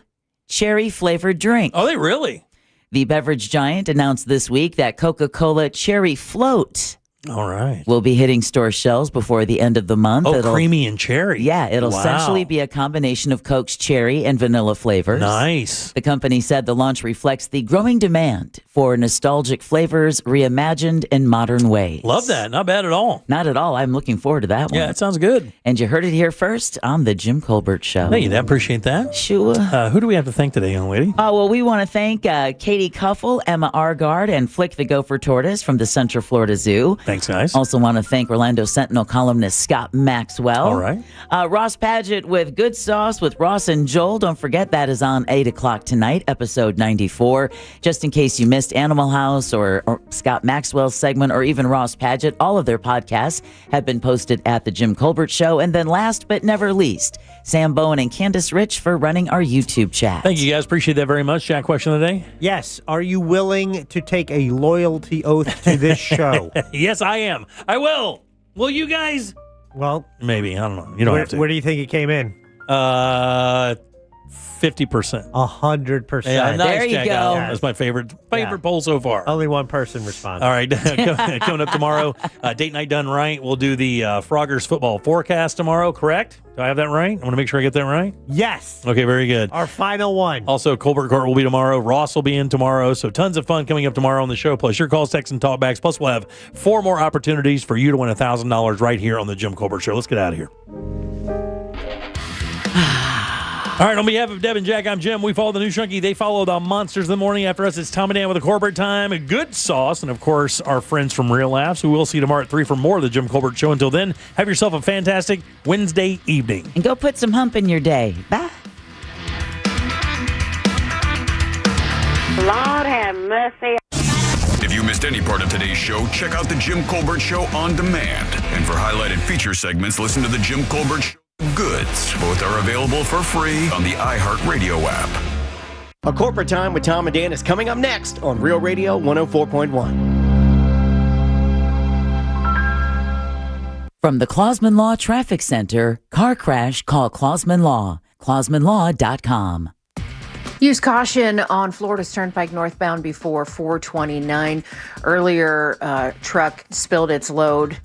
cherry-flavored drink. Oh, they really? The beverage giant announced this week that Coca-Cola Cherry Float All right. will be hitting store shelves before the end of the month. Oh, creamy and cherry. Yeah, it'll Wow. essentially be a combination of Coke's cherry and vanilla flavors. Nice. The company said the launch reflects the growing demand for nostalgic flavors reimagined in modern ways. Love that. Not bad at all. Not at all. I'm looking forward to that one. Yeah, it sounds good. And you heard it here first on the Jim Colbert Show. Thank you. I appreciate that. Sure. Who do we have to thank today, young lady? Well, we want to thank Katie Cuffle, Emma Argard, and Flick the Gopher Tortoise from the Central Florida Zoo. Thanks, guys. Also want to thank Orlando Sentinel columnist Scott Maxwell. All right. Ross Padgett with Good Sauce with Ross and Joel. Don't forget that is on 8 o'clock tonight, episode 94. Just in case you missed Animal House or Scott Maxwell's segment or even Ross Padgett, all of their podcasts have been posted at The Jim Colbert Show. And then last but never least, Sam Bowen and Candace Rich for running our YouTube chat. Thank you, guys. Appreciate that very much. Jack, question of the day? Yes. Are you willing to take a loyalty oath to this show? Yes, I am. I will. Will you guys? Well, maybe. I don't know. You don't have to. Where do you think it came in? 50%. 100%. Yeah, nice, There you Jack. go. That's my favorite poll so far. Only one person responded. All right, coming up tomorrow, date night done right. We'll do the Froggers football forecast tomorrow, correct? Do I have that right? I want to make sure I get that right. Yes. Okay, very good. Our final one. Also, Colbert Court will be tomorrow. Ross will be in tomorrow. So tons of fun coming up tomorrow on the show. Plus your calls, texts, and talkbacks. Plus we'll have 4 more opportunities for you to win $1,000 right here on the Jim Colbert Show. Let's get out of here. All right, on behalf of Deb and Jack, I'm Jim. We follow the New Chunky. They follow the Monsters of the Morning. After us, it's Tom and Dan with a Colbert Time, a Good Sauce, and, of course, our friends from Real Laughs, who we'll see tomorrow at 3 for more of the Jim Colbert Show. Until then, have yourself a fantastic Wednesday evening. And go put some hump in your day. Bye. Lord have mercy. If you missed any part of today's show, check out the Jim Colbert Show on demand. And for highlighted feature segments, listen to the Jim Colbert Show Goods. Both are available for free on the iHeartRadio app. A Corporate Time with Tom and Dan is coming up next on Real Radio 104.1. From the Clausman Law Traffic Center, car crash, call Clausman Law. ClausmanLaw.com. Use caution on Florida's Turnpike northbound before 429. Earlier, truck spilled its load.